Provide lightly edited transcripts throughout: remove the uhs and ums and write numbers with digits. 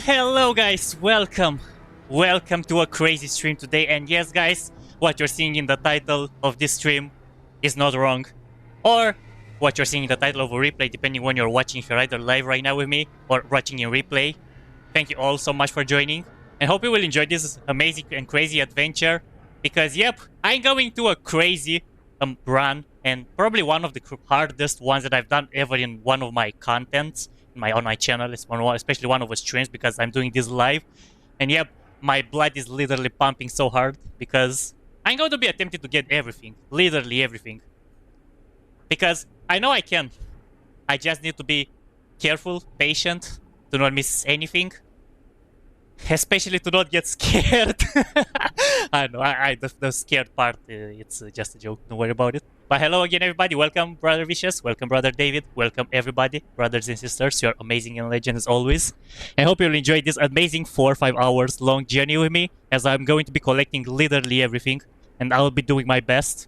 Hello guys, welcome to a crazy stream today. And yes guys, what you're seeing in the title of this stream is not wrong, or what you're seeing in the title of a replay, depending when you're watching. If you're either live right now with me or watching in replay, thank you all so much for joining, and hope you will enjoy this amazing and crazy adventure, because yep, I'm going to a crazy run, and probably one of the hardest ones that I've done ever in one of my contents on my channel, especially one of the streams, because I'm doing this live. And yep, my blood is literally pumping so hard because I'm going to be attempting to get everything, literally everything, because I know I can. I just need to be careful, patient, to not miss anything, especially to not get scared. I know, the scared part, it's just a joke, don't worry about it. But hello again everybody, welcome Brother Vicious, welcome Brother David, welcome everybody, brothers and sisters, you're amazing and legend as always. I hope you'll enjoy this amazing 4 or 5 hours long journey with me, as I'm going to be collecting literally everything, and I'll be doing my best.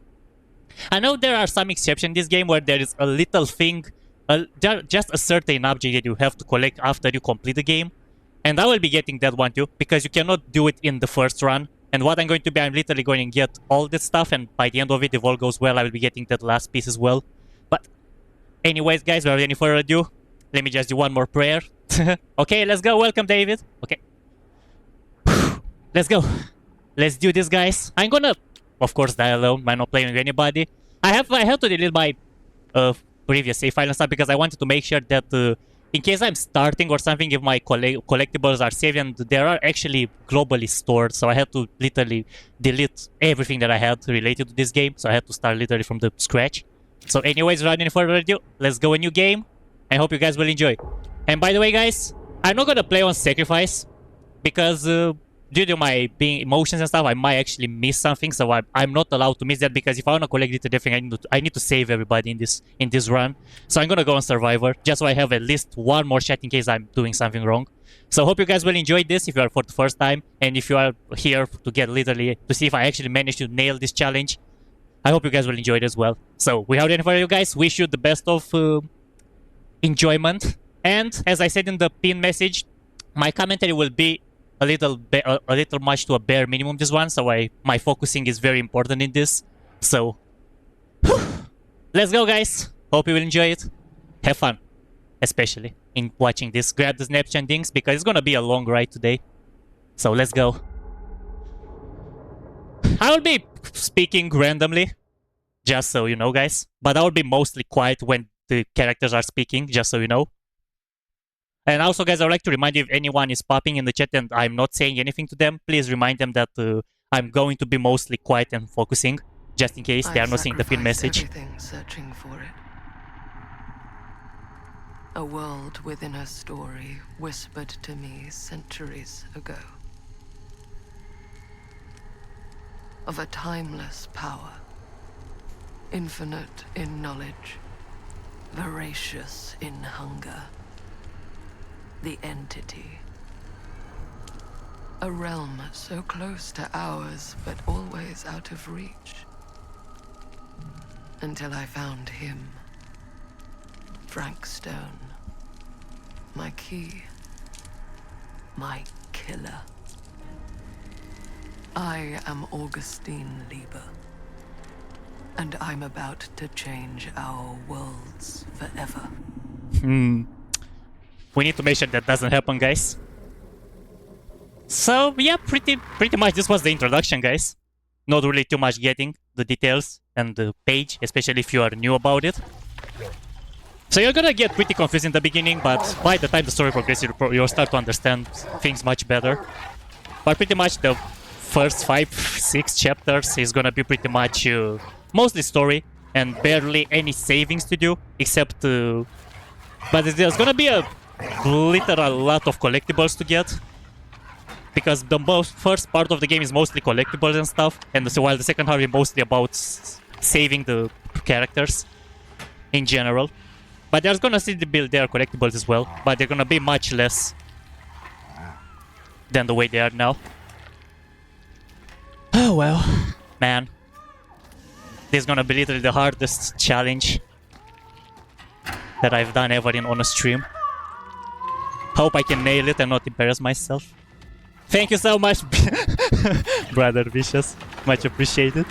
I know there are some exceptions in this game where there is a little thing, just a certain object that you have to collect after you complete the game. And I will be getting that one too, because you cannot do it in the first run. And what I'm going to be, I'm literally going to get all this stuff, and by the end of it, if all goes well, I will be getting that last piece as well. But anyways, guys, without any further ado, let me just do one more prayer. Okay, let's go. Welcome, David. Okay. Let's go. Let's do this, guys. I'm gonna, of course, die alone. I'm not playing with anybody. I have to delete my previous save file and stuff, because I wanted to make sure that in case I'm starting or something, if my collectibles are saved, and they are actually globally stored, so I had to literally delete everything that I had related to this game, so I had to start literally from the scratch. So anyways, without any further ado, let's go a new game. I hope you guys will enjoy. And by the way, guys, I'm not gonna play on sacrifice, because due to my being emotions and stuff, I might actually miss something, so I'm not allowed to miss that, because if I want to collect it everything, I need to save everybody in this run. So I'm gonna go on Survivor, just so I have at least one more shot in case I'm doing something wrong. So hope you guys will enjoy this if you are for the first time, and if you are here to get literally to see if I actually managed to nail this challenge, I hope you guys will enjoy it as well. So without any further, you guys, wish you the best of enjoyment. And as I said in the pin message, my commentary will be a little much to a bare minimum this one, so my focusing is very important in this. So let's go, guys. Hope you will enjoy it. Have fun, especially in watching this. Grab the snaps and things, because it's gonna be a long ride today. So let's go. I will be speaking randomly, just so you know, guys, but I will be mostly quiet when the characters are speaking, just so you know. And also, guys, I would like to remind you, if anyone is popping in the chat and I'm not saying anything to them, please remind them that I'm going to be mostly quiet and focusing, just in case they are not seeing the pin message. Everything searching for it. A world within a story whispered to me centuries ago. Of a timeless power, infinite in knowledge, voracious in hunger. The entity. A realm so close to ours, but always out of reach. Until I found him. Frank Stone. My key. My killer. I am Augustine Lieber. And I'm about to change our worlds forever. We need to make sure that doesn't happen, guys. So yeah, pretty much this was the introduction, guys. Not really too much getting the details and the page, especially if you are new about it. So you're gonna get pretty confused in the beginning, but by the time the story progresses, you'll start to understand things much better. But pretty much the first 5-6 chapters is gonna be pretty much mostly story and barely any savings to do, except but there's gonna be a literal lot of collectibles to get, because the first part of the game is mostly collectibles and stuff, and so while the second half is mostly about saving the characters in general. But there's gonna still be their collectibles as well, but they're gonna be much less than the way they are now. Oh well, man, this is gonna be literally the hardest challenge that I've done ever on a stream. Hope I can nail it and not embarrass myself. Thank you so much, Brother Vicious. Much appreciated.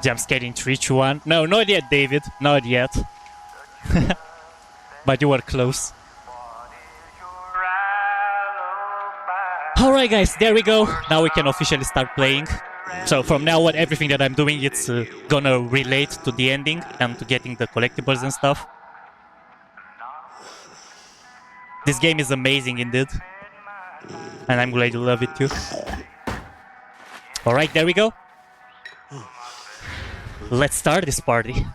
Jump skating 3 to 1. No, not yet, David. Not yet. But you were close. Alright guys, there we go. Now we can officially start playing. So from now on, everything that I'm doing, it's gonna relate to the ending and to getting the collectibles and stuff. This game is amazing indeed. And I'm glad you love it too. Alright, there we go. Let's start this party.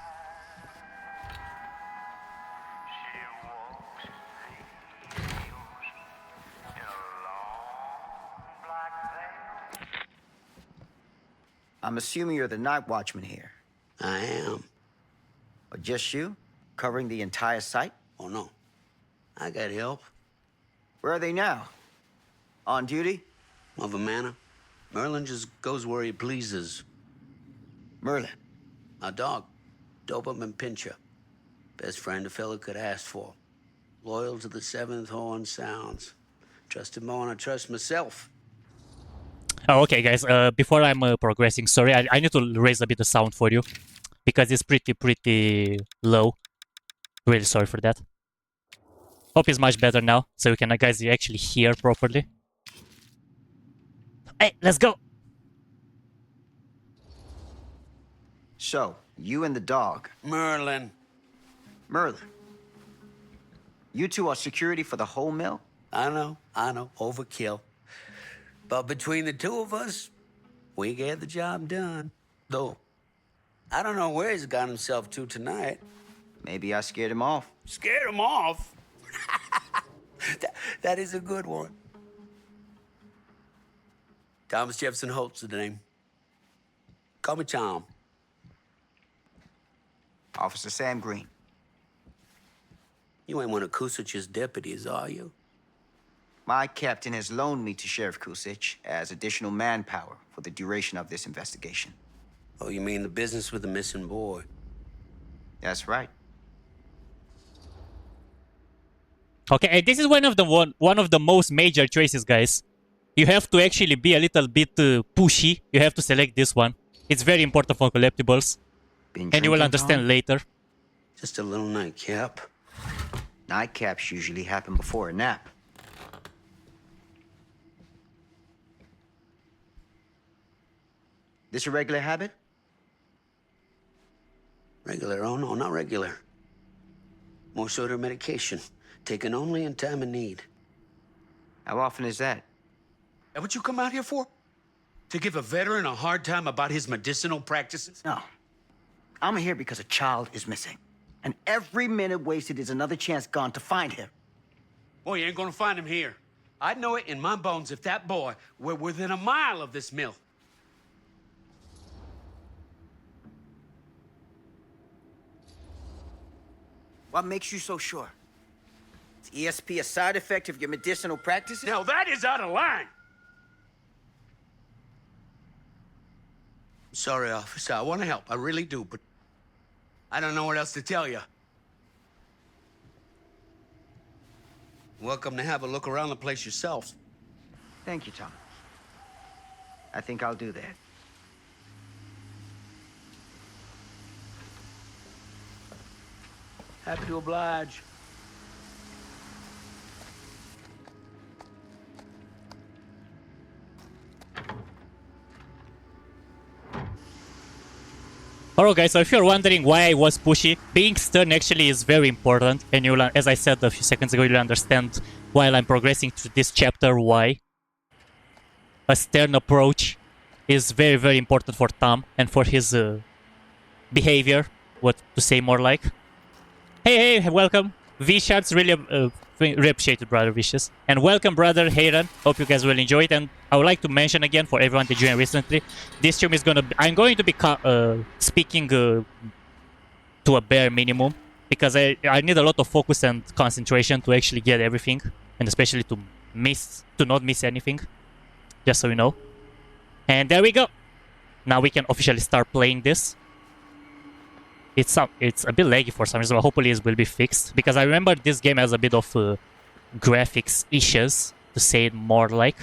I'm assuming you're the night watchman here. I am. Or just you? Covering the entire site? Oh, no. I got help. Where are they now? On duty? Of a manor. Merlin just goes where he pleases. Merlin. A dog. Doberman Pinscher. Best friend a fella could ask for. Loyal to the seventh horn sounds. Trust him more than I trust myself. Oh, okay, guys. Before I'm progressing, sorry, I need to raise a bit the sound for you because it's pretty low. Really sorry for that. Hope it's much better now, so you can, guys, you actually hear properly. Hey, let's go. So, you and the dog. Merlin. Merlin. You two are security for the whole mill? I know. Overkill. But between the two of us, we get the job done. Though, I don't know where he's got himself to tonight. Maybe I scared him off. Scared him off? that is a good one. Thomas Jefferson Holt's the name. Call me Tom. Officer Sam Green. You ain't one of Kusich's deputies, are you? My captain has loaned me to Sheriff Kusich as additional manpower for the duration of this investigation. Oh, you mean the business with the missing boy? That's right. Okay, and this is one of the most major choices, guys. You have to actually be a little bit pushy. You have to select this one. It's very important for collectibles. And you will understand later. Just a little nightcap. Nightcaps usually happen before a nap. This a regular habit? Regular? Oh, no, not regular. More sort of medication. Taken only in time of need. How often is that? That what you come out here for? To give a veteran a hard time about his medicinal practices? No. I'm here because a child is missing. And every minute wasted is another chance gone to find him. Boy, you ain't gonna find him here. I'd know it in my bones if that boy were within a mile of this mill. What makes you so sure? Is ESP a side effect of your medicinal practices? Now that is out of line. Sorry, officer. I want to help. I really do, but I don't know what else to tell you. Welcome to have a look around the place yourself. Thank you, Tom. I think I'll do that. Happy to oblige. Alright guys, so if you're wondering why I was pushy, being stern actually is very important, and you'll, as I said a few seconds ago, you'll understand while I'm progressing through this chapter why a stern approach is very, very important for Tom and for his behavior, what to say more like. Hey, welcome. V-Shards, really appreciate it, brother Vicious. And welcome, brother Hayran. Hope you guys will enjoy it. And I would like to mention again for everyone that joined recently, this stream is I'm going to be speaking to a bare minimum because I need a lot of focus and concentration to actually get everything, and especially to not miss anything. Just so you know. And there we go. Now we can officially start playing this. It's a bit laggy for some reason, but hopefully it will be fixed. Because I remember this game has a bit of graphics issues, to say it more like.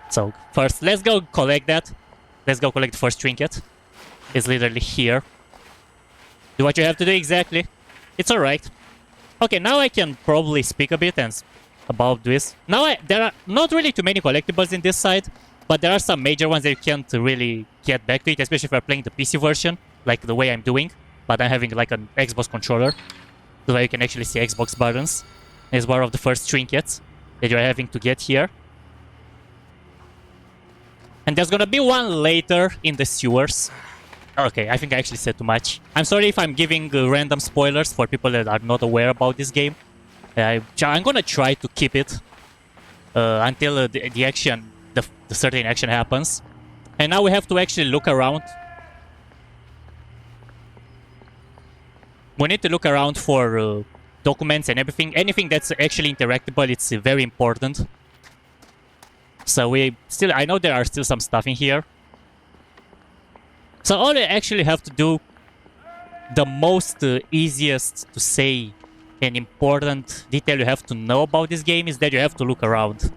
So first, let's go collect that. Let's go collect the first trinket. It's literally here. Do what you have to do exactly. It's alright. Okay, now I can probably speak a bit about this. Now there are not really too many collectibles in this side, but there are some major ones that you can't really get back to it, especially if you're playing the PC version, like the way I'm doing. But I'm having like an Xbox controller, so that you can actually see Xbox buttons. It's one of the first trinkets that you're having to get here. And there's gonna be one later in the sewers. Okay, I think I actually said too much. I'm sorry if I'm giving random spoilers for people that are not aware about this game. I'm gonna try to keep it until the certain action happens. And now we have to actually look around. We need to look around for documents and everything. Anything that's actually interactable, it's very important. So I know there are still some stuff in here. So all I actually have to do, the most easiest to say and important detail you have to know about this game is that you have to look around.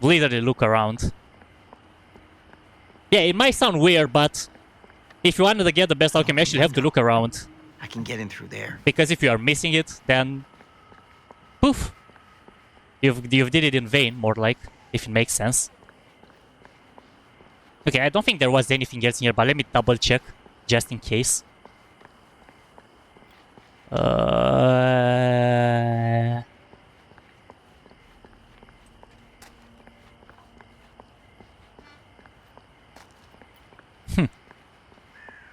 Literally look around. Yeah, it might sound weird, but if you wanted to get the best outcome, you actually have to look around. I can get in through there. Because if you are missing it, then poof, you've did it in vain, more like, if it makes sense. Okay, I don't think there was anything else in here, but let me double check just in case.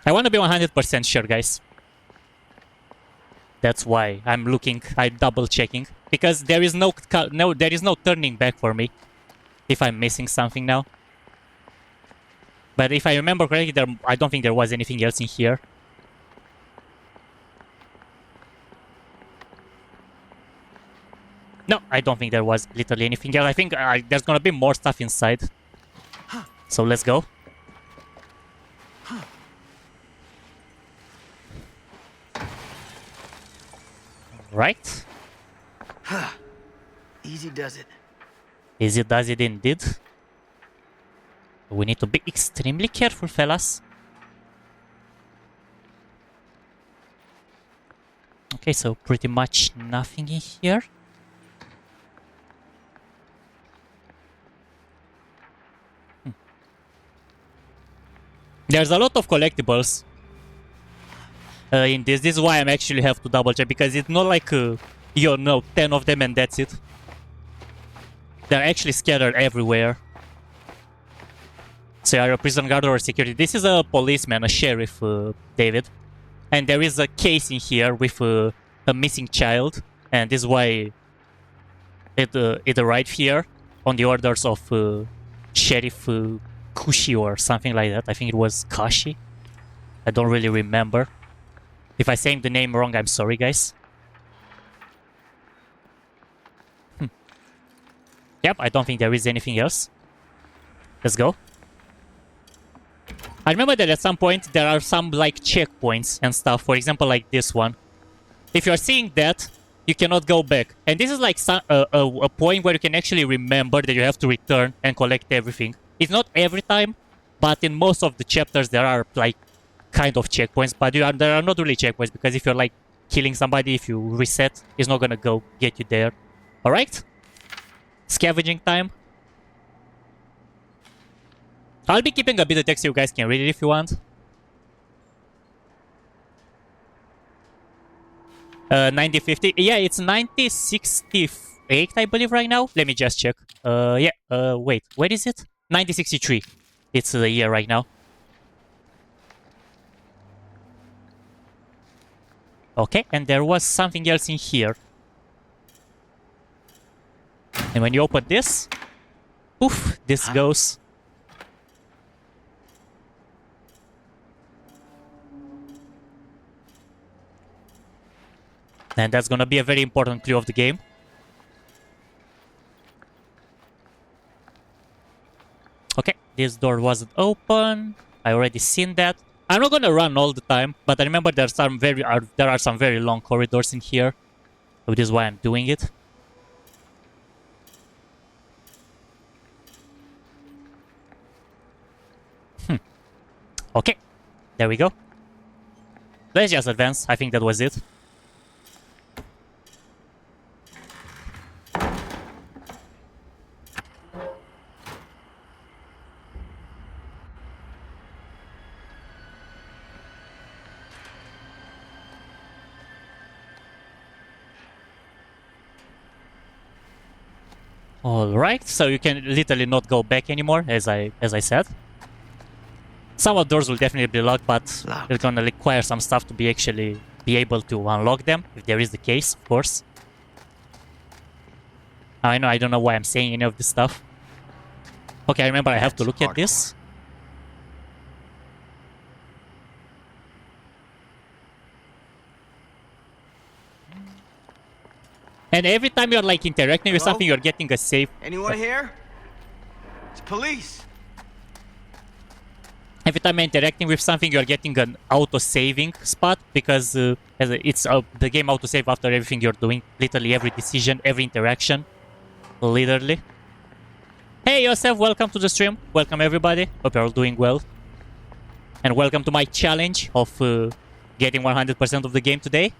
I want to be 100% sure, guys. That's why I'm double checking, because there is no turning back for me if I'm missing something now. But if I remember correctly, I don't think there was anything else in here. No, I don't think there was literally anything else. I think there's gonna be more stuff inside. So let's go. Right. Easy does it. Easy does it indeed. We need to be extremely careful, fellas. Okay, so pretty much nothing in here. There's a lot of collectibles in this. This is why I'm actually have to double check, because it's not like 10 of them and that's it. They're actually scattered everywhere. So you're a prison guard or security. This is a policeman, a sheriff, David. And there is a case in here with a missing child. And this is why it arrived here on the orders of Sheriff Kushi or something like that. I think it was Kashi. I don't really remember. If I'm saying the name wrong, I'm sorry, guys. Yep, I don't think there is anything else. Let's go. I remember that at some point there are some like checkpoints and stuff. For example, like this one. If you're seeing that, you cannot go back. And this is like a point where you can actually remember that you have to return and collect everything. It's not every time, but in most of the chapters there are like kind of checkpoints. But there are not really checkpoints, because if you're like killing somebody, if you reset, it's not gonna go get you there. Alright? Scavenging time. I'll be keeping a bit of text so you guys can read it if you want. 9050. Yeah, it's 9068, I believe, right now. Let me just check. Yeah. Wait. Where is it? 9063. It's the year right now. Okay, and there was something else in here. And when you open this, poof, this goes. And that's gonna be a very important clue of the game. Okay, this door wasn't open. I already seen that. I'm not gonna run all the time, but I remember there are some very long corridors in here. So this is why I'm doing it. Okay, there we go. Let's just advance. I think that was it. Alright, so you can literally not go back anymore, as I said. Some of the doors will definitely be locked, but it's gonna require some stuff to be able to unlock them, if there is the case, of course. I know, I don't know why I'm saying any of this stuff. Okay, I remember I have to look at this. And every time you're like interacting with something, you're getting a save. Anyone here? It's police. Every time you're interacting with something, you're getting an auto-saving spot because it's the game auto-save after everything you're doing. Literally every decision, every interaction. Literally. Hey Yosef, welcome to the stream. Welcome everybody. Hope you're all doing well. And welcome to my challenge of getting 100% of the game today.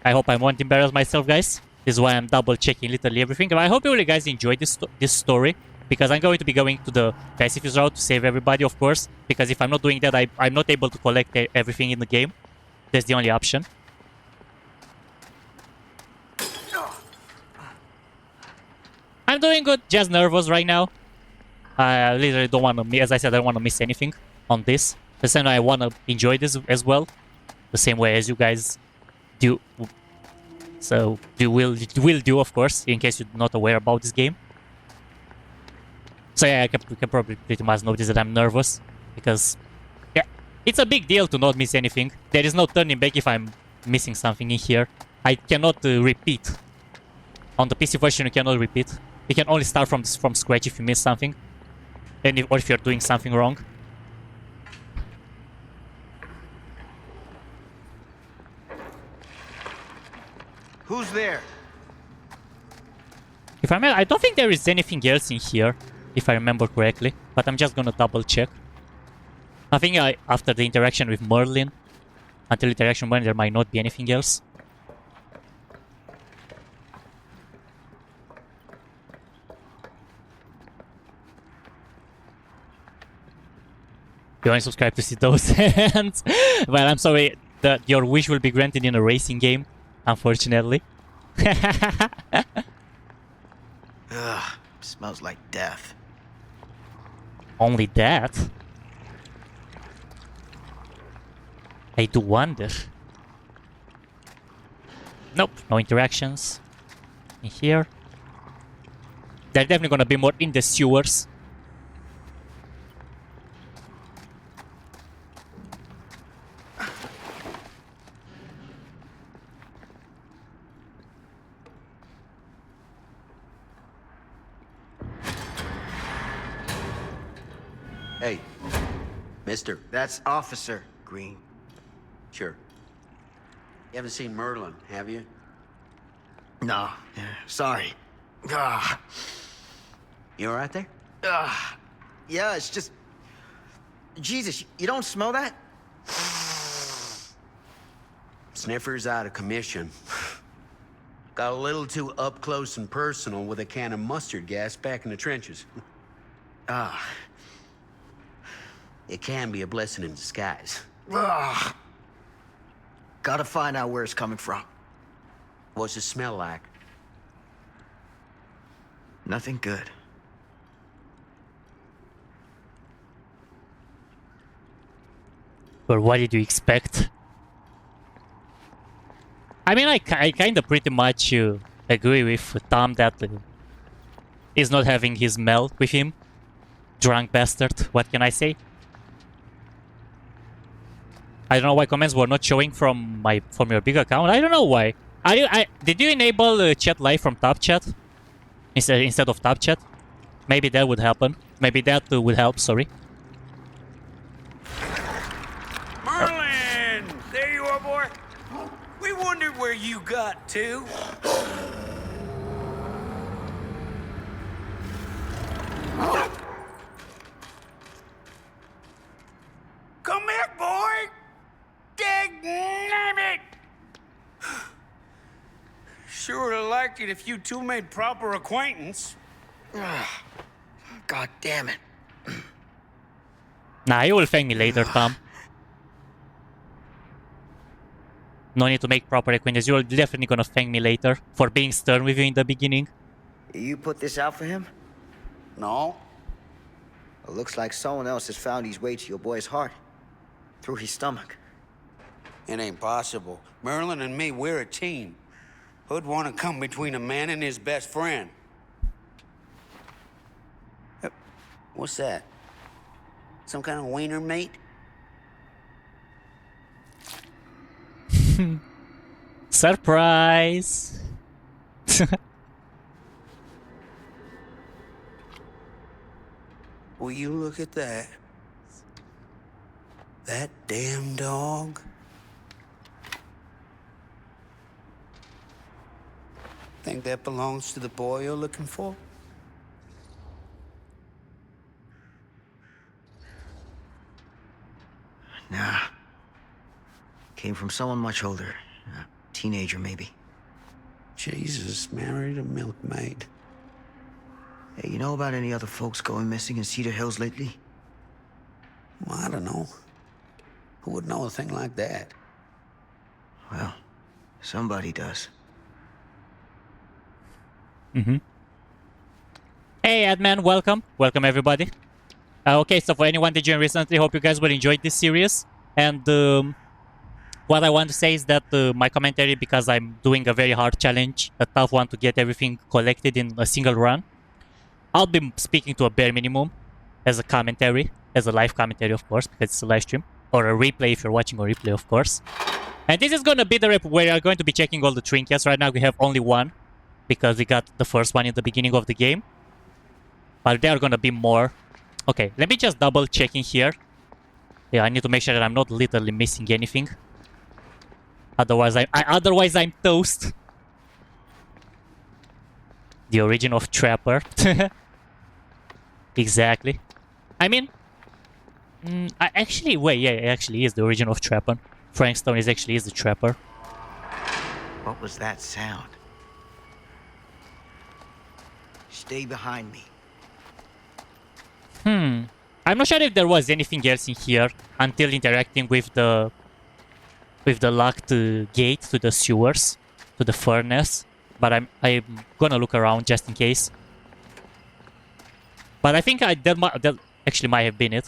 I hope I won't embarrass myself, guys. This is why I'm double checking literally everything. And I hope you really guys enjoyed this story. Because I'm going to be going to the pacifist route to save everybody, of course. Because if I'm not doing that, I'm not able to collect everything in the game. That's the only option. I'm doing good, just nervous right now. I literally don't want to, as I said, I don't want to miss anything on this. The same way I want to enjoy this as well. The same way as you guys do. So, you will do, of course, in case you're not aware about this game. So yeah, you can probably pretty much notice that I'm nervous. Because, yeah, it's a big deal to not miss anything. There is no turning back if I'm missing something in here. I cannot repeat. On the PC version, you cannot repeat. You can only start from scratch if you miss something. Or if you're doing something wrong. Who's there? If I don't think there is anything else in here, if I remember correctly. But I'm just gonna double check. I think after the interaction with Merlin, until interaction when there might not be anything else. You only subscribe to see those hands. Well, I'm sorry that your wish will be granted in a racing game, unfortunately. Ugh, smells like death. Only that? I do wonder. Nope, no interactions in here. They're definitely gonna be more in the sewers. Hey, mister. That's Officer Green. Sure. You haven't seen Merlin, have you? No, sorry. Ah, You all right there? yeah, it's just... Jesus, you don't smell that? Sniffer's out of commission. Got a little too up close and personal with a can of mustard gas back in the trenches. it can be a blessing in disguise. Ugh. Gotta find out where it's coming from. What's it smell like? Nothing good. But what did you expect? I mean, I kind of pretty much agree with Tom that he's not having his Mel with him. Drunk bastard, what can I say? I don't know why comments were not showing from your big account. I don't know why. Did you enable chat live from top chat instead of top chat? Maybe that would happen. Maybe that would help. Sorry. Merlin! There you are, boy. We wondered where you got to. Come here, boy! Dang it! Sure would have liked it if you two made proper acquaintance. God damn it. Nah, you will thank me later, Tom. No need to make proper acquaintance. You're definitely gonna thank me later for being stern with you in the beginning. You put this out for him? No? It looks like someone else has found his way to your boy's heart. Through his stomach. It ain't possible. Merlin and me, we're a team. Who'd want to come between a man and his best friend? What's that? Some kind of wiener mate? Surprise! Will you look at that? That damn dog? Think that belongs to the boy you're looking for? Nah. Came from someone much older. A teenager, maybe. Jesus, married a milkmaid. Hey, you know about any other folks going missing in Cedar Hills lately? Well, I don't know. Who would know a thing like that? Well, somebody does. Mm-hmm. Hey, Adman, welcome. Welcome, everybody. Okay, so for anyone that joined recently, hope you guys will enjoy this series. And what I want to say is that my commentary, because I'm doing a very hard challenge, a tough one to get everything collected in a single run, I'll be speaking to a bare minimum as a commentary, as a live commentary, of course, because it's a live stream. Or a replay if you're watching a replay, of course. And this is going to be the rep where we are going to be checking all the trinkets. Right now we have only one, because we got the first one in the beginning of the game. But there are going to be more. Okay, let me just double check in here. Yeah, I need to make sure that I'm not literally missing anything. Otherwise I'm toast. The origin of Trapper. Exactly. I mean, actually, wait, yeah, it actually is the origin of Trapper. Frank Stone is the Trapper. What was that sound? Stay behind me. I'm not sure if there was anything else in here until interacting with the locked gate to the sewers, to the furnace. But I'm gonna look around just in case. But I think that actually might have been it.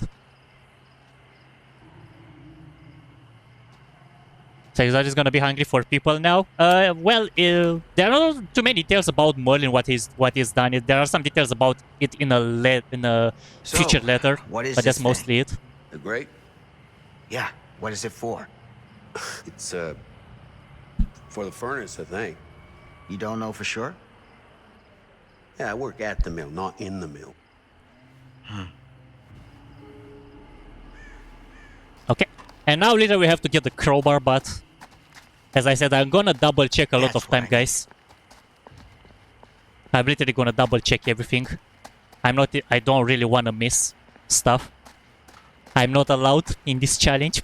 So Exotic is gonna be hungry for people now. Well, there are not too many details about Merlin. What he's done. There are some details about it in a featured letter, what is but this that's mostly it. The great? Yeah, what is it for? It's, for the furnace, I think. You don't know for sure? Yeah, I work at the mill, not in the mill. Okay, and now later we have to get the crowbar, but as I said, I'm gonna double check a lot of time, guys. I'm literally gonna double check everything. I don't really wanna miss stuff. I'm not allowed in this challenge.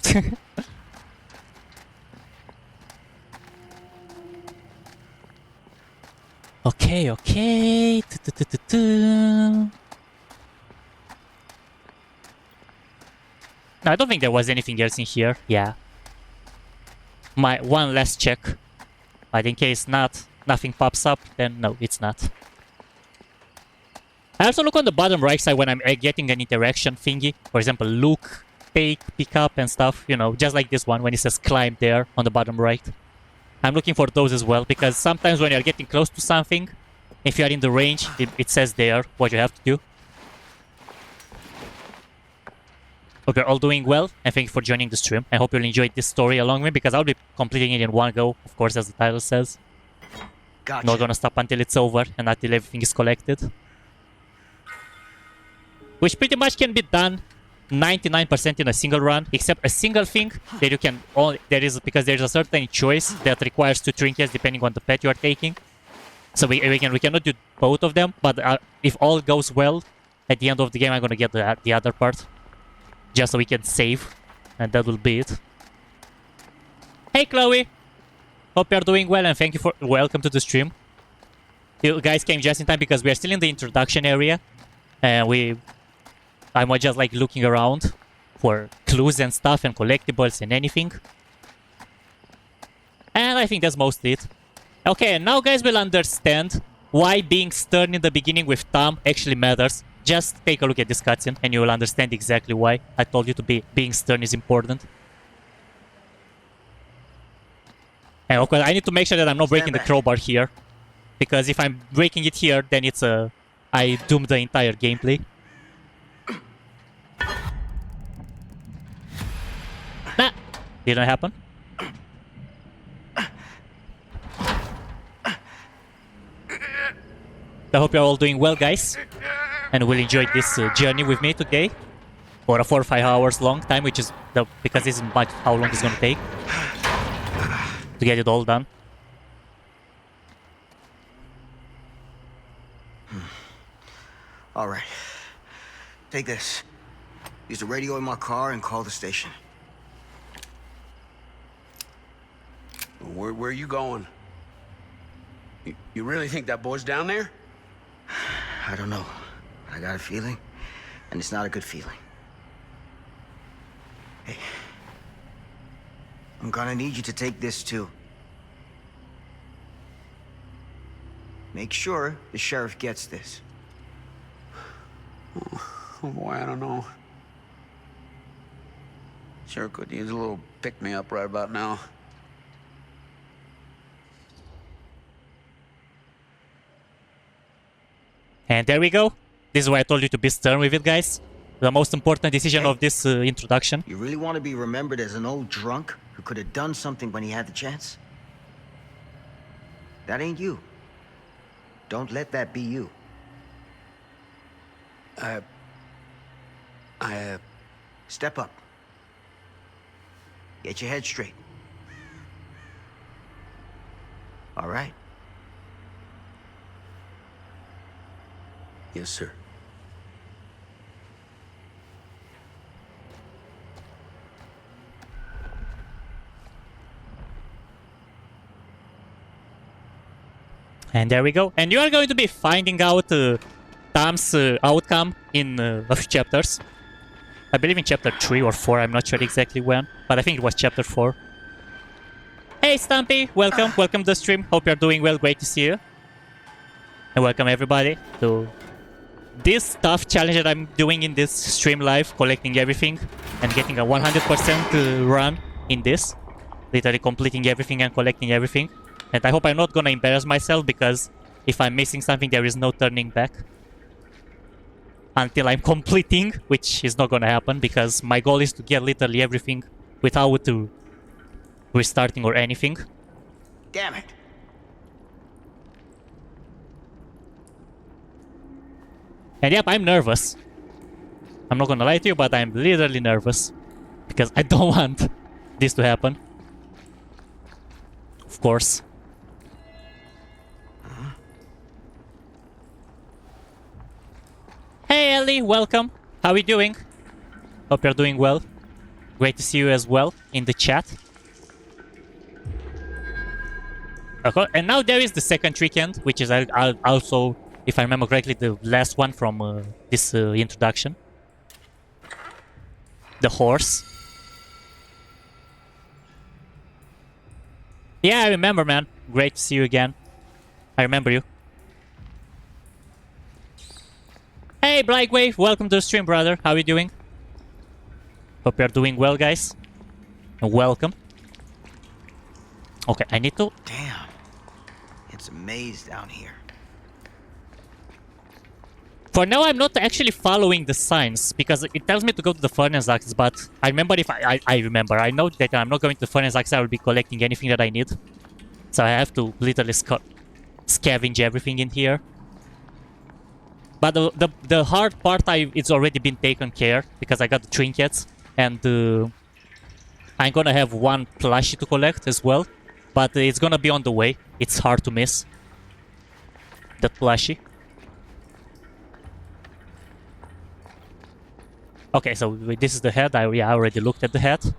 Okay, okay. I don't think there was anything else in here. Yeah. My one last check. But in case nothing pops up, then no, it's not. I also look on the bottom right side when I'm getting an interaction thingy. For example, look, take, pick up and stuff. You know, just like this one when it says climb there on the bottom right. I'm looking for those as well because sometimes when you're getting close to something, if you are in the range, it says there what you have to do. Hope you're all doing well and thank you for joining the stream. I hope you'll enjoy this story along with me because I'll be completing it in one go, of course, as the title says. Gotcha. Not gonna stop until it's over and until everything is collected. Which pretty much can be done 99% in a single run, except a single thing that you can only because there's a certain choice that requires 2 trinkets depending on the pet you are taking. So we cannot do both of them, but if all goes well, at the end of the game I'm gonna get the other part. Just so we can save, and that will be it. Hey Chloe! Hope you're doing well and thank you for welcome to the stream. You guys came just in time because we are still in the introduction area. And I'm just like looking around for clues and stuff and collectibles and anything. And I think that's mostly it. Okay, now guys will understand why being stern in the beginning with Tom actually matters. Just take a look at this cutscene and you will understand exactly why I told you to being stern is important. And of course, I need to make sure that I'm not breaking the crowbar here. Because if I'm breaking it here, then it's I doom the entire gameplay. Nah, didn't happen. I hope you're all doing well, guys. And will enjoy this journey with me today. For a 4 or 5 hours long time, which is because this is much how long it's gonna take to get it all done. All right. Take this. Use the radio in my car and call the station. Where are you going? You really think that boy's down there? I don't know. I got a feeling, and it's not a good feeling. Hey. I'm gonna need you to take this too. Make sure the sheriff gets this. Oh boy, I don't know. Sure could use a little pick-me-up right about now. And there we go. This is why I told you to be stern with it, guys. The most important decision of this introduction. You really want to be remembered as an old drunk who could have done something when he had the chance? That ain't you. Don't let that be you. Step up. Get your head straight. All right. Yes, sir. And there we go. And you are going to be finding out Tom's outcome in a few chapters. I believe in chapter 3 or 4, I'm not sure exactly when. But I think it was chapter 4. Hey Stumpy, welcome. Welcome to the stream. Hope you're doing well. Great to see you. And welcome everybody to this tough challenge that I'm doing in this stream live. Collecting everything and getting a 100% run in this. Literally completing everything and collecting everything. And I hope I'm not gonna embarrass myself because if I'm missing something, there is no turning back. Until I'm completing, which is not gonna happen because my goal is to get literally everything without restarting or anything. Damn it. And yep, I'm nervous. I'm not gonna lie to you, but I'm literally nervous. Because I don't want this to happen. Of course. Hey Ellie, welcome. How are you doing? Hope you're doing well. Great to see you as well in the chat. Okay, and now there is the second Trinket, which is also, if I remember correctly, the last one from this introduction. The horse. Yeah, I remember, man. Great to see you again. I remember you. Hey, Blagwave, welcome to the stream, brother. How are you doing? Hope you're doing well, guys. Welcome. Okay, I need to... Damn. It's a maze down here. For now, I'm not actually following the signs because it tells me to go to the furnace axe, but I remember if I remember. I know that I'm not going to the furnace axe, I will be collecting anything that I need. So I have to literally scavenge everything in here. But the hard part, it's already been taken care because I got the trinkets and I'm gonna have one plushie to collect as well. But it's gonna be on the way. It's hard to miss. That plushie. Okay, so this is the head. I already looked at the head.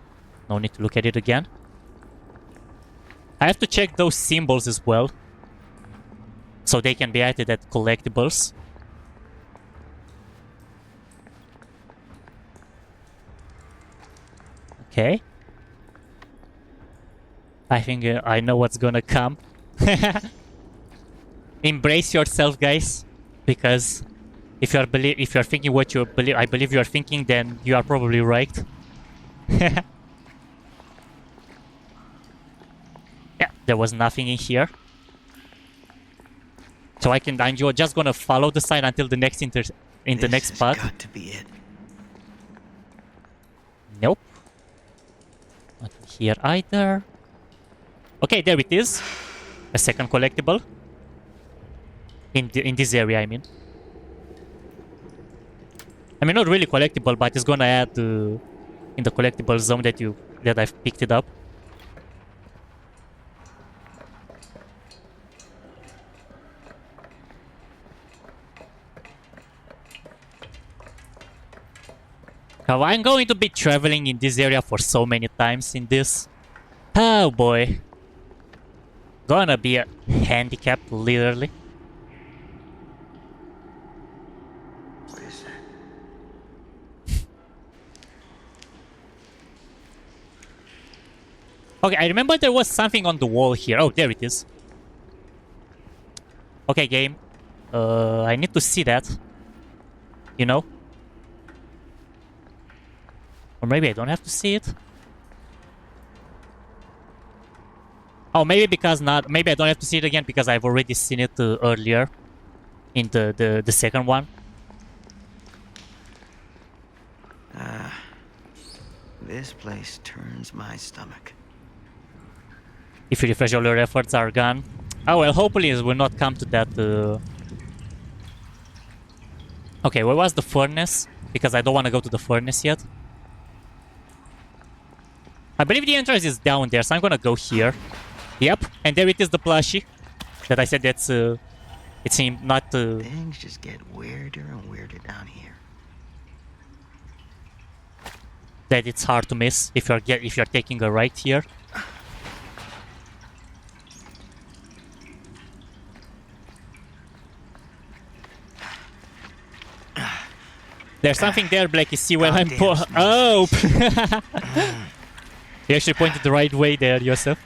No need to look at it again. I have to check those symbols as well. So they can be added at collectibles. Okay. I think I know what's gonna come. Embrace yourself, guys, because if you're thinking what you believe, I believe you are thinking, then you are probably right. Yeah, there was nothing in here, so I'm just gonna follow the sign until the next the next spot. This has got to be it. Nope. Not here either. Okay, there it is. A second collectible. In this area, I mean. I mean, not really collectible, but it's gonna add in the collectible zone that I've picked it up. Now, I'm going to be traveling in this area for so many times in this. Oh boy. Gonna be a handicap, literally. What is that? Okay, I remember there was something on the wall here. Oh, there it is. Okay, game. I need to see that. You know? Or maybe I don't have to see it. Oh, maybe because not. Maybe I don't have to see it again because I've already seen it earlier in the second one. This place turns my stomach. If you refresh, all your efforts are gone. Oh well, hopefully it will not come to that. Okay, where was the furnace? Because I don't want to go to the furnace yet. I believe the entrance is down there, so I'm gonna go here. Yep, and there it is, the plushie that I said that's it seemed not Things just get weirder and weirder down here. that it's hard to miss if you're taking a right here. There's something there, Blackie. See where I'm Oh! You actually pointed the right way there, Yosef.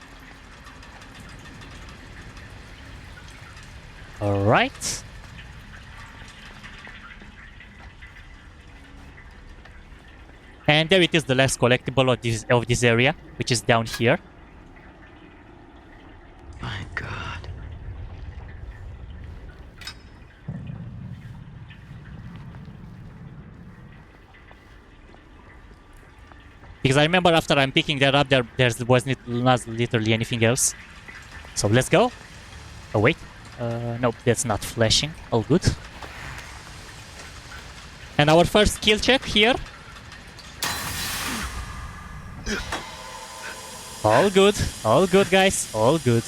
Alright. And there it is, the last collectible of this area, which is down here. My God. Because I remember after I'm picking that up, there wasn't not literally anything else. So let's go. Oh wait, nope, that's not flashing. All good. And our first skill check here. All good, guys, all good.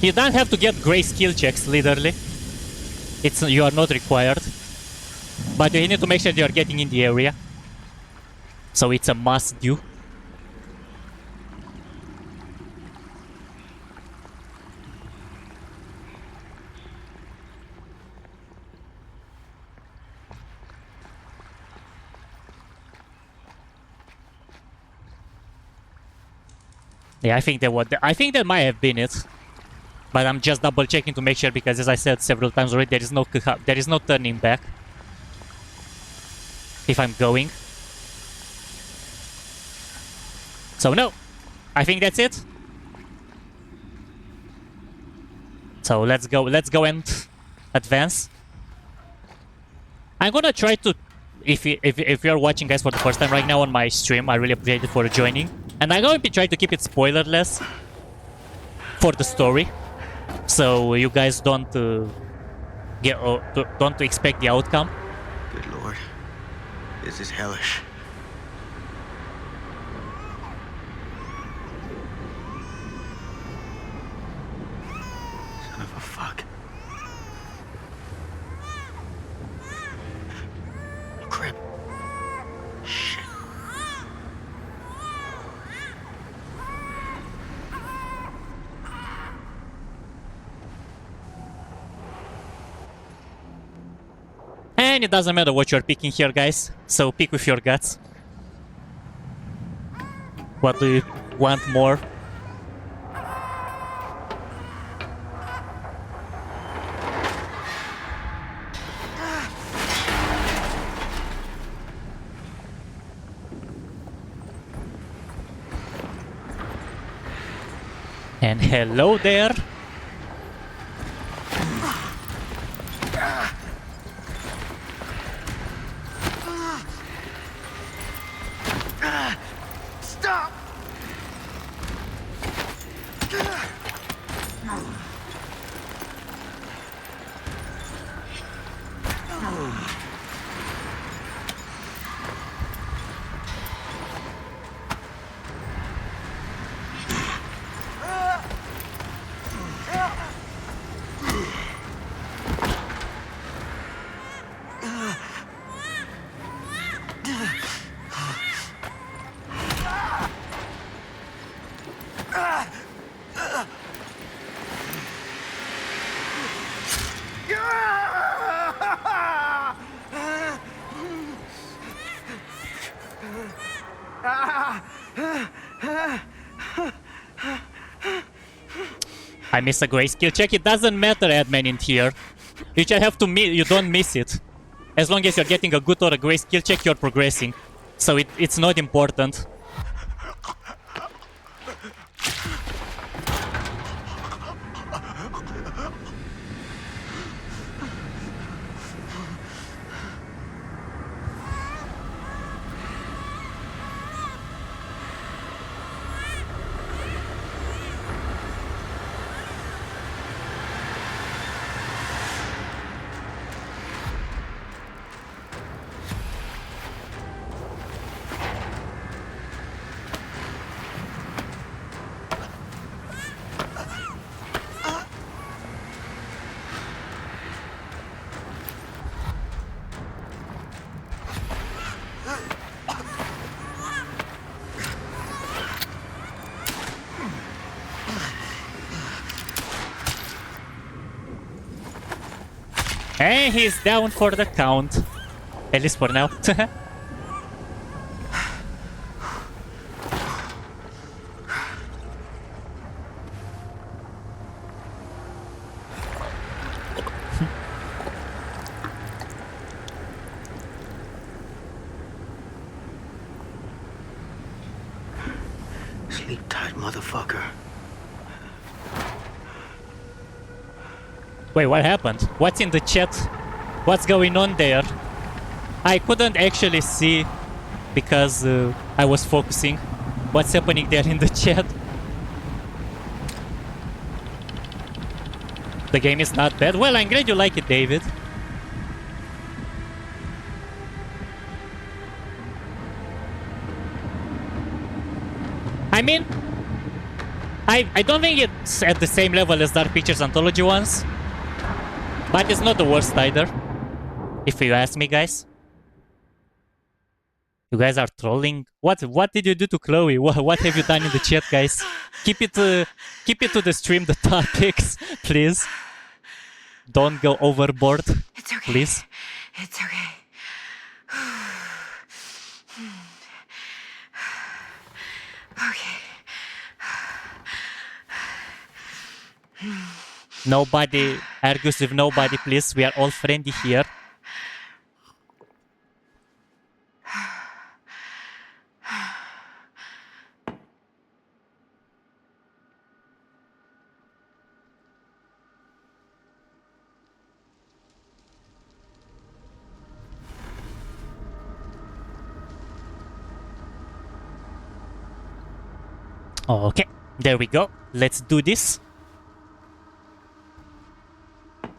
You don't have to get great skill checks, literally. You are not required. But you need to make sure you are getting in the area. So it's a must do. Yeah, I think that might have been it. But I'm just double checking to make sure because, as I said several times already, there is no turning back. If I'm going. So no, I think that's it. So let's go and advance. I'm gonna try to, if you're watching guys for the first time right now on my stream, I really appreciate it for joining. And I'm going to try to keep it spoilerless for the story, so you guys don't don't expect the outcome. Good lord. This is hellish. Son of a fuck. Crap. Shit. And it doesn't matter what you're picking here, guys. So pick with your guts. What do you want more? And hello there. Stop! I miss a grayscale check. It doesn't matter, admin in here. You just have to you don't miss it. As long as you're getting a good or a grayscale check, you're progressing. So it's not important. And he's down for the count. At least for now. Sleep tight, motherfucker. Wait, what happened? What's in the chat? What's going on there? I couldn't actually see because I was focusing. What's happening there in the chat? The game is not bad. Well, I'm glad you like it, David. I mean, I don't think it's at the same level as Dark Pictures Anthology ones. But it's not the worst either, if you ask me, guys. You guys are trolling. What did you do to Chloe? What have you done in the chat, guys? Keep it to the stream, the topics, please. Don't go overboard, It's okay. please. It's okay. Okay. Nobody argues with nobody, please. We are all friendly here. Okay, there we go. Let's do this.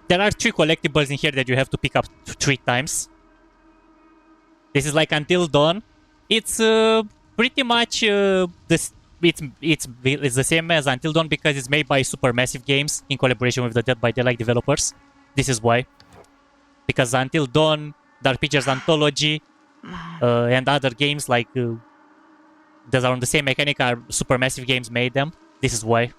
There are 3 collectibles in here that you have to pick up 3 times. This is like Until Dawn. It's pretty much it's the same as Until Dawn because it's made by Supermassive Games in collaboration with the Dead by Daylight developers. This is why. Because Until Dawn, Dark Pictures Anthology, and other games like that are on the same mechanic are Supermassive Games made them. This is why.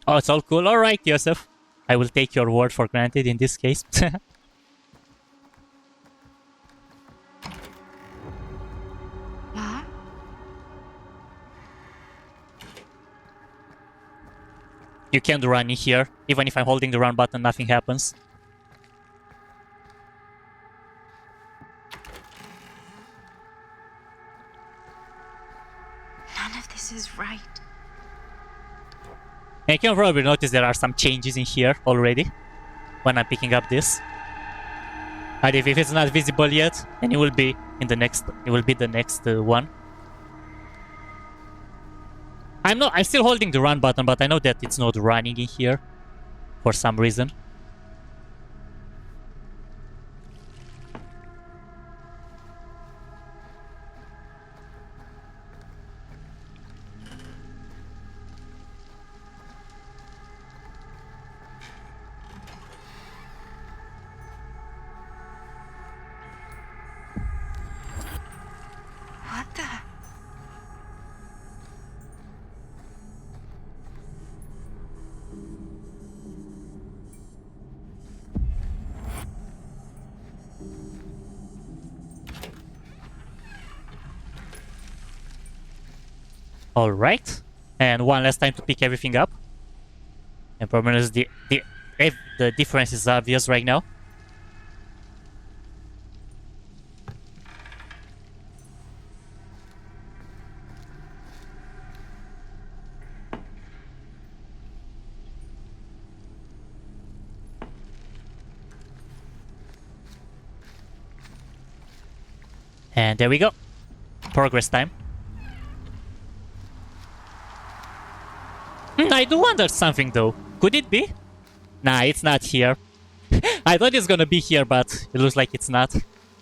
Oh, it's all cool. Alright, Yosef. I will take your word for granted in this case. You can't run in here. Even if I'm holding the run button, nothing happens. None of this is right. And you can probably notice there are some changes in here already when I'm picking up this. And if it's not visible yet, then it will be in the next. It will be the next one. I'm still holding the run button, but I know that it's not running in here for some reason. What the? Alright. And one last time to pick everything up. And probably the difference is obvious right now. And there we go. Progress time. I do wonder something though. Could it be? Nah, it's not here. I thought it's gonna be here, but it looks like it's not.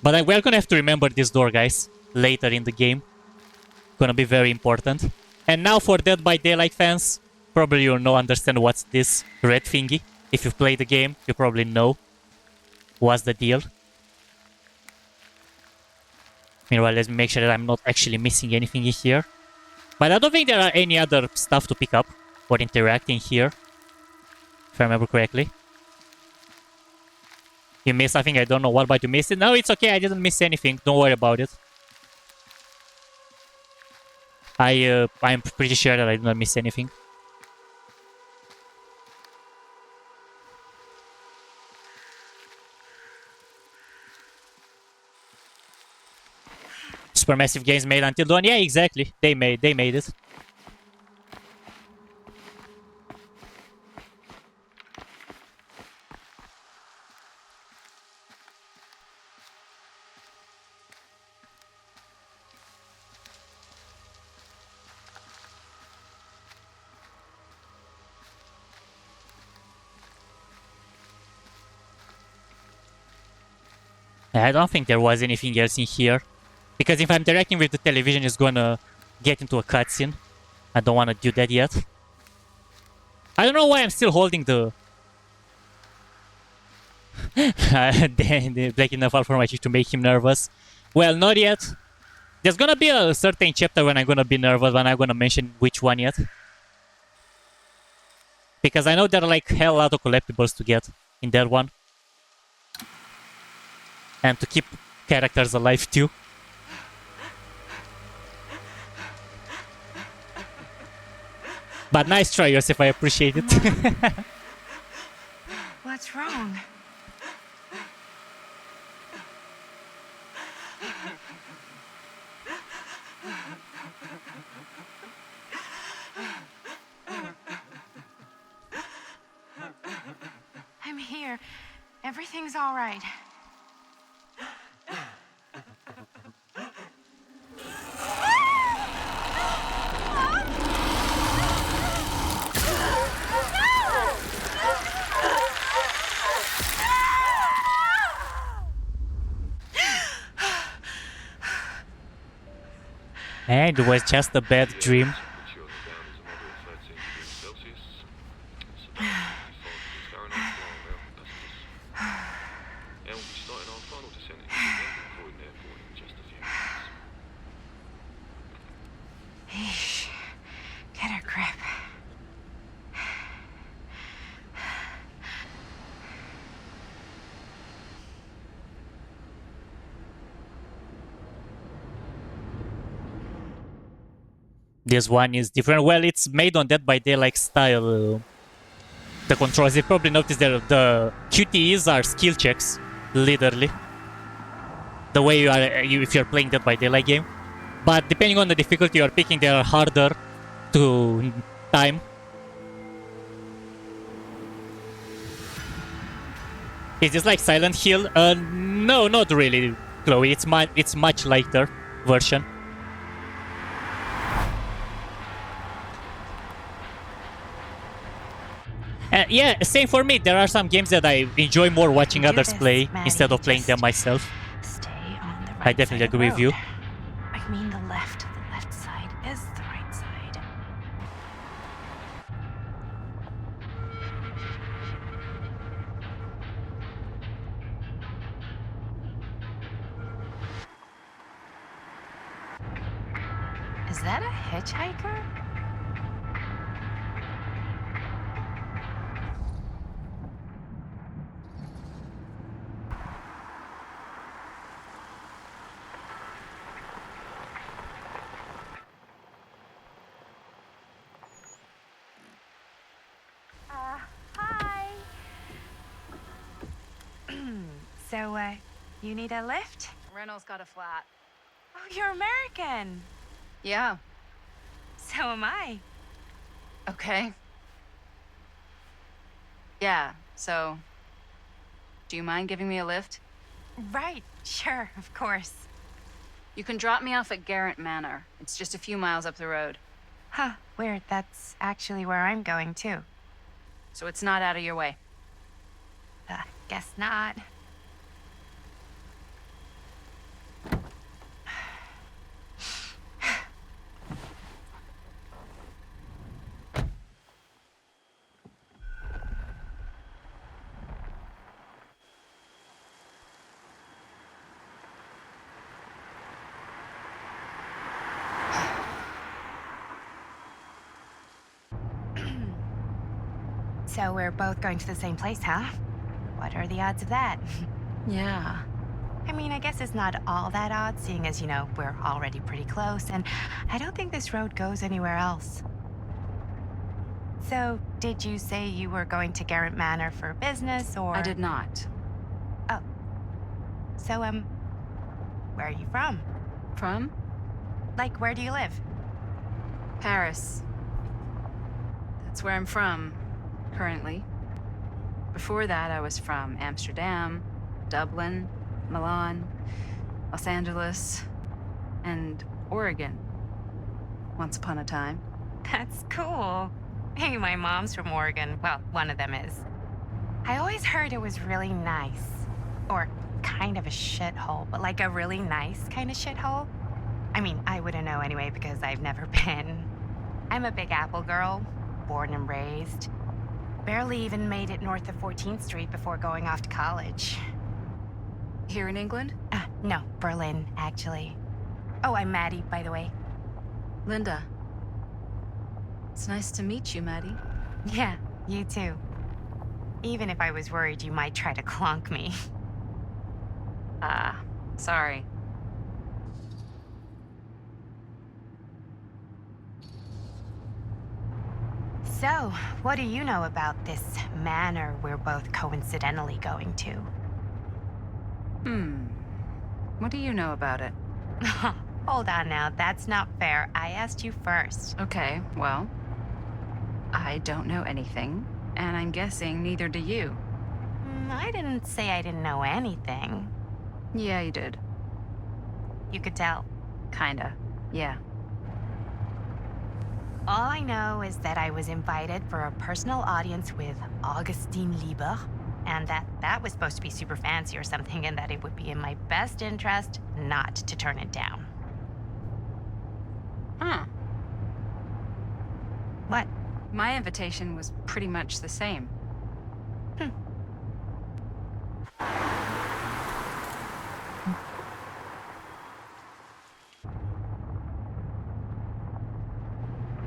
But we're gonna have to remember this door, guys, later in the game. Gonna be very important. And now for Dead by Daylight fans, probably you'll understand what's this red thingy. If you've played the game, you probably know what's the deal. Meanwhile, let me make sure that I'm not actually missing anything in here. But I don't think there are any other stuff to pick up or interact in here, if I remember correctly. You missed something, I don't know what, but you missed it. No, it's okay, I didn't miss anything. Don't worry about it. I'm pretty sure that I did not miss anything. Supermassive Games made Until Dawn. Yeah, exactly. They made it. I don't think there was anything else in here. Because if I'm interacting with the television, it's gonna get into a cutscene. I don't want to do that yet. I don't know why I'm still holding the... Black enough for my chief to make him nervous. Well, not yet. There's gonna be a certain chapter when I'm gonna be nervous, when I'm gonna mention which one yet. Because I know there are like hell lot of collectibles to get in that one. And to keep characters alive too. But nice try, Yosef. I appreciate it. What's wrong? I'm here. Everything's all right. And it was just a bad dream. Eesh. Get a grip. This one is different. Well, it's made on Dead by Daylight style. The controls, you probably noticed that the QTEs are skill checks, literally. The way you are, if you're playing Dead by Daylight game. But depending on the difficulty you're picking, they are harder to time. Is this like Silent Hill? No, not really, Chloe. It's much lighter version. Yeah, same for me. There are some games that I enjoy more watching others play instead of playing them myself. Stay on the right I definitely side of the agree with you. road. I mean the left. The left side is the right side. Is that a hitchhiker? Hi. So, you need a lift? Reynolds got a flat. Oh, you're American. Yeah. So am I. Okay. Yeah, so... Do you mind giving me a lift? Right, sure, of course. You can drop me off at Gerant Manor. It's just a few miles up the road. Huh, weird. That's actually where I'm going, too. So it's not out of your way. Guess not. So we're both going to the same place, huh? What are the odds of that? Yeah. I mean, I guess it's not all that odd, seeing as, you know, we're already pretty close, and I don't think this road goes anywhere else. So, did you say you were going to Gerant Manor for business, or...? I did not. Oh. So, where are you from? From? Like, where do you live? Paris. That's where I'm from, currently. Before that, I was from Amsterdam, Dublin, Milan, Los Angeles, and Oregon. Once upon a time. That's cool. Hey, my mom's from Oregon. Well, one of them is. I always heard it was really nice. Or kind of a shithole, but like a really nice kind of shithole. I mean, I wouldn't know anyway because I've never been. I'm a Big Apple girl, born and raised. Barely even made it north of 14th Street before going off to college. Here in England? No, Berlin, actually. Oh, I'm Maddie, by the way. Linda. It's nice to meet you, Maddie. Yeah, you too. Even if I was worried you might try to clonk me. Sorry. So, what do you know about this manor we're both coincidentally going to? What do you know about it? Hold on now, that's not fair. I asked you first. Okay, well, I don't know anything, and I'm guessing neither do you. I didn't say I didn't know anything. Yeah, you did. You could tell. Kinda. Yeah. All I know is that I was invited for a personal audience with Augustine Lieber, and that was supposed to be super fancy or something, and that it would be in my best interest not to turn it down. Huh. What? My invitation was pretty much the same.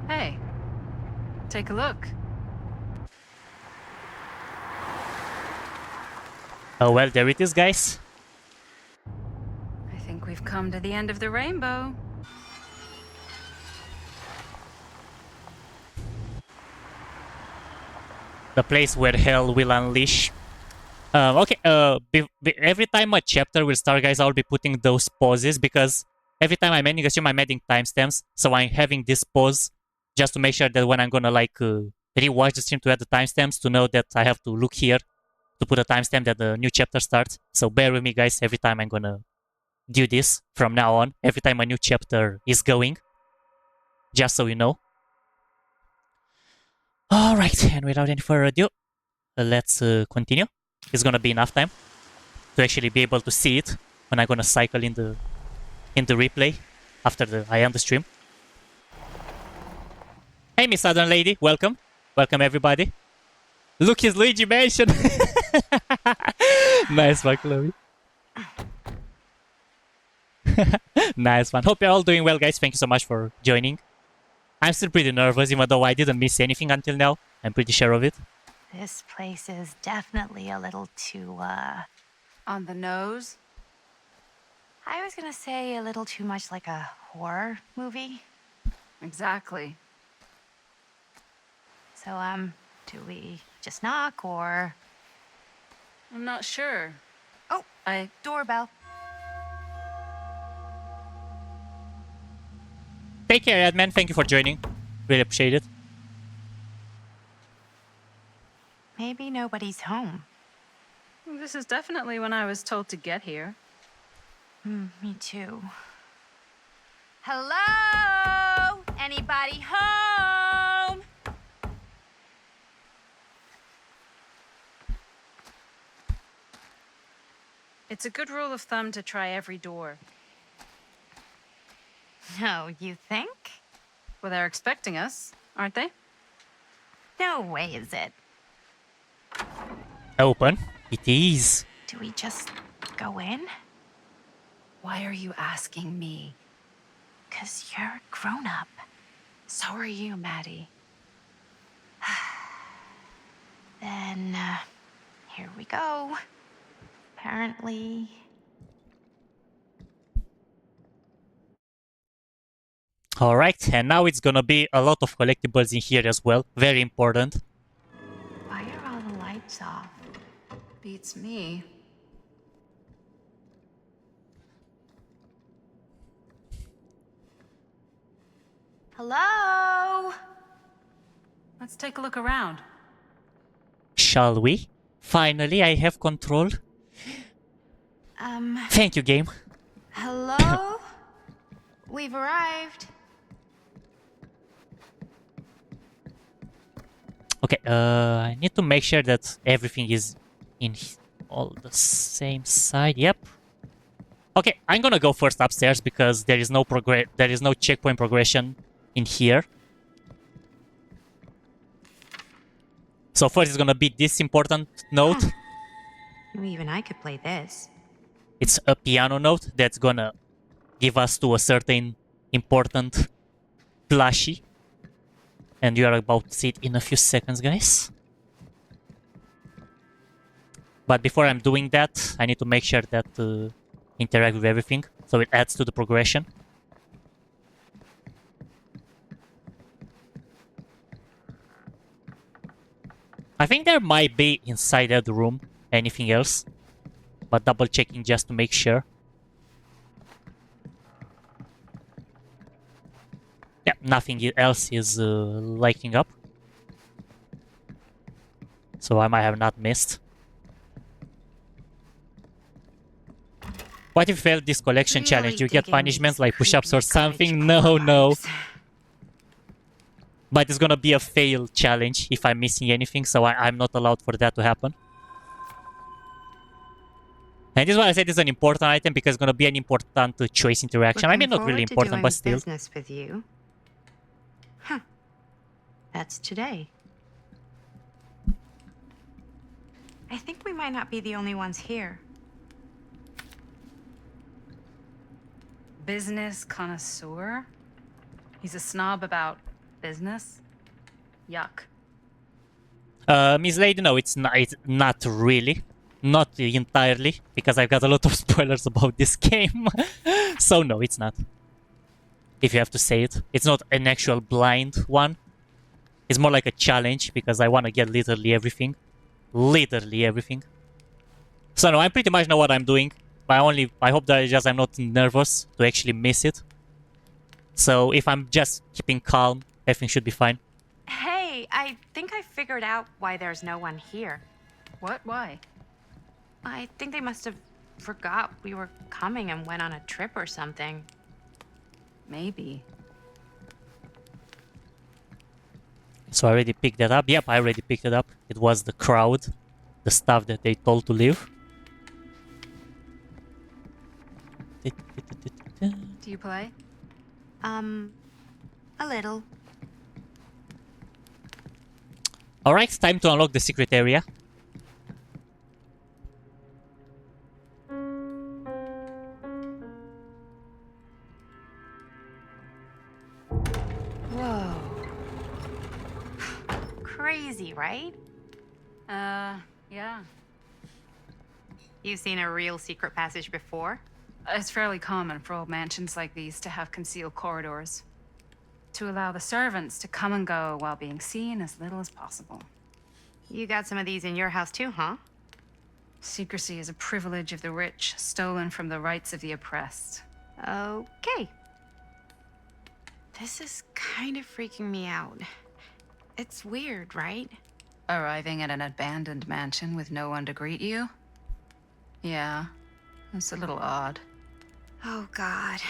Hey, take a look. Oh well, there it is, guys. I think we've come to the end of the rainbow. The place where hell will unleash. Okay, every time a chapter will start, guys, I'll be putting those pauses because every time I'm ending a stream, I'm adding timestamps. So I'm having this pause just to make sure that when I'm gonna like rewatch the stream to add the timestamps, to know that I have to look here to put a timestamp that the new chapter starts. So bear with me, guys, every time I'm gonna do this from now on, every time a new chapter is going, just so you know. Alright, and without any further ado, let's continue. It's gonna be enough time to actually be able to see it when I'm gonna cycle in the replay after I end the stream. Hey, Miss Southern Lady, welcome. Welcome, everybody. Look, his Luigi Mansion. Nice one, Chloe. Nice one. Hope you're all doing well, guys. Thank you so much for joining. I'm still pretty nervous, even though I didn't miss anything until now. I'm pretty sure of it. This place is definitely a little too, On the nose? I was gonna say a little too much like a horror movie. Exactly. So, do we just knock or... I'm not sure. Oh, doorbell. Take care, Adman. Thank you for joining. Really appreciate it. Maybe nobody's home. This is definitely when I was told to get here. Me too. Hello? Anybody home? It's a good rule of thumb to try every door. No, you think? Well, they're expecting us, aren't they? No way is it. Open. It is. Do we just go in? Why are you asking me? 'Cause you're grown up. So are you, Maddie. Then, here we go. Apparently... Alright, and now it's gonna be a lot of collectibles in here as well. Very important. Why are all the lights off? Beats me. Hello? Let's take a look around. Shall we? Finally, I have control. Thank you, game. Hello? We've arrived. Okay, I need to make sure that everything is in all the same side. Yep. Okay, I'm gonna go first upstairs because there is no checkpoint progression in here. So first is gonna be this important note. Even I could play this. It's a piano note that's gonna give us to a certain important plushie. And you are about to see it in a few seconds, guys. But before I'm doing that, I need to make sure that interact with everything, so it adds to the progression. I think there might be inside that room anything else, but double checking just to make sure. Yeah, nothing else is lighting up. So I might have not missed. What if you fail this collection challenge? You get punishments like push-ups or something? No, no. But it's gonna be a fail challenge if I'm missing anything, so I'm not allowed for that to happen. And this is why I said it's an important item, because it's gonna be an important choice interaction. I mean, not really important, but still. Business with you. Huh. That's today. I think we might not be the only ones here. Business connoisseur? He's a snob about business? Yuck. Miss Lady, no, it's not really. Not entirely, because I've got a lot of spoilers about this game. So no, it's not. If you have to say it. It's not an actual blind one. It's more like a challenge, because I want to get literally everything. Literally everything. So no, I pretty much know what I'm doing. But I hope that I'm not nervous to actually miss it. So if I'm just keeping calm, everything should be fine. Hey, I think I figured out why there's no one here. What? Why? I think they must have forgot we were coming and went on a trip or something. Maybe. So I already picked that up. Yep, I already picked it up. It was the crowd. The stuff that they told to leave. Do you play? A little. Alright, time to unlock the secret area. Whoa. Crazy, right? Yeah. You've seen a real secret passage before? It's fairly common for old mansions like these to have concealed corridors. To allow the servants to come and go while being seen as little as possible. You got some of these in your house too, huh? Secrecy is a privilege of the rich, stolen from the rights of the oppressed. Okay. This is kind of freaking me out. It's weird, right? Arriving at an abandoned mansion with no one to greet you? Yeah, it's a little odd. Oh god.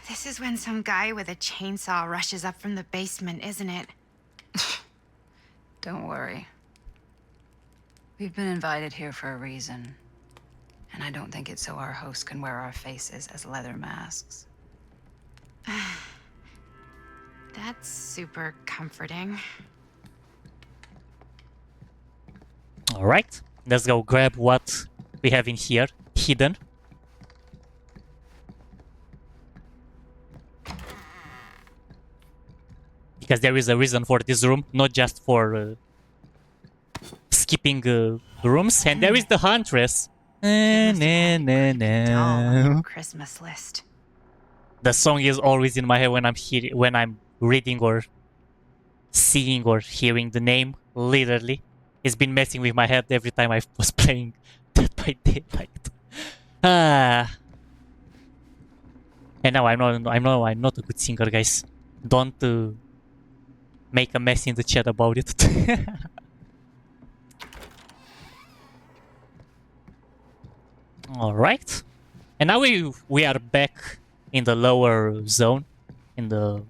This is when some guy with a chainsaw rushes up from the basement, isn't it? Don't worry. We've been invited here for a reason. And I don't think it's so our host can wear our faces as leather masks. That's super comforting. Alright, let's go grab what we have in here, hidden. Because there is a reason for this room, not just for skipping rooms. And there is the Huntress. Christmas list. The song is always in my head when I'm reading or seeing or hearing the name. Literally, it's been messing with my head every time I was playing Dead by Daylight. And now I'm not a good singer, guys. Don't make a mess in the chat about it. All right, and now we are back in the lower zone, in the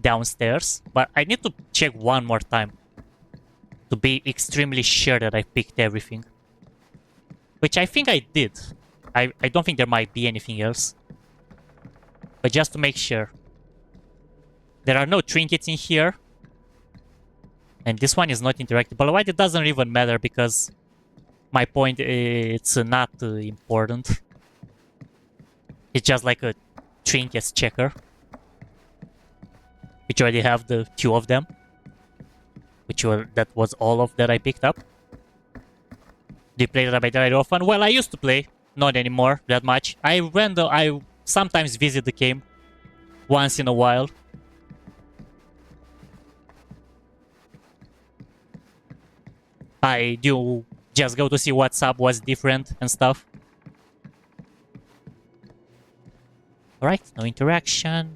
downstairs. But I need to check one more time to be extremely sure that I picked everything, which I think I did. I don't think there might be anything else, but just to make sure. There are no trinkets in here. And this one is not interactable. Why? It doesn't even matter, because my point, it's not important. It's just like a trinkets checker, which already have the two of them, that was all of that I picked up. Do you play Dead by Daylight often? Well, I used to play, not anymore that much. I sometimes visit the game once in a while. I do just go to see what's up, what's different and stuff. Alright, no interaction.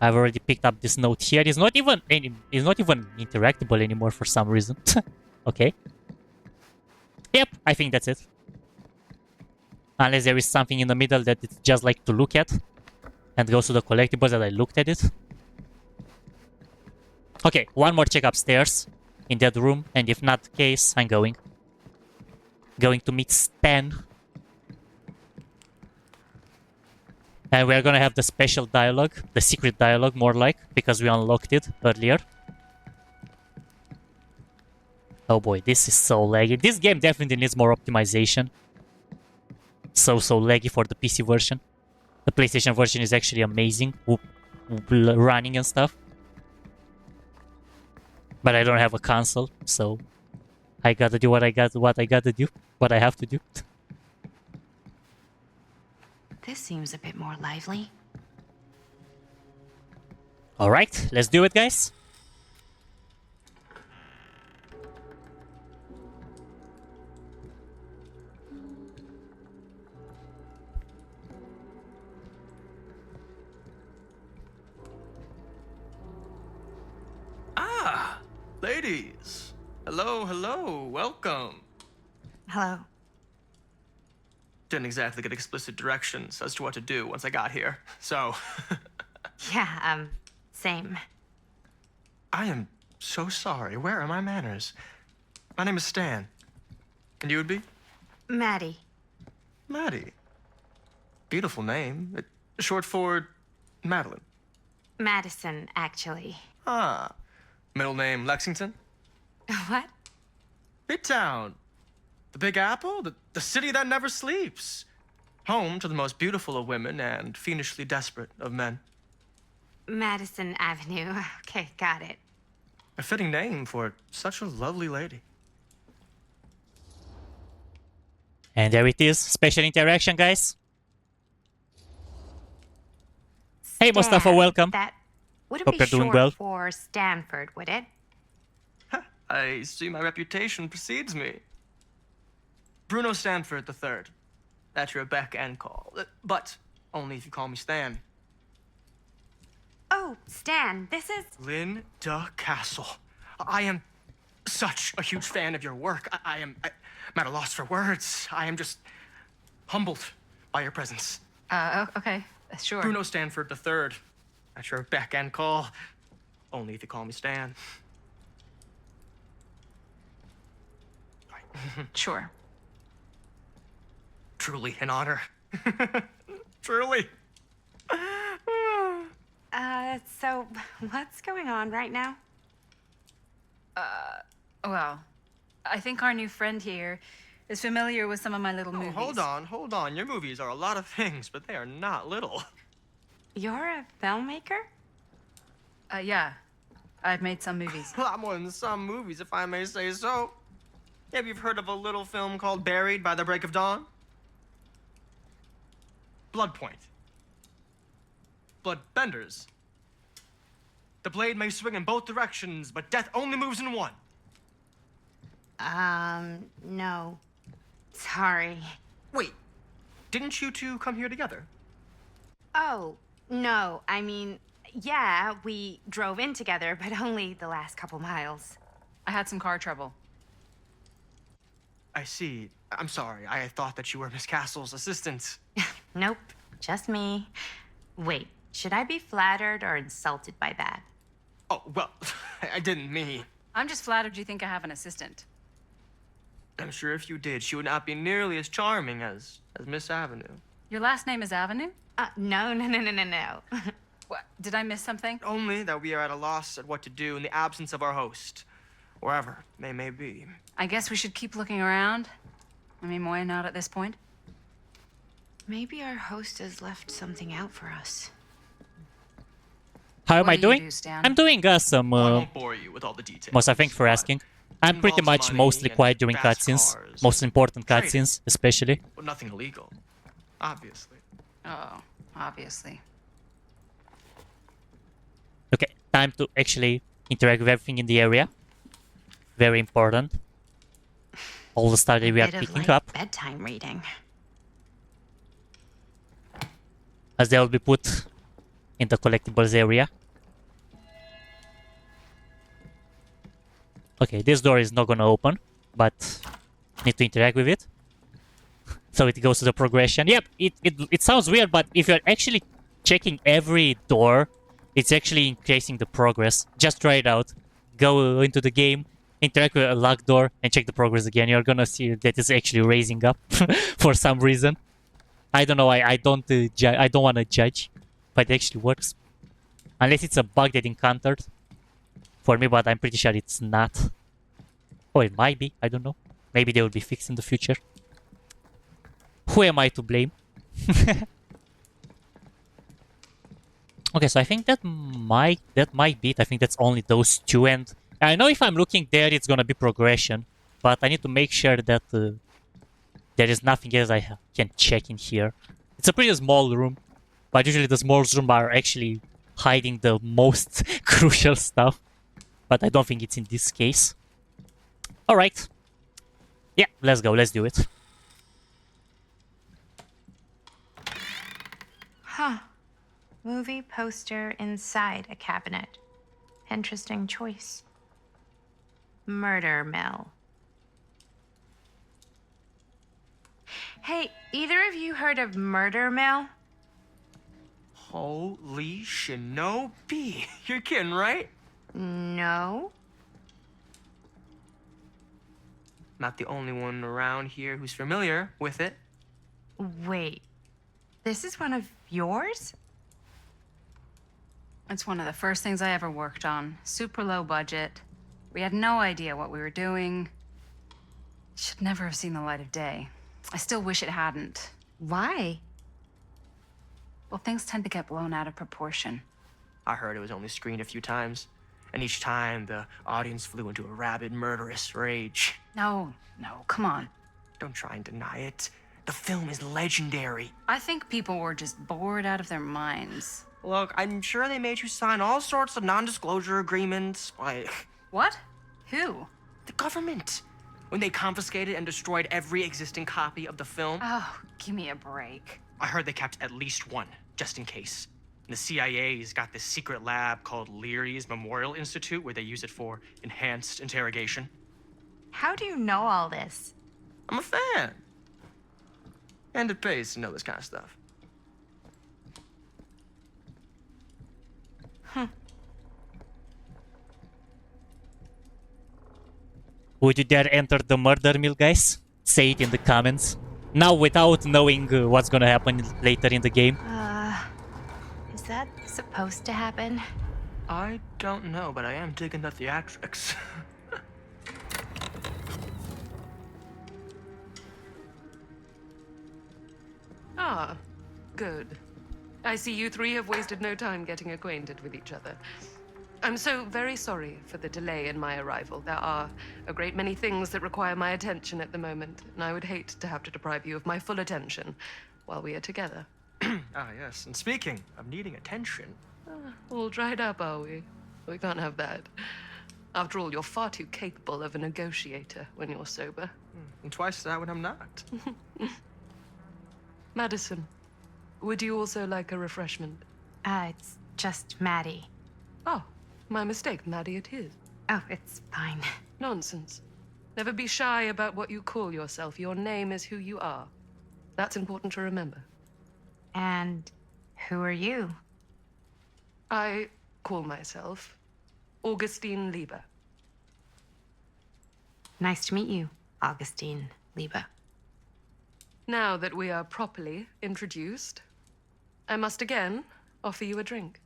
I've already picked up this note here. It's not even interactable anymore for some reason. Okay. Yep, I think that's it. Unless there is something in the middle that it's just like to look at. And goes to the collectibles that I looked at it. Okay, one more check upstairs. In that room. And if not the case, I'm going. Going to meet Stan. And we're gonna have the special dialogue. The secret dialogue, more like. Because we unlocked it earlier. Oh boy, this is so laggy. This game definitely needs more optimization. So laggy for the PC version. The PlayStation version is actually amazing. Running and stuff. But I don't have a console, so I gotta do what I gotta do. What I have to do. This seems a bit more lively. Alright, let's do it, guys. Ladies, hello, welcome. Hello. Didn't exactly get explicit directions as to what to do once I got here, so... Yeah, same. I am so sorry. Where are my manners? My name is Stan. And you would be? Maddie. Maddie. Beautiful name. Short for Madeline. Madison, actually. Ah. Middle name Lexington? What? Midtown. The Big Apple? The city that never sleeps. Home to the most beautiful of women and fiendishly desperate of men. Madison Avenue. Okay, got it. A fitting name for such a lovely lady. And there it is. Special interaction, guys. Hey, Mustafa, Stan, welcome. That wouldn't Hope be you're doing short well. for Stanford, would it? I see my reputation precedes me. Bruno Stanford III. At your beck and call. But only if you call me Stan. Oh, Stan, this is... Linda Castle. I am such a huge fan of your work. I'm at a loss for words. I am just humbled by your presence. Okay, sure. Bruno Stanford III. At your beck and call. Only if you call me Stan. Sure. Truly an honor. Truly. So what's going on right now? Well, I think our new friend here is familiar with some of my little movies. Hold on. Your movies are a lot of things, but they are not little. You're a filmmaker? Yeah. I've made some movies. A lot more than some movies, if I may say so. Have you heard of a little film called Buried by the Break of Dawn? Blood Point. Bloodbenders. The blade may swing in both directions, but death only moves in one. No. Sorry. Wait, didn't you two come here together? Oh, no. I mean, yeah, we drove in together, but only the last couple miles. I had some car trouble. I see. I'm sorry. I thought that you were Miss Castle's assistant. Nope, just me. Wait, should I be flattered or insulted by that? Oh, well, I didn't mean. I'm just flattered you think I have an assistant. I'm sure if you did, she would not be nearly as charming as Miss Avenue. Your last name is Avenue? No. What? Did I miss something? Only that we are at a loss at what to do in the absence of our host, wherever they may be. I guess we should keep looking around. I mean, why not at this point? Maybe our host has left something out for us. How am What I do you doing? do, Stan? I'm doing some... I won't bore you with all the details. Mustafa, thanks for but asking. I'm pretty involves much money mostly and quiet during fast cutscenes. cars Most and important trading. cutscenes, especially. But nothing illegal, obviously. Oh, obviously. Okay, time to actually interact with everything in the area. Very important. All the stuff that we are Bit of picking light up, bedtime reading. as they will be put in the collectibles area. Okay, this door is not gonna open, but need to interact with it. So it goes to the progression. Yep, it sounds weird, but if you're actually checking every door, it's actually increasing the progress. Just try it out. Go into the game, interact with a locked door, and check the progress again. You're gonna see that it's actually raising up for some reason. I don't know. I don't I don't want to judge, but it actually works. Unless it's a bug that encountered for me, but I'm pretty sure it's not. Or it might be. I don't know. Maybe they will be fixed in the future. Who am I to blame? Okay, so I think that might be it. I think that's only those two, and I know if I'm looking there, it's gonna be progression, but I need to make sure that there is nothing else I can check in here. It's a pretty small room, but usually the small rooms are actually hiding the most crucial stuff. But I don't think it's in this case. All right. Yeah, let's go. Let's do it. Huh. Movie poster inside a cabinet. Interesting choice. Murder mill. Hey, either of you heard of murder mill? Holy shinobi. You're kidding, right? No. Not the only one around here who's familiar with it. Wait. This is one of yours? It's one of the first things I ever worked on. Super low budget. We had no idea what we were doing. Should never have seen the light of day. I still wish it hadn't. Why? Well, things tend to get blown out of proportion. I heard it was only screened a few times, and each time the audience flew into a rabid, murderous rage. No, come on. Don't try and deny it. The film is legendary. I think people were just bored out of their minds. Look, I'm sure they made you sign all sorts of non-disclosure agreements. Like, What? Who? the government. When they confiscated and destroyed every existing copy of the film. Oh, give me a break. I heard they kept at least one, just in case. And the CIA's got this secret lab called Leary's Memorial Institute where they use it for enhanced interrogation. How do you know all this? I'm a fan. And it pays to know this kind of stuff. Would you dare enter the murder mill, guys? Say it in the comments. Now, without knowing what's gonna happen later in the game. Is that supposed to happen? I don't know, but I am digging the theatrics. Ah, good. I see you three have wasted no time getting acquainted with each other. I'm so very sorry for the delay in my arrival. There are a great many things that require my attention at the moment, and I would hate to have to deprive you of my full attention while we are together. Ah, yes. And speaking of needing attention. All dried up, are we? We can't have that. After all, you're far too capable of a negotiator when you're sober. And twice that when I'm not. Madison, would you also like a refreshment? It's just Maddie. Oh, my mistake. Maddie it is. Oh, it's fine. Nonsense. Never be shy about what you call yourself. Your name is who you are. That's important to remember. And who are you? I call myself Augustine Lieber. Nice to meet you, Augustine Lieber. Now that we are properly introduced, I must again offer you a drink.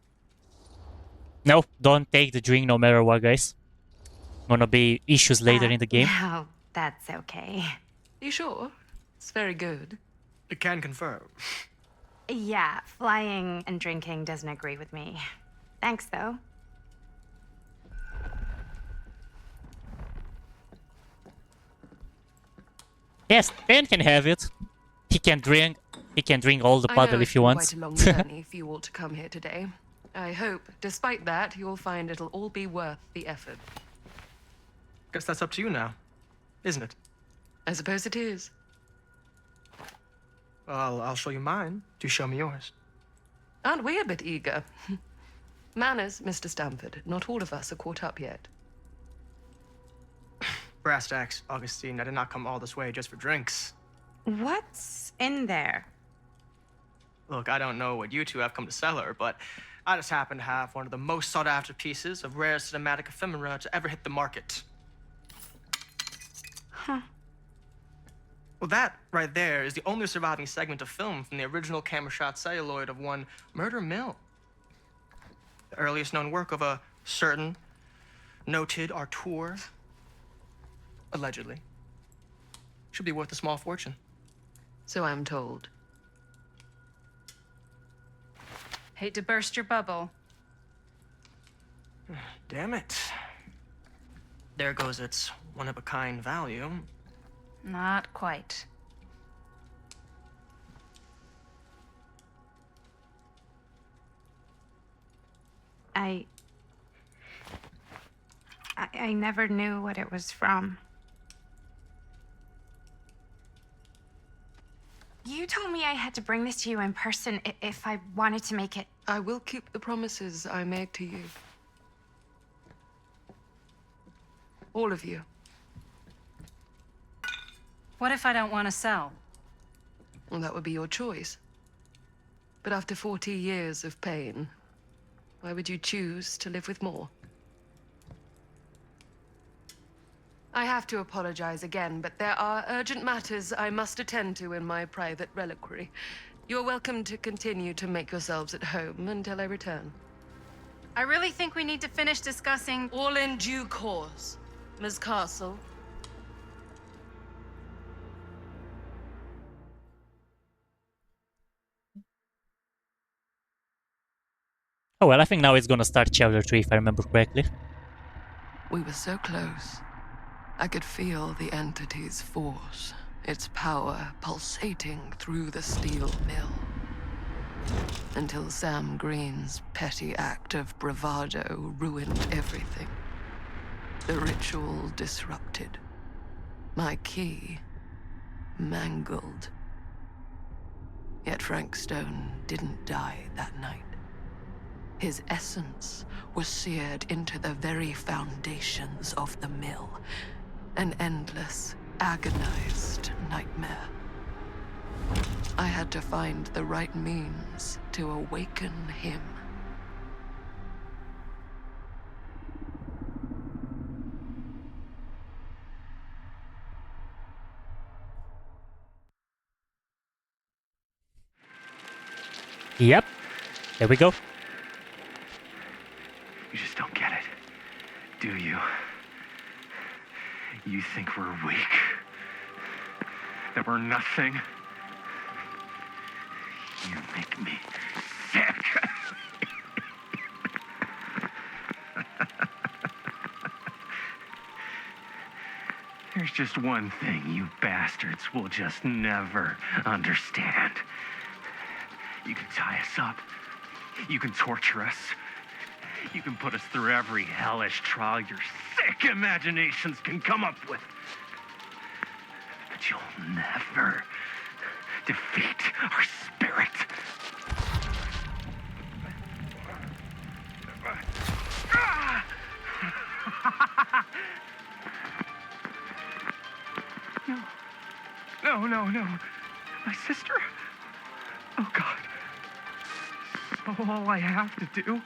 No, don't take the drink no matter what, guys. Gonna be issues later in the game. No, that's okay. You sure? It's very good. I can confirm. Yeah, flying and drinking doesn't agree with me. Thanks, though. Yes, Ben can have it. He can drink. He can drink all the I bottle know if it's he been wants. quite a long journey for you all to come here today. I hope, despite that, you'll find it'll all be worth the effort. Guess that's up to you now, isn't it? I suppose it is. Well, I'll show you mine. Do show me yours. Aren't we a bit eager? Manners, Mr. Stamford. Not all of us are caught up yet. Brass tacks, Augustine. I did not come all this way just for drinks. What's in there? Look, I don't know what you two have come to cellar, but I just happen to have one of the most sought-after pieces of rare cinematic ephemera to ever hit the market. Huh. Well, that right there is the only surviving segment of film from the original camera shot celluloid of one Murder Mill. The earliest known work of a certain noted auteur, allegedly. Should be worth a small fortune. So I'm told. Hate to burst your bubble. Damn it. There goes its one-of-a-kind value. Not quite. I never knew what it was from. You told me I had to bring this to you in person if I wanted to make it. I will keep the promises I made to you. All of you. What if I don't want to sell? Well, that would be your choice. But after 40 years of pain, why would you choose to live with more? I have to apologize again, but there are urgent matters I must attend to in my private reliquary. You're welcome to continue to make yourselves at home until I return. I really think we need to finish discussing. All in due course, Ms. Castle. Oh well, I think now it's gonna start chapter 3 if I remember correctly. We were so close. I could feel the entity's force, its power pulsating through the steel mill. Until Sam Green's petty act of bravado ruined everything. The ritual disrupted. My key mangled. Yet Frank Stone didn't die that night. His essence was seared into the very foundations of the mill. An endless, agonized nightmare. I had to find the right means to awaken him. Yep. There we go. You just don't get it, do you? You think we're weak? That we're nothing? You make me sick. There's just one thing you bastards will just never understand. You can tie us up. You can torture us. You can put us through every hellish trial your sick imaginations can come up with. But you'll never defeat our spirit. No. My sister? Oh, God. So all I have to do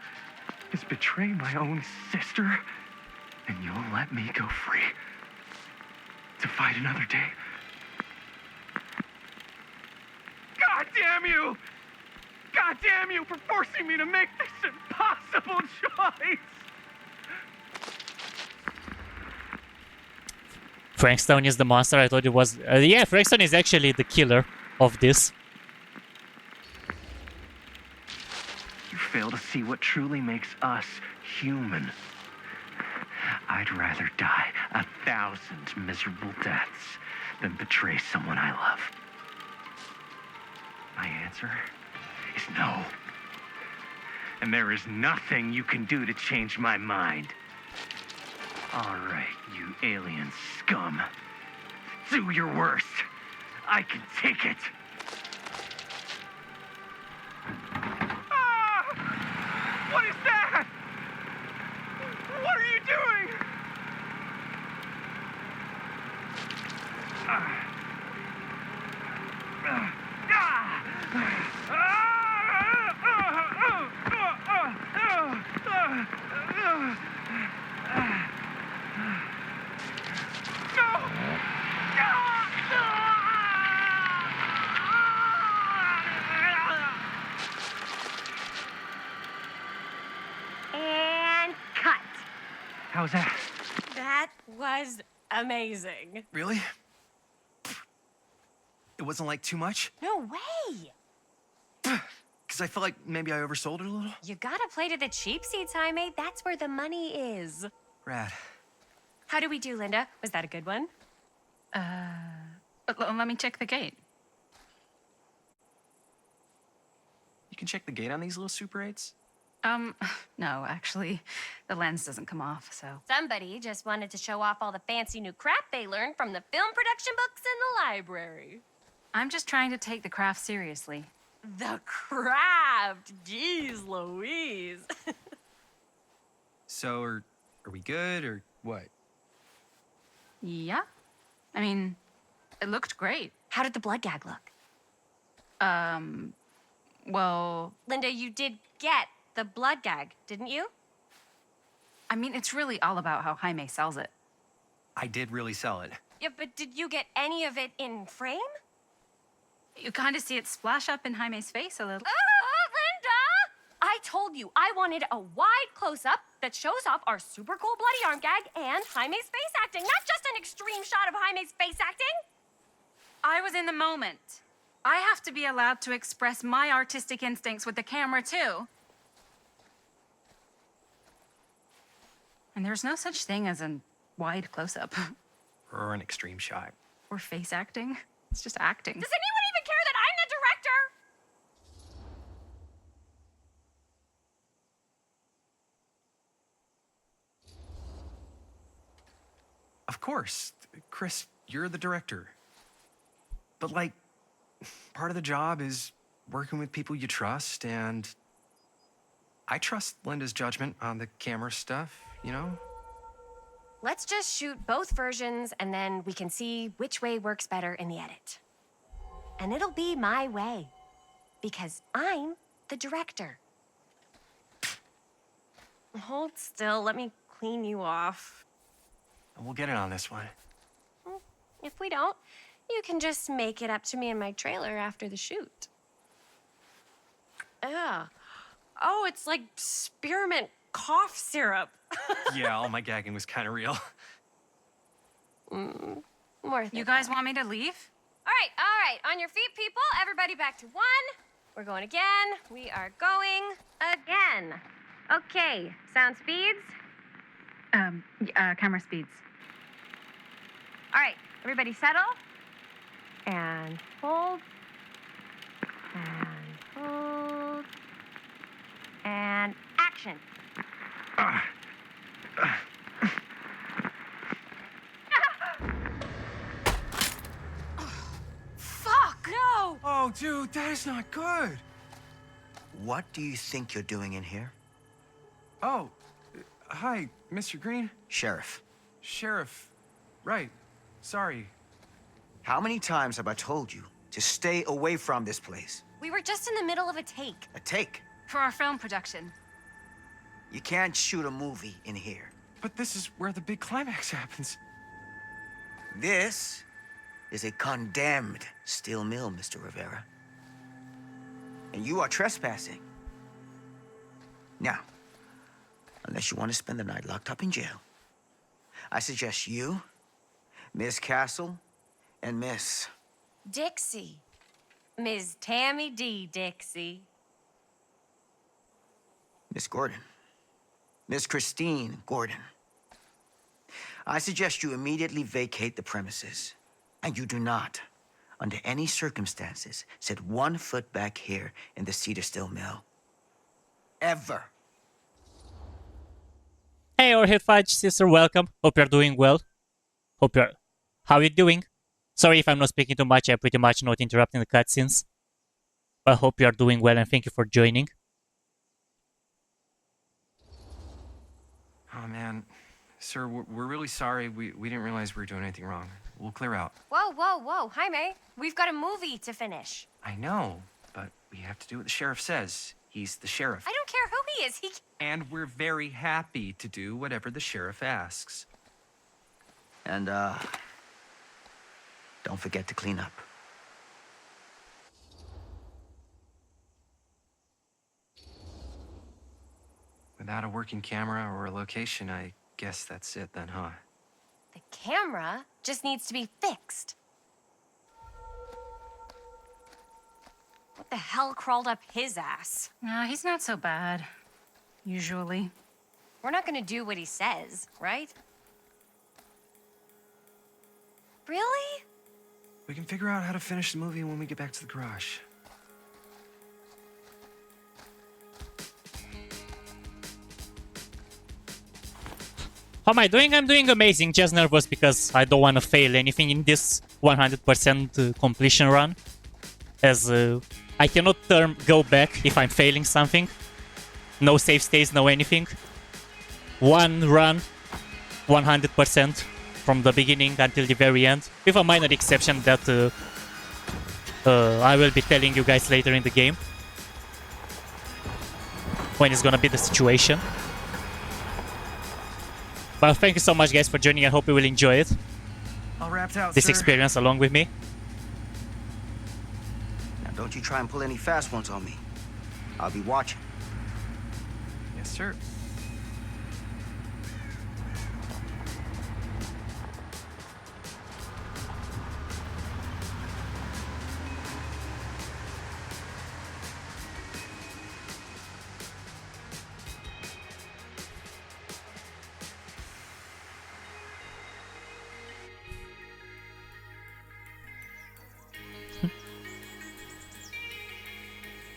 is betray my own sister, and you'll let me go free to fight another day. God damn you! God damn you for forcing me to make this impossible choice! Frank Stone is the monster. I thought it was... yeah, Frank Stone is actually the killer of this. You fail to see what truly makes us human. I'd rather die 1,000 miserable deaths than betray someone I love. My answer is no. And there is nothing you can do to change my mind. All right, you alien scum. Do your worst. I can take it. Ah! What is that? What are you doing? And cut. How's that? That was amazing. Really? It wasn't like too much? No way. Because I felt like maybe I oversold it a little. You gotta play to the cheap seats, Jaime. That's where the money is. Rad. How did we do, Linda? Was that a good one? Let me check the gate. You can check the gate on these little Super 8s? No, actually, the lens doesn't come off, so. Somebody just wanted to show off all the fancy new crap they learned from the film production books in the library. I'm just trying to take the craft seriously. The craft! Jeez Louise. So, are we good, or what? Yeah? I mean, it looked great. How did the blood gag look? Well, Linda, you did get the blood gag, didn't you? I mean, it's really all about how Jaime sells it. I did really sell it. Yeah, but did you get any of it in frame? You kind of see it splash up in Jaime's face a little. Linda! I told you I wanted a wide close-up that shows off our super cool bloody arm gag and Jaime's face acting, not just an extreme shot of Jaime's face acting. I was in the moment. I have to be allowed to express my artistic instincts with the camera, too. And there's no such thing as a wide close-up. Or an extreme shot. Or face acting. It's just acting. Does anyone even care that I'm the director? Of course. Chris, you're the director. But, like, part of the job is working with people you trust, and I trust Linda's judgment on the camera stuff, you know? Let's just shoot both versions and then we can see which way works better in the edit. And it'll be my way. Because I'm the director. Hold still, let me clean you off. We'll get it on this one. If we don't, you can just make it up to me in my trailer after the shoot. Ugh. Oh, it's like spearmint cough syrup. Yeah, all my gagging was kind of real. More You guys want me to leave? All right. On your feet, people. Everybody back to one. We're going again. We are going again. Okay, sound speeds. Camera speeds. All right, everybody settle. And hold. And hold. And action. Fuck, no! Oh, dude, that is not good. What do you think you're doing in here? Oh, hi, Mr. Green. Sheriff. Sheriff. Right. Sorry. How many times have I told you to stay away from this place? We were just in the middle of a take. A take. For our film production. You can't shoot a movie in here. But this is where the big climax happens. This is a condemned steel mill, Mr. Rivera. And you are trespassing. Now, unless you want to spend the night locked up in jail, I suggest you, Miss Castle, and Miss... Dixie. Ms. Tammy D. Dixie. Miss Gordon. Miss Christine Gordon. I suggest you immediately vacate the premises. And you do not, under any circumstances, set 1 foot back here in the Cedar Still Mill. Ever. Hey, Orchid Fudge sister, welcome. Hope you're doing well. Hope you're... How you doing? Sorry if I'm not speaking too much. I'm pretty much not interrupting the cutscenes. But I hope you're doing well and thank you for joining. Oh, man. Sir, we're really sorry. We didn't realize we were doing anything wrong. We'll clear out. Whoa, whoa, whoa. Jaime, we've got a movie to finish. I know, but we have to do what the sheriff says. He's the sheriff. I don't care who he is. And we're very happy to do whatever the sheriff asks. And, don't forget to clean up. Without a working camera or a location, I guess that's it then, huh? The camera just needs to be fixed. What the hell crawled up his ass? No, he's not so bad. Usually. We're not gonna do what he says, right? Really? We can figure out how to finish the movie when we get back to the garage. How am I doing? I'm doing amazing. Just nervous because I don't want to fail anything in this 100% completion run. As I cannot go back if I'm failing something. No save states, no anything. One run, 100% from the beginning until the very end. With a minor exception that I will be telling you guys later in the game. When it's gonna be the situation. But thank you so much guys for joining. I hope you will enjoy it. All wrapped out, This sir. experience along with me. Now, don't you try and pull any fast ones on me. I'll be watching. Yes, sir.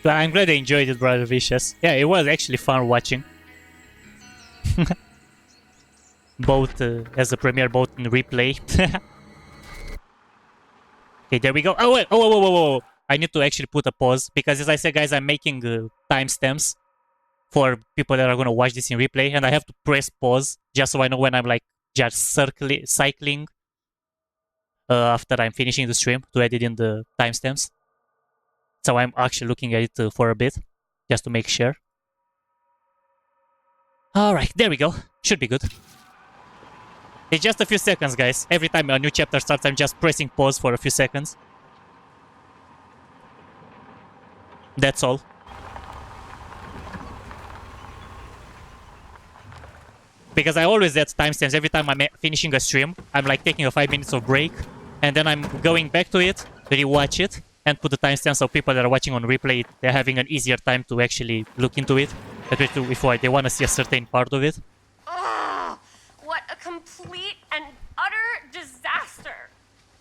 But I'm glad I enjoyed it, Brother Vicious. Yeah, it was actually fun watching. Both as a premiere, both in replay. Okay, there we go. Oh, wait. Oh. I need to actually put a pause. Because as I said, guys, I'm making timestamps for people that are going to watch this in replay. And I have to press pause just so I know when I'm like just cycling after I'm finishing the stream to edit in the timestamps. So I'm actually looking at it for a bit, just to make sure. Alright, there we go. Should be good. It's just a few seconds, guys. Every time a new chapter starts, I'm just pressing pause for a few seconds. That's all. Because I always add timestamps every time I'm finishing a stream. I'm like taking a 5 minutes of break, and then I'm going back to it, rewatch it, and put the timestamp so people that are watching on replay, they're having an easier time to actually look into it. Before they want to see a certain part of it. Oh, what a complete and utter disaster.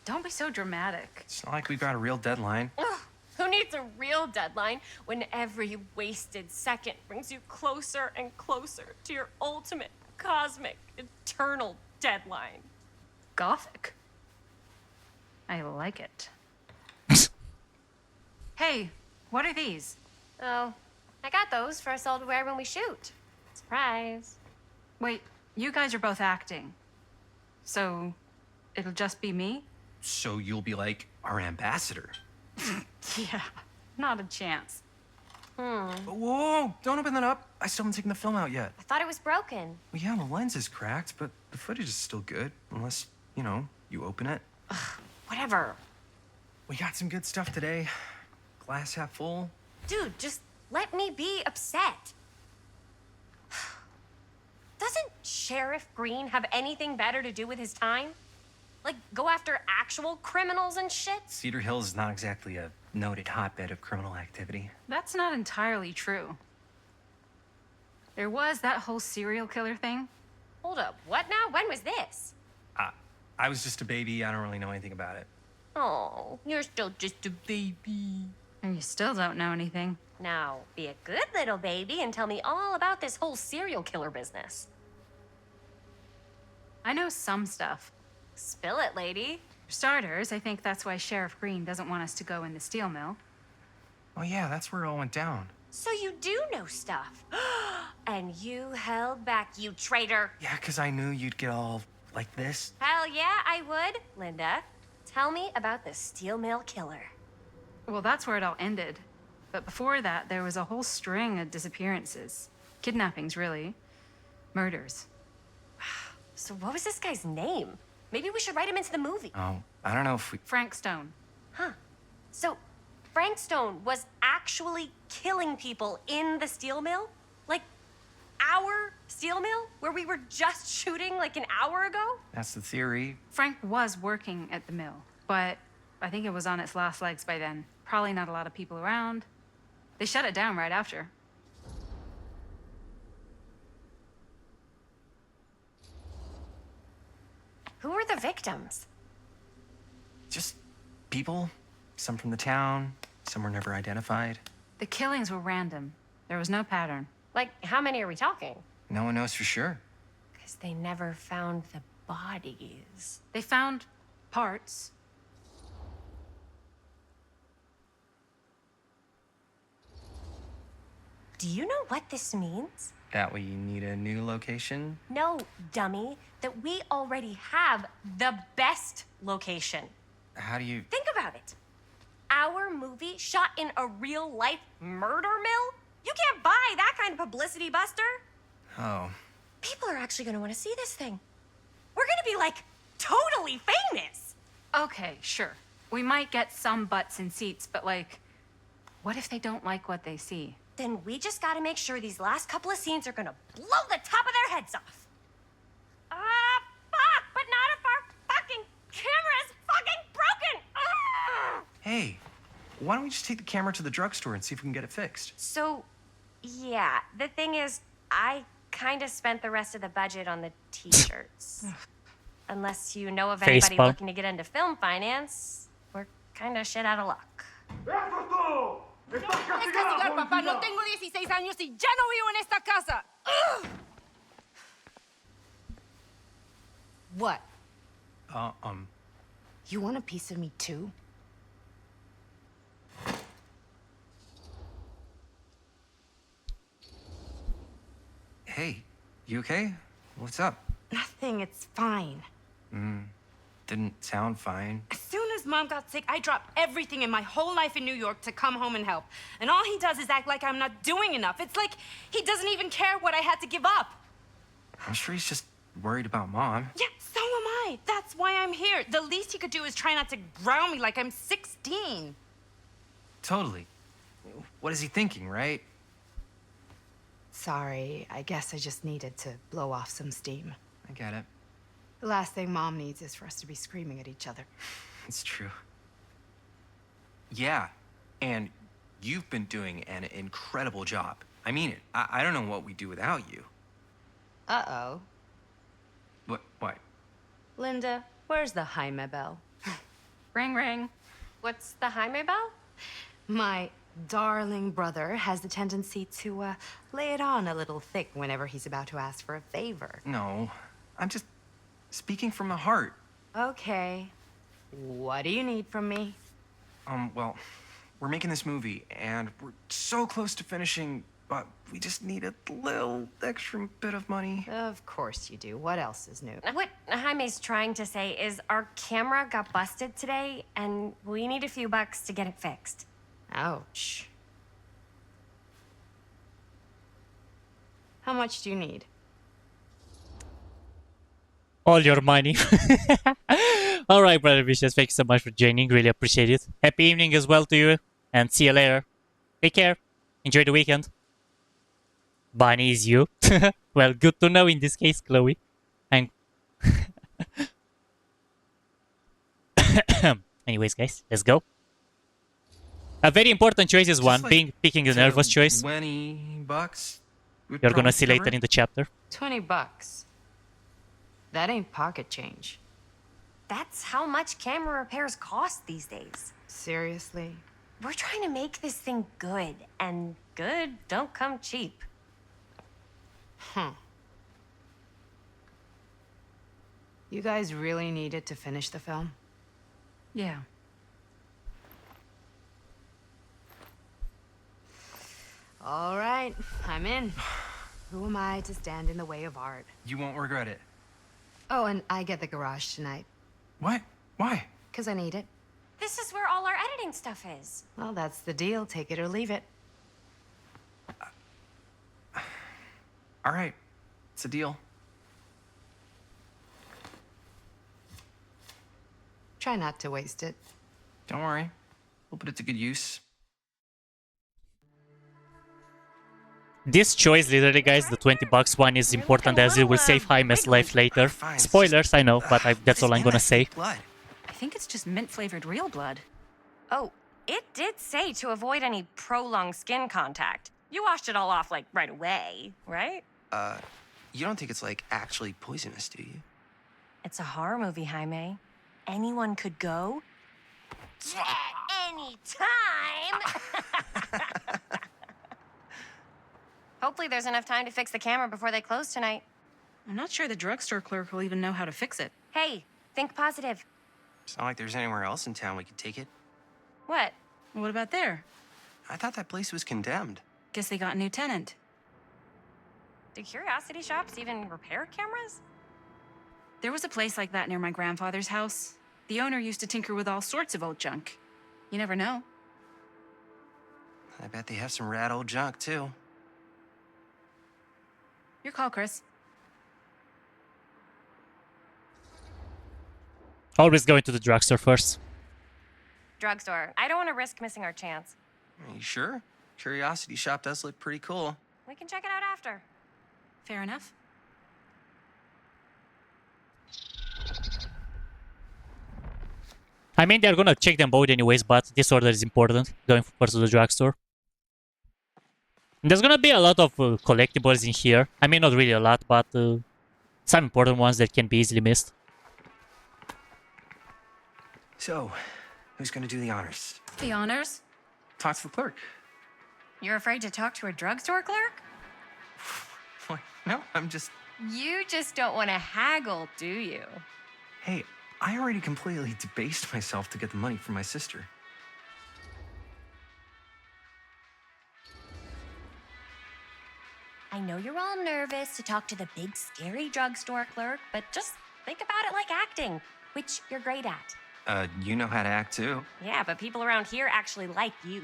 Don't be so dramatic. It's not like we've got a real deadline. Ugh, who needs a real deadline when every wasted second brings you closer and closer to your ultimate, cosmic, eternal deadline? Gothic. I like it. Hey, what are these? Oh, I got those for us all to wear when we shoot. Surprise. Wait, you guys are both acting. So, it'll just be me? So you'll be like our ambassador. Yeah, not a chance. Whoa, don't open that up. I still haven't taken the film out yet. I thought it was broken. Well, yeah, the lens is cracked, but the footage is still good. Unless, you know, you open it. Whatever. We got some good stuff today. Glass half full. Dude, just let me be upset. Doesn't Sheriff Green have anything better to do with his time? Like, go after actual criminals and shit? Cedar Hills is not exactly a noted hotbed of criminal activity. That's not entirely true. There was that whole serial killer thing. Hold up, what now? When was this? I was just a baby. I don't really know anything about it. Oh, you're still just a baby. And you still don't know anything. Now, be a good little baby and tell me all about this whole serial killer business. I know some stuff. Spill it, lady. For starters, I think that's why Sheriff Green doesn't want us to go in the steel mill. Oh, yeah, that's where it all went down. So you do know stuff. And you held back, you traitor. Yeah, 'cause I knew you'd get all like this. Hell yeah, I would. Linda, tell me about the steel mill killer. Well, that's where it all ended. But before that, there was a whole string of disappearances. Kidnappings, really. Murders. So what was this guy's name? Maybe we should write him into the movie. Oh, I don't know if we... Frank Stone. Huh. So Frank Stone was actually killing people in the steel mill? Like our steel mill? Where we were just shooting like an hour ago? That's the theory. Frank was working at the mill, but I think it was on its last legs by then. Probably not a lot of people around. They shut it down right after. Who were the victims? Just people. Some from the town. Some were never identified. The killings were random. There was no pattern. Like, how many are we talking? No one knows for sure. Because they never found the bodies. They found parts. Do you know what this means? That we need a new location? No, dummy. That we already have the best location. How do you... Think about it. Our movie shot in a real-life murder mill? You can't buy that kind of publicity, Buster. Oh. People are actually going to want to see this thing. We're going to be, like, totally famous. Okay, sure. We might get some butts in seats, but, like, what if they don't like what they see? Then we just got to make sure these last couple of scenes are going to blow the top of their heads off. Fuck! But not if our fucking camera is fucking broken! Hey, why don't we just take the camera to the drugstore and see if we can get it fixed? So, yeah, the thing is, I kind of spent the rest of the budget on the t-shirts. Unless you know of anybody Facepalm. looking to get into film finance, we're kind of shit out of luck. Papá, no tengo 16 años y ya no vivo en esta casa. Ugh. What? You want a piece of me too? Hey, you okay? What's up? Nothing, it's fine. Didn't sound fine. As soon as Mom got sick, I dropped everything in my whole life in New York to come home and help. And all he does is act like I'm not doing enough. It's like he doesn't even care what I had to give up. I'm sure he's just worried about Mom. Yeah, so am I. That's why I'm here. The least he could do is try not to ground me like I'm 16. Totally. What is he thinking, right? Sorry, I guess I just needed to blow off some steam. I get it. The last thing Mom needs is for us to be screaming at each other. It's true. Yeah, and you've been doing an incredible job. I mean it. I don't know what we'd do without you. Uh-oh. What? Linda, where's the Jaime bell? Ring, ring. What's the Jaime bell? My darling brother has the tendency to lay it on a little thick whenever he's about to ask for a favor. No, I'm just speaking from the heart. Okay. What do you need from me? Well, we're making this movie, and we're so close to finishing, but we just need a little extra bit of money. Of course you do. What else is new? What Jaime's trying to say is our camera got busted today, and we need a few bucks to get it fixed. Ouch. How much do you need? All your money. All right, brother Vicious. Thank you so much for joining. Really appreciate it. Happy evening as well to you. And see you later. Take care. Enjoy the weekend. Bunny is you. Well, good to know in this case, Chloe. And anyways, guys, let's go. A very important choice is one, picking the nervous choice. $20 You're gonna see later in the chapter. $20. That ain't pocket change. That's how much camera repairs cost these days. Seriously? We're trying to make this thing good, and good don't come cheap. Huh. You guys really needed to finish the film? Yeah. All right, I'm in. Who am I to stand in the way of art? You won't regret it. Oh, and I get the garage tonight. What? Why? Because I need it. This is where all our editing stuff is. Well, that's the deal. Take it or leave it. All right. It's a deal. Try not to waste it. Don't worry. We'll put it to good use. This choice, literally, guys, the 20 bucks one is important as it will save Jaime's life later. Spoilers, I know, but that's all I'm gonna say. I think it's just mint-flavored real blood. Oh, it did say to avoid any prolonged skin contact. You washed it all off, like, right away, right? You don't think it's, like, actually poisonous, do you? It's a horror movie, Jaime. Anyone could go. Anytime! Hopefully there's enough time to fix the camera before they close tonight. I'm not sure the drugstore clerk will even know how to fix it. Hey, think positive. It's not like there's anywhere else in town we could take it. What? What about there? I thought that place was condemned. Guess they got a new tenant. Do curiosity shops even repair cameras? There was a place like that near my grandfather's house. The owner used to tinker with all sorts of old junk. You never know. I bet they have some rad old junk, too. Your call, Chris. Always going to the drugstore first. Drugstore. I don't want to risk missing our chance. Are you sure? Curiosity shop does look pretty cool. We can check it out after. Fair enough. I mean, they're gonna check them both anyways, but this order is important, going first to the drugstore. There's gonna be a lot of collectibles in here. I mean, not really a lot, but some important ones that can be easily missed. So, who's gonna do the honors? The honors? Talk to the clerk. You're afraid to talk to a drugstore clerk? What? No, I'm just... You just don't want to haggle, do you? Hey, I already completely debased myself to get the money from my sister. I know you're all nervous to talk to the big, scary drugstore clerk, but just think about it like acting, which you're great at. You know how to act, too. Yeah, but people around here actually like you.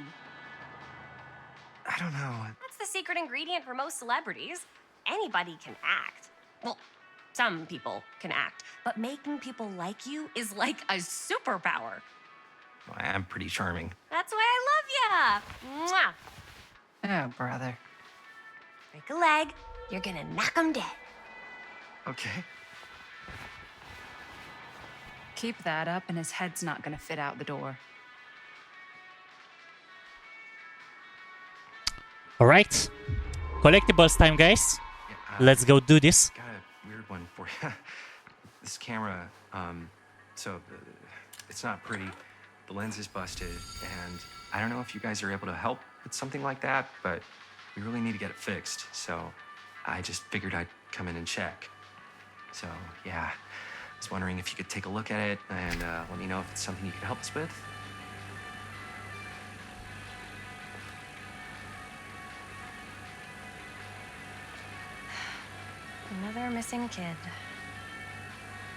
I don't know. That's the secret ingredient for most celebrities. Anybody can act. Well, some people can act, but making people like you is like a superpower. Well, I'm pretty charming. That's why I love ya. Mwah. Oh, brother. Break a leg, you're gonna knock 'em dead. Okay. Keep that up and his head's not gonna fit out the door. Alright. Collectibles time, guys. Yeah, Let's go do this. Got a weird one for you. This camera, it's not pretty. The lens is busted, and I don't know if you guys are able to help with something like that, but we really need to get it fixed. So I just figured I'd come in and check. So, yeah, I was wondering if you could take a look at it and let me know if it's something you can help us with. Another missing kid.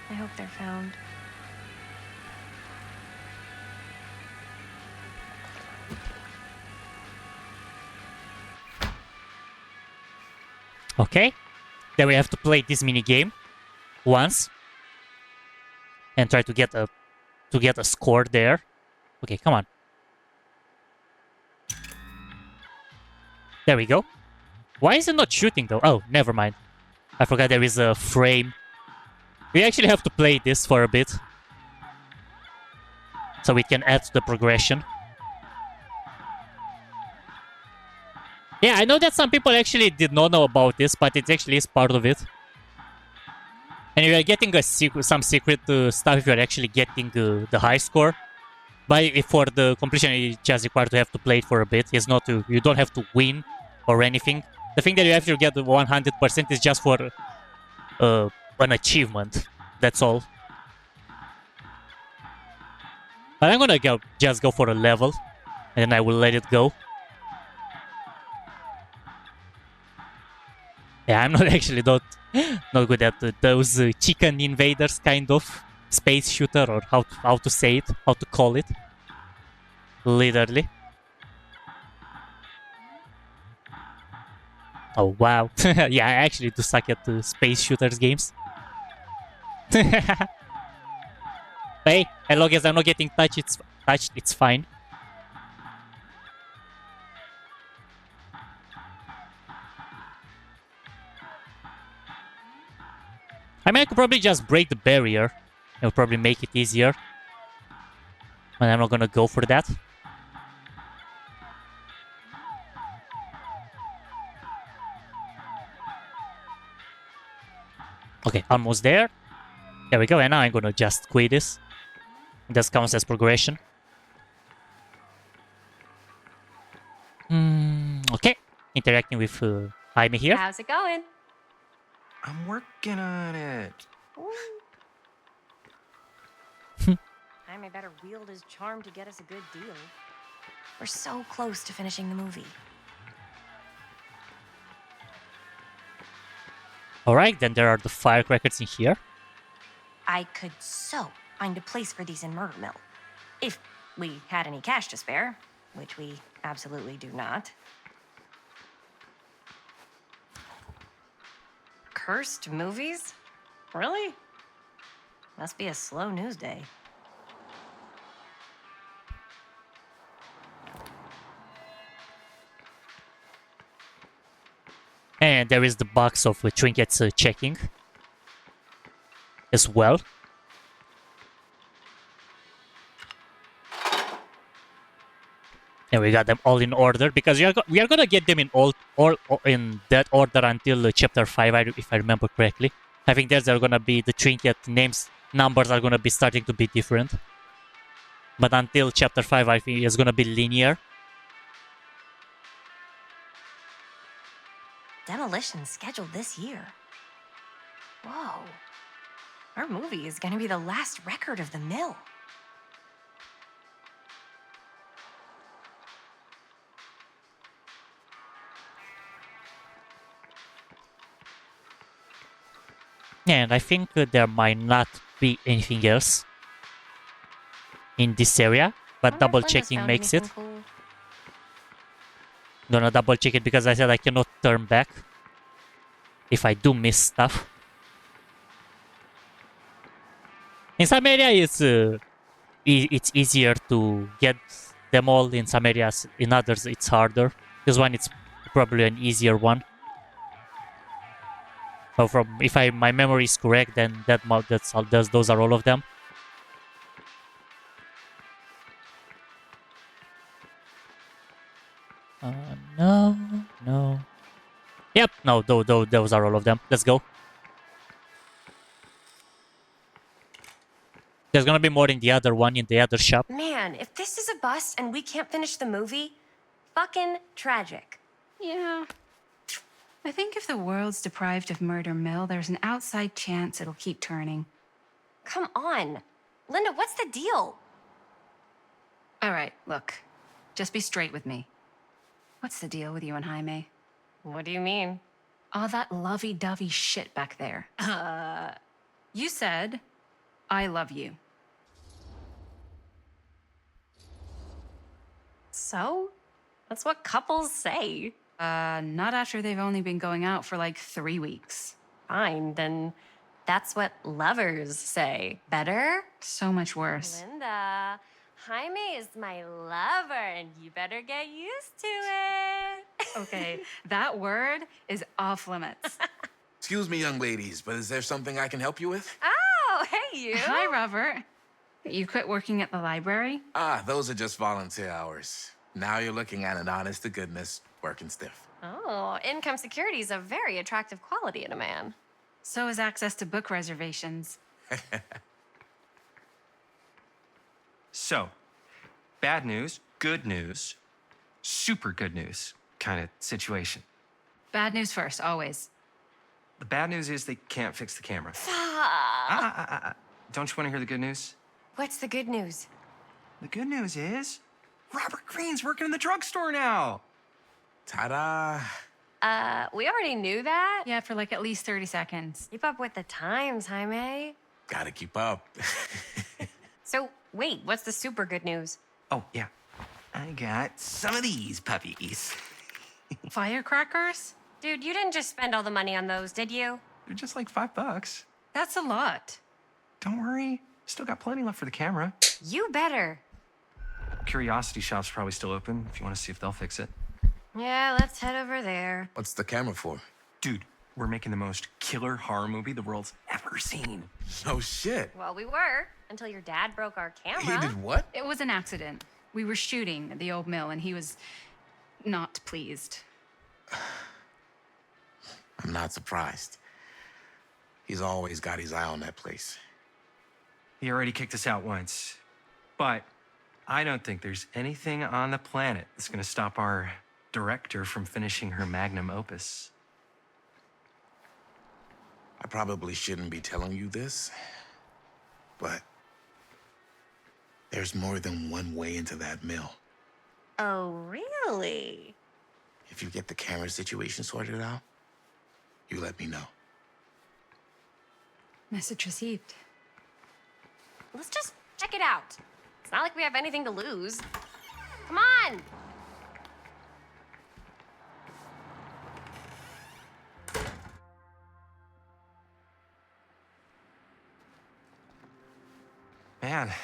I hope they're found. Okay. Then we have to play this mini game once and try to get a score there. Okay, come on. There we go. Why is it not shooting though? Oh, never mind. I forgot there is a frame. We actually have to play this for a bit so we can add to the progression. Yeah, I know that some people actually did not know about this, but it actually is part of it. And you are getting some secret stuff if you are actually getting the high score. But for the completion, you just require to have to play it for a bit. It's not you don't have to win or anything. The thing that you have to get 100% is just for an achievement That's all. But I'm gonna just go for a level, and then I will let it go. Yeah, I'm not actually not good at those chicken invaders kind of space shooter, or how to say it, how to call it. Literally. Oh wow. Yeah, I actually do suck at space shooters games. Hey, as long as I'm not getting touched, it's fine. I mean, I could probably just break the barrier. It would probably make it easier. But I'm not gonna go for that. Okay, almost there. There we go, and now I'm gonna just quit this. This counts as progression. Okay, interacting with Jaime here. How's it going? I'm working on it. Jaime better wield his charm to get us a good deal. We're so close to finishing the movie. Alright, then there are the firecrackers in here. I could so find a place for these in Murder Mill. If we had any cash to spare, which we absolutely do not. Cursed movies? Really? Must be a slow news day. And there is the box of trinkets checking as well. And we got them all in order because we are gonna get them in all in that order until chapter 5, if I remember correctly. I think there's gonna be the trinket numbers are gonna be starting to be different. But until chapter 5, I think it's gonna be linear. Demolition scheduled this year. Whoa. Our movie is gonna be the last record of the mill. And I think there might not be anything else in this area, but double checking makes it. Cool. Gonna double check it because I said I cannot turn back if I do miss stuff. In some areas, it's easier to get them all. In some areas, in others, it's harder. This one, it's probably an easier one. So if my memory is correct, then those are all of them. No. Yep, no, those are all of them. Let's go. There's gonna be more in the other one, in the other shop. Man, if this is a bust and we can't finish the movie, fucking tragic. Yeah. I think if the world's deprived of Murder Mill, there's an outside chance it'll keep turning. Come on. Linda, what's the deal? All right, look. Just be straight with me. What's the deal with you and Jaime? What do you mean? All that lovey-dovey shit back there. You said, I love you. So? That's what couples say. Not after they've only been going out for like 3 weeks. Fine, then that's what lovers say. Better? So much worse. Linda, Jaime is my lover, and you better get used to it. Okay, that word is off limits. Excuse me, young ladies, but is there something I can help you with? Oh, hey, you. Hi, Robert. You quit working at the library? Those are just volunteer hours. Now you're looking at an honest-to-goodness working stiff. Oh, income security is a very attractive quality in a man. So is access to book reservations. So, bad news, good news, super good news kind of situation. Bad news first, always. The bad news is they can't fix the camera. Fuck. Don't you want to hear the good news? What's the good news? The good news is Robert Greene's working in the drugstore now. Ta-da! We already knew that. Yeah, for like at least 30 seconds. Keep up with the times, Jaime. Gotta keep up. So, wait, what's the super good news? Oh, yeah. I got some of these puppies. Firecrackers? Dude, you didn't just spend all the money on those, did you? They're just like $5. That's a lot. Don't worry. Still got plenty left for the camera. You better. Curiosity Shop's probably still open if you want to see if they'll fix it. Yeah, let's head over there. What's the camera for? Dude, we're making the most killer horror movie the world's ever seen. No shit. Well, we were, until your dad broke our camera. He did what? It was an accident. We were shooting at the old mill and he was not pleased. I'm not surprised. He's always got his eye on that place. He already kicked us out once. But I don't think there's anything on the planet that's gonna stop our director from finishing her magnum opus. I probably shouldn't be telling you this, but there's more than one way into that mill. Oh, really? If you get the camera situation sorted out, you let me know. Message received. Let's just check it out. It's not like we have anything to lose. Come on! Man, if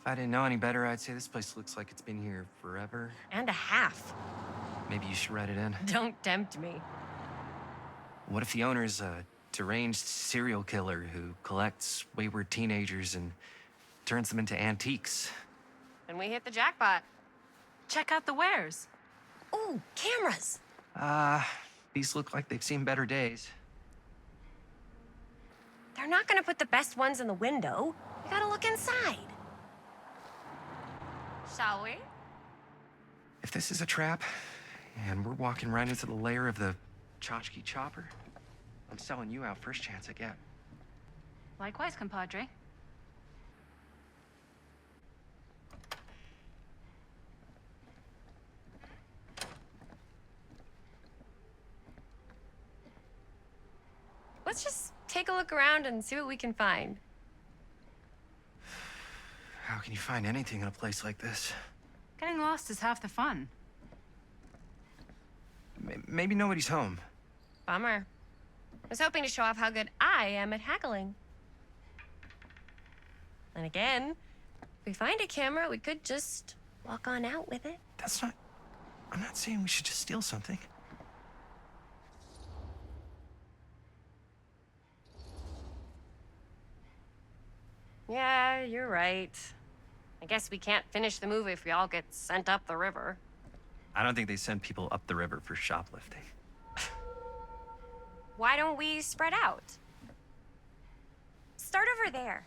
I didn't know any better, I'd say this place looks like it's been here forever. And a half. Maybe you should write it in. Don't tempt me. What if the owner's a deranged serial killer who collects wayward teenagers and turns them into antiques? And we hit the jackpot. Check out the wares. Ooh, cameras. These look like they've seen better days. They're not gonna put the best ones in the window. We gotta look inside. Shall we? If this is a trap, and we're walking right into the lair of the tchotchke chopper, I'm selling you out first chance I get. Likewise, compadre. Let's just take a look around and see what we can find. How can you find anything in a place like this? Getting lost is half the fun. Maybe nobody's home. Bummer. I was hoping to show off how good I am at haggling. And again, if we find a camera, we could just walk on out with it. That's not... I'm not saying we should just steal something. Yeah, you're right. I guess we can't finish the movie if we all get sent up the river. I don't think they send people up the river for shoplifting. Why don't we spread out? Start over there.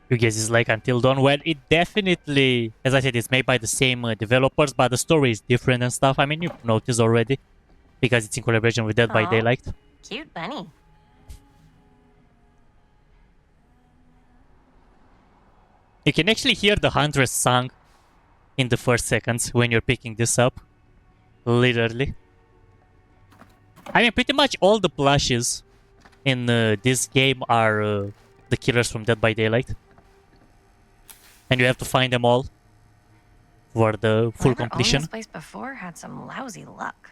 You guess it's like Until Dawn. Well, it definitely, as I said, it's made by the same developers, but the story is different and stuff. I mean, you've noticed already, because it's in collaboration with Dead by Aw, Daylight. Cute bunny. You can actually hear the Huntress song in the first seconds when you're picking this up. Literally. I mean, pretty much all the plushes in this game are the killers from Dead by Daylight. And you have to find them all for the full Whoever owned completion. this place before had some lousy luck.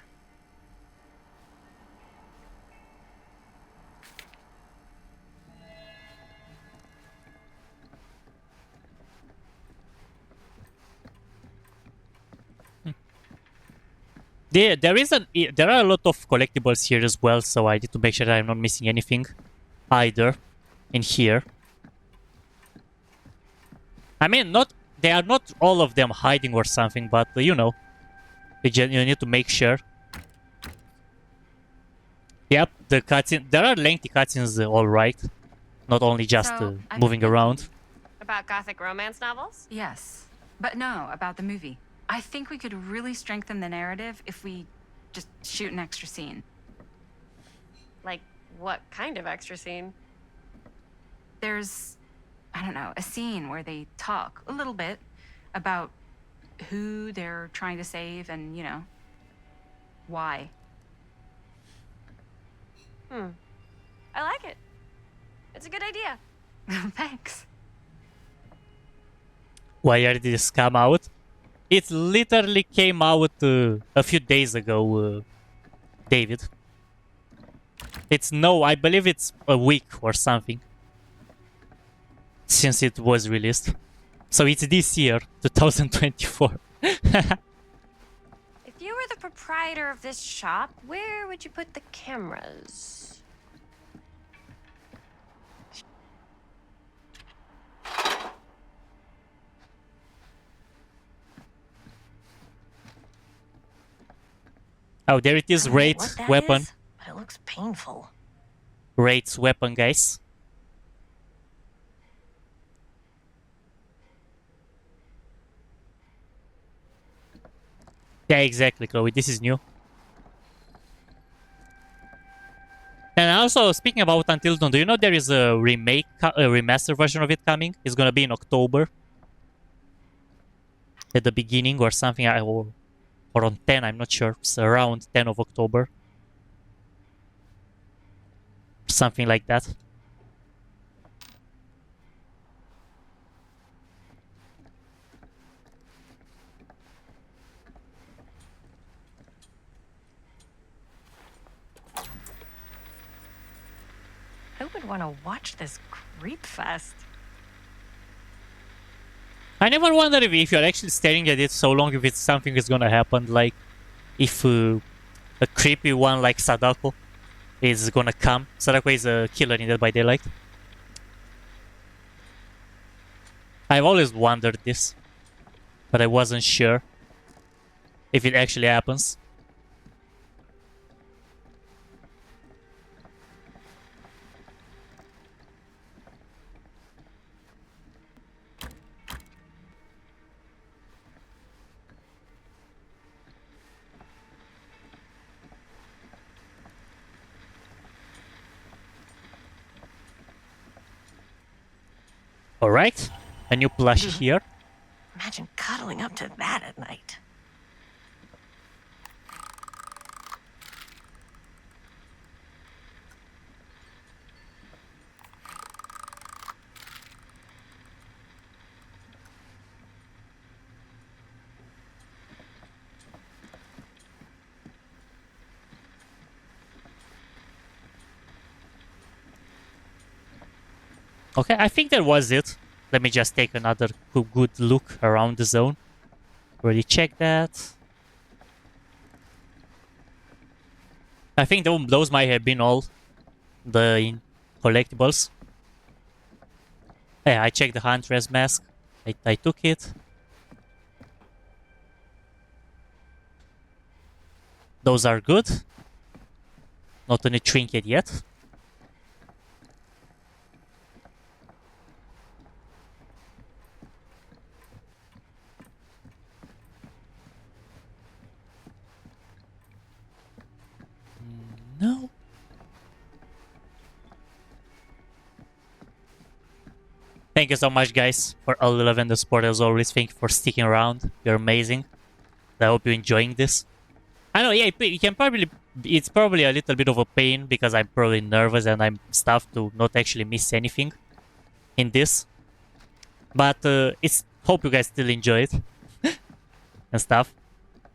There are a lot of collectibles here as well, so I need to make sure that I'm not missing anything either in here. I mean, they are not all of them hiding or something, but you know, you need to make sure. Yep, the cutscene. There are lengthy cutscenes, all right, not only just So, moving around. About gothic romance novels? Yes. But no, about the movie. I think we could really strengthen the narrative if we just shoot an extra scene. Like, what kind of extra scene? There's, I don't know, a scene where they talk a little bit about who they're trying to save and, you know, why. I like it. It's a good idea. Thanks. Why did this come out? It literally came out a few days ago, David. I believe it's a week or something since it was released. So it's this year, 2024. If you were the proprietor of this shop, where would you put the cameras? Oh, there it is, Wraith's weapon. But it looks painful. Wraith's weapon, guys. Yeah, exactly, Chloe. This is new. And also, speaking about Until Dawn, do you know there is a remaster version of it coming? It's gonna be in October. At the beginning or something, or on 10, I'm not sure. It's around 10 of October. Something like that. Who would want to watch this creep fest? I never wonder if you're actually staring at it so long if it's something is gonna happen, like if a creepy one like Sadako is gonna come. Sadako is a killer in Dead by Daylight. I've always wondered this, but I wasn't sure if it actually happens. Alright, a new plushie here. Imagine cuddling up to that at night. Okay, I think that was it. Let me just take another good look around the zone. Already checked that. I think those might have been all the collectibles. Yeah, I checked the Huntress mask. I took it. Those are good. Not any trinket yet. No. Thank you so much, guys, for all the love and the support as always. Thank you for sticking around. You're amazing. I hope you're enjoying this. I know, yeah, you can probably... It's probably a little bit of a pain because I'm probably nervous and I'm stuffed to not actually miss anything in this. But it's... Hope you guys still enjoy it. And stuff.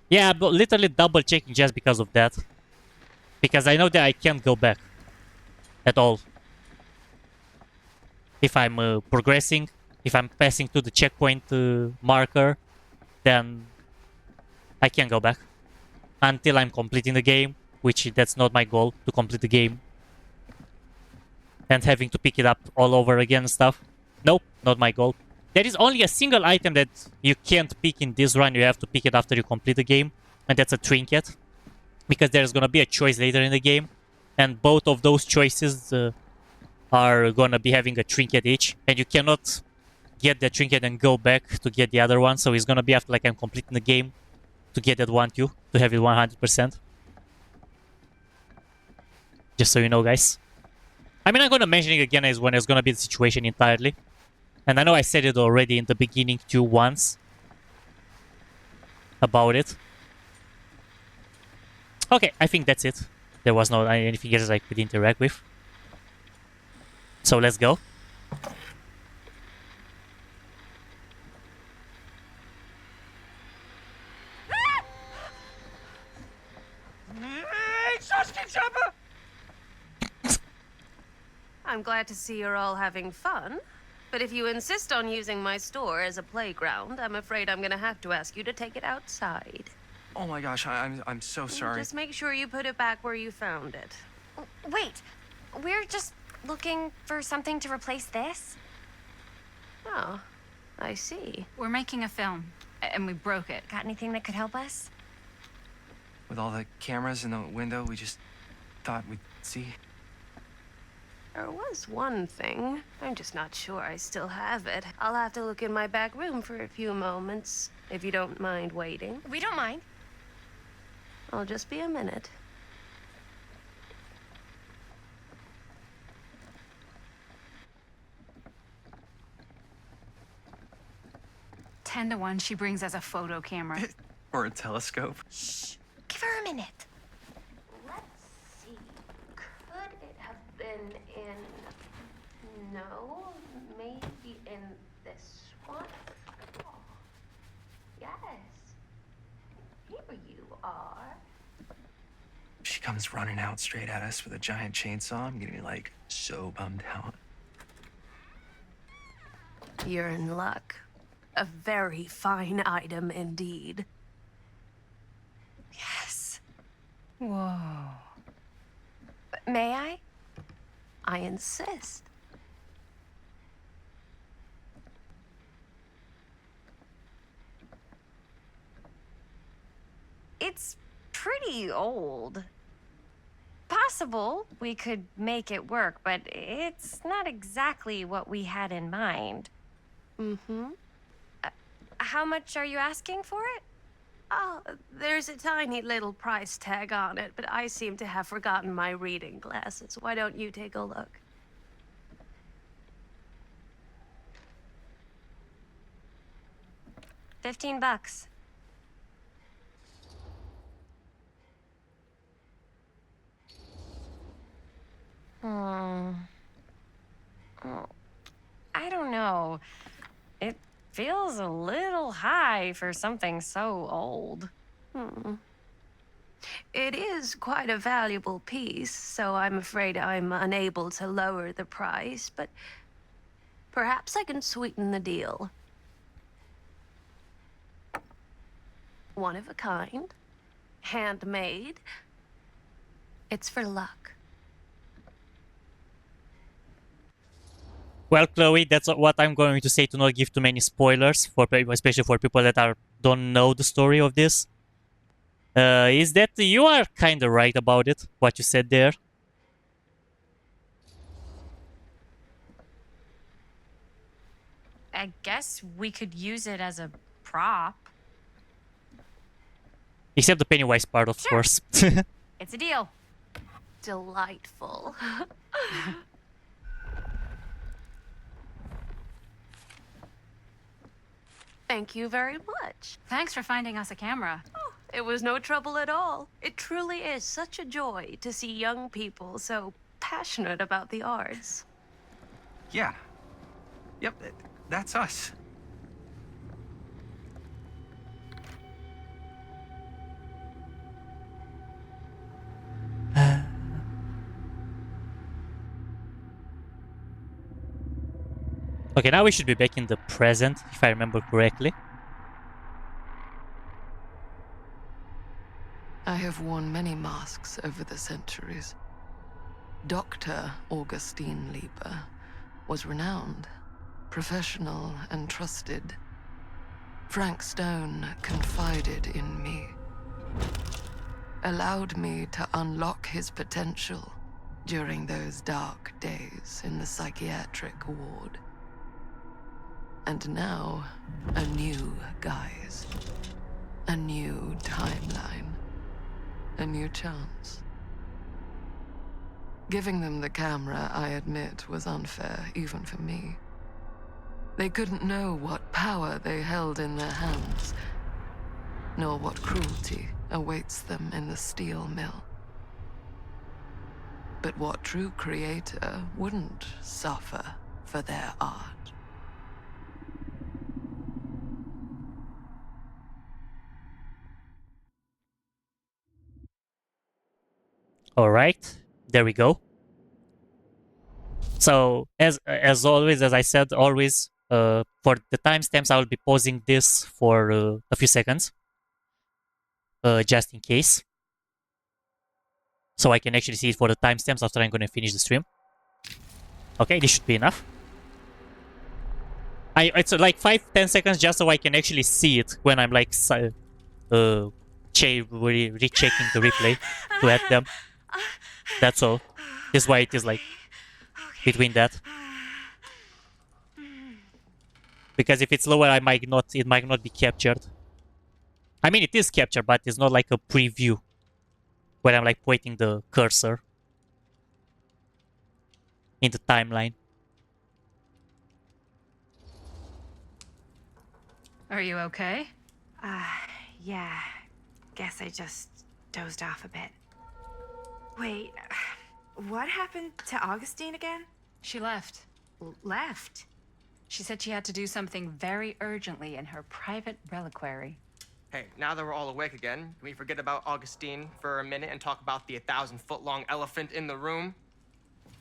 Yeah, but literally double checking just because of that. Because I know that I can't go back at all. If I'm progressing, if I'm passing to the checkpoint marker, then I can't go back. Until I'm completing the game, which that's not my goal, to complete the game. And having to pick it up all over again and stuff. Nope, not my goal. There is only a single item that you can't pick in this run, you have to pick it after you complete the game. And that's a trinket. Because there's gonna be a choice later in the game, and both of those choices are gonna be having a trinket each, and you cannot get that trinket and go back to get the other one. So it's gonna be after like I'm completing the game to get that one too, to have it 100%. Just so you know, guys. I mean, I'm gonna mention it again as when it's gonna be the situation entirely. And I know I said it already in the beginning too once about it. Okay, I think that's it. There was no anything else I could interact with. So let's go. I'm glad to see you're all having fun. But if you insist on using my store as a playground, I'm afraid I'm gonna have to ask you to take it outside. Oh my gosh, I'm so sorry. Just make sure you put it back where you found it. Wait, we're just looking for something to replace this? Oh, I see. We're making a film, and we broke it. Got anything that could help us? With all the cameras in the window, we just thought we'd see. There was one thing. I'm just not sure I still have it. I'll have to look in my back room for a few moments, if you don't mind waiting. We don't mind. I'll just be a minute. Ten to 1, she brings us a photo camera. Or a telescope. Shh. Give her a minute. Let's see. Could it have been in... No, maybe in this one? Oh, yes. Here you are. She comes running out straight at us with a giant chainsaw. I'm gonna be like so bummed out. You're in luck. A very fine item indeed. Yes. Whoa. May I? I insist. It's pretty old. Possible we could make it work, but it's not exactly what we had in mind. Mm-hmm. How much are you asking for it? Oh, there's a tiny little price tag on it, but I seem to have forgotten my reading glasses. Why don't you take a look? $15. Oh, I don't know. It feels a little high for something so old. It is quite a valuable piece, so I'm afraid I'm unable to lower the price, but perhaps I can sweeten the deal. One of a kind, handmade. It's for luck. Well, Chloe, that's what I'm going to say to not give too many spoilers, for especially for people that don't know the story of this. Is that you are kind of right about it, what you said there. I guess we could use it as a prop. Except the Pennywise part, of course. It's a deal. Delightful. Thank you very much. Thanks for finding us a camera. Oh, it was no trouble at all. It truly is such a joy to see young people so passionate about the arts. Yeah. Yep, that's us. Okay, now we should be back in the present, if I remember correctly. I have worn many masks over the centuries. Dr. Augustine Lieber was renowned, professional, and trusted. Frank Stone confided in me, allowed me to unlock his potential during those dark days in the psychiatric ward. And now, a new guise. A new timeline. A new chance. Giving them the camera, I admit, was unfair, even for me. They couldn't know what power they held in their hands, nor what cruelty awaits them in the steel mill. But what true creator wouldn't suffer for their art? All right, there we go. So as always, as I said, always for the timestamps, I will be pausing this for a few seconds, just in case, so I can actually see it for the timestamps after I'm going to finish the stream. Okay, this should be enough. It's like 5-10 seconds just so I can actually see it when I'm like rechecking the replay to add them. That's all. This is why it is like between that. Because if it's lower, it might not be captured. I mean, it is captured, but it's not like a preview where I'm like pointing the cursor in the timeline. Are you okay? Yeah. Guess I just dozed off a bit. Wait, what happened to Augustine again? She left. Left? She said she had to do something very urgently in her private reliquary. Hey, now that we're all awake again, can we forget about Augustine for a minute and talk about the 1,000-foot-long elephant in the room?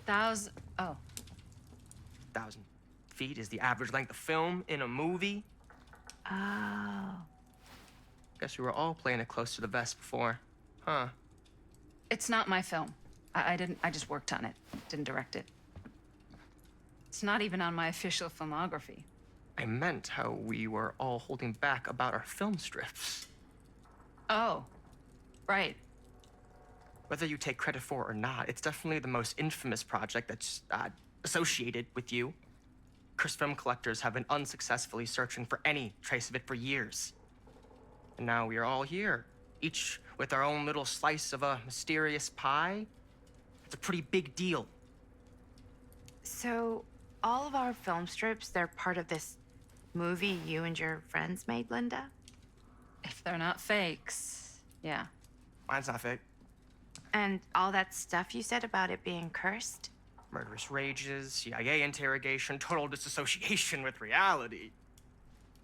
Oh. 1,000 feet is the average length of film in a movie. Oh. Guess we were all playing it close to the vest before, huh? It's not my film. I just worked on it. Didn't direct it. It's not even on my official filmography. I meant how we were all holding back about our film strips. Oh, right. Whether you take credit for it or not, it's definitely the most infamous project that's associated with you. Cursed film collectors have been unsuccessfully searching for any trace of it for years. And now we are all here, each with our own little slice of a mysterious pie. It's a pretty big deal. So, all of our film strips, they're part of this movie you and your friends made, Linda? If they're not fakes, yeah. Mine's not fake. And all that stuff you said about it being cursed? Murderous rages, CIA interrogation, total disassociation with reality.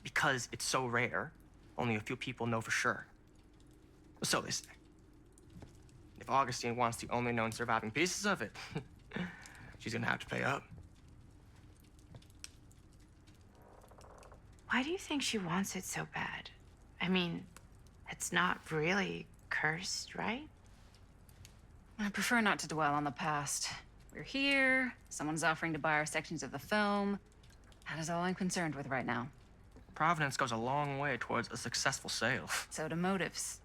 Because it's so rare, only a few people know for sure. So they say. If Augustine wants the only known surviving pieces of it, she's gonna have to pay up. Why do you think she wants it so bad? I mean, it's not really cursed, right? I prefer not to dwell on the past. We're here, someone's offering to buy our sections of the film. That is all I'm concerned with right now. Providence goes a long way towards a successful sale. So do motives.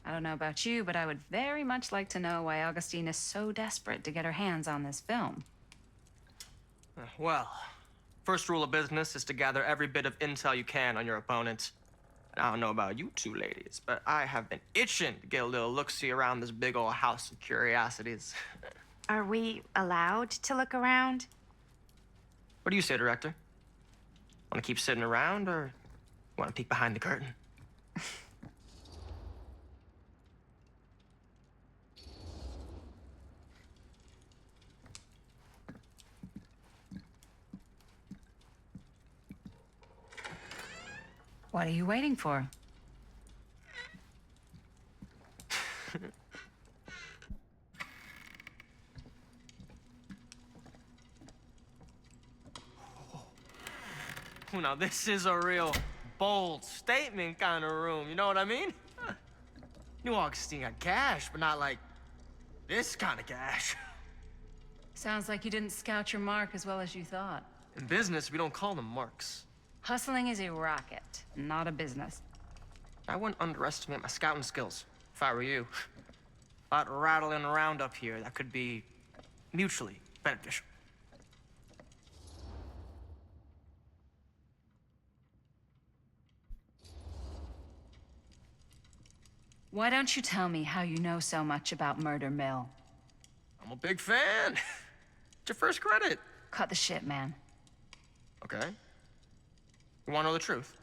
I don't know about you, but I would very much like to know why Augustine is so desperate to get her hands on this film. Well, first rule of business is to gather every bit of intel you can on your opponent. I don't know about you two ladies, but I have been itching to get a little look-see around this big old house of curiosities. Are we allowed to look around? What do you say, director? Want to keep sitting around, or want to peek behind the curtain? What are you waiting for? Now, this is a real bold statement kind of room, you know what I mean? Knew Augustine got cash, but not like this kind of cash. Sounds like you didn't scout your mark as well as you thought. In business, we don't call them marks. Hustling is a racket, not a business. I wouldn't underestimate my scouting skills, if I were you. A lot rattling around up here that could be mutually beneficial. Why don't you tell me how you know so much about Murder Mill? I'm a big fan. It's your first credit. Cut the shit, man. Okay. You want to know the truth?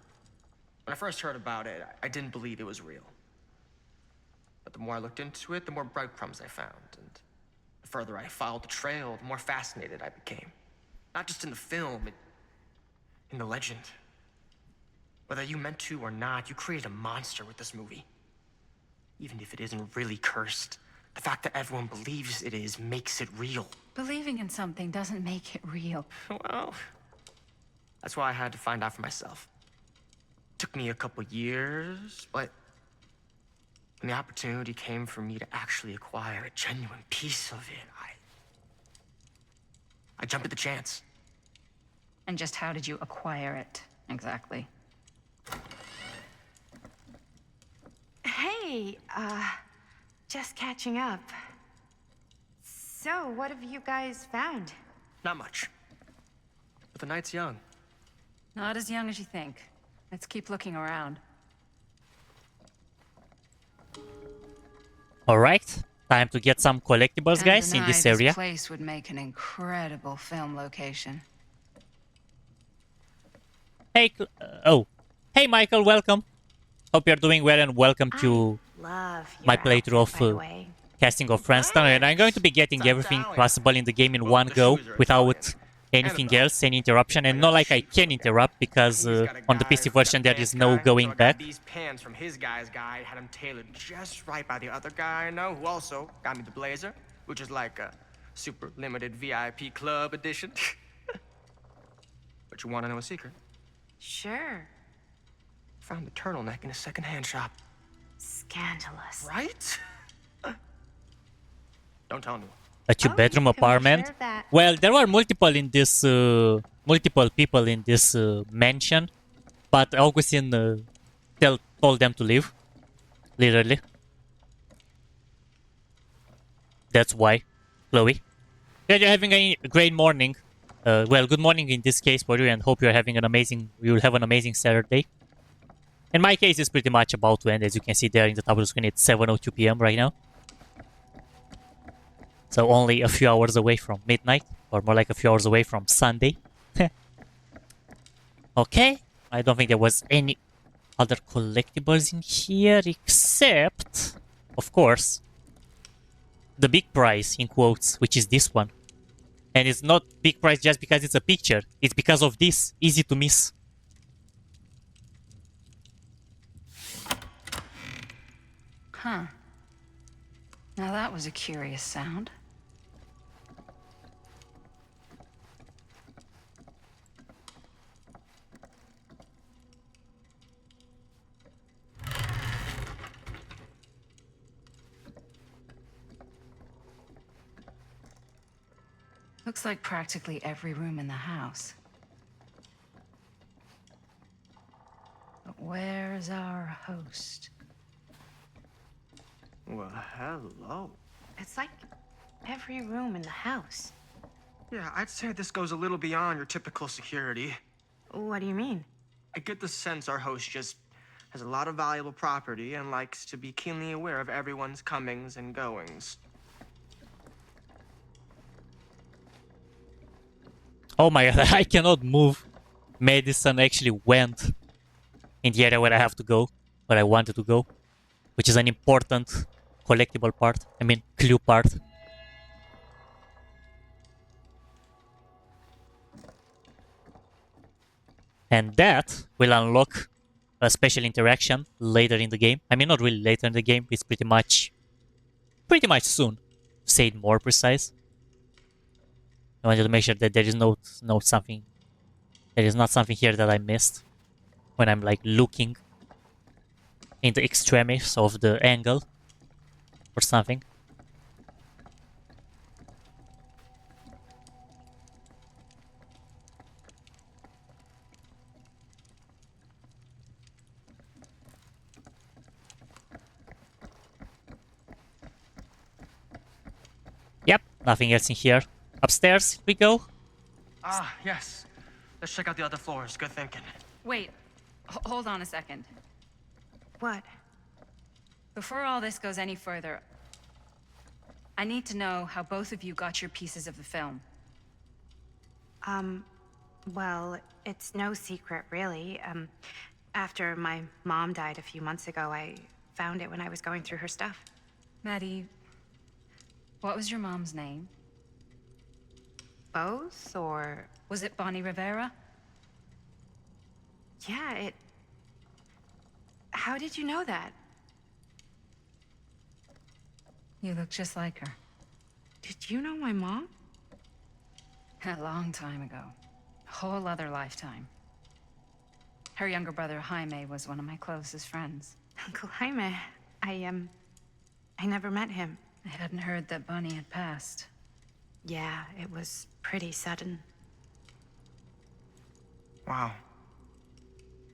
When I first heard about it, I didn't believe it was real. But the more I looked into it, the more breadcrumbs I found. And the further I followed the trail, the more fascinated I became. Not just in the film, in the legend. Whether you meant to or not, you created a monster with this movie. Even if it isn't really cursed, the fact that everyone believes it is makes it real. Believing in something doesn't make it real. Well, that's why I had to find out for myself. Took me a couple years, but when the opportunity came for me to actually acquire a genuine piece of it, I jumped at the chance. And just how did you acquire it, exactly? Hey, just catching up. So, what have you guys found? Not much. But the night's young. Not as young as you think. Let's keep looking around. Alright, time to get some collectibles, guys, in this area. This place would make an incredible film location. Hey, hey Michael, welcome. Hope you're doing well and welcome to my playthrough of Casting of Friendstone. And I'm going to be getting everything possible in the game in one go without anything else, any interruption. And not like I can interrupt because on the PC version there is no going back. These pants from his guy's guide had them tailored just right by the other guy I know, who also got me the blazer, which is like a super limited VIP club edition. But you want to know a secret? Sure. Found the turtleneck in a secondhand shop. Scandalous. Right? Don't tell anyone. A two-bedroom apartment. Well, there were multiple people in this mansion, but Augustine told them to leave. Literally. That's why, Chloe. Yeah, you're having a great morning. Well, good morning in this case for you, and hope you'll have an amazing Saturday. In my case, it's pretty much about to end. As you can see there in the top of the screen, it's 7:02 p.m. right now. So only a few hours away from midnight, or more like a few hours away from Sunday. Okay, I don't think there was any other collectibles in here, except, of course, the big prize, in quotes, which is this one. And it's not big prize just because it's a picture. It's because of this. Easy to miss. Huh. Now that was a curious sound. Looks like practically every room in the house. But where's our host? Well, hello. It's like every room in the house. Yeah, I'd say this goes a little beyond your typical security. What do you mean? I get the sense our host just has a lot of valuable property and likes to be keenly aware of everyone's comings and goings. Oh my god, I cannot move. Madison actually went in the area where I have to go, where I wanted to go, which is an important collectible part. I mean, clue part. And that will unlock a special interaction later in the game. I mean, not really later in the game. It's pretty much soon, to say it more precise. I wanted to make sure that there is not something here that I missed when I'm like looking in the extremis of the angle or something. Yep, nothing else in here. Upstairs we go. Ah, yes. Let's check out the other floors. Good thinking. Wait, hold on a second. What? Before all this goes any further, I need to know how both of you got your pieces of the film. Well, it's no secret, really. After my mom died a few months ago, I found it when I was going through her stuff. Maddie, what was your mom's name? Both, or... Was it Bonnie Rivera? Yeah, How did you know that? You look just like her. Did you know my mom? A long time ago. A whole other lifetime. Her younger brother, Jaime, was one of my closest friends. Uncle Jaime, I never met him. I hadn't heard that Bonnie had passed. Yeah, it was pretty sudden. Wow.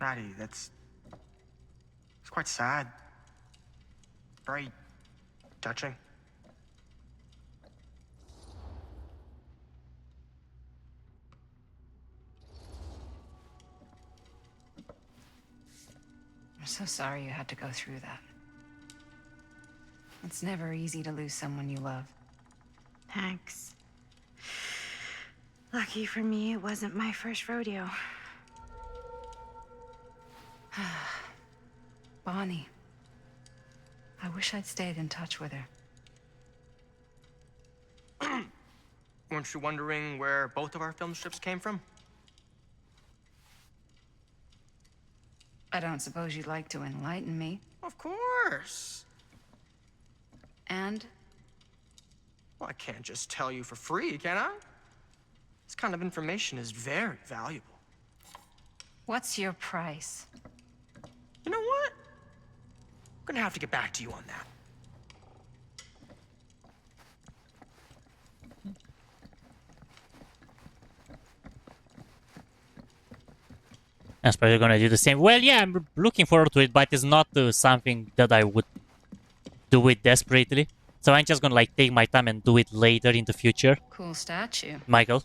Maddie, it's quite sad. Very touching. I'm so sorry you had to go through that. It's never easy to lose someone you love. Thanks. Lucky for me, it wasn't my first rodeo. Bonnie. I wish I'd stayed in touch with her. Weren't you wondering where both of our film strips came from? I don't suppose you'd like to enlighten me. Of course. And? Well, I can't just tell you for free, can I? This kind of information is very valuable. What's your price? You know what? I'm gonna have to get back to you on that. I'm probably gonna do the same. Well, yeah, I'm looking forward to it, but it's not something that I would do it desperately. So I'm just gonna like take my time and do it later in the future. Cool statue. Michael.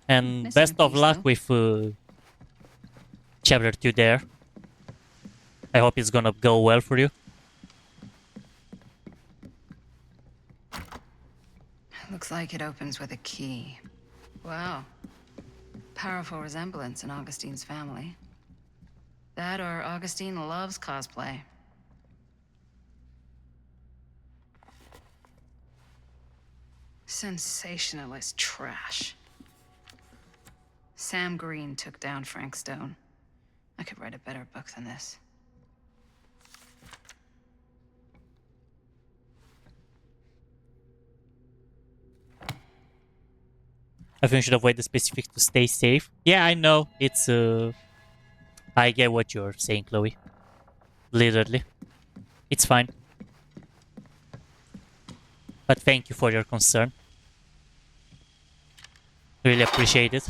And Missing best a of piece, luck though. with chapter 2 there. I hope it's gonna go well for you. Looks like it opens with a key. Wow. Powerful resemblance in Augustine's family. That or Augustine loves cosplay. Sensationalist trash. Sam Green took down Frank Stone. I could write a better book than this. I think we should avoid the specifics to stay safe. Yeah, I know. It's I get what you're saying, Chloe. Literally. It's fine. But thank you for your concern. Really appreciate it.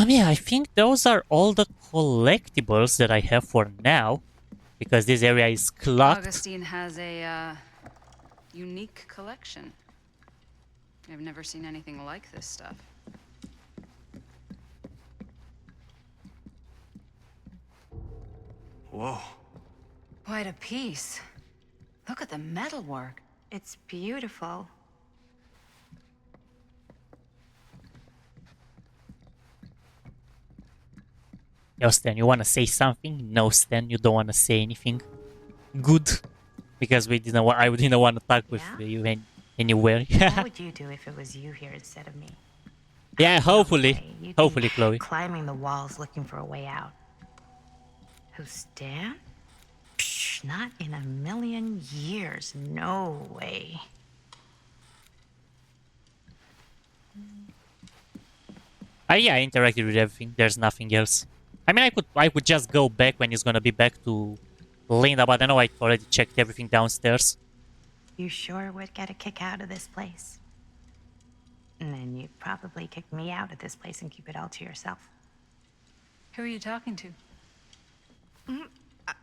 Yeah, I think those are all the collectibles that I have for now. Because this area is clocked. Augustine has a unique collection. I've never seen anything like this stuff. Whoa. Quite a piece. Look at the metalwork. It's beautiful. Yo, Stan, you wanna say something? No, Stan, you don't wanna say anything. Good. Because we didn't I didn't want to talk with you anywhere. What would you do if it was you here instead of me? Yeah, hopefully. You'd be Hopefully, Chloe. climbing the walls looking for a way out. Who, Stan? Psh, not in a million years. No way. Yeah, I interacted with everything. There's nothing else. I mean, I could just go back when he's gonna be back to Linda, but I know I already checked everything downstairs. You sure would get a kick out of this place. And then you'd probably kick me out of this place and keep it all to yourself. Who are you talking to?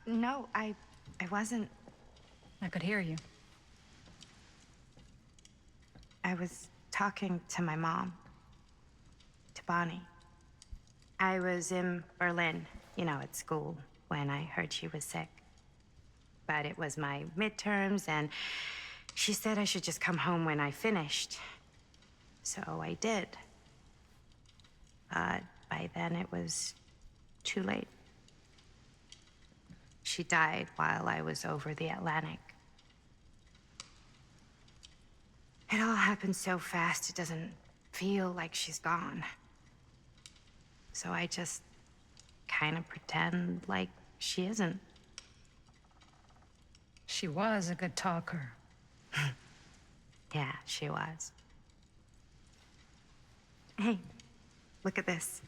No, I wasn't. I could hear you. I was talking to my mom, to Bonnie. I was in Berlin, at school, when I heard she was sick. But it was my midterms, and she said I should just come home when I finished. So I did. But by then it was too late. She died while I was over the Atlantic. It all happened so fast, it doesn't feel like she's gone. So I just kind of pretend like she isn't. She was a good talker. Yeah, she was. Hey, look at this.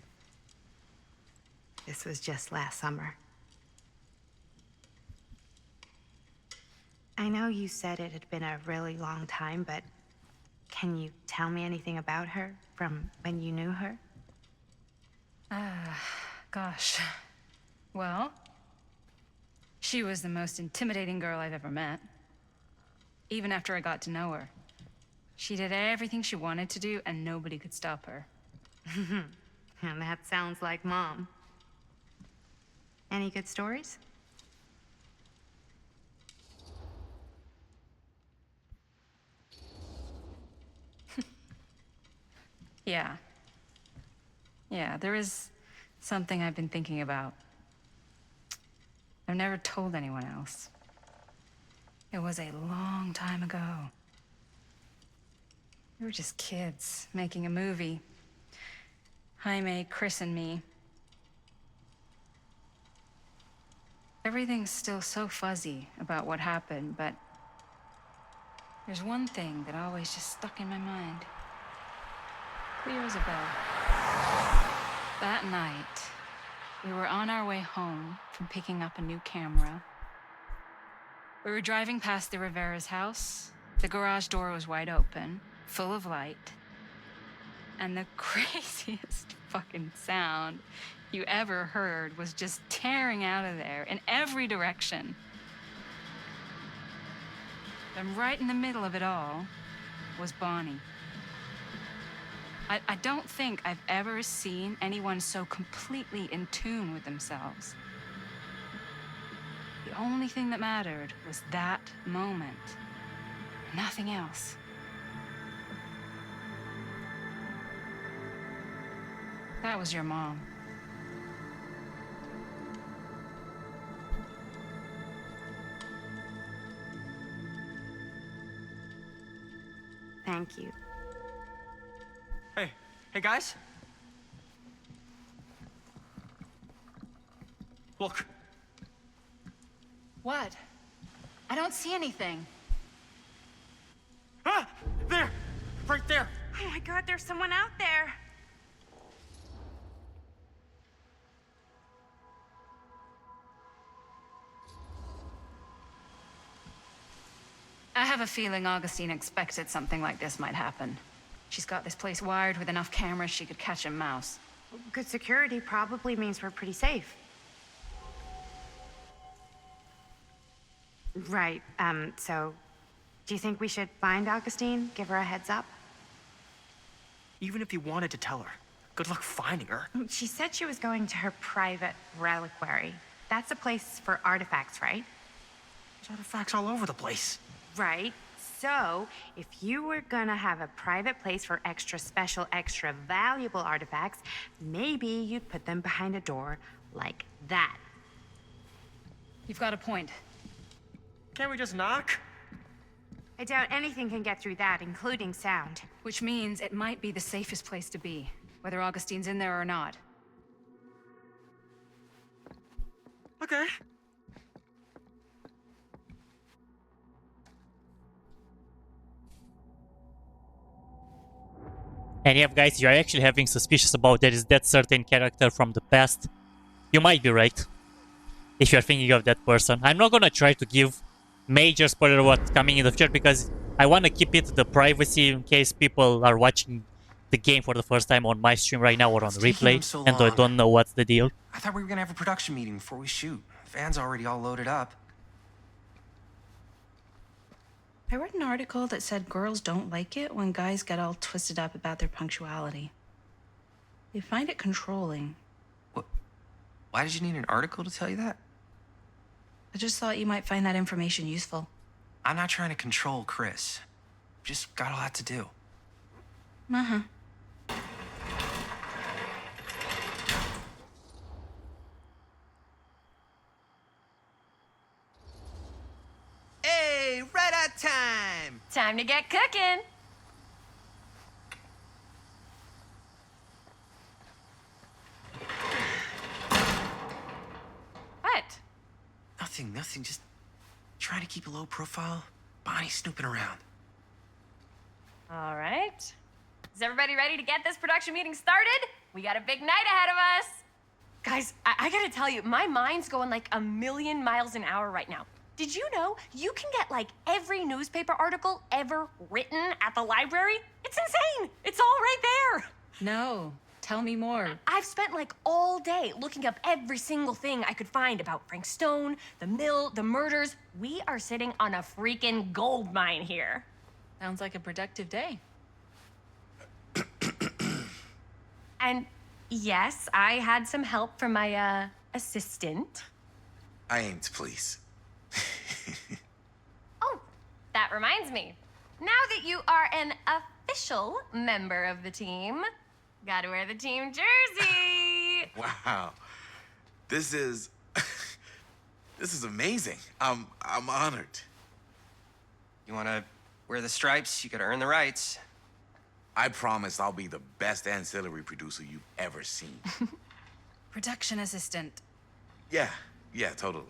This was just last summer. I know you said it had been a really long time, but can you tell me anything about her from when you knew her? Gosh. Well, she was the most intimidating girl I've ever met. Even after I got to know her. She did everything she wanted to do, and nobody could stop her. And that sounds like Mom. Any good stories? Yeah. Yeah, there is something I've been thinking about. I've never told anyone else. It was a long time ago. We were just kids, making a movie. Jaime, Chris, and me. Everything's still so fuzzy about what happened, but there's one thing that always just stuck in my mind. Clear as a bell. That night, we were on our way home from picking up a new camera. We were driving past the Rivera's house. The garage door was wide open, full of light. And the craziest fucking sound you ever heard was just tearing out of there in every direction. And right in the middle of it all was Bonnie. I don't think I've ever seen anyone so completely in tune with themselves. The only thing that mattered was that moment. Nothing else. That was your mom. Thank you. Hey guys? Look. What? I don't see anything. Ah! There! Right there! Oh my God, there's someone out there. I have a feeling Augustine expected something like this might happen. She's got this place wired with enough cameras she could catch a mouse. Good security probably means we're pretty safe. Right, so do you think we should find Augustine? Give her a heads up? Even if you wanted to tell her, good luck finding her. She said she was going to her private reliquary. That's a place for artifacts, right? There's artifacts all over the place. Right. So, if you were gonna have a private place for extra special, extra valuable artifacts, maybe you'd put them behind a door like that. You've got a point. Can't we just knock? I doubt anything can get through that, including sound. Which means it might be the safest place to be, whether Augustine's in there or not. Okay. And yeah, guys, you're actually having suspicious about that is that certain character from the past. You might be right. If you're thinking of that person. I'm not gonna try to give major spoiler what's coming in the future because I wanna keep it the privacy in case people are watching the game for the first time on my stream right now or on replay and I don't know what's the deal. I thought we were gonna have a production meeting before we shoot. Van's already all loaded up. I read an article that said girls don't like it when guys get all twisted up about their punctuality. They find it controlling. Why did you need an article to tell you that? I just thought you might find that information useful. I'm not trying to control Chris. Just got a lot to do. Uh-huh. Hey, right at time! Time to get cooking. What? Nothing. Just trying to keep a low profile. Bonnie snooping around. All right. Is everybody ready to get this production meeting started? We got a big night ahead of us. Guys, I gotta tell you, my mind's going like 1,000,000 miles an hour right now. Did you know you can get like every newspaper article ever written at the library? It's insane. It's all right there. No, tell me more. I've spent like all day looking up every single thing I could find about Frank Stone, the mill, the murders. We are sitting on a freaking gold mine here. Sounds like a productive day. And yes, I had some help from my assistant. I aim to please. Oh, that reminds me. Now that you are an official member of the team, gotta wear the team jersey. Wow. This is amazing. I'm honored. You wanna wear the stripes? You gotta earn the rights. I promise I'll be the best ancillary producer you've ever seen. Production assistant. Yeah, totally.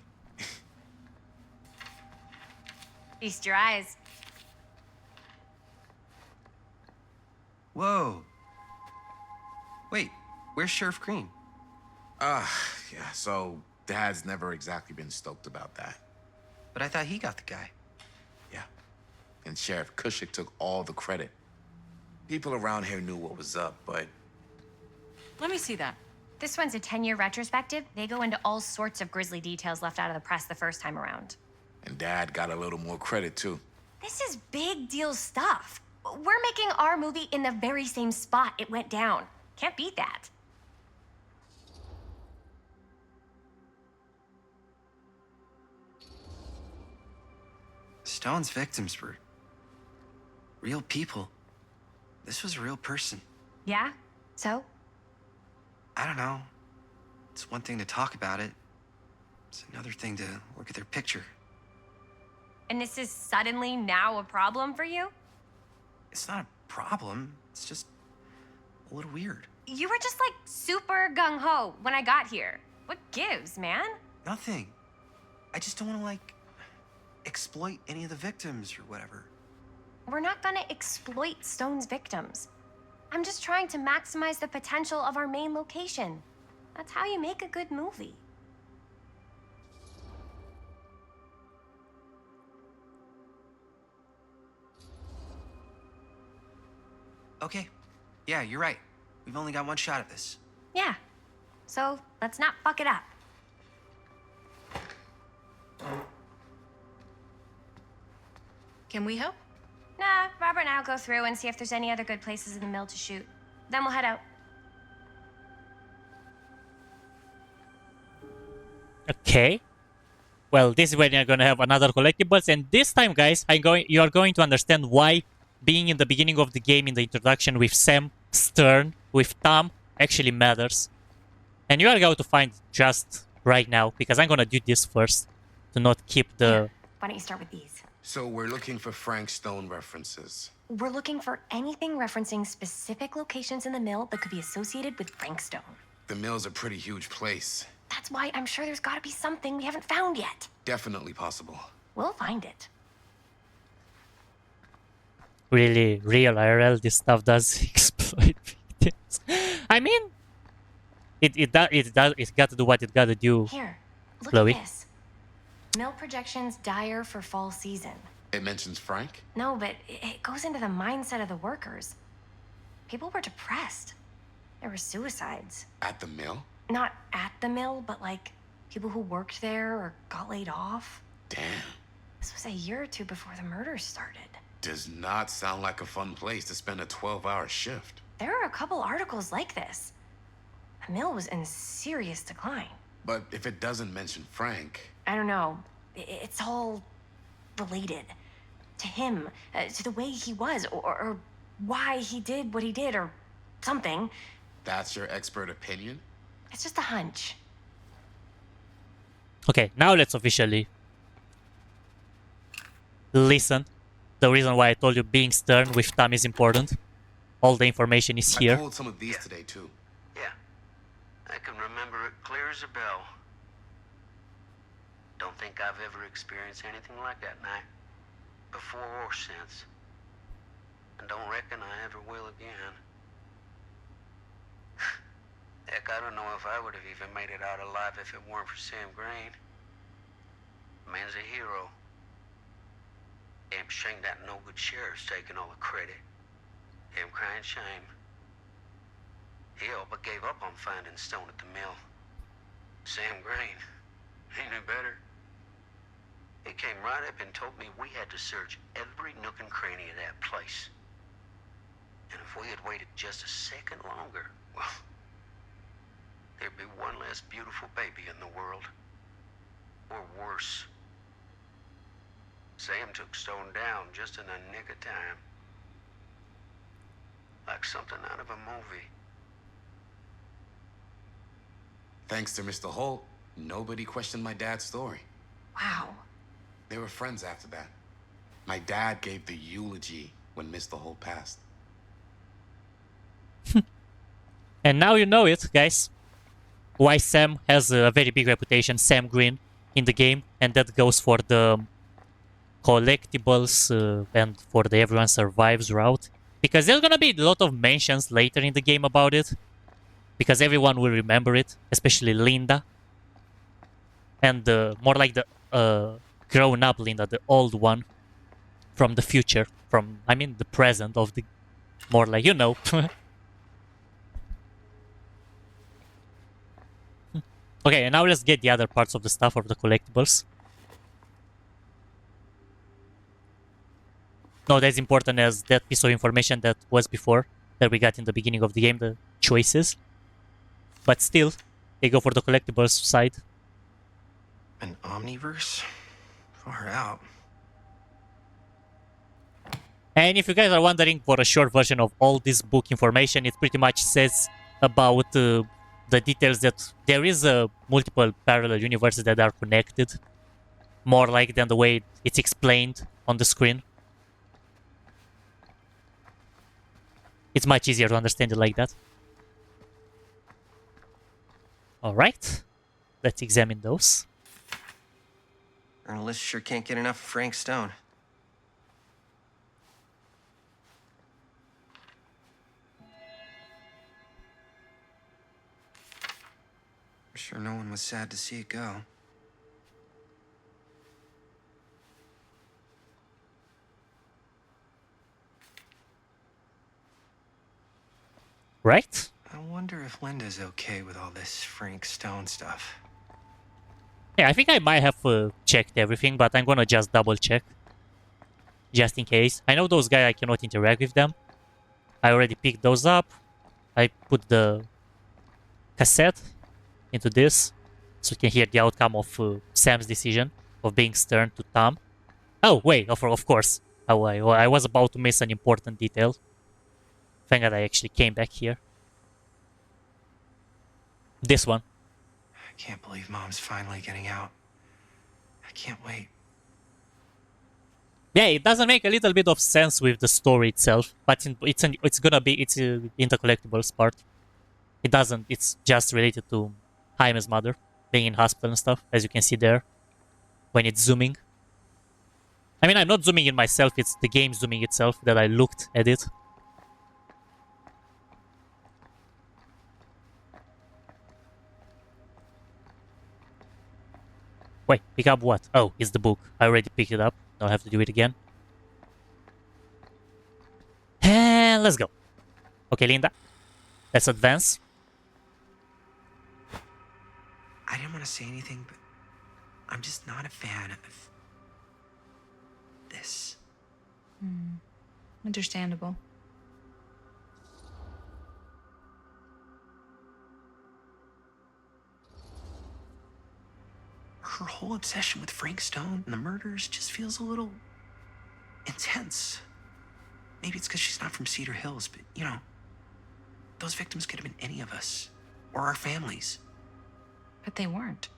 Feast your eyes. Whoa. Wait, where's Sheriff Green? Yeah, so Dad's never exactly been stoked about that. But I thought he got the guy. Yeah, and Sheriff Cushik took all the credit. People around here knew what was up, but... Let me see that. This one's a 10-year retrospective. They go into all sorts of grisly details left out of the press the first time around. And Dad got a little more credit, too. This is big deal stuff. We're making our movie in the very same spot it went down. Can't beat that. Stone's victims were real people. This was a real person. Yeah? So? I don't know. It's one thing to talk about it. It's another thing to look at their picture. And this is suddenly now a problem for you? It's not a problem. It's just a little weird. You were just like super gung-ho when I got here. What gives, man? Nothing. I just don't want to, like, exploit any of the victims or whatever. We're not gonna exploit Stone's victims. I'm just trying to maximize the potential of our main location. That's how you make a good movie. Okay. Yeah, you're right. We've only got one shot at this. Yeah. So let's not fuck it up. Can we help? Nah, Robert and I'll go through and see if there's any other good places in the mill to shoot. Then we'll head out. Okay. Well, this is when you're gonna have another collectibles, and this time, guys, you are going to understand why being in the beginning of the game in the introduction with Sam, Stern, with Tom actually matters. And you are going to find just right now, because I'm gonna do this first to not keep the... Why don't you start with these? So we're looking for Frank Stone references. We're looking for anything referencing specific locations in the mill that could be associated with Frank Stone. The mill's a pretty huge place. That's why I'm sure there's gotta be something we haven't found yet. Definitely possible. We'll find it. Really, real IRL, this stuff does exploit victims. I mean, it got to do what it got to do. Here, look Chloe. at this. Mill projections dire for fall season. It mentions Frank? No, but it goes into the mindset of the workers. People were depressed. There were suicides. At the mill? Not at the mill, but like people who worked there or got laid off. Damn. This was a year or two before the murders started. Does not sound like a fun place to spend a 12-hour shift. There are a couple articles like this. The mill was in serious decline. But if it doesn't mention Frank... I don't know. It's all related. To him, to the way he was, or why he did what he did, or something. That's your expert opinion? It's just a hunch. Okay, now let's officially listen. The reason why I told you being stern with Tom is important. All the information is here. I pulled some of these today too. Yeah, I can remember it clear as a bell. Don't think I've ever experienced anything like that night, before or since. And don't reckon I ever will again. Heck, I don't know if I would have even made it out alive if it weren't for Sam Green. Man's a hero. Damn shame that no good sheriff's taking all the credit. Damn crying shame. He all but gave up on finding Stone at the mill. Sam Green, he knew better. He came right up and told me we had to search every nook and cranny of that place. And if we had waited just a second longer, well, there'd be one less beautiful baby in the world. Or worse. Sam took Stone down just in the nick of time. Like something out of a movie. Thanks to Mr. Holt, nobody questioned my dad's story. Wow. They were friends after that. My dad gave the eulogy when Mr. Holt passed. And now you know it, guys. Why Sam has a very big reputation, Sam Green, in the game. And that goes for the collectibles and for the Everyone Survives route. Because there's gonna be a lot of mentions later in the game about it. Because everyone will remember it, especially Linda. And more like the grown-up Linda, the old one from the future. I mean, the present of the... More like, you know. Okay, and now let's get the other parts of the stuff, of the collectibles. Not as important as that piece of information that was before, that we got in the beginning of the game, the choices. But still, they go for the collectibles side. An omniverse? Far out. And if you guys are wondering for a short version of all this book information, it pretty much says about the details that there is multiple parallel universes that are connected. More like than the way it's explained on the screen. It's much easier to understand it like that. Alright, let's examine those. Journalists sure can't get enough of Frank Stone. I'm sure no one was sad to see it go. Right? I wonder if Linda's okay with all this Frank Stone stuff. Yeah, I think I might have checked everything, but I'm gonna just double check. Just in case. I know those guys, I cannot interact with them. I already picked those up. I put the cassette into this, so you can hear the outcome of Sam's decision of being stern to Tom. Oh, wait, of course. Oh, I was about to miss an important detail. Thank God I actually came back here. This one. I can't believe Mom's finally getting out. I can't wait. Yeah, it doesn't make a little bit of sense with the story itself, but it's gonna be in the collectibles part. It doesn't. It's just related to Jaime's mother being in hospital and stuff, as you can see there when it's zooming. I mean, I'm not zooming in myself. It's the game zooming itself that I looked at it. Wait, pick up what? Oh, it's the book. I already picked it up. Don't have to do it again. And let's go. Okay, Linda. Let's advance. I didn't want to say anything, but I'm just not a fan of this. Understandable. Her whole obsession with Frank Stone and the murders just feels a little intense. Maybe it's because she's not from Cedar Hills, but you know, those victims could have been any of us or our families. But they weren't.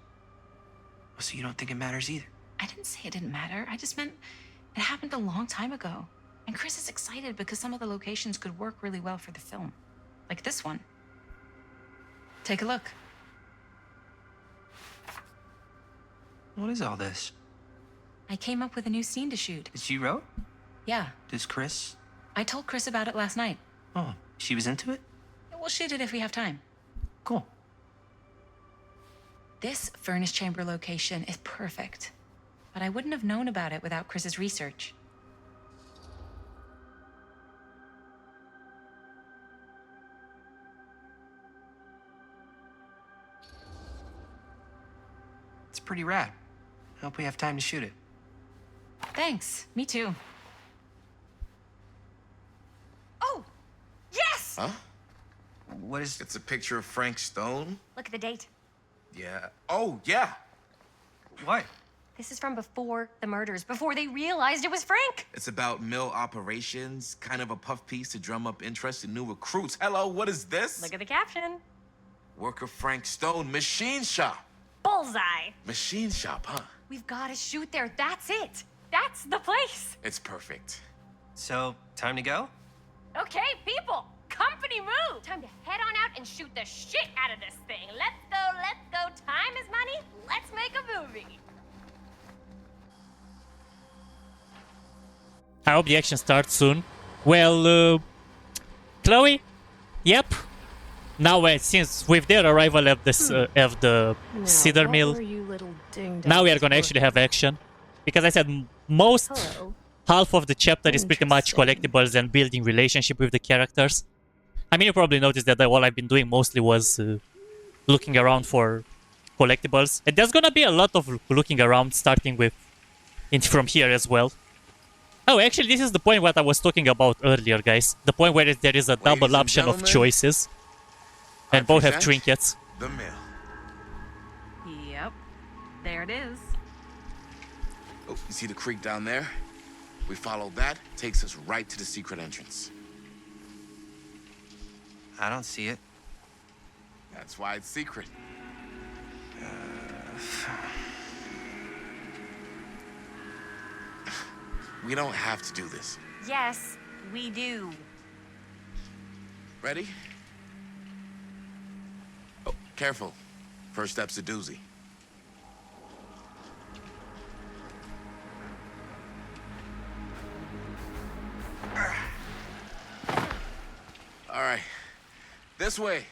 So you don't think it matters either? I didn't say it didn't matter. I just meant it happened a long time ago. And Chris is excited because some of the locations could work really well for the film. Like this one. Take a look. What is all this? I came up with a new scene to shoot. That you wrote? Yeah. Does Chris? I told Chris about it last night. Oh, she was into it? We'll shoot it if we have time. Cool. This furnace chamber location is perfect. But I wouldn't have known about it without Chris's research. It's pretty rad. I hope we have time to shoot it. Thanks. Me too. Oh, yes! Huh? What is... It's a picture of Frank Stone? Look at the date. Yeah. Oh, yeah. What? This is from before the murders, before they realized it was Frank. It's about mill operations, kind of a puff piece to drum up interest in new recruits. Hello, what is this? Look at the caption. Worker Frank Stone, machine shop. Bullseye. Machine shop, huh? We've got to shoot there. That's it. That's the place. It's perfect. So, time to go? Okay, people. Company move. Time to head on out and shoot the shit out of this thing. Let's go, let's go. Time is money. Let's make a movie. I hope the action starts soon. Well, Chloe? Yep. Now, since with their arrival of the Cedar Mill, now we are gonna actually have action. Because I said most half of the chapter is pretty much collectibles and building relationship with the characters. I mean, you probably noticed that all I've been doing mostly was looking around for collectibles. And there's gonna be a lot of looking around, starting with from here as well. Oh, actually, this is the point what I was talking about earlier, guys. The point where there is a double option of choices. And both have trinkets. The mill. Yep. There it is. Oh, you see the creek down there? We follow that, takes us right to the secret entrance. I don't see it. That's why it's secret. We don't have to do this. Yes, we do. Ready? Oh, careful. First step's a doozy. All right. This way.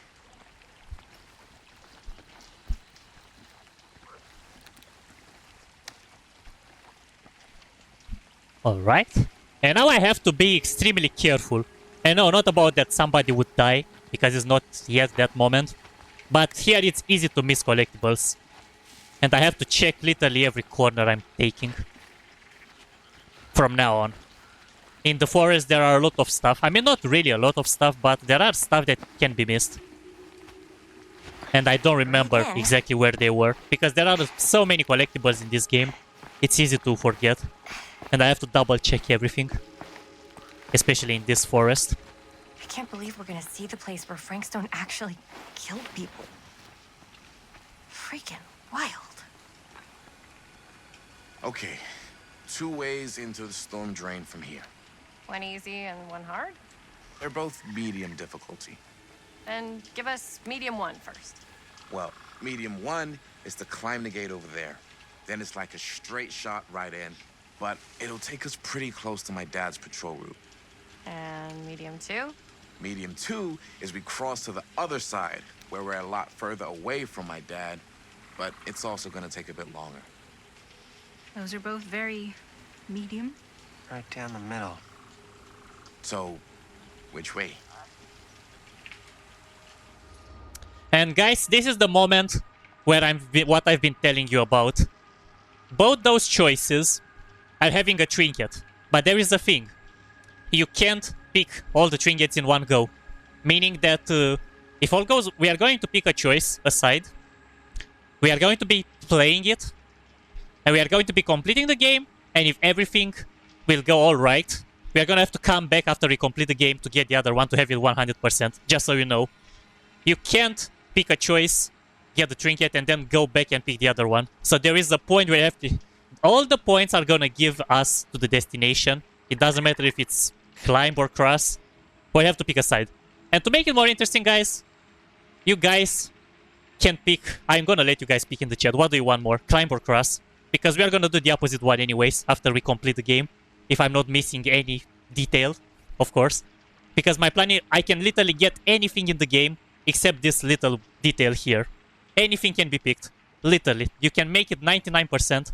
Alright. And now I have to be extremely careful. And no, not about that somebody would die, because it's not yet that moment. But here it's easy to miss collectibles. And I have to check literally every corner I'm taking. From now on. In the forest there are a lot of stuff. I mean, not really a lot of stuff, but there are stuff that can be missed. And I don't remember exactly where they were. Because there are so many collectibles in this game. It's easy to forget. And I have to double check everything. Especially in this forest. I can't believe we're gonna see the place where Frank Stone actually killed people. Freaking wild. Okay. 2 ways into the storm drain from here. One easy and one hard? They're both medium difficulty. Then give us medium one first. Well, medium 1 is to climb the gate over there. Then it's like a straight shot right in. But it'll take us pretty close to my dad's patrol route. And medium 2? Medium 2 is we cross to the other side, where we're a lot further away from my dad, but it's also gonna take a bit longer. Those are both very medium. Right down the middle. So, which way? And guys, this is the moment where what I've been telling you about. Both those choices I'm having a trinket. But there is a thing. You can't pick all the trinkets in one go. Meaning that if all goes, we are going to pick a choice aside. We are going to be playing it. And we are going to be completing the game. And if everything will go alright, we are going to have to come back after we complete the game to get the other one to have it 100%. Just so you know. You can't pick a choice, get the trinket, and then go back and pick the other one. So there is a point where you have to... All the points are going to give us to the destination. It doesn't matter if it's climb or cross. But you have to pick a side. And to make it more interesting, guys, you guys can pick... I'm going to let you guys pick in the chat. What do you want more? Climb or cross? Because we are going to do the opposite one anyways after we complete the game. If I'm not missing any detail, of course. Because my plan is I can literally get anything in the game except this little detail here. Anything can be picked. Literally. You can make it 99%.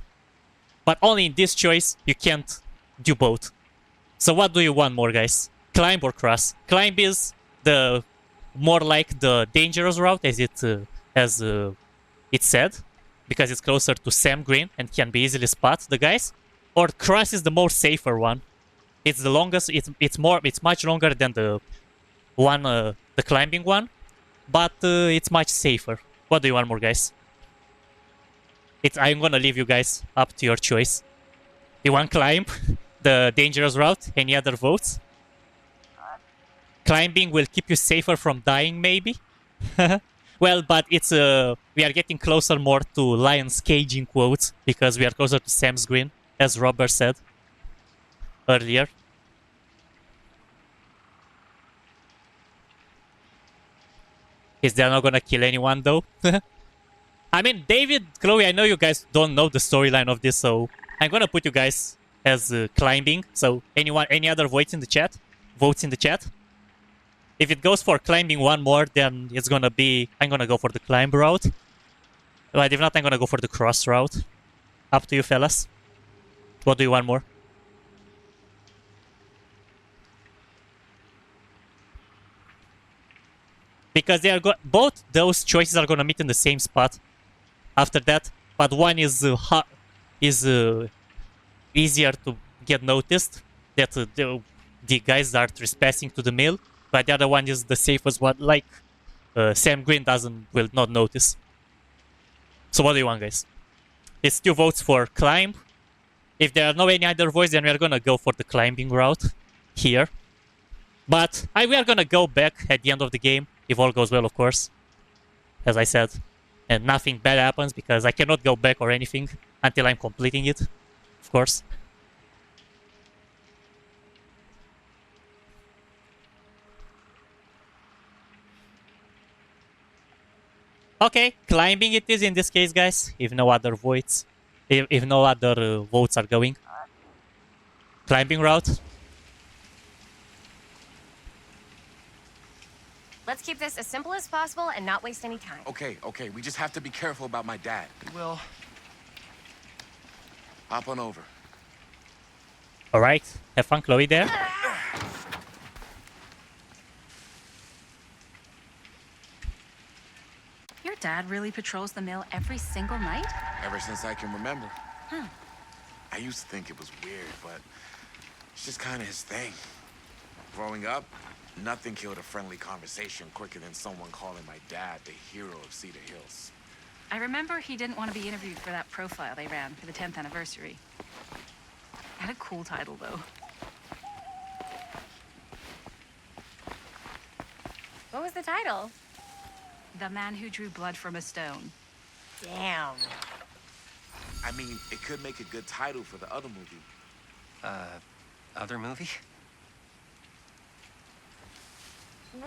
But only in this choice, you can't do both. So what do you want more, guys? Climb or cross? Climb is the more like the dangerous route, as it said. Because it's closer to Sam Green and can be easily spot the guys. Or cross is the more safer one. It's the longest. It's much longer than the one, the climbing one, but it's much safer. What do you want more, guys? I'm gonna leave you guys up to your choice. You want climb, the dangerous route? Any other votes? Climbing will keep you safer from dying, maybe. Well, but it's we are getting closer more to Lion's Cage in quotes because we are closer to Sam's Green, as Robert said earlier. Is they're not gonna kill anyone though? I mean, David, Chloe, I know you guys don't know the storyline of this, so I'm gonna put you guys as climbing. So any other votes in the chat? Votes in the chat? If it goes for climbing one more, then it's gonna be... I'm gonna go for the climb route. But if not, I'm gonna go for the cross route. Up to you, fellas. What do you want more? Because they are both those choices are gonna meet in the same spot after that. But one is easier to get noticed. That the guys are trespassing to the mill. But the other one is the safest one, like Sam Green will not notice. So what do you want, guys? It's 2 votes for climb. If there are no any other votes, then we are gonna go for the climbing route here. But we are gonna go back at the end of the game, if all goes well, of course. As I said. And nothing bad happens, because I cannot go back or anything until I'm completing it, of course. Okay, climbing it is in this case, guys. If no other votes, if no other votes are going, climbing route. Let's keep this as simple as possible and not waste any time. Okay, we just have to be careful about my dad. We will. Hop on over. All right, have fun, Chloe. There. Your dad really patrols the mill every single night? Ever since I can remember. Huh. I used to think it was weird, but it's just kind of his thing. Growing up, nothing killed a friendly conversation quicker than someone calling my dad the hero of Cedar Hills. I remember he didn't want to be interviewed for that profile they ran for the 10th anniversary. Had a cool title, though. What was the title? The Man Who Drew Blood from a Stone. Damn. I mean, it could make a good title for the other movie. Other movie?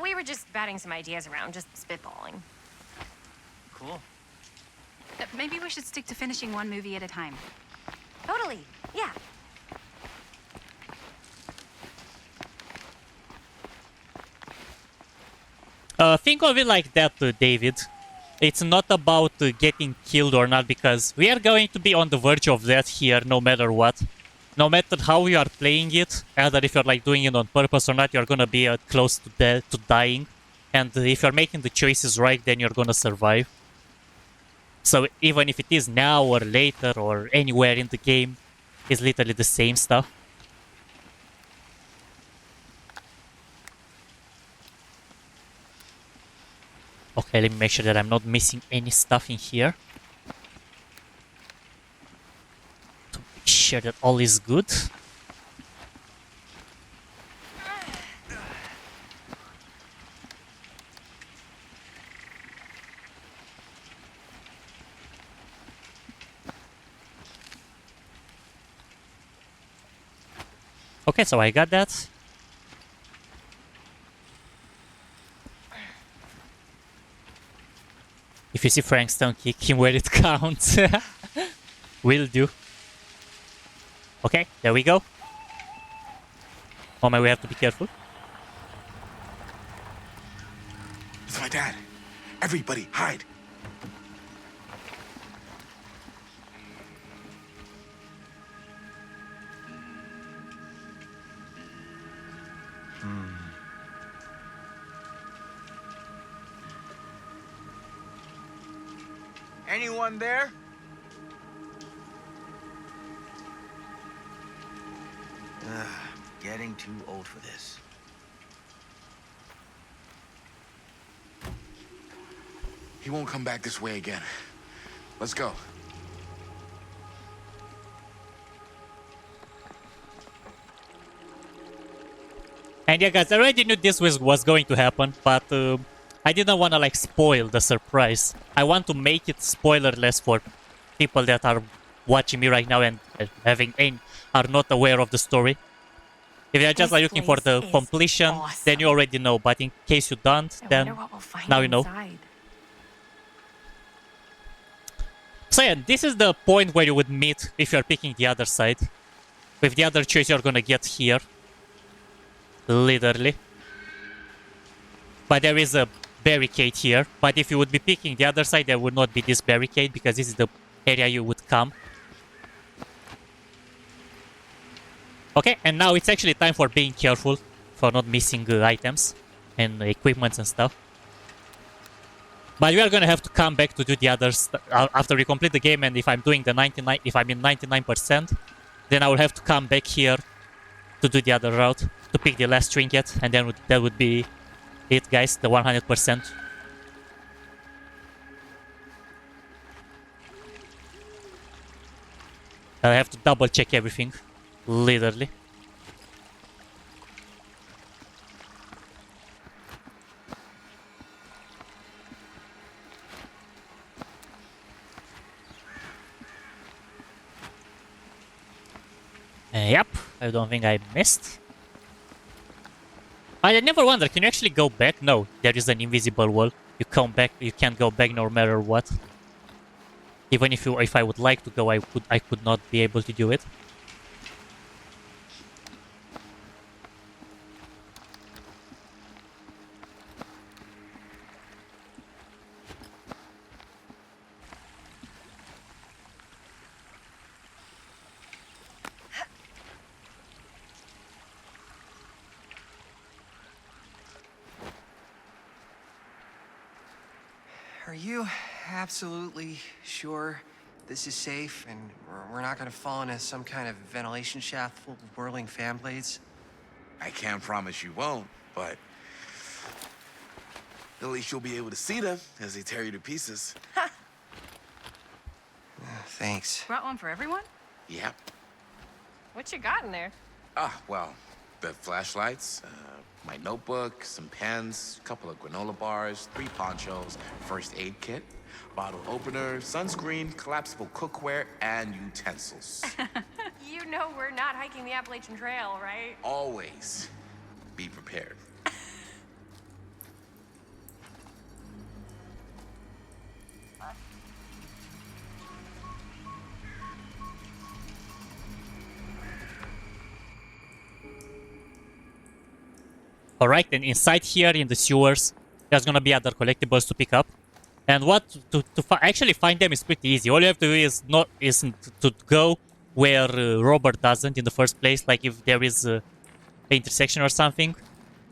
We were just batting some ideas around, just spitballing. Cool. Maybe we should stick to finishing one movie at a time. Totally, yeah. Think of it like that, David. It's not about getting killed or not, because we are going to be on the verge of death here no matter what. No matter how you are playing it, either if you're like doing it on purpose or not, you're gonna be close to dying. And if you're making the choices right, then you're gonna survive. So even if it is now or later or anywhere in the game, is literally the same stuff. Okay, let me make sure that I'm not missing any stuff in here. To make sure that all is good. Okay, so I got that. If you see Frankstone, kick him where it counts. Will do. Okay, there we go. Oh man, we have to be careful. It's my dad. Everybody, hide. Anyone there? Getting too old for this. He won't come back this way again. Let's go. And yeah, guys, I already knew this was going to happen, but I didn't want to like spoil the surprise. I want to make it spoilerless for people that are watching me right now and are not aware of the story. If you're just like looking for the completion, then you already know. But in case you don't, then now you know. So yeah, this is the point where you would meet if you're picking the other side. With the other choice, you're gonna get here. Literally. But there is a barricade here. But if you would be picking the other side, there would not be this barricade because this is the area you would come. Okay, and now it's actually time for being careful for not missing items and equipment and stuff. But we are gonna have to come back to do the others after we complete the game, and if I'm doing the 99, if I'm in 99%, then I will have to come back here to do the other route, to pick the last trinket, and then that would be it, guys, the 100%. I have to double check everything, literally. Yep, I don't think I missed. I never wondered, can you actually go back? No, there is an invisible wall. You come back, you can't go back no matter what. Even if I would like to go, I could not be able to do it. Are you absolutely sure this is safe and we're not gonna fall into some kind of ventilation shaft full of whirling fan blades? I can't promise you won't, but at least you'll be able to see them as they tear you to pieces. Thanks. Brought one for everyone? Yep. What you got in there? Well, the flashlights, my notebook, some pens, a couple of granola bars, 3 ponchos, first aid kit, bottle opener, sunscreen, collapsible cookware, and utensils. You know we're not hiking the Appalachian Trail, right? Always be prepared. Alright, and inside here in the sewers, there's gonna be other collectibles to pick up. And what to actually find them is pretty easy. All you have to do is to go where Robert doesn't in the first place. Like if there is an intersection or something,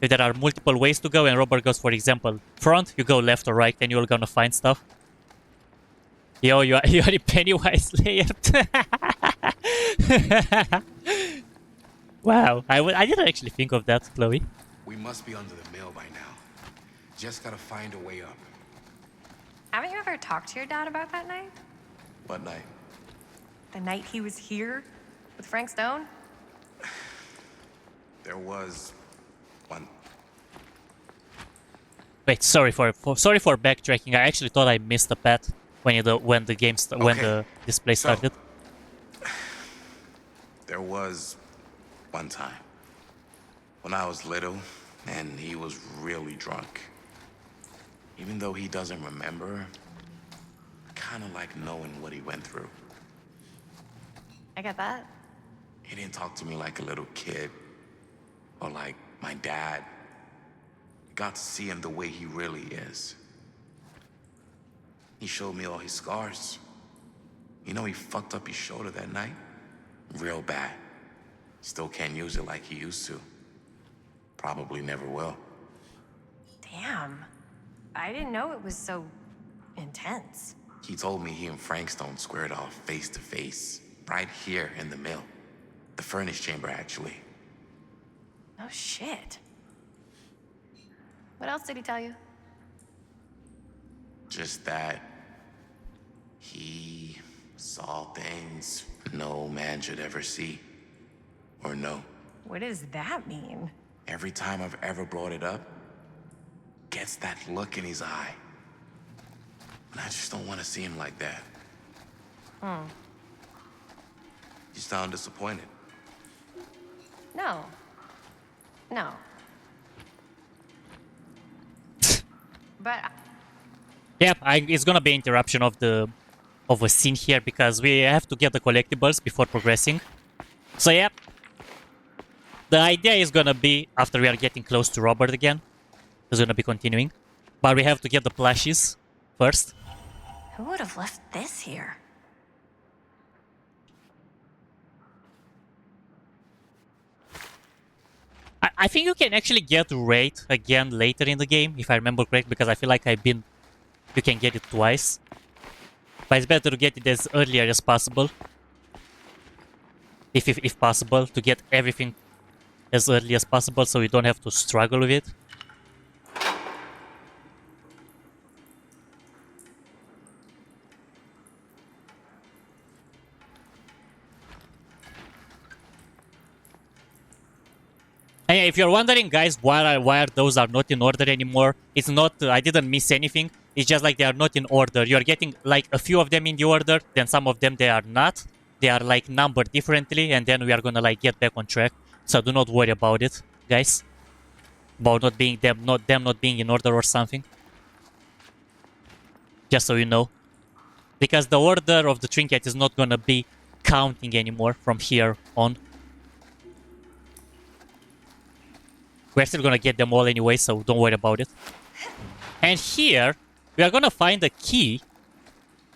if there are multiple ways to go and Robert goes, for example, front, you go left or right, and you're gonna find stuff. Yo, you are in Pennywise layered. Wow, I didn't actually think of that, Chloe. We must be under the mill by now. Just gotta find a way up. Haven't you ever talked to your dad about that night? What night? The night he was here with Frank Stone? There was one. Wait, sorry for backtracking. I actually thought I missed a path when the game when the display started. There was one time when I was little and he was really drunk. Even though he doesn't remember, I kind of like knowing what he went through. I get that. He didn't talk to me like a little kid or like my dad. I got to see him the way he really is. He showed me all his scars. You know, he fucked up his shoulder that night. Real bad. Still can't use it like he used to. Probably never will. Damn. I didn't know it was so intense. He told me he and Frank Stone squared off face to face, right here in the mill. The furnace chamber, actually. No shit. What else did he tell you? Just that he saw things no man should ever see or know. What does that mean? Every time I've ever brought it up, gets that look in his eye. And I just don't want to see him like that. You sound disappointed. No. No. But Yep, it's gonna be interruption of a scene here because we have to get the collectibles before progressing. So yeah, the idea is gonna be after we are getting close to Robert again, it's gonna be continuing, but we have to get the plushies first. who would have left this here? I think you can actually get Wraith again later in the game, if I remember correct, because I feel like you can get it twice. But it's better to get it as earlier as possible. If possible, to get everything as early as possible so you don't have to struggle with it. And yeah, if you're wondering, guys, why those are not in order anymore, it's not. I didn't miss anything. It's just like they are not in order. You're getting like a few of them in the order, then some of them they are not. They are like numbered differently, and then we are gonna like get back on track. So do not worry about it, guys. About not being them not being in order or something. Just so you know, because the order of the trinket is not gonna be counting anymore from here on. We're still gonna get them all anyway, so don't worry about it. And here, we are gonna find a key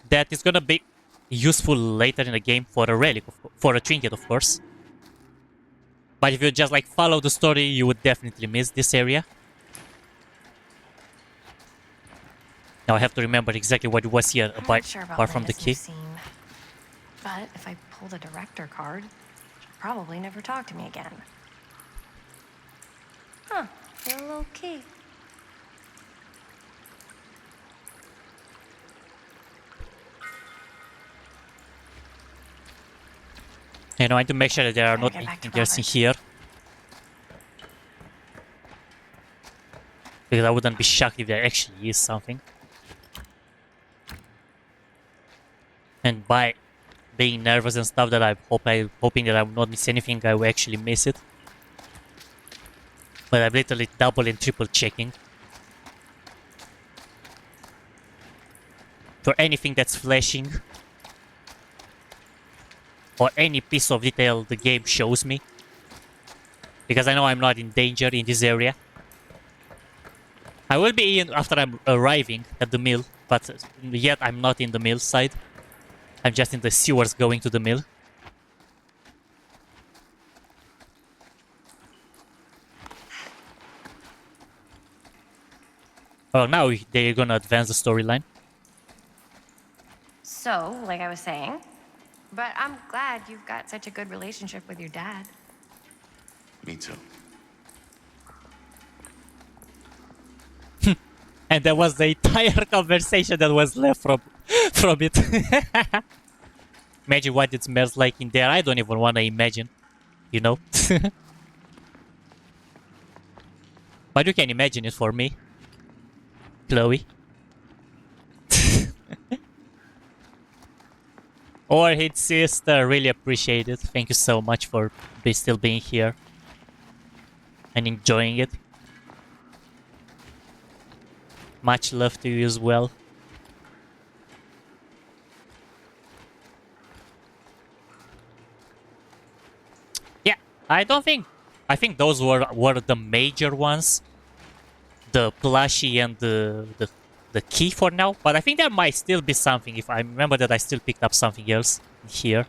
that is gonna be useful later in the game for a relic, for a trinket, of course. But if you just like follow the story, you would definitely miss this area. Now I have to remember exactly what was here apart from the key. But if I pull the director card, she'll probably never talk to me again. Huh, a little key. And I want to make sure that there are not anything here. Because I wouldn't be shocked if there actually is something. And by being nervous and stuff that I'm hoping that I will not miss anything, I will actually miss it. But I'm literally double and triple checking. For anything that's flashing. Or any piece of detail the game shows me. Because I know I'm not in danger in this area. I will be in after I'm arriving at the mill, but yet I'm not in the mill side. I'm just in the sewers going to the mill. Oh, now they're gonna advance the storyline. So, like I was saying, But I'm glad you've got such a good relationship with your dad. Me too. And there was the entire conversation that was left from it. Imagine what it smells like in there. I don't even want to imagine, you know. But you can imagine it for me, Chloe. Or his sister, really appreciate it. Thank you so much for still being here and enjoying it. Much love to you as well. Yeah, I think those were the major ones. The plushie and the key for now. But I think there might still be something. If I remember that I still picked up something else here.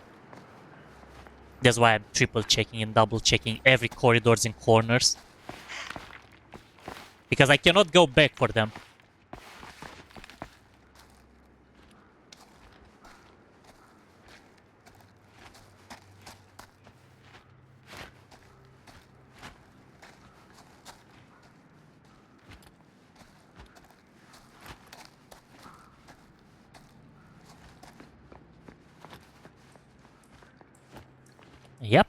That's why I'm triple checking and double checking every corridors and corners. Because I cannot go back for them. Yep,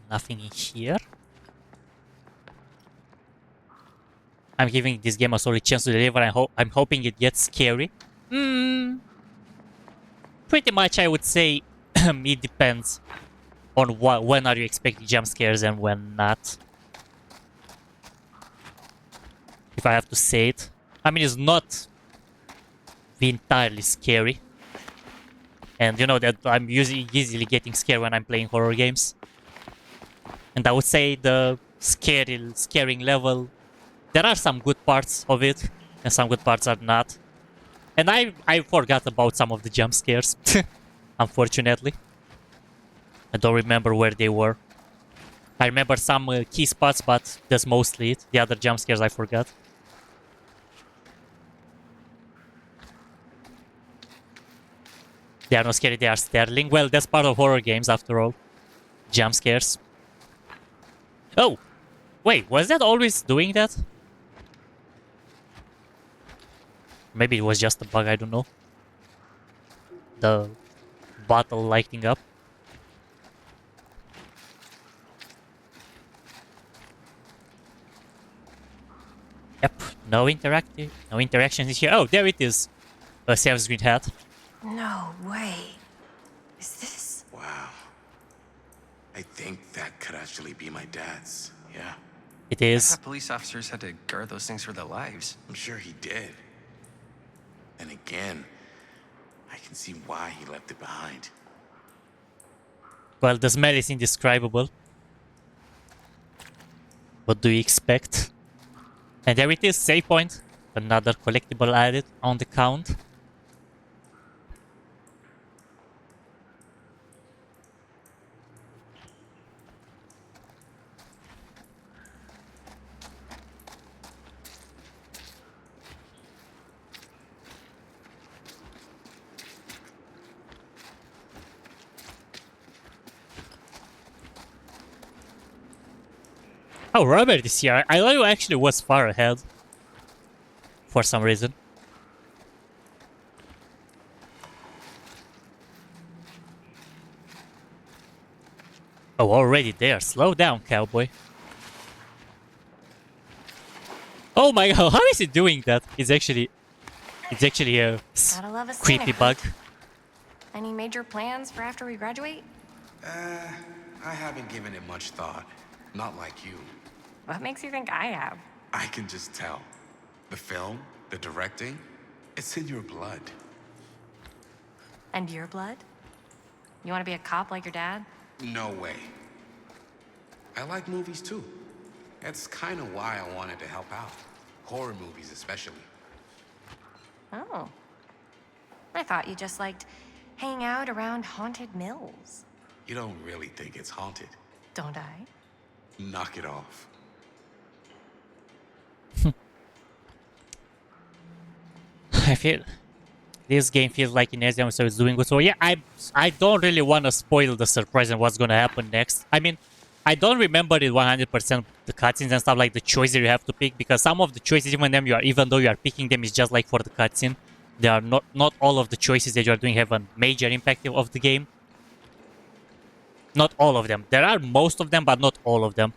nothing in here. I'm giving this game a solid chance to deliver. I'm hoping it gets scary. Pretty much, I would say it depends on when are you expecting jump scares and when not. If I have to say it, I mean, it's not entirely scary. And you know that I'm easily getting scared when I'm playing horror games. And I would say the scaring level, there are some good parts of it, and some good parts are not. And I forgot about some of the jump scares, unfortunately. I don't remember where they were. I remember some key spots, but that's mostly it. The other jump scares I forgot. They are not scary, they are startling. Well, that's part of horror games after all. Jump scares. Oh! Wait, was that always doing that? Maybe it was just a bug, I don't know. The bottle lighting up. Yep, no interactions here. Oh, there it is. A Sam's green hat. No way. Is this? Wow. I think that could actually be my dad's, yeah? It I is. thought police officers had to guard those things for their lives. I'm sure he did. And again, I can see why he left it behind. Well, the smell is indescribable. What do you expect? And there it is, save point. Another collectible added on the count. Oh, Robert is here. I thought you actually was far ahead. For some reason. Oh, already there. Slow down, cowboy. Oh my god, how is he doing that? It's actually a Gotta love a creepy cynic, bug. right? Any major plans for after we graduate? I haven't given it much thought. Not like you. What makes you think I have? I can just tell. The film, the directing, it's in your blood. And your blood? You want to be a cop like your dad? No way. I like movies too. That's kind of why I wanted to help out. Horror movies especially. Oh. I thought you just liked hanging out around haunted mills. You don't really think it's haunted. Don't I? Knock it off. I This game feels like Inertia, so it's doing good. So yeah, I don't really want to spoil the surprise and what's gonna happen next. I mean, I don't remember it 100% the cutscenes and stuff, like the choices you have to pick, because some of the choices, even though you are picking them, is just like for the cutscene. They are not all of the choices that you are doing have a major impact of the game. Not all of them. There are most of them, but not all of them.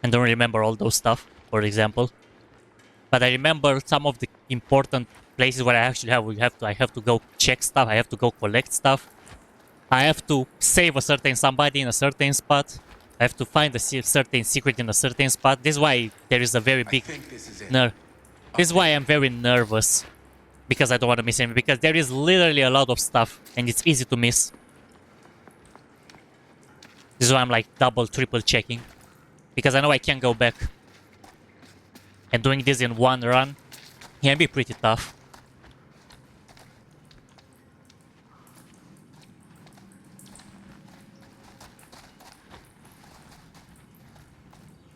And don't remember all those stuff, for example. But I remember some of the important places where I actually I have to go check stuff, I have to go collect stuff. I have to save a certain somebody in a certain spot. I have to find a certain secret in a certain spot. This is why there is a very big nerve. This is why I'm very nervous. Because I don't want to miss anything. Because there is literally a lot of stuff and it's easy to miss. This is why I'm like double, triple checking. Because I know I can't go back. And doing this in one run can be pretty tough.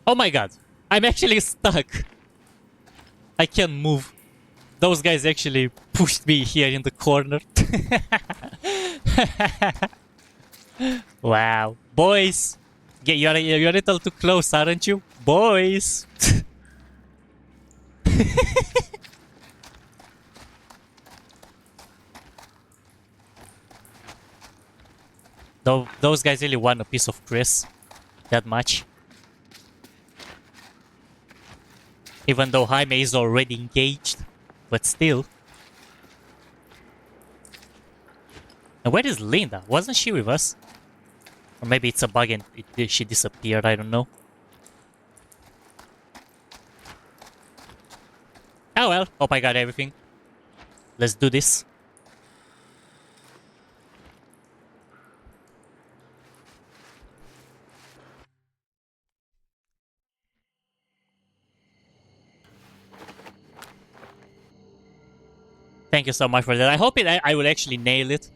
Oh my god, I'm actually stuck. I can't move. Those guys actually pushed me here in the corner. Wow. Boys! Yeah, you're a little too close, aren't you? Boys! Those guys really want a piece of Chris. That much. Even though Jaime is already engaged. But still. And where is Linda? Wasn't she with us? Or maybe it's a bug and she disappeared, I don't know. Oh well, hope I got everything. Let's do this. Thank you so much for that. I hope I will actually nail it.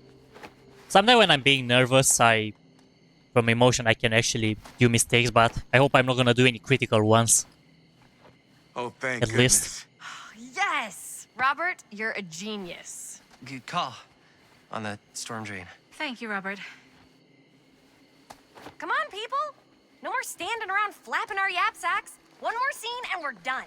Sometimes when I'm being nervous, from emotion, I can actually do mistakes, but I hope I'm not gonna do any critical ones. Oh, thank At least. Yes! Robert, you're a genius. Good call on the storm drain. Thank you, Robert. Come on, people! No more standing around flapping our yap sacks. One more scene and we're done.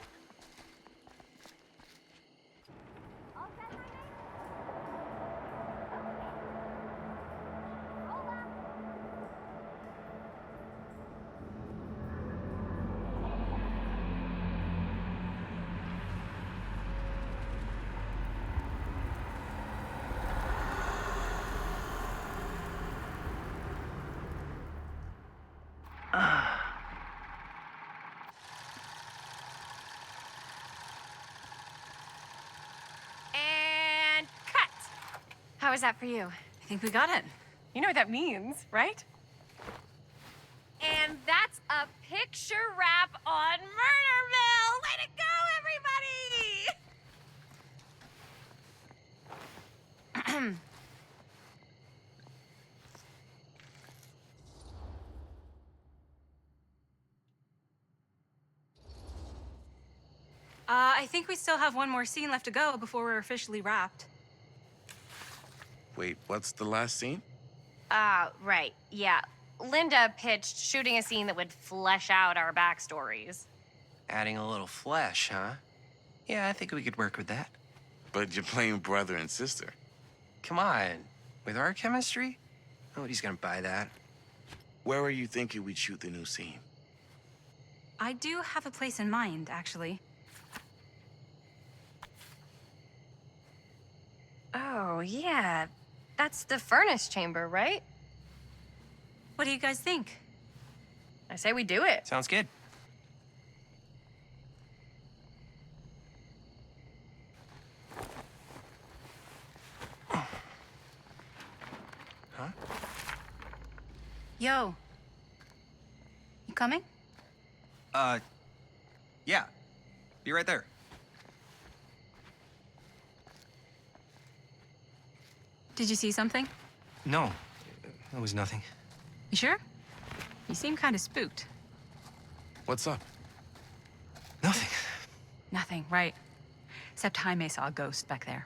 And cut! How was that for you? I think we got it. You know what that means, right? And that's a picture wrap on Murder Mill! Way to go, everybody! I think we still have one more scene left to go before we're officially wrapped. Wait, what's the last scene? Right, yeah. Linda pitched shooting a scene that would flesh out our backstories. Adding a little flesh, huh? Yeah, I think we could work with that. But you're playing brother and sister. Come on. With our chemistry? Nobody's gonna buy that. Where are you thinking we'd shoot the new scene? I do have a place in mind, actually. Oh, yeah. That's the furnace chamber, right? What do you guys think? I say we do it. Sounds good. Huh? Yo. You coming? Yeah. Be right there. Did you see something? No, it was nothing. You sure? You seem kind of spooked. What's up? Nothing. Nothing, right. Except Jaime saw a ghost back there.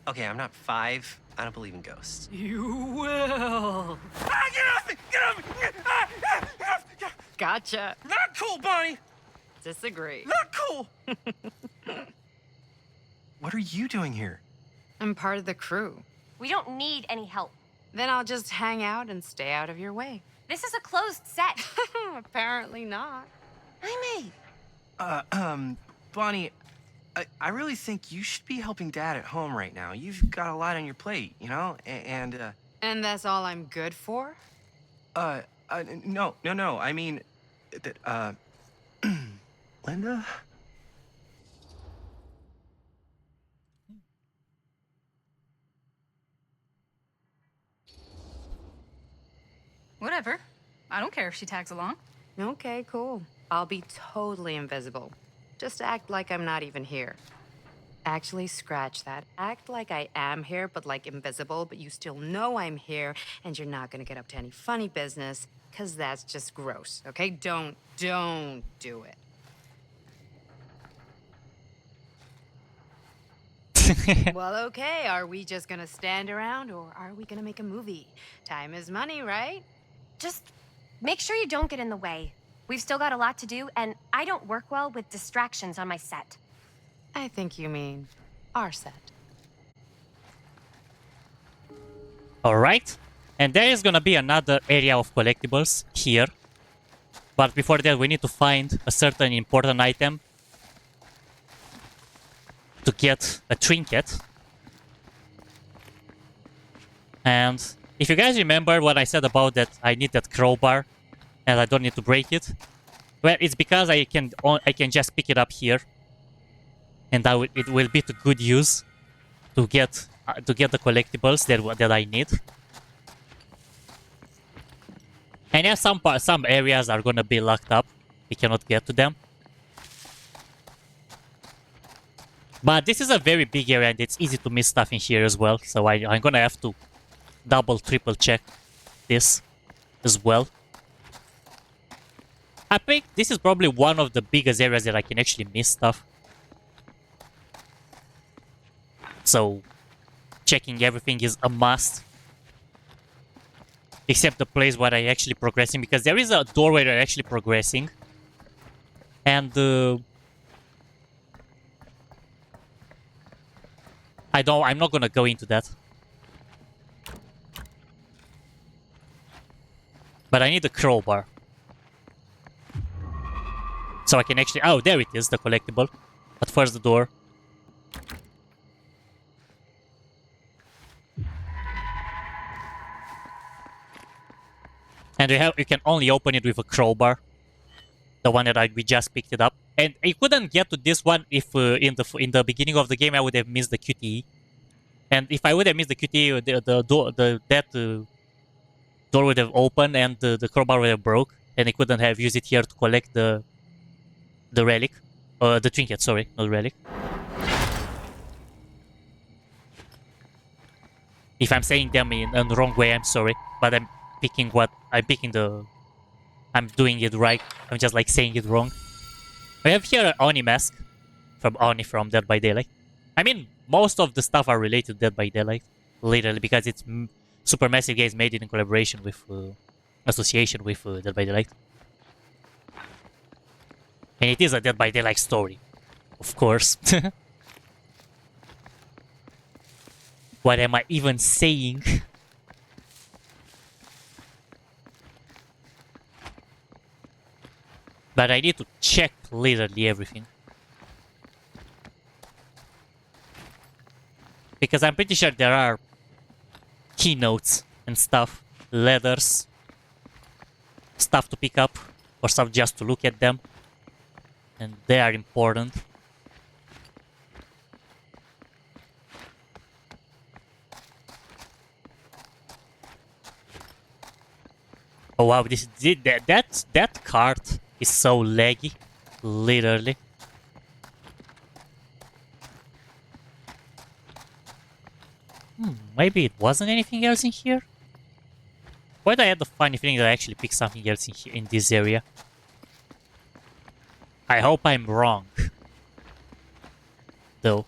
Okay, I'm not 5. I don't believe in ghosts. You will. Ah, get off me! Get off me! Gotcha. Not cool, Bonnie! Disagree. Not cool! What are you doing here? I'm part of the crew. We don't need any help. Then I'll just hang out and stay out of your way. This is a closed set. Apparently not. I may. Bonnie, I really think you should be helping Dad at home right now. You've got a lot on your plate, you know? And that's all I'm good for? No. I mean, that, Linda? Whatever. I don't care if she tags along. Okay, cool. I'll be totally invisible. Just act like I'm not even here. Actually, scratch that. Act like I am here, but like invisible, but you still know I'm here, and you're not gonna get up to any funny business, because that's just gross, okay? Don't do it. Well, okay, are we just gonna stand around, or are we gonna make a movie? Time is money, right? Just make sure you don't get in the way. We've still got a lot to do, and I don't work well with distractions on my set. I think you mean our set. Alright. And there is gonna be another area of collectibles here. But before that, we need to find a certain important item to get a trinket. And if you guys remember what I said about that, I need that crowbar and I don't need to break it. Well, it's because I can just pick it up here, and it will be to good use to get the collectibles that I need. And yeah, some areas are gonna be locked up. We cannot get to them. But this is a very big area and it's easy to miss stuff in here as well. So I'm gonna have to double, triple check this as well. I think this is probably one of the biggest areas that I can actually miss stuff. So checking everything is a must. Except the place where I'm actually progressing, because there is a door where I'm actually progressing. And I'm not gonna go into that. But I need a crowbar. So I can actually... Oh, there it is, the collectible. But first the door. And you can only open it with a crowbar. The one that we just picked it up. And I couldn't get to this one if in the beginning of the game I would have missed the QTE. And if I would have missed the QTE, that door would have opened and the crowbar would have broke. And I couldn't have used it here to collect the relic. The trinket, sorry, not relic. If I'm saying them in the wrong way, I'm sorry. But I'm doing it right. I'm just like saying it wrong. We have here an Oni mask from Oni from Dead by Daylight. I mean, most of the stuff are related to Dead by Daylight, literally, because it's Supermassive Games made it in collaboration with, association with Dead by Daylight. And it is a Dead by Daylight story, of course. What am I even saying? But I need to check literally everything. Because I'm pretty sure there are keynotes and stuff, letters, stuff to pick up, or stuff just to look at them. And they are important. Oh wow, that cart is so laggy, literally. Maybe it wasn't anything else in here? Why do I have the funny feeling that I actually picked something else in here, in this area? I hope I'm wrong. Though.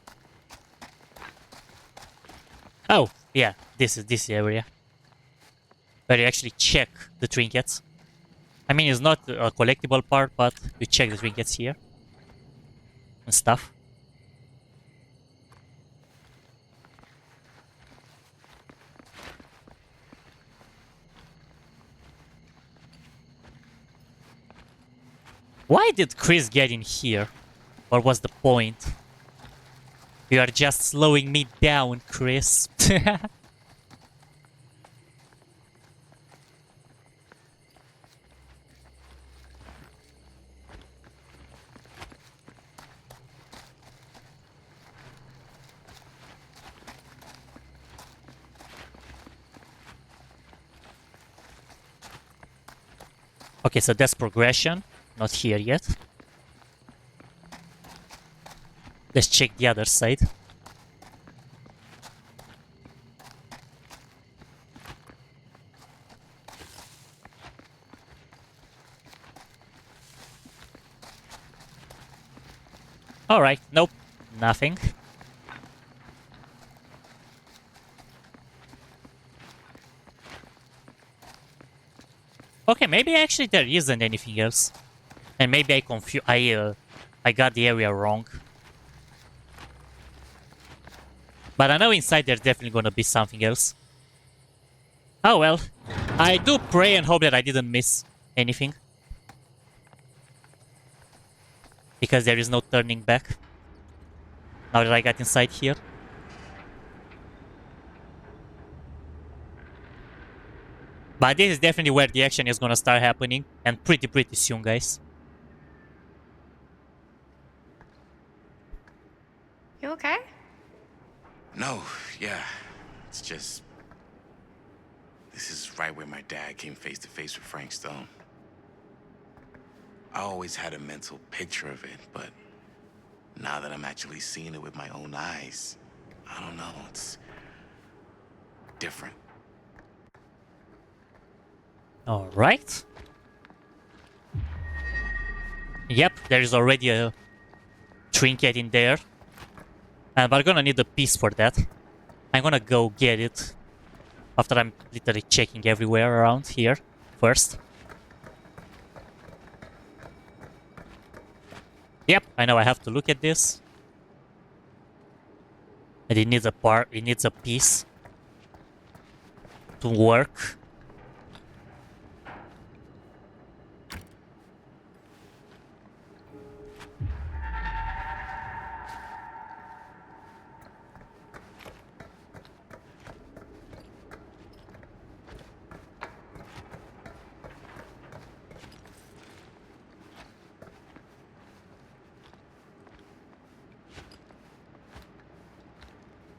Oh, yeah, this is this area. Where you actually check the trinkets. I mean, it's not a collectible part, but you check the trinkets here. And stuff. Why did Chris get in here? What was the point? You are just slowing me down, Chris. Okay, so that's progression. Not here yet. Let's check the other side. Alright, nope. Nothing. Okay, maybe actually there isn't anything else. And maybe I got the area wrong. But I know inside there's definitely gonna be something else. Oh well. I do pray and hope that I didn't miss anything. Because there is no turning back. Now that I got inside here. But this is definitely where the action is gonna start happening. And pretty soon, guys. You okay? No, yeah. It's just... This is right where my dad came face to face with Frank Stone. I always had a mental picture of it, but now that I'm actually seeing it with my own eyes, I don't know, it's different. Alright. Yep, there is already a trinket in there. And we're gonna need a piece for that. I'm gonna go get it. After I'm literally checking everywhere around here first. Yep, I know I have to look at this. And it needs a part, it needs a piece to work.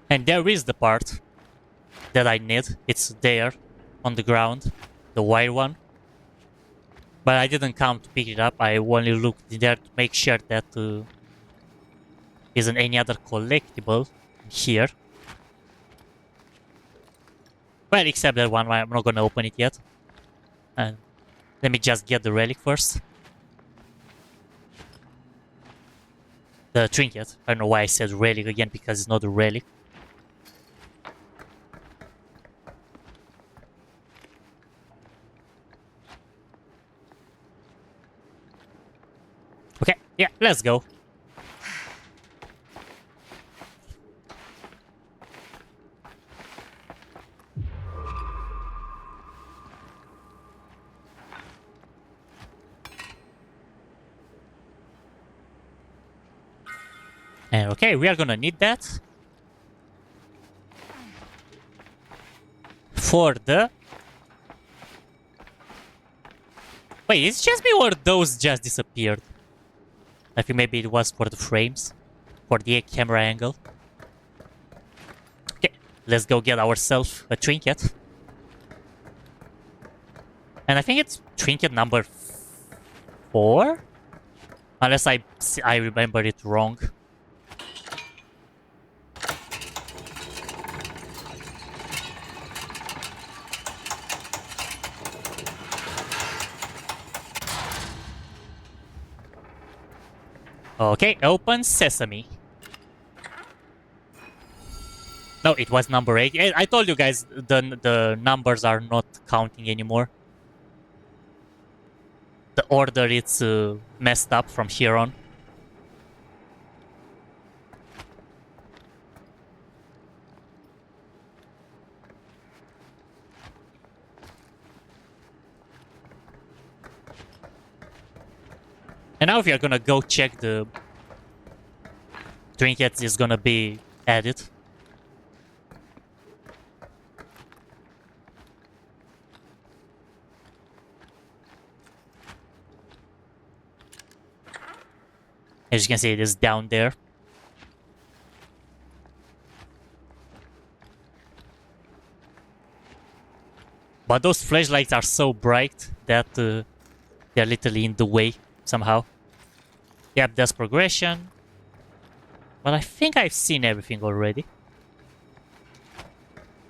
And there is the part that I need. It's there on the ground, the white one. But I didn't come to pick it up. I only looked in there to make sure that isn't any other collectible here. Well, except that one. I'm not gonna open it yet. And let me just get the relic first. The trinket. I don't know why I said relic again, because it's not a relic. Okay, yeah, let's go. And okay, we are gonna need that for the... Wait, it's just me or those just disappeared? I think maybe it was for the frames, for the camera angle. Okay, let's go get ourselves a trinket. And I think it's trinket number 4? Unless I remember it wrong. Okay, open sesame. No, it was number 8. I told you guys the numbers are not counting anymore. The order is messed up from here on. And now if you're gonna go check the trinkets is gonna be added. As you can see, it is down there. But those flashlights are so bright that they're literally in the way somehow. Yep, there's progression. But I think I've seen everything already.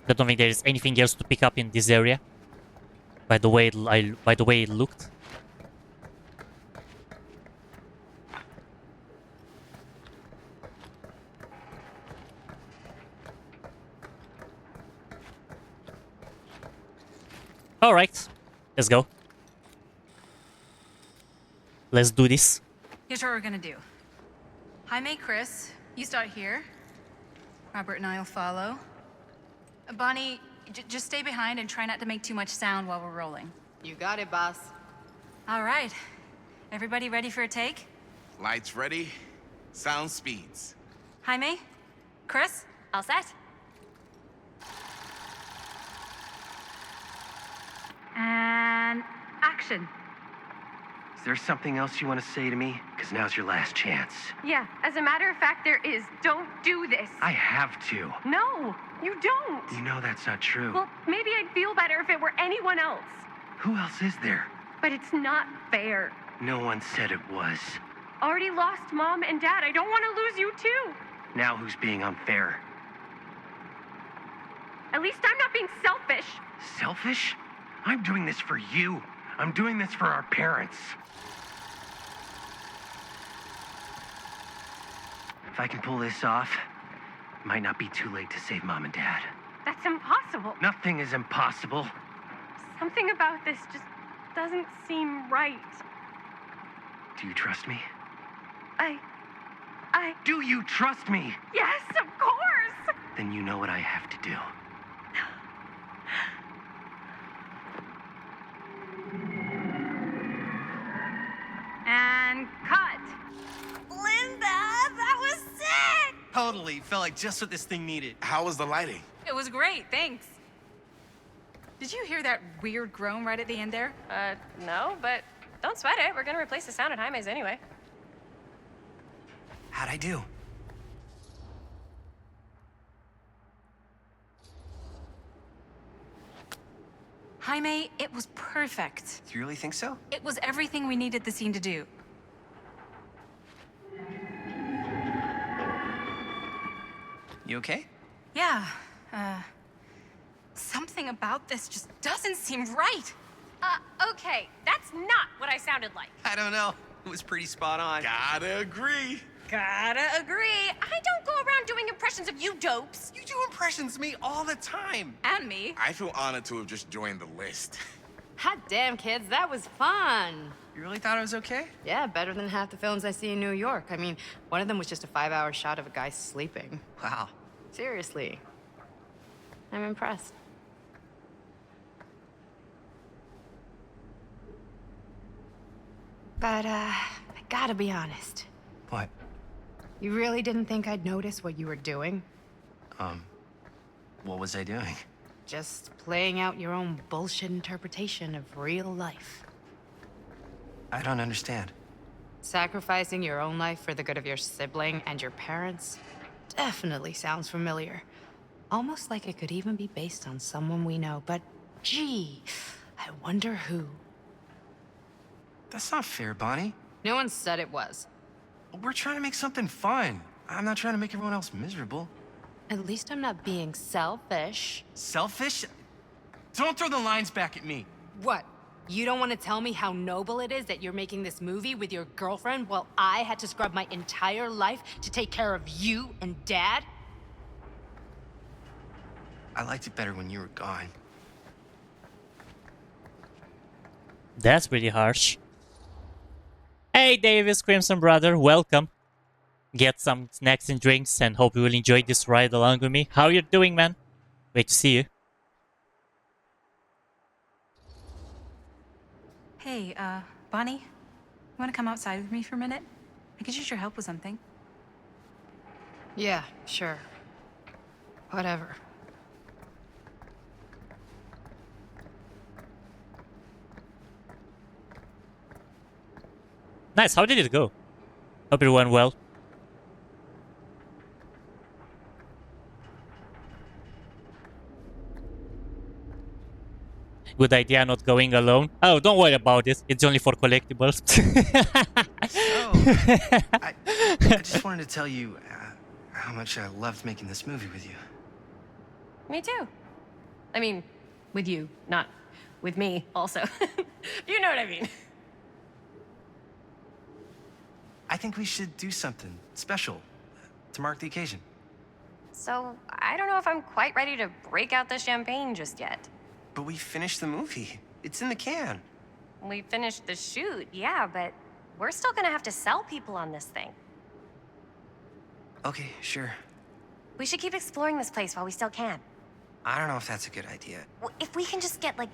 I don't think there is anything else to pick up in this area. By the way it looked. Alright, let's go. Let's do this. Here's what we're gonna do. Jaime, Chris, you start here. Robert and I will follow. Bonnie, just stay behind and try not to make too much sound while we're rolling. You got it, boss. All right. Everybody ready for a take? Lights ready, sound speeds. Jaime? Chris? All set? And action. Is there something else you want to say to me? Because now's your last chance. Yeah, as a matter of fact, there is. Don't do this. I have to. No, you don't. You know that's not true. Well, maybe I'd feel better if it were anyone else. Who else is there? But it's not fair. No one said it was. Already lost Mom and Dad. I don't want to lose you too. Now who's being unfair? At least I'm not being selfish. Selfish? I'm doing this for you. I'm doing this for our parents. If I can pull this off, it might not be too late to save Mom and Dad. That's impossible. Nothing is impossible. Something about this just doesn't seem right. Do you trust me? I... Do you trust me? Yes, of course! Then you know what I have to do. And cut. Linda, that was sick! Totally. Felt like just what this thing needed. How was the lighting? It was great, thanks. Did you hear that weird groan right at the end there? No, but don't sweat it. We're gonna replace the sound at Jaime's anyway. How'd I do? Jaime, it was perfect. Do you really think so? It was everything we needed the scene to do. You okay? Yeah, something about this just doesn't seem right. Okay, that's not what I sounded like. I don't know. It was pretty spot on. Gotta agree. Gotta agree. I don't go around doing impressions of you dopes. You do impressions of me all the time. And me. I feel honored to have just joined the list. Hot damn, kids, that was fun. You really thought I was okay? Yeah, better than half the films I see in New York. I mean, one of them was just a 5-hour shot of a guy sleeping. Wow. Seriously. I'm impressed. But, I gotta be honest. What? You really didn't think I'd notice what you were doing? What was I doing? Just playing out your own bullshit interpretation of real life. I don't understand. Sacrificing your own life for the good of your sibling and your parents definitely sounds familiar. Almost like it could even be based on someone we know, but gee, I wonder who. That's not fair, Bonnie. No one said it was. We're trying to make something fun. I'm not trying to make everyone else miserable. At least I'm not being selfish. Selfish? Don't throw the lines back at me. What? You don't want to tell me how noble it is that you're making this movie with your girlfriend while I had to scrub my entire life to take care of you and Dad? I liked it better when you were gone. That's pretty harsh. Hey, Davis, Crimson Brother, welcome. Get some snacks and drinks and hope you will enjoy this ride along with me. How you doing, man? Great to see you. Hey, Bonnie, you want to come outside with me for a minute? I could use your help with something. Yeah, sure. Whatever. Nice, how did it go? Hope it went well. Good idea not going alone. Oh, don't worry about it. It's only for collectibles. I just wanted to tell you how much I loved making this movie with you. Me too. I mean, with you, not with me, also. You know what I mean. I think we should do something special to mark the occasion. So, I don't know if I'm quite ready to break out the champagne just yet. But we finished the movie. It's in the can. We finished the shoot, yeah, but we're still gonna have to sell people on this thing. Okay, sure. We should keep exploring this place while we still can. I don't know if that's a good idea. If we can just get, like,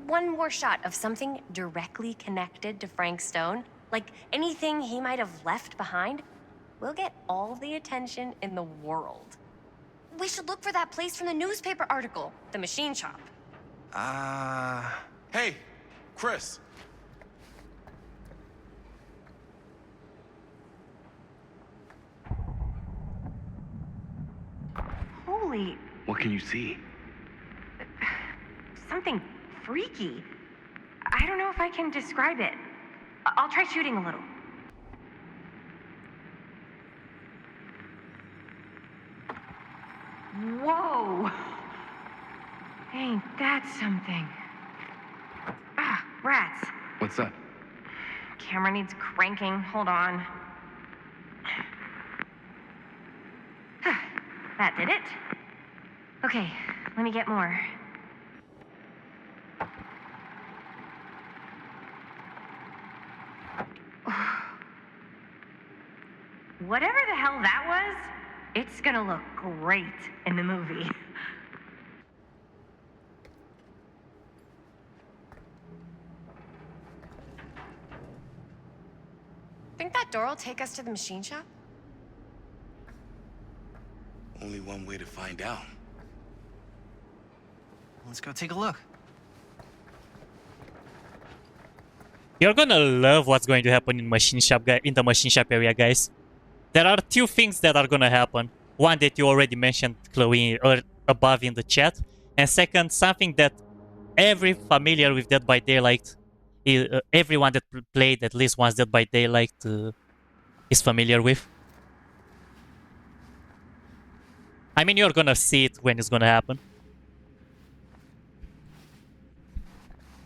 one more shot of something directly connected to Frank Stone, like anything he might have left behind, we'll get all the attention in the world. We should look for that place from the newspaper article, the machine shop. Hey, Chris. Holy, What can you see? something freaky. I don't know if I can describe it. I'll try shooting a little. Whoa! Ain't that something? Ah, rats. What's up? Camera needs cranking. Hold on. That did it. Okay, let me get more. Whatever the hell that was, it's gonna look great in the movie. Think that door will take us to the machine shop? Only one way to find out. Let's go take a look. You're gonna love what's going to happen in the machine shop area, guys. There are two things that are gonna happen. One that you already mentioned, Chloe, or above in the chat, and second, something that every familiar with Dead by Daylight, everyone that played at least once Dead by Daylight is familiar with. I mean, you're gonna see it when it's gonna happen.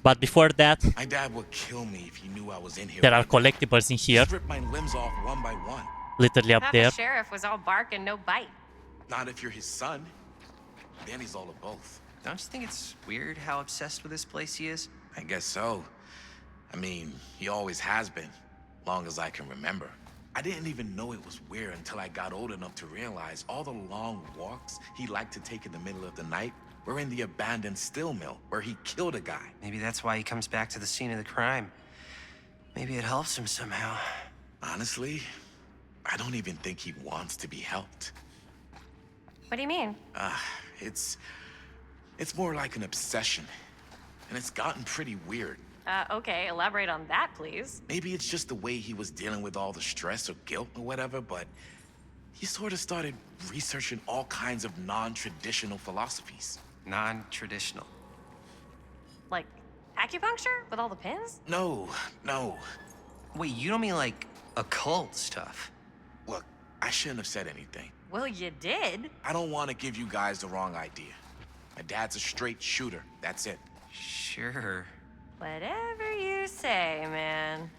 But before that, My dad would kill me if he knew I was in here. there are collectibles in here, Strip my limbs off one by one. literally up Thought there. the sheriff was all bark and no bite. Not if you're his son. Then he's all of both. Don't you think it's weird how obsessed with this place he is? I guess so. I mean, he always has been, long as I can remember. I didn't even know it was weird until I got old enough to realize all the long walks he liked to take in the middle of the night were in the abandoned steel mill where he killed a guy. Maybe that's why he comes back to the scene of the crime. Maybe it helps him somehow. Honestly, I don't even think he wants to be helped. What do you mean? It's more like an obsession. And it's gotten pretty weird. Okay, elaborate on that, please. Maybe it's just the way he was dealing with all the stress or guilt or whatever, but he sort of started researching all kinds of non-traditional philosophies. Non-traditional. Like acupuncture with all the pins? No. Wait, you don't mean like occult stuff? Look, I shouldn't have said anything. Well, you did. I don't want to give you guys the wrong idea. My dad's a straight shooter, that's it. Sure. Whatever you say, man.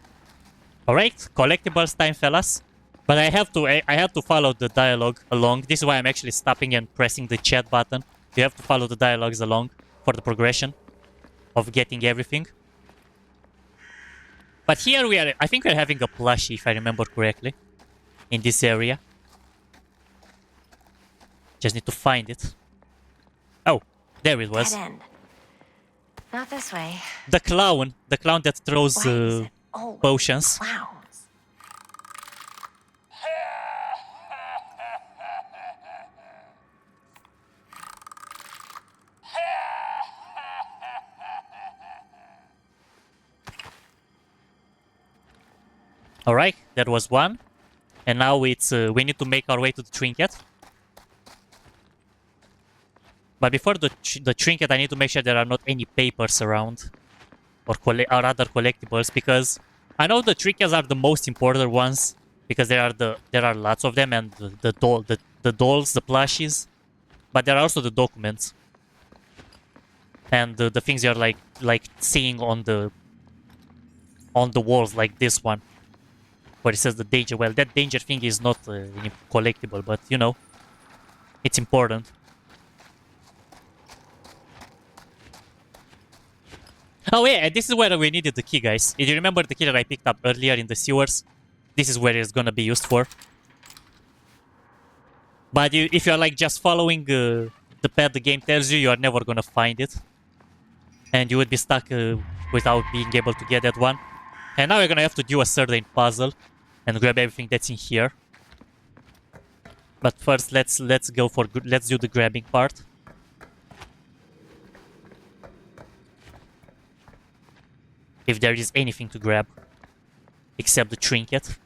Alright, collectibles time, fellas. But I have to follow the dialogue along. This is why I'm actually stopping and pressing the chat button. You have to follow the dialogues along for the progression of getting everything. But here we are, I think we're having a plushie, if I remember correctly, in this area. Just need to find it. Oh, there it was. Dead end. Not this way. The clown that throws potions. Clowns. Alright, that was one. And now it's we need to make our way to the trinket. But before the trinket, I need to make sure there are not any papers around. Or other collectibles, because I know the trinkets are the most important ones. Because there are lots of them, and the dolls, the plushies. But there are also the documents. And the things you're like seeing on the walls, like this one. Where it says the danger. Well, that danger thing is not collectible, but you know, it's important. Oh yeah, and this is where we needed the key, guys. If you remember the key that I picked up earlier in the sewers, this is where it's gonna be used for. But if you're like just following the path the game tells you, you are never gonna find it. And you would be stuck without being able to get that one. And now we're gonna have to do a certain puzzle and grab everything that's in here. But first, let's do the grabbing part. If there is anything to grab, except the trinket.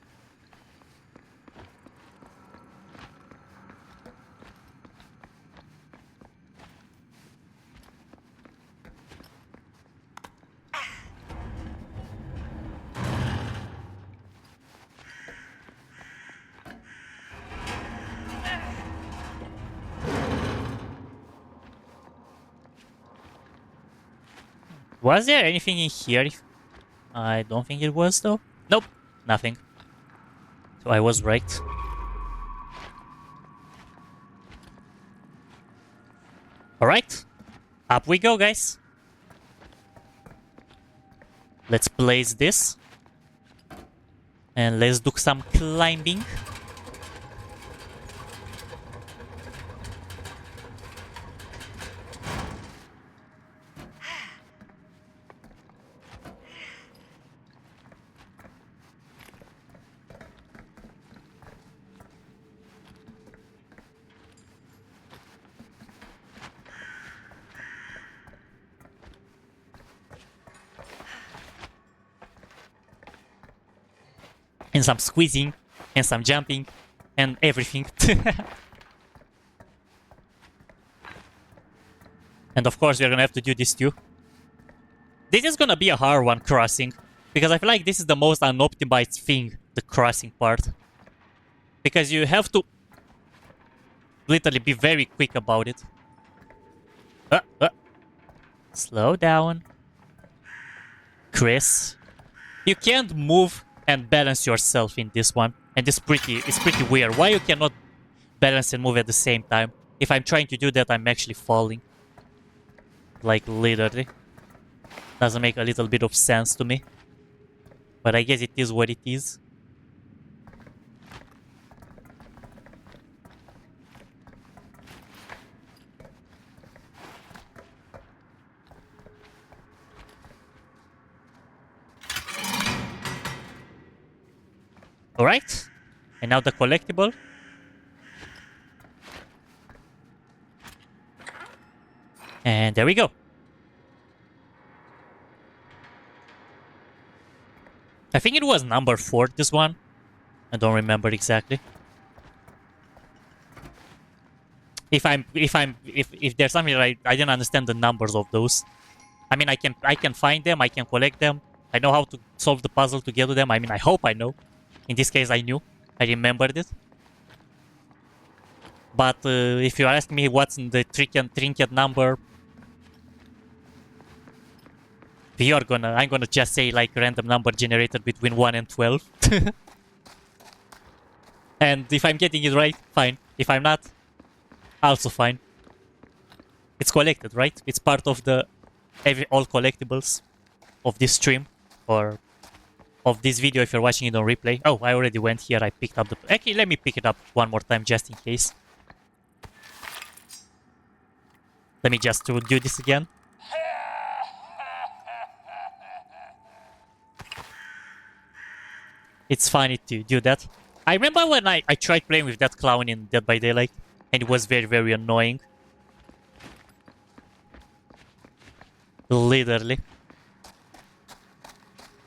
Was there anything in here? I don't think it was, though. Nope, nothing. So I was right. Alright, up we go, guys. Let's place this. And let's do some climbing. And some squeezing, and some jumping, and everything. And of course, we're gonna have to do this too. This is gonna be a hard one, crossing. Because I feel like this is the most unoptimized thing, the crossing part. Because you have to literally be very quick about it. Slow down. Chris. You can't move and balance yourself in this one, and it's pretty weird. Why you cannot balance and move at the same time? If I'm trying to do that, I'm actually falling. Like literally. Doesn't make a little bit of sense to me. But I guess it is what it is. Alright, and now the collectible. And there we go. I think it was number 4, this one. I don't remember exactly. If there's something that I didn't understand the numbers of those. I mean, I can find them, I can collect them. I know how to solve the puzzle to get to them. I mean, I hope I know. In this case, I knew. I remembered it. But if you ask me what's in the trinket number, I'm gonna just say like random number generated between 1 and 12. And if I'm getting it right, fine. If I'm not, also fine. It's collected, right? It's part of the all collectibles of this stream or of this video if you're watching it on replay. Oh, I already went here. I picked up the... Okay, let me pick it up one more time just in case. Let me just do this again. It's funny to do that. I remember when I tried playing with that clown in Dead by Daylight, and it was very, very annoying. Literally.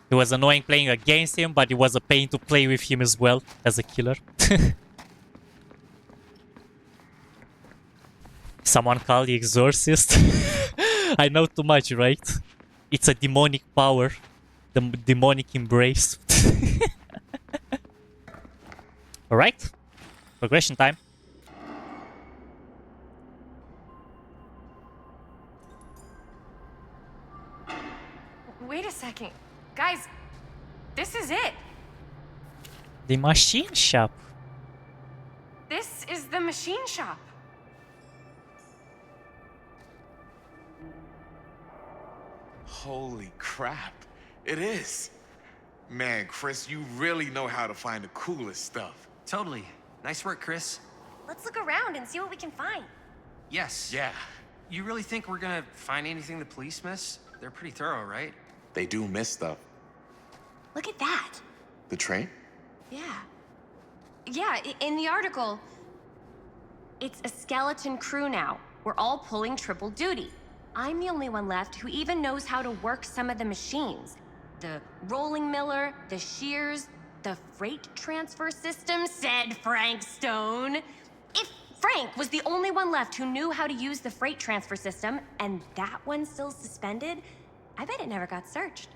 It was annoying playing against him, but it was a pain to play with him as well, as a killer. Someone called the Exorcist. I know too much, right? It's a demonic power. The demonic embrace. Alright. Progression time. Wait a second. Guys, this is it. The machine shop. This is the machine shop. Holy crap. It is. Man, Chris, you really know how to find the coolest stuff. Totally. Nice work, Chris. Let's look around and see what we can find. Yes. Yeah. You really think we're gonna find anything the police miss? They're pretty thorough, right? They do miss stuff. Look at that. The train? Yeah. Yeah, in the article, it's a skeleton crew now. We're all pulling triple duty. I'm the only one left who even knows how to work some of the machines. The rolling miller, the shears, the freight transfer system, said Frank Stone. If Frank was the only one left who knew how to use the freight transfer system, and that one's still suspended, I bet it never got searched.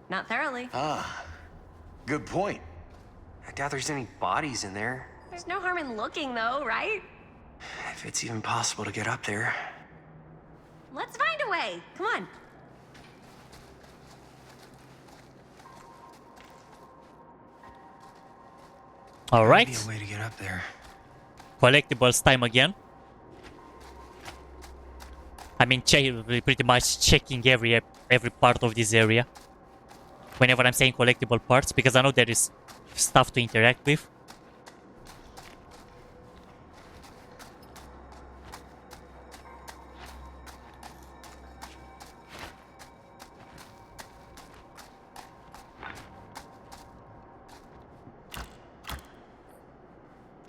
Not thoroughly. Ah, good point. I doubt there's any bodies in there. There's no harm in looking, though, right? If it's even possible to get up there. Let's find a way. Come on. Alright. Maybe a way to get up there. Collectibles time again. I mean, pretty much checking every part of this area. Whenever I'm saying collectible parts, because I know there is stuff to interact with.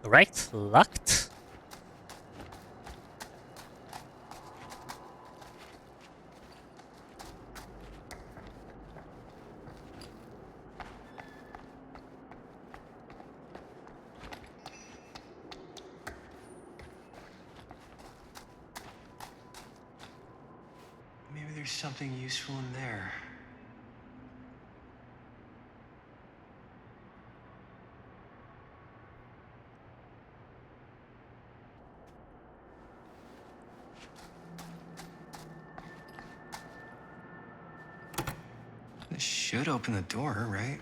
Right, locked. Maybe there's something useful in there. This should open the door, right?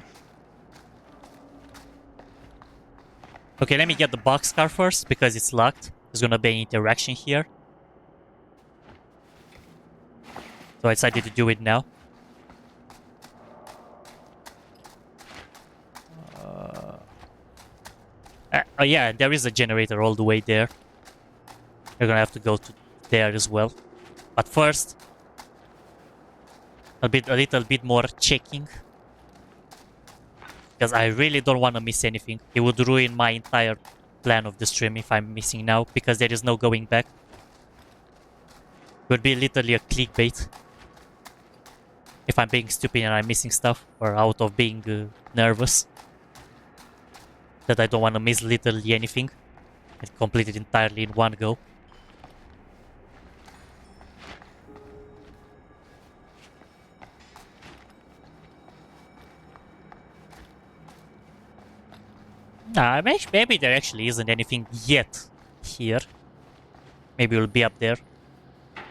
Okay, let me get the boxcar first because it's locked. There's gonna be an interaction here. So I decided to do it now. Oh yeah, there is a generator all the way there. You're gonna have to go to there as well. But first, a little bit more checking. Because I really don't want to miss anything. It would ruin my entire plan of the stream if I'm missing now, because there is no going back. It would be literally a clickbait. If I'm being stupid and I'm missing stuff, or out of being nervous. That I don't want to miss literally anything. And complete it entirely in one go. Nah, maybe there actually isn't anything yet here. Maybe it'll be up there.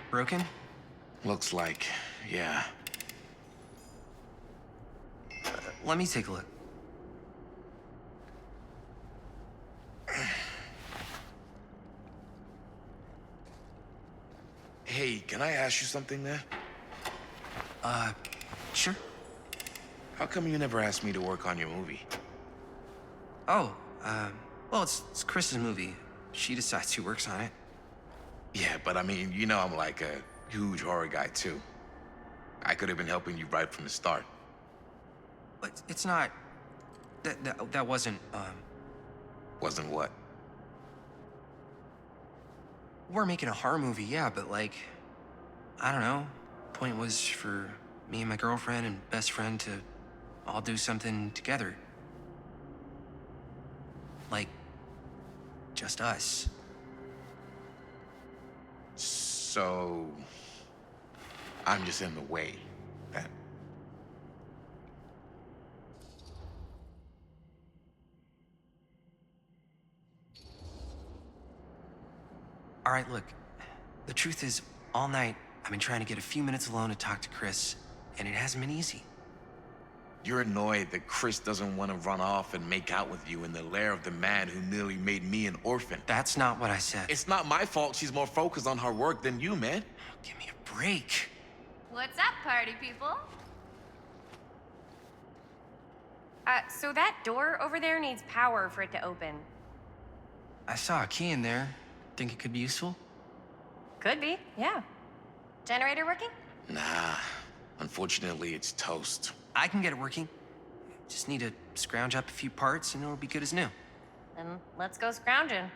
Broken? Looks like, yeah. Let me take a look. Hey, can I ask you something, man? Sure. How come you never asked me to work on your movie? Oh, well, it's Chris's movie. She decides who works on it. Yeah, but I mean, you know I'm like a huge horror guy, too. I could have been helping you right from the start. But it's not... That wasn't, Wasn't what? We're making a horror movie, yeah, but like... I don't know. Point was for me and my girlfriend and best friend to all do something together. Like... just us. So... I'm just in the way, then. All right, look. The truth is, all night, I've been trying to get a few minutes alone to talk to Chris, and it hasn't been easy. You're annoyed that Chris doesn't want to run off and make out with you in the lair of the man who nearly made me an orphan. That's not what I said. It's not my fault she's more focused on her work than you, man. Give me a break. What's up, party people? So that door over there needs power for it to open. I saw a key in there. Think it could be useful? Could be, yeah. Generator working? Nah. Unfortunately, it's toast. I can get it working. Just need to scrounge up a few parts and it'll be good as new. Then let's go scrounging.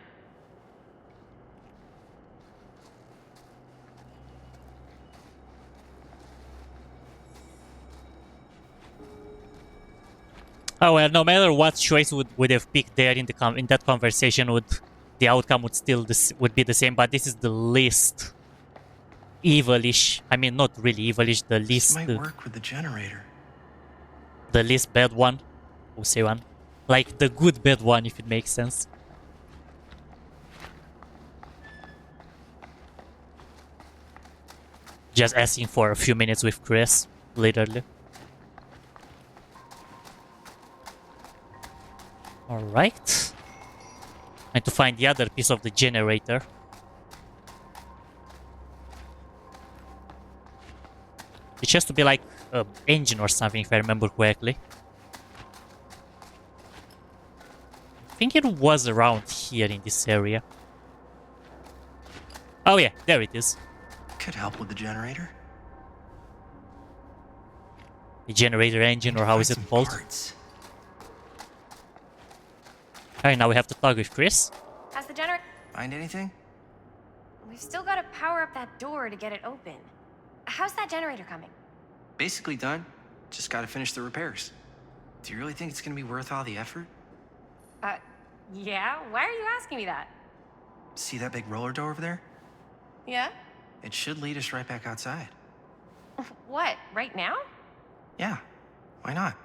Oh well, no matter what choice would have picked there in that conversation, the outcome would be the same. But this is the least evilish. I mean, not really evilish. The least. This might work with the generator. The least bad one. We'll say one. Like the good bad one, if it makes sense. Just asking for a few minutes with Chris, literally. Alright. And to find the other piece of the generator. It has to be like an engine or something, if I remember correctly. I think it was around here in this area. Oh yeah, there it is. Could help with the generator. The generator engine, or how is it called? Parts. Alright, now we have to talk with Chris. How's the generator? Find anything? We've still got to power up that door to get it open. How's that generator coming? Basically done. Just gotta finish the repairs. Do you really think it's gonna be worth all the effort? Yeah? Why are you asking me that? See that big roller door over there? Yeah? It should lead us right back outside. What, right now? Yeah, why not?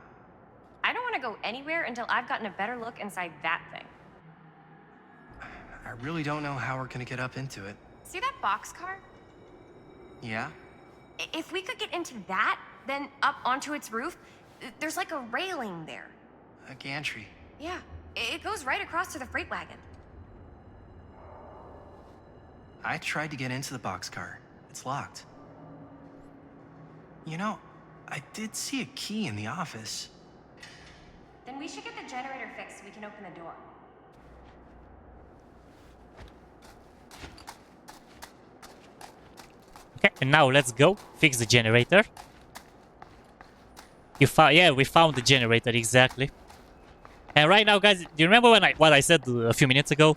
I don't want to go anywhere until I've gotten a better look inside that thing. I really don't know how we're gonna get up into it. See that boxcar? Yeah? If we could get into that, then up onto its roof, there's like a railing there. A gantry. Yeah, it goes right across to the freight wagon. I tried to get into the boxcar. It's locked. You know, I did see a key in the office. Then we should get the generator fixed so we can open the door. Okay, and now let's go fix the generator. Yeah, we found the generator, exactly. And right now, guys, do you remember what I said a few minutes ago?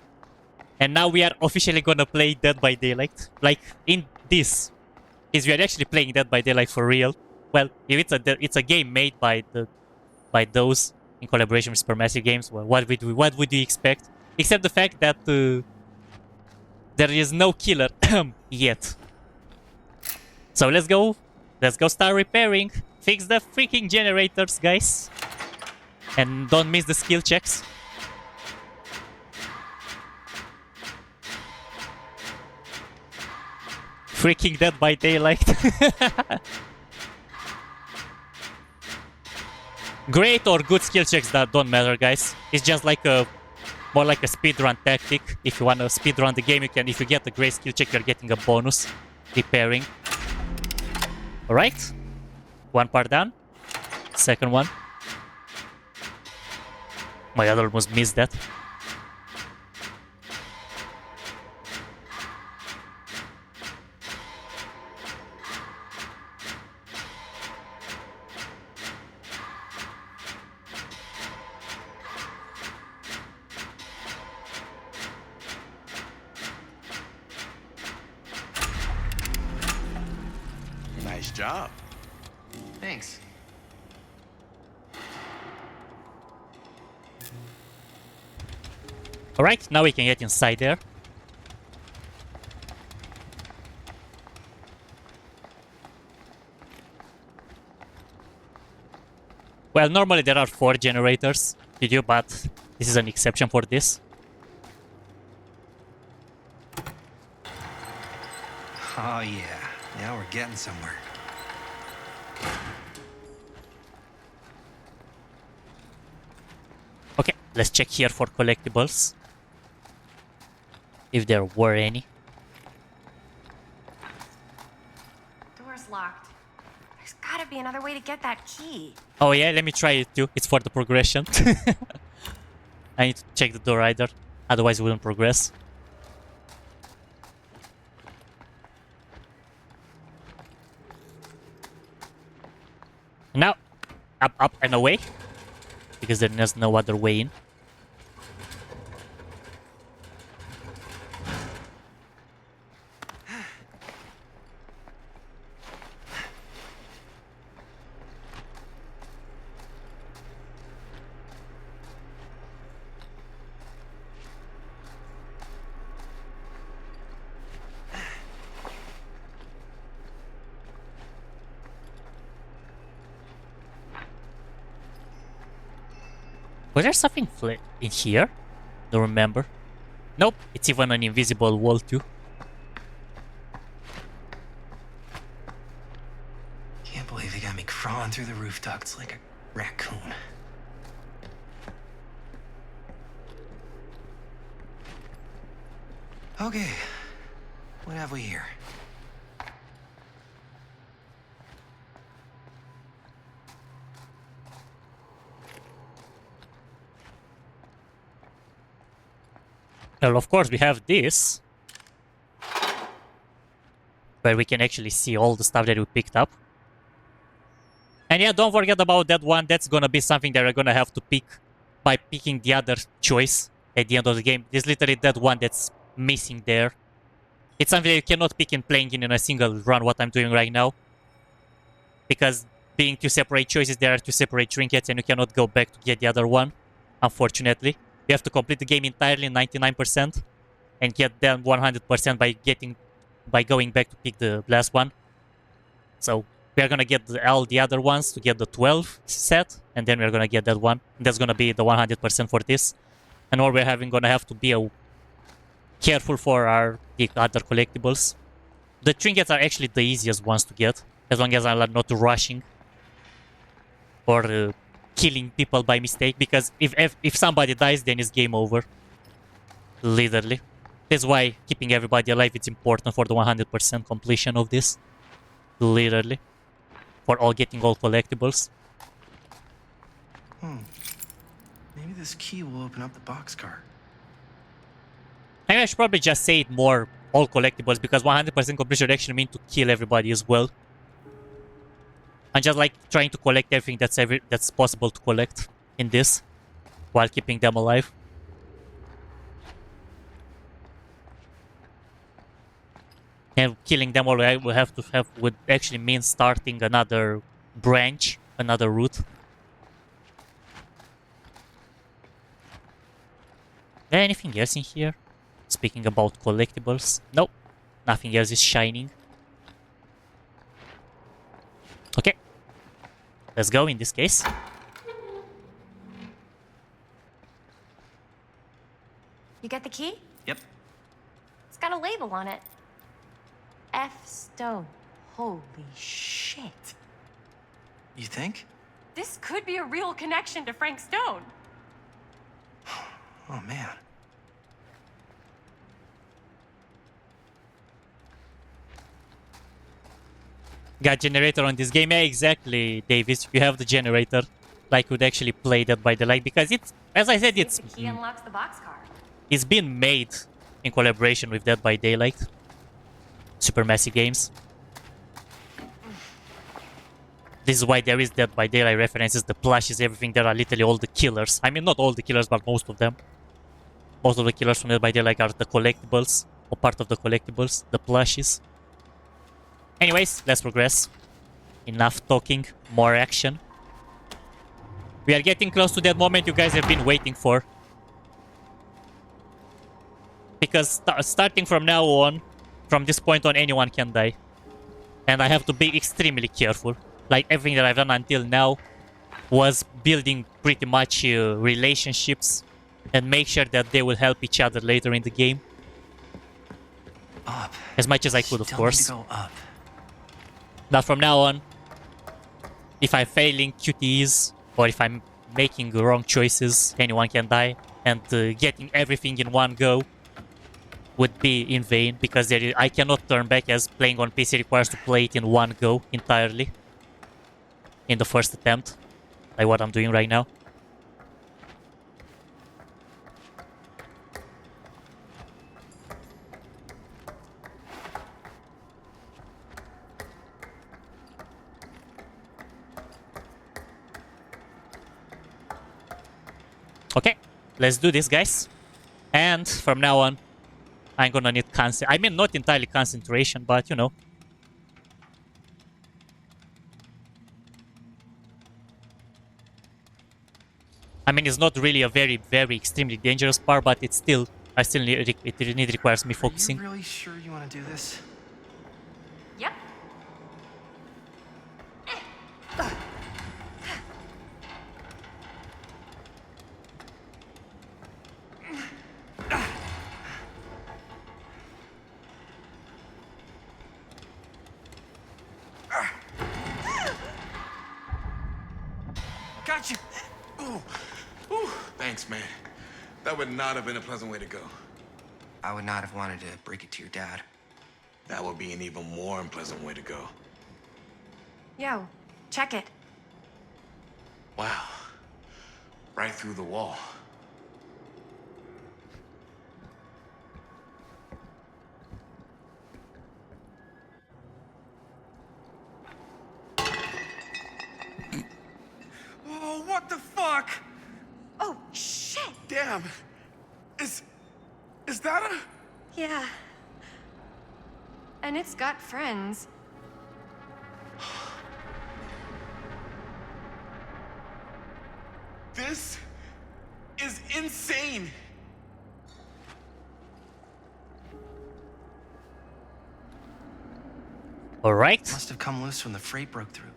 And now we are officially gonna play Dead by Daylight. Like, in this. Is we are actually playing Dead by Daylight for real. Well, if it's a game made by those in collaboration with Supermassive Games, well, what would you expect? Except the fact that there is no killer yet. So let's go start repairing. Fix the freaking generators, guys. And don't miss the skill checks. Freaking Dead by Daylight. Great or good skill checks that don't matter, guys. It's just like more like a speedrun tactic. If you want to speedrun the game, you can. If you get a great skill check, you're getting a bonus. repairing. Alright. One part done. Second one. My God, almost missed that. Nice job. Thanks. Alright, now we can get inside there. Well, normally there are 4 generators, but this is an exception for this. Oh yeah, now we're getting somewhere. Okay, let's check here for collectibles. If there were any. Door's locked. There's gotta be another way to get that key. Oh yeah, let me try it too. It's for the progression. I need to check the door either. Otherwise we won't progress. Now, up and away. Because there's no other way in. Was there something in here? Don't remember. Nope, it's even an invisible wall too. Can't believe they got me crawling through the roof ducts like a raccoon. Okay, what have we here? Well, of course, we have this. Where we can actually see all the stuff that we picked up. And yeah, don't forget about that one. That's gonna be something that we're gonna have to pick by picking the other choice at the end of the game. There's literally that one that's missing there. It's something that you cannot pick in playing in a single run, what I'm doing right now. Because being 2 separate choices, there are 2 separate trinkets and you cannot go back to get the other one, unfortunately. You have to complete the game entirely, 99%, and get them 100% by going back to pick the last one. So we are gonna get all the other ones to get the 12 set, and then we're gonna get that one. And that's gonna be the 100% for this. And all we're gonna have to be careful for the other collectibles. The trinkets are actually the easiest ones to get, as long as I'm not rushing or killing people by mistake, because if somebody dies, then it's game over. Literally. That's why keeping everybody alive is important for the 100% completion of this. Literally. For getting all collectibles. Maybe this key will open up the boxcar. I should probably just say it more all collectibles, because 100% completion actually means to kill everybody as well. I'm just like trying to collect everything that's possible to collect in this, while keeping them alive. And killing them all would actually mean starting another branch, another route. Anything else in here? Speaking about collectibles, nope, nothing else is shining. Okay. Let's go in this case. You get the key? Yep. It's got a label on it. F. Stone. Holy shit. You think? This could be a real connection to Frank Stone. Oh man. Got generator on this game? Yeah, exactly, Davis. You have the generator. Like, would actually play Dead by Daylight because it's, as I said, See if the key unlocks the boxcar. it's been made in collaboration with Dead by Daylight. Super messy games. This is why there is Dead by Daylight references, the plushes, everything. There are literally all the killers. I mean, not all the killers, but most of them. Most of the killers from Dead by Daylight are the collectibles, or part of the collectibles, the plushes. Anyways, let's progress. Enough talking, more action. We are getting close to that moment you guys have been waiting for. Because starting from now on, from this point on, anyone can die. And I have to be extremely careful. Like, everything that I've done until now was building pretty much relationships and make sure that they will help each other later in the game. Up. As much as I could, of course. Go up. Now from now on, if I'm failing QTEs or if I'm making wrong choices, anyone can die. And getting everything in one go would be in vain because I cannot turn back, as playing on PC requires to play it in one go entirely. In the first attempt, like what I'm doing right now. Okay, let's do this, guys. And from now on, I'm gonna need I mean, not entirely concentration, but you know. I mean, it's not really a very, very extremely dangerous part, but it's still, it requires me focusing. Are you really sure you want to do this? Yep. Got you. Ooh. Ooh. Thanks, man. That would not have been a pleasant way to go. I would not have wanted to break it to your dad. That would be an even more unpleasant way to go. Yo, check it. Wow. Right through the wall. Oh, what the fuck? Oh, shit! Damn. Is that a... Yeah. And it's got friends. This is insane. All right. Must have come loose when the freight broke through.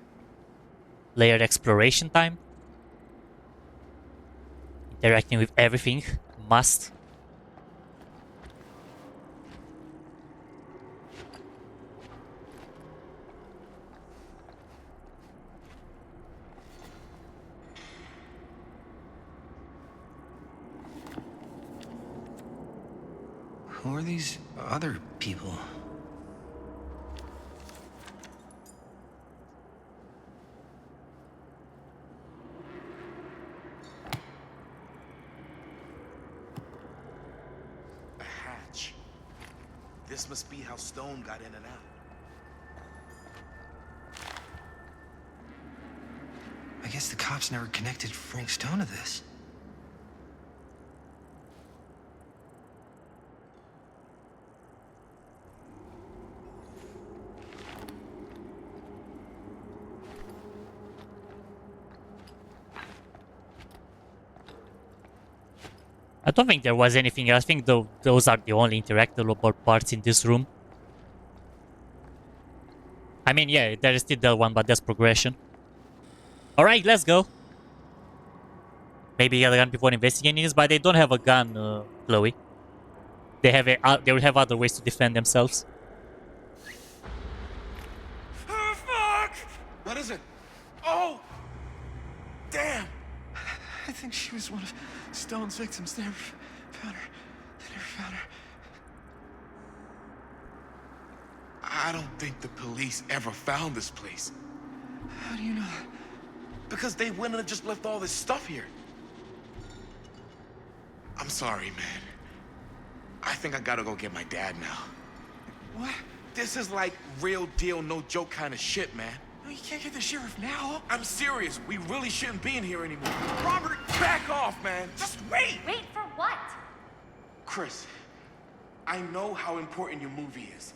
Layered exploration time. Interacting with everything. Must. Who are these other people? A hatch. This must be how Stone got in and out. I guess the cops never connected Frank Stone to this. I don't think there was anything else. I think those are the only interactable parts in this room. I mean, yeah, there is still that one, but that's progression. Alright, let's go. Maybe get a gun before investigating this, but they don't have a gun, Chloe. They will have other ways to defend themselves. Oh, fuck! What is it? Oh! Damn! I think she was one of Stone's victims. They never found her. They never found her. I don't think the police ever found this place. How do you know? Because they wouldn't have just left all this stuff here. I'm sorry, man. I think I gotta go get my dad now. What? This is like real deal, no joke kind of shit, man. No, you can't get the sheriff now. I'm serious. We really shouldn't be in here anymore. Robert, back off, man. Just wait. Wait for what? Chris, I know how important your movie is.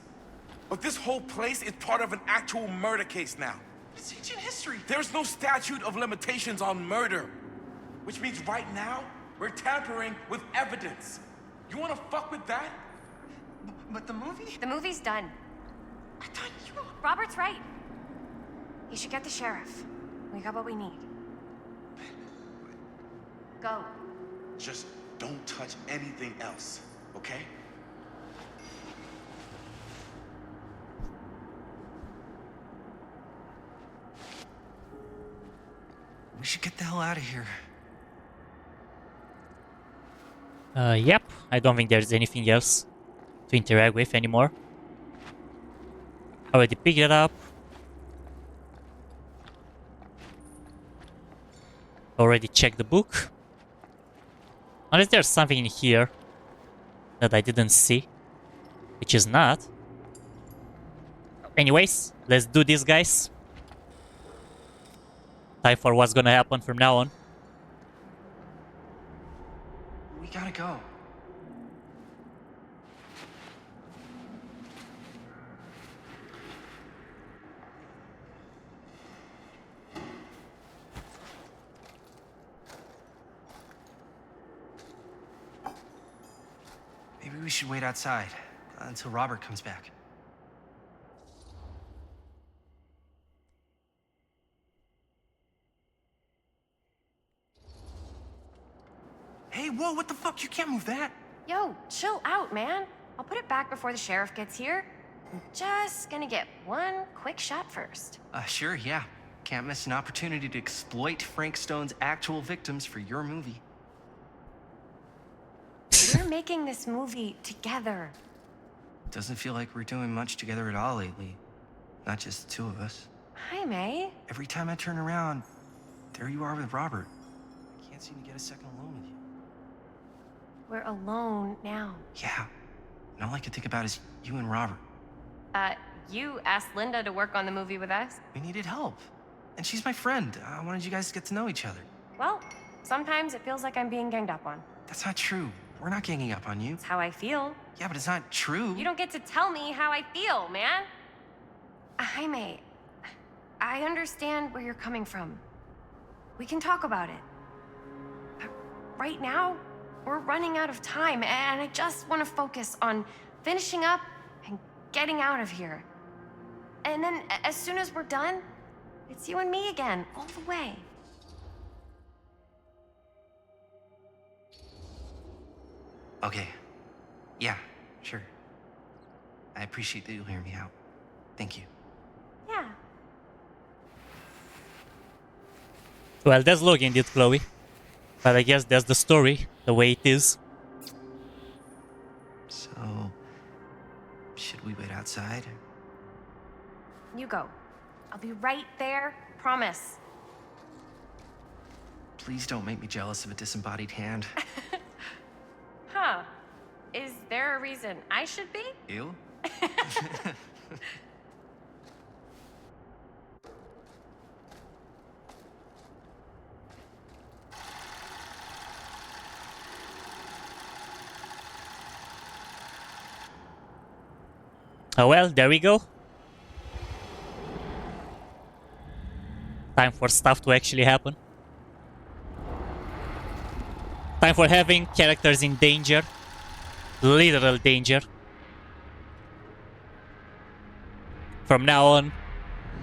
But this whole place is part of an actual murder case now. It's ancient history. There's no statute of limitations on murder. Which means right now, we're tampering with evidence. You wanna fuck with that? But the movie? The movie's done. I thought you... Robert's right. You should get the sheriff. We got what we need. Go. Just don't touch anything else, okay? We should get the hell out of here. Yep. I don't think there's anything else to interact with anymore. Already picked it up. Already checked the book. Unless there's something in here that I didn't see. Which is not. Anyways, let's do this, guys. Time for what's gonna happen from now on. We gotta go. Maybe we should wait outside until Robert comes back. Hey, whoa, what the fuck? You can't move that. Yo, chill out, man. I'll put it back before the sheriff gets here. I'm just gonna get one quick shot first. Sure, yeah. Can't miss an opportunity to exploit Frank Stone's actual victims for your movie. We're making this movie together. Doesn't feel like we're doing much together at all lately. Not just the two of us. Hi, May. Every time I turn around, there you are with Robert. I can't seem to get a second alone with you. We're alone now. Yeah. And all I can think about is you and Robert. You asked Linda to work on the movie with us? We needed help. And she's my friend. I wanted you guys to get to know each other. Well, sometimes it feels like I'm being ganged up on. That's not true. We're not ganging up on you. It's how I feel. Yeah, but it's not true. You don't get to tell me how I feel, man. Jaime, I understand where you're coming from. We can talk about it. But right now, we're running out of time, and I just want to focus on finishing up and getting out of here. And then, as soon as we're done, it's you and me again, all the way. Okay. Yeah, sure. I appreciate that you'll hear me out. Thank you. Yeah. Well, that's Logan did, Chloe. But I guess that's the story, the way it is. So, should we wait outside? You go. I'll be right there, promise. Please don't make me jealous of a disembodied hand. Huh. Is there a reason I should be? You? Oh well, there we go. Time for stuff to actually happen. Time for having characters in danger. Literal danger. From now on,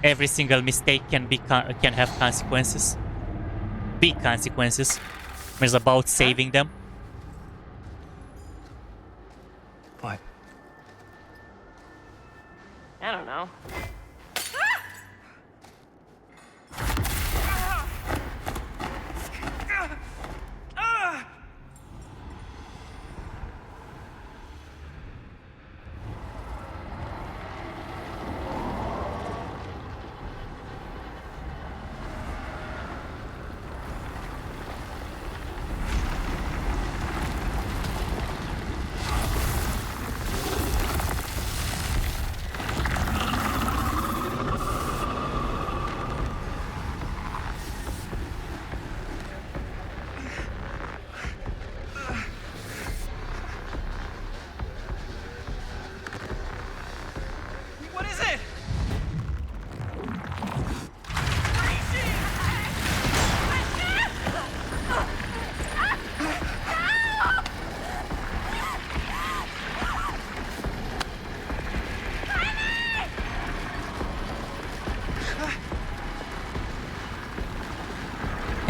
every single mistake can have consequences. Big consequences. It's about saving them. What? I don't know.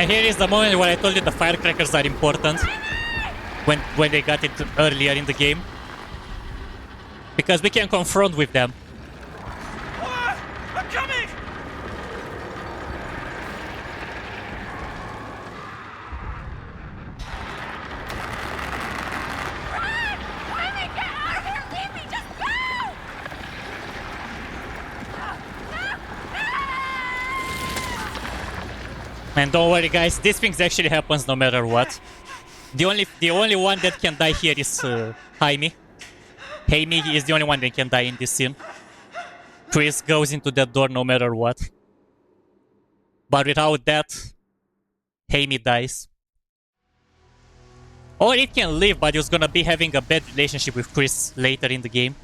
And here is the moment where I told you the firecrackers are important. When they got it earlier in the game. Because we can confront with them. I'm coming! And don't worry guys, this thing actually happens no matter what. The only one that can die here is Jaime. Jaime is the only one that can die in this scene. Chris goes into that door no matter what. But without that, Jaime dies. Or it can live, but he's gonna be having a bad relationship with Chris later in the game.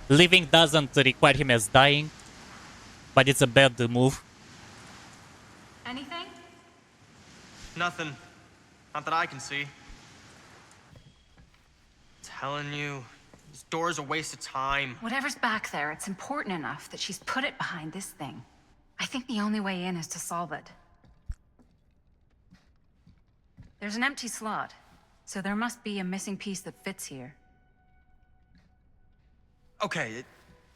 Living doesn't require him as dying, but it's a bad move. Anything? Nothing. Not that I can see. Telling you, this door's a waste of time. Whatever's back there, it's important enough that she's put it behind this thing. I think the only way in is to solve it. There's an empty slot, so there must be a missing piece that fits here. Okay,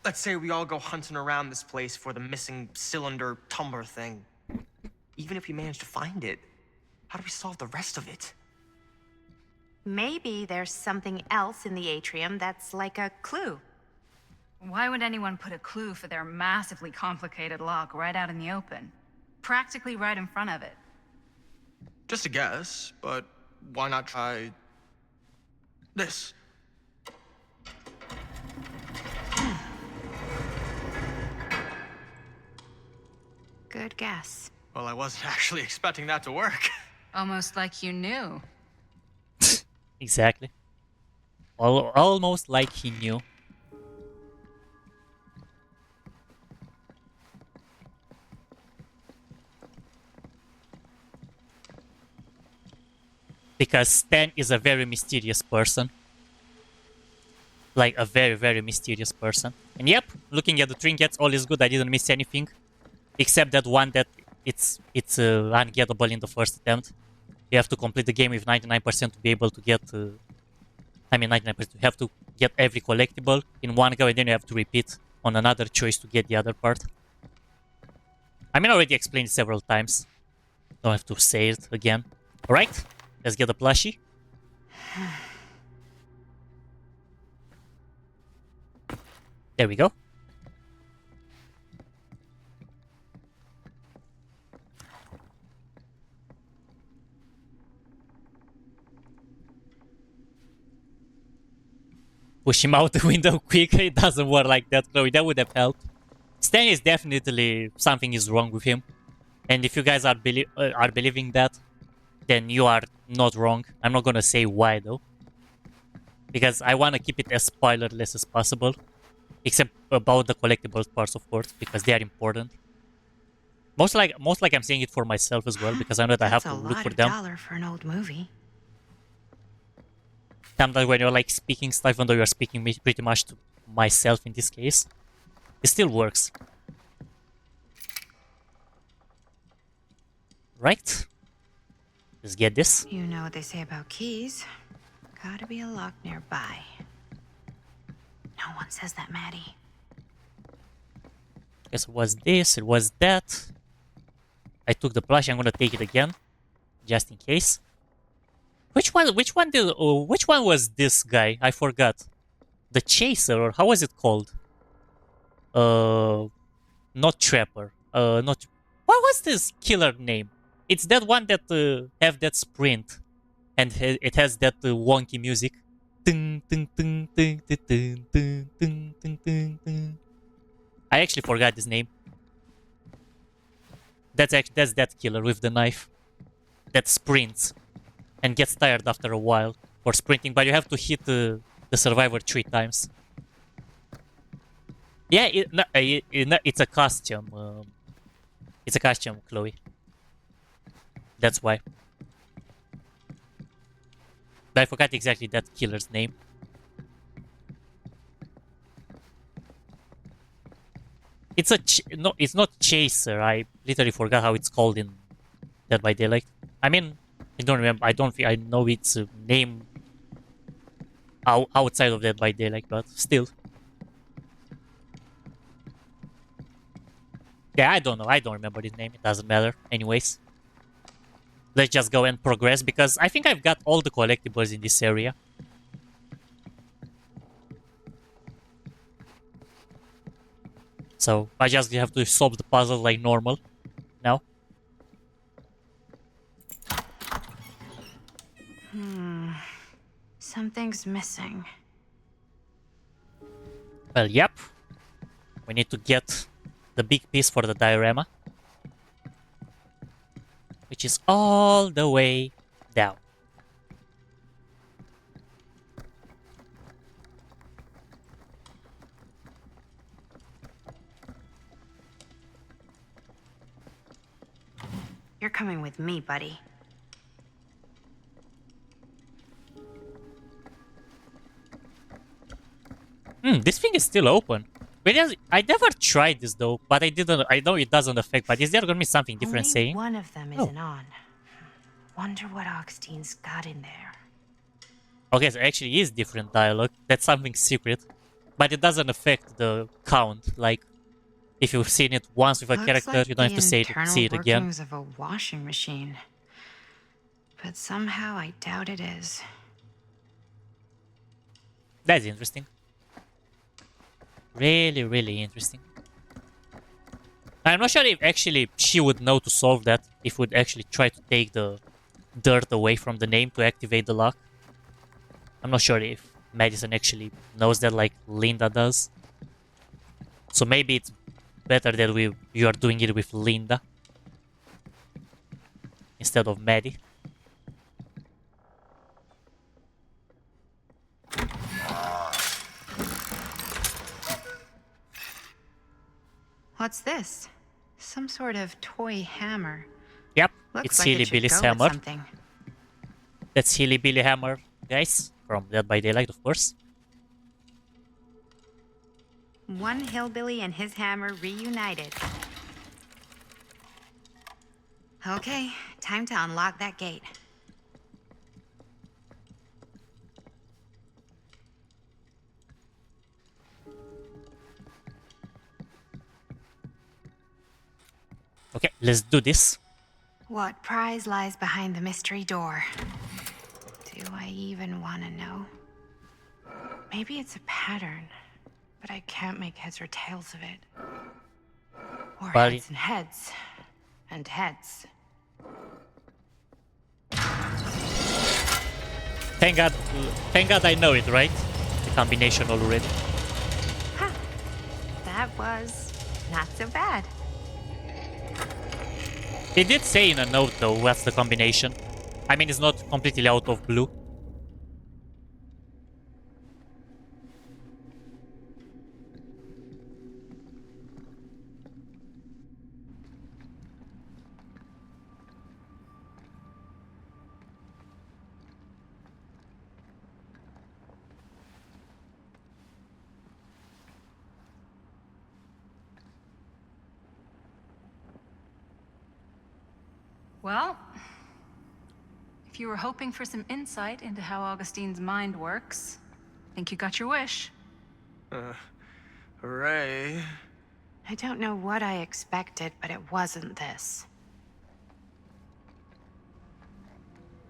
let's say we all go hunting around this place for the missing cylinder tumbler thing. Even if we manage to find it, how do we solve the rest of it? Maybe there's something else in the atrium that's like a clue. Why would anyone put a clue for their massively complicated lock right out in the open? Practically right in front of it. Just a guess, but why not try this? Good guess. Well, I wasn't actually expecting that to work. Almost like you knew. Exactly. Almost like he knew. Because Stan is a very mysterious person. Like a very, very mysterious person. And yep, looking at the trinkets, all is good. I didn't miss anything. Except that one that it's ungettable in the first attempt. You have to complete the game with 99% to be able to get... 99%. You have to get every collectible in one go and then you have to repeat on another choice to get the other part. I already explained it several times. Don't have to say it again. Alright, let's get a plushie. There we go. Push him out the window quick. It doesn't work like that, Chloe. That would have helped. Stan is definitely... something is wrong with him. And if you guys are believing that, then you are not wrong. I'm not gonna say why, though. Because I want to keep it as spoilerless as possible. Except about the collectibles parts, of course, because they are important. Most like I'm saying it for myself as well, because I know that I have to look for them. That's a lot of $1 for an old movie. Sometimes when you're like speaking stuff, even though you're speaking pretty much to myself in this case, it still works. Right? Let's get this. You know what they say about keys. Gotta be a lock nearby. No one says that, Maddie. Guess it was this, it was that. I took the plush, I'm gonna take it again. Just in case. Which one was this guy? I forgot. The Chaser, or how was it called? Not Trapper. Not... What was this killer name? It's that one that have that sprint. And it has that wonky music. I actually forgot his name. That's that killer with the knife. That sprints. And gets tired after a while for sprinting, but you have to hit the survivor 3 times. Yeah, it's a costume. It's a costume, Chloe. That's why. But I forgot exactly that killer's name. It's a no, it's not Chaser. I literally forgot how it's called in Dead by Daylight. I mean, I don't remember. I don't think I know its name outside of Dead by Daylight, but still. Yeah, I don't know. I don't remember his name. It doesn't matter. Anyways. Let's just go and progress, because I think I've got all the collectibles in this area. So, I just have to solve the puzzle like normal now. Something's missing. Well, yep. We need to get the big piece for the diorama, which is all the way down. You're coming with me, buddy. This thing is still open. I never tried this though, but I didn't. I know it doesn't affect, but is there gonna be something different Only saying? one of them isn't on. Wonder what Augustine's got in there. Okay, so actually is different dialogue. That's something secret. But it doesn't affect the count. Like, if you've seen it once with a Looks character, like you don't have to the see it internal again. workings of a washing machine. But somehow I doubt it is. That's interesting. Really, really interesting. I'm not sure if actually she would know to solve that, if would actually try to take the dirt away from the name to activate the lock. I'm not sure if Madison actually knows that like Linda does. So maybe it's better that you are doing it with Linda instead of Maddie. What's this? Some sort of toy hammer. Yep, Looks it's like it Hilly should Billy's go with hammer. something. That's Hilly Billy hammer, guys, from Dead by Daylight, of course. One hillbilly and his hammer reunited. Okay, time to unlock that gate. Okay, let's do this. What prize lies behind the mystery door? Do I even want to know? Maybe it's a pattern, but I can't make heads or tails of it. Or Buddy. heads and heads. And heads. Thank God I know it, right? The combination already. That was not so bad. It did say in a note though what's the combination. I mean, it's not completely out of blue. Well, if you were hoping for some insight into how Augustine's mind works, I think you got your wish. Hooray. I don't know what I expected, but it wasn't this.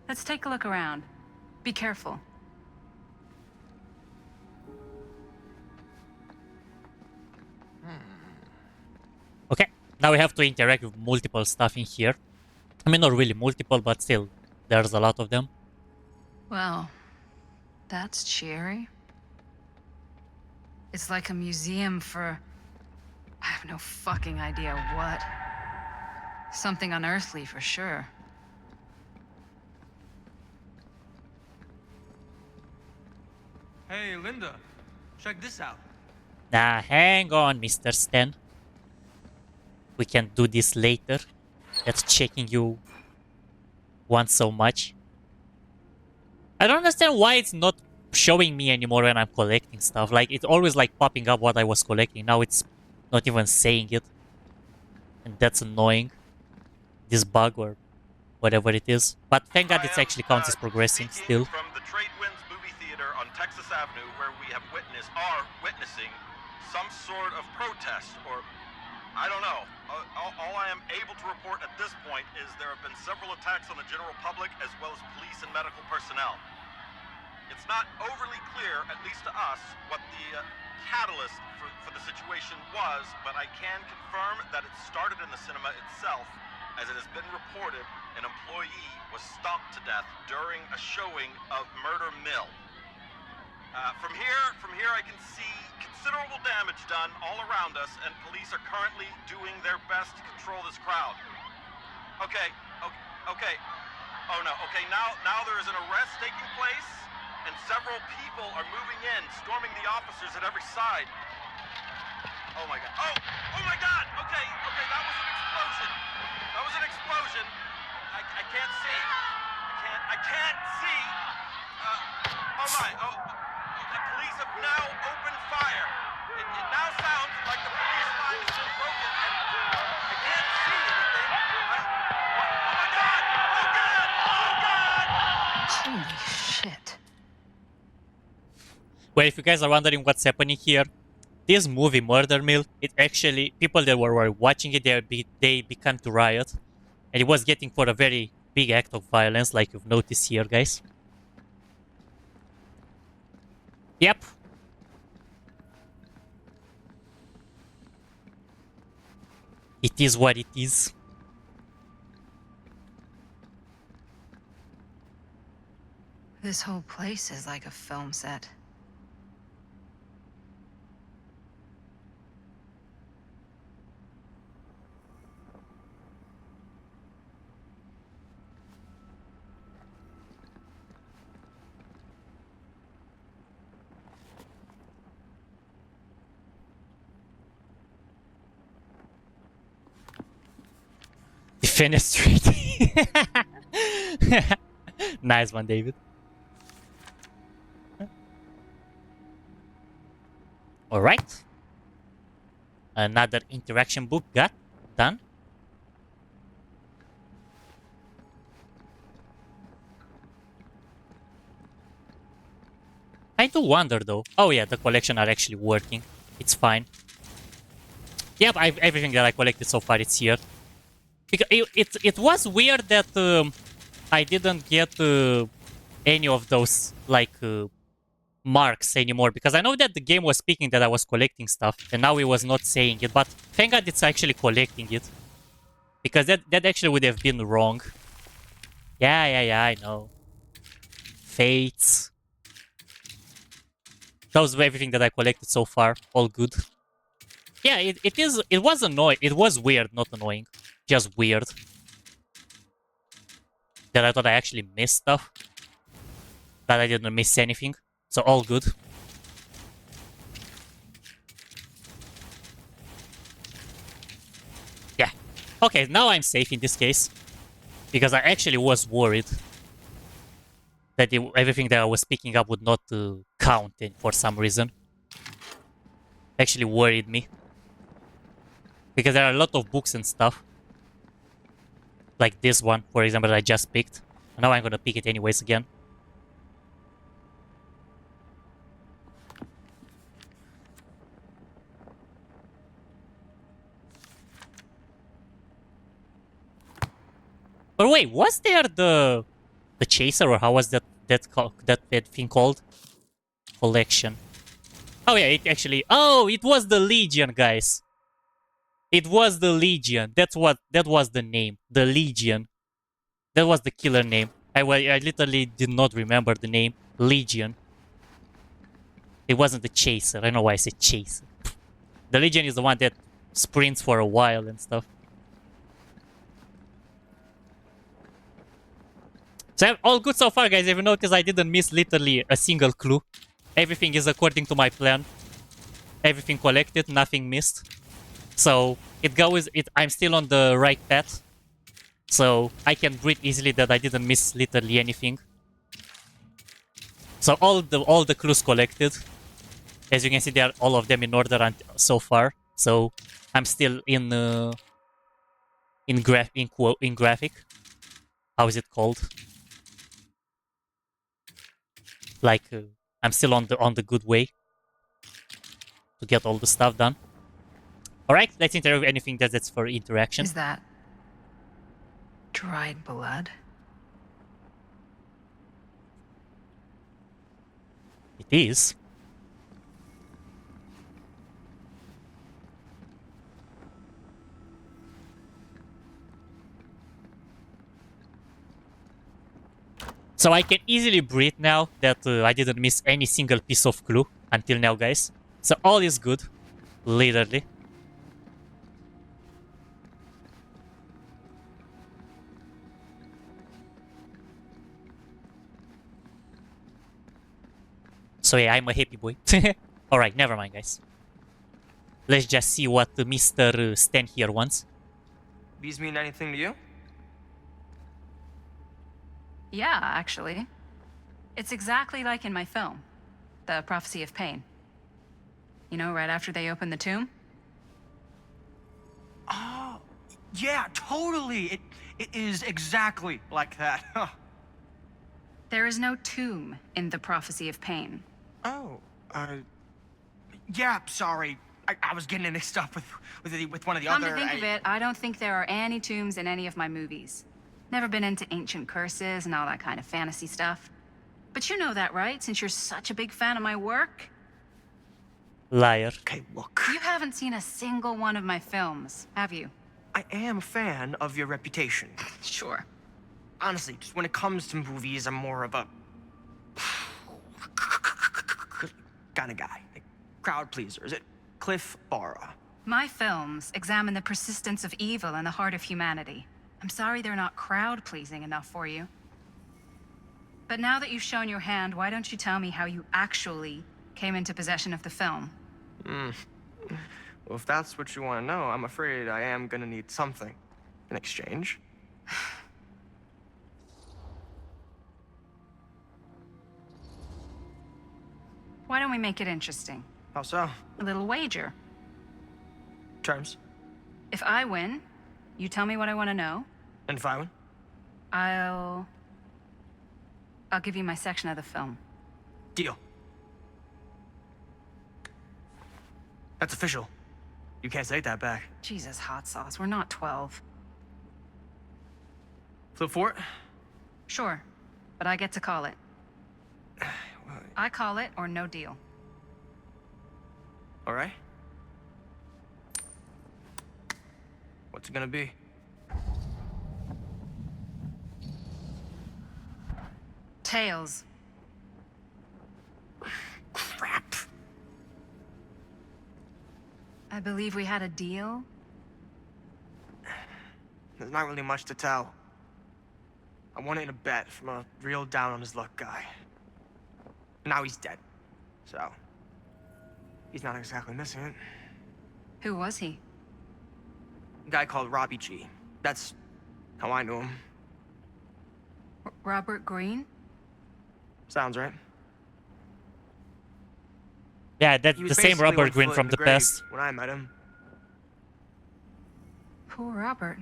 Let's take a look around. Be careful. Okay, now we have to interact with multiple stuff in here. I mean, not really multiple, but still, there's a lot of them. Well, that's cheery. It's like a museum for... I have no fucking idea what. Something unearthly for sure. Hey, Linda, check this out. Nah, hang on, Mr. Stan. We can do this later. That's checking you want so much. I don't understand why it's not showing me anymore when I'm collecting stuff. Like, it's always like popping up what I was collecting. Now it's not even saying it. And that's annoying. This bug or whatever it is. But thank God it's actually counts as progressing still. From the Tradewinds movie theater on Texas Avenue, where we are witnessing some sort of protest, or I don't know. All I am able to report at this point is there have been several attacks on the general public as well as police and medical personnel. It's not overly clear, at least to us, what the catalyst for the situation was, but I can confirm that it started in the cinema itself, as it has been reported an employee was stomped to death during a showing of Murder Mill. From here I can see considerable damage done all around us, and police are currently doing their best to control this crowd. Okay. Oh no, okay, now there is an arrest taking place, and several people are moving in, storming the officers at every side. Oh my god. Oh my god! Okay, that was an explosion. I can't see. I can't see. The police have now opened fire. It now sounds like the police line has been broken, and I can't see anything. Oh my god! Oh god! Holy shit. Well, if you guys are wondering what's happening here, this movie, Murder Mill, it actually, people that were watching it, they began to riot. And it was getting for a very big act of violence, like you've noticed here, guys. Yep. It is what it is. This whole place is like a film set. Fenestrate. Nice one, David. Alright. Another interaction book got done. I do wonder though. Oh yeah, the collection are actually working. It's fine. Yep, everything that I collected so far, it's here. Because it was weird that I didn't get any of those like marks anymore, because I know that the game was speaking that I was collecting stuff, and now it was not saying it. But thank God it's actually collecting it, because that actually would have been wrong. Yeah, I know. Fates. That was everything that I collected so far. All good. Yeah, it was annoying. It was weird, not annoying. Just weird. That I thought I actually missed stuff. That I didn't miss anything. So all good. Yeah. Okay, now I'm safe in this case. Because I actually was worried that everything that I was picking up would not count for some reason. Actually worried me. Because there are a lot of books and stuff. Like this one, for example, that I just picked. And now I'm gonna pick it anyways again. But wait, was there the chaser, or how was that thing called? Collection. Oh yeah, it actually. Oh, it was the Legion, guys. It was the Legion. That was the name. The Legion. That was the killer name. I literally did not remember the name. Legion. It wasn't the chaser. I don't know why I said chaser. The Legion is the one that sprints for a while and stuff. So all good so far, guys. If you notice, I didn't miss literally a single clue. Everything is according to my plan. Everything collected, nothing missed. So I'm still on the right path. So I can breathe easily that I didn't miss literally anything. So all the clues collected. As you can see, they are all of them in order so far. So I'm still in graphic. how is it called? Like I'm still on the good way to get all the stuff done. All right, let's interview anything that's for interaction. Is that dried blood? It is. So I can easily breathe now that I didn't miss any single piece of clue until now, guys. So all is good, literally. So yeah, I'm a happy boy. Alright, never mind, guys. Let's just see what Mr. Stan here wants. These mean anything to you? Yeah, actually. It's exactly like in my film, The Prophecy of Pain. You know, right after they open the tomb? Oh, yeah, totally. It is exactly like that. Huh. There is no tomb in The Prophecy of Pain. Oh, yeah, sorry. I was getting mixed up with one of the Come other... to think of it, I don't think there are any tombs in any of my movies. Never been into ancient curses and all that kind of fantasy stuff. But you know that, right? Since you're such a big fan of my work? Liar. Okay, look. You haven't seen a single one of my films, have you? I am a fan of your reputation. Sure. Honestly, just when it comes to movies, I'm more of a... kind of guy. Like, crowd pleaser. Is it Cliff Barra? My films examine the persistence of evil in the heart of humanity. I'm sorry they're not crowd-pleasing enough for you. But now that you've shown your hand, why don't you tell me how you actually came into possession of the film? Well, if that's what you want to know, I'm afraid I am gonna need something in exchange. Why don't we make it interesting? How so? A little wager. Terms? If I win, you tell me what I want to know. And if I win? I'll give you my section of the film. Deal. That's official. You can't take that back. Jesus, hot sauce. We're not 12. Flip for it? Sure, but I get to call it. I call it or no deal. All right. What's it gonna be? Tails. Crap. I believe we had a deal. There's not really much to tell. I won it in a bet from a real down-on-his-luck guy. Now he's dead. So, he's not exactly missing it. Who was he? A guy called Robbie G. That's how I knew him. Robert Green? Sounds right. Yeah, that's He was the same basically Robert one Green foot from in the grave past. when I met him. Poor Robert.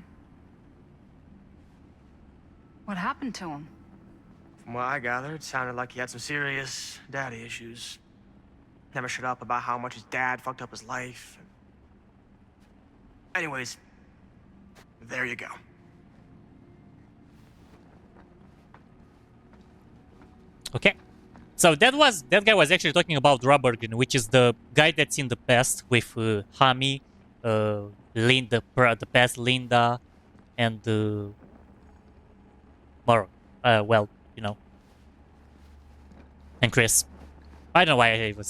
What happened to him? From what I gathered, it sounded like he had some serious daddy issues. Never shut up about how much his dad fucked up his life. Anyways, there you go. Okay. So that guy was actually talking about Robert Green, which is the guy that's in the past with Hami, Linda, the past Linda, and Moro. Well, you know, and Chris. I don't know why I even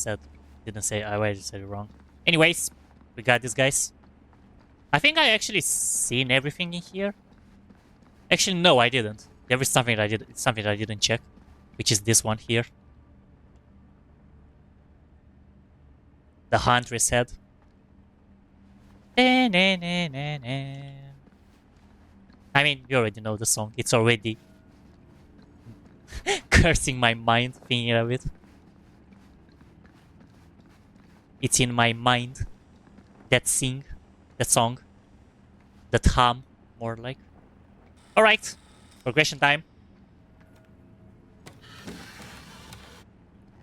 didn't say. I just said it wrong. Anyways, we got these guys. I think I actually seen everything in here. Actually, no, I didn't. There is something that I didn't check, which is this one here. The Huntress head. I mean, you already know the song. It's already cursing my mind thinking of it. It's in my mind. That song. That hum, more like. Alright. Progression time.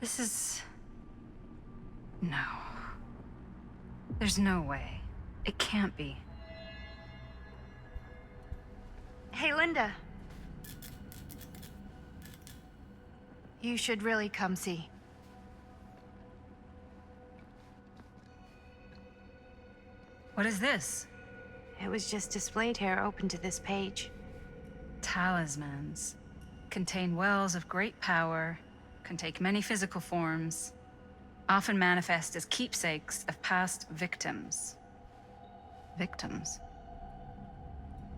This is... No. There's no way. It can't be. Hey, Linda. You should really come see. What is this? It was just displayed here, open to this page. Talismans. Contain wells of great power, can take many physical forms, often manifest as keepsakes of past victims. Victims?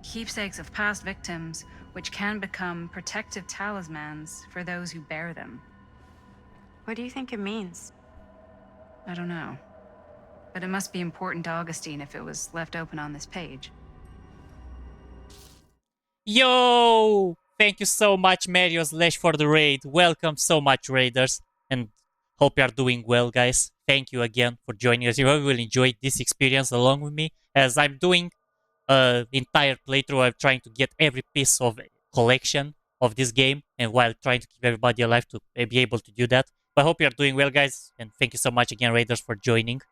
Keepsakes of past victims, which can become protective talismans for those who bear them. What do you think it means? I don't know. But it must be important to Augustine if it was left open on this page. Yo! Thank you so much, Mario Slash, for the raid. Welcome so much, raiders. And hope you are doing well, guys. Thank you again for joining us. You will enjoy this experience along with me, as I'm doing entire playthrough. I'm trying to get every piece of collection of this game, and while trying to keep everybody alive to be able to do that. But I hope you are doing well, guys. And thank you so much again, raiders, for joining.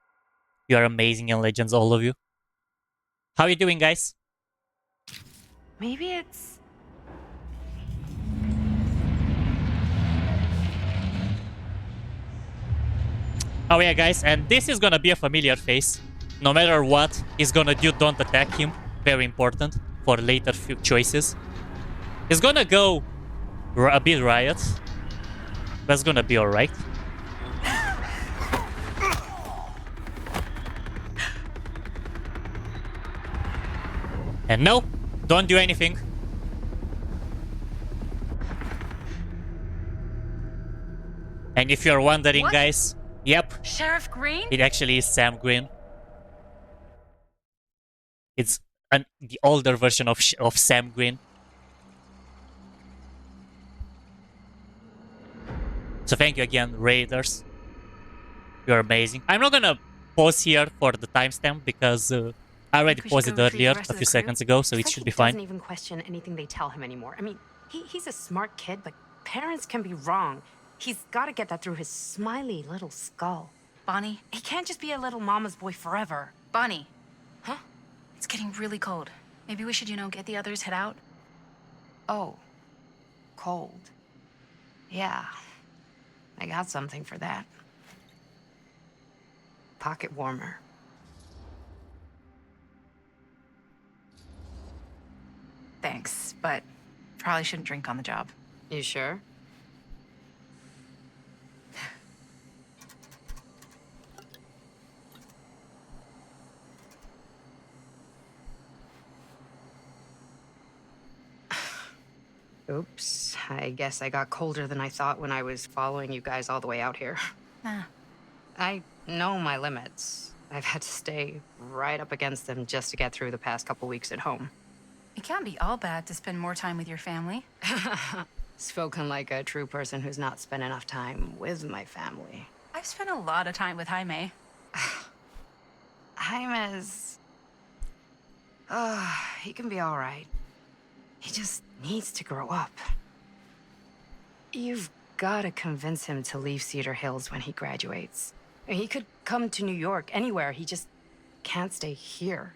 You are amazing and legends, all of you. How are you doing, guys? Maybe it's... Oh yeah, guys, and this is gonna be a familiar face. No matter what he's gonna do, don't attack him. Very important for later few choices. He's gonna go a bit riot. That's gonna be alright. And no, don't do anything. And if you're wondering, What? guys, yep, Sheriff Green? it actually is Sam Green. It's the older version of Sam Green. So thank you again, Raiders. You're amazing. I'm not gonna pause here for the timestamp because I already paused it earlier, a few seconds ago, so it should be He fine. doesn't even question anything they tell him anymore. I mean, he's a smart kid, but parents can be wrong. He's got to get that through his smiley little skull. Bonnie? He can't just be a little mama's boy forever. Bonnie. Huh? It's getting really cold. Maybe we should, get the others, head out? Oh. Cold. Yeah. I got something for that. Pocket warmer. Thanks, but probably shouldn't drink on the job. You sure? Oops. I guess I got colder than I thought when I was following you guys all the way out here. Nah. I know my limits. I've had to stay right up against them just to get through the past couple weeks at home. It can't be all bad to spend more time with your family. Spoken like a true person who's not spent enough time with my family. I've spent a lot of time with Jaime. Jaime's... he can be all right. He just needs to grow up. You've got to convince him to leave Cedar Hills when he graduates. He could come to New York, anywhere. He just can't stay here.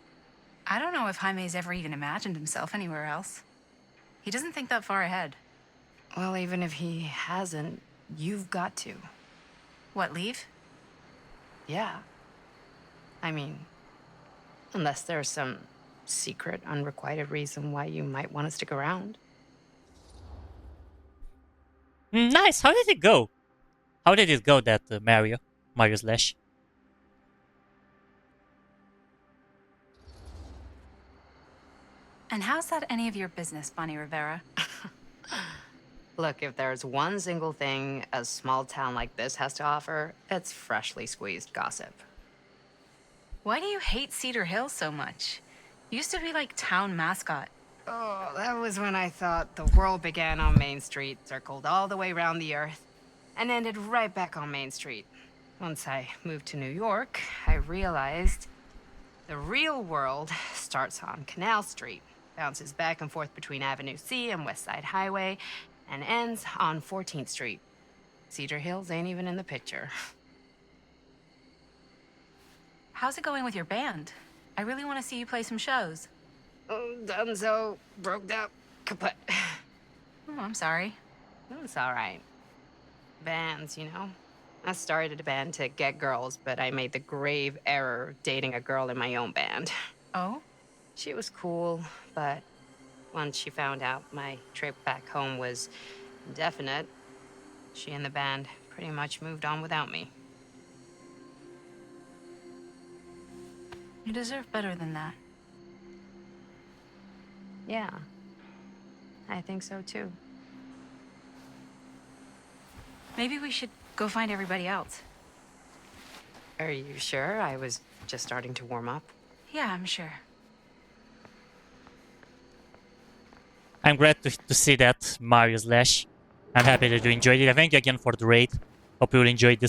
I don't know if Jaime's ever even imagined himself anywhere else. He doesn't think that far ahead. Well, even if he hasn't, you've got to. What, leave? Yeah. I mean, unless there's some secret, unrequited reason why you might want to stick around. Nice. How did it go? How did it go, that Mario Slash? And how's that any of your business, Bonnie Rivera? Look, if there's one single thing a small town like this has to offer, it's freshly squeezed gossip. Why do you hate Cedar Hills so much? Used to be like town mascot. Oh, that was when I thought the world began on Main Street, circled all the way around the earth, and ended right back on Main Street. Once I moved to New York, I realized the real world starts on Canal Street, bounces back and forth between Avenue C and West Side Highway, and ends on 14th Street. Cedar Hills ain't even in the picture. How's it going with your band? I really want to see you play some shows. Oh, done so. Broke up. Kaput. Oh, I'm sorry. It's all right. Bands, you know? I started a band to get girls, but I made the grave error of dating a girl in my own band. Oh? She was cool, but once she found out my trip back home was indefinite, she and the band pretty much moved on without me. You deserve better than that. Yeah. I think so too. Maybe we should go find everybody else. Are you sure? I was just starting to warm up. Yeah, I'm sure. I'm glad to see that, Mario Slash. I'm happy that you enjoyed it. Thank you again for the raid. Hope you will enjoy the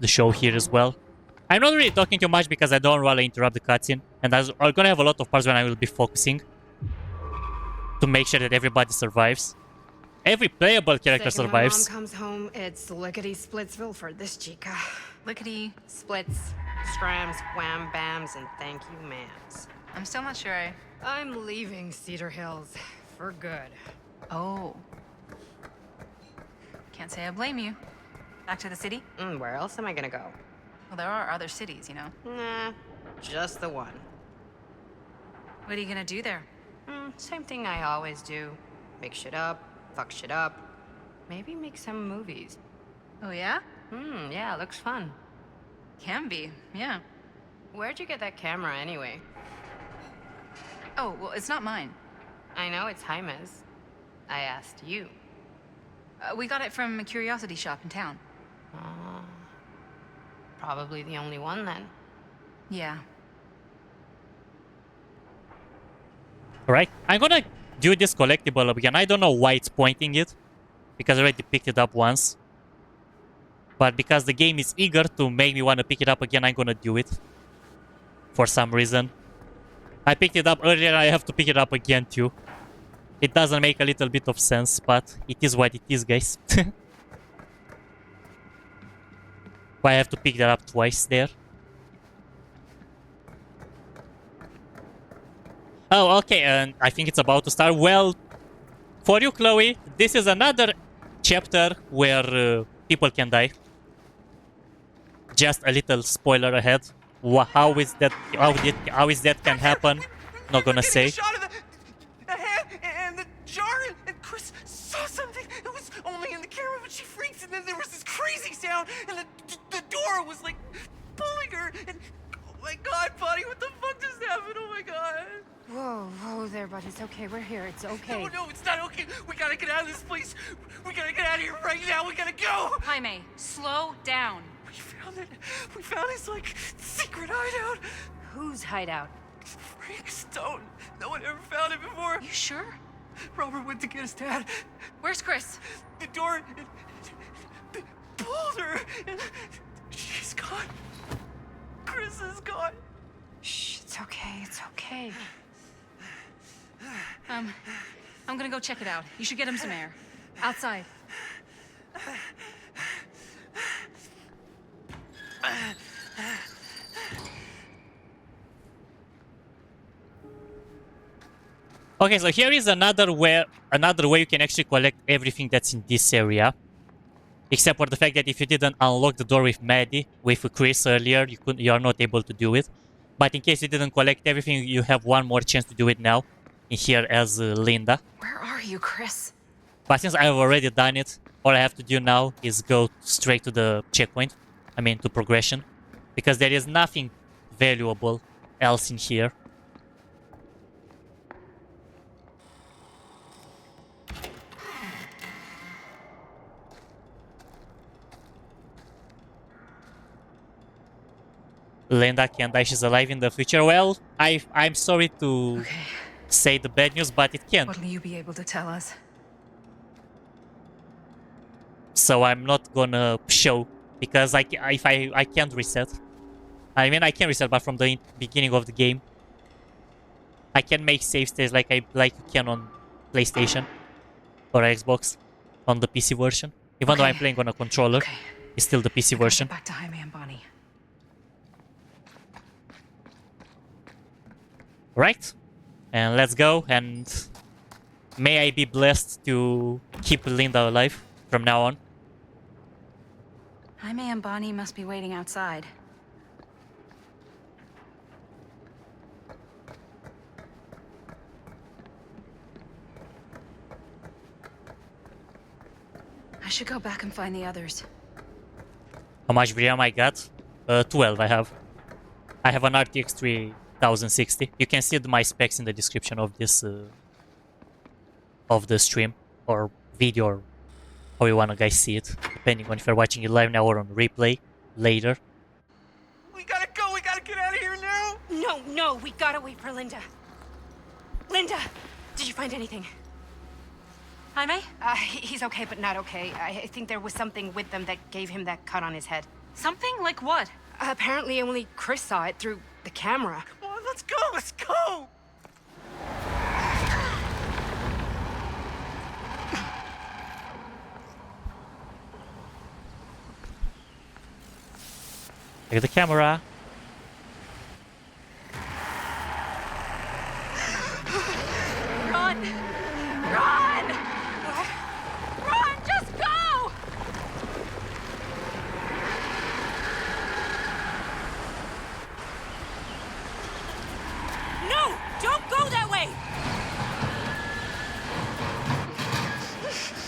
show here as well. I'm not really talking too much because I don't want to interrupt the cutscene. And I'm gonna have a lot of parts when I will be focusing to make sure that everybody survives. Every playable character Second survives. my mom comes home, it's lickety-splitsville for this chica. Lickety. Splits, scrams, wham bams, and thank you ma'ams. I'm still not sure I'm leaving Cedar Hills for good. Oh. Can't say I blame you. Back to the city? Where else am I gonna go? Well, there are other cities, you know. Nah, just the one. What are you gonna do there? Same thing I always do. Make shit up, fuck shit up. Maybe make some movies. Oh, yeah? Yeah, looks fun. Can be, yeah. Where'd you get that camera anyway? Oh, well, it's not mine. I know it's Jaime's. I asked you. We got it from a curiosity shop in town. Probably the only one then. Yeah. Alright, I'm gonna do this collectible again. I don't know why it's pointing it, because I already picked it up once. But because the game is eager to make me want to pick it up again, I'm gonna do it. For some reason. I picked it up earlier and I have to pick it up again too. It doesn't make a little bit of sense, but it is what it is, guys. Why I have to pick that up twice there. Oh, okay, and I think it's about to start. Well, for you, Chloe, this is another chapter where people can die. Just a little spoiler ahead. How is that? How is that can happen? Not gonna say. And the jar, and Chris saw something. It was only in the camera, but she freaks, and then there was this crazy sound, and the door was like pulling her. And oh my God, buddy, what the fuck just happened? Oh my God. Whoa there, buddy. It's okay. We're here. It's okay. No, it's not okay. We gotta get out of this place. We gotta get out of here right now. We gotta go. Jaime, slow down. We found it. We found his, like, secret hideout. Whose hideout? Frank Stone. No one ever found it before. You sure? Robert went to get his dad. Where's Chris? The door pulled her, and she's gone. Chris is gone. Shh, it's okay. It's okay. I'm gonna go check it out. You should get him some air. Outside. Okay, so here is another way you can actually collect everything that's in this area. Except for the fact that if you didn't unlock the door with Maddie, with Chris earlier, you are not able to do it. But in case you didn't collect everything, you have one more chance to do it now. In here as Linda. Where are you, Chris? But since I've already done it, all I have to do now is go straight to the checkpoint. I mean, to progression. Because there is nothing valuable else in here. Linda can die, she's alive in the future. Well, I'm sorry to say the bad news, but it can. What'll you be able to tell us? So I'm not gonna show, because I can't reset. I mean, I can reset, but from the beginning of the game. I can make save states like you can on PlayStation or Xbox on the PC version. Even though I'm playing on a controller, it's still the PC version. Back to Jaime and Bonnie. Right? And let's go, and may I be blessed to keep Linda alive from now on. Jaime and Bonnie must be waiting outside. I should go back and find the others. How much RAM I got? 12 I have. I have an RTX 3060. You can see my specs in the description of this of the stream or video, or how you wanna guys see it, depending on if you're watching it live now or on replay later. We gotta go. We gotta get out of here now. No, we gotta wait for Linda. Linda, did you find anything? Jaime? He's okay, but not okay. I think there was something with them that gave him that cut on his head. Something? Like what? Apparently only Chris saw it through the camera. Come on, let's go. Let's go. Look at the camera. Run! Run! What? Run! Just go! No! Don't go that way!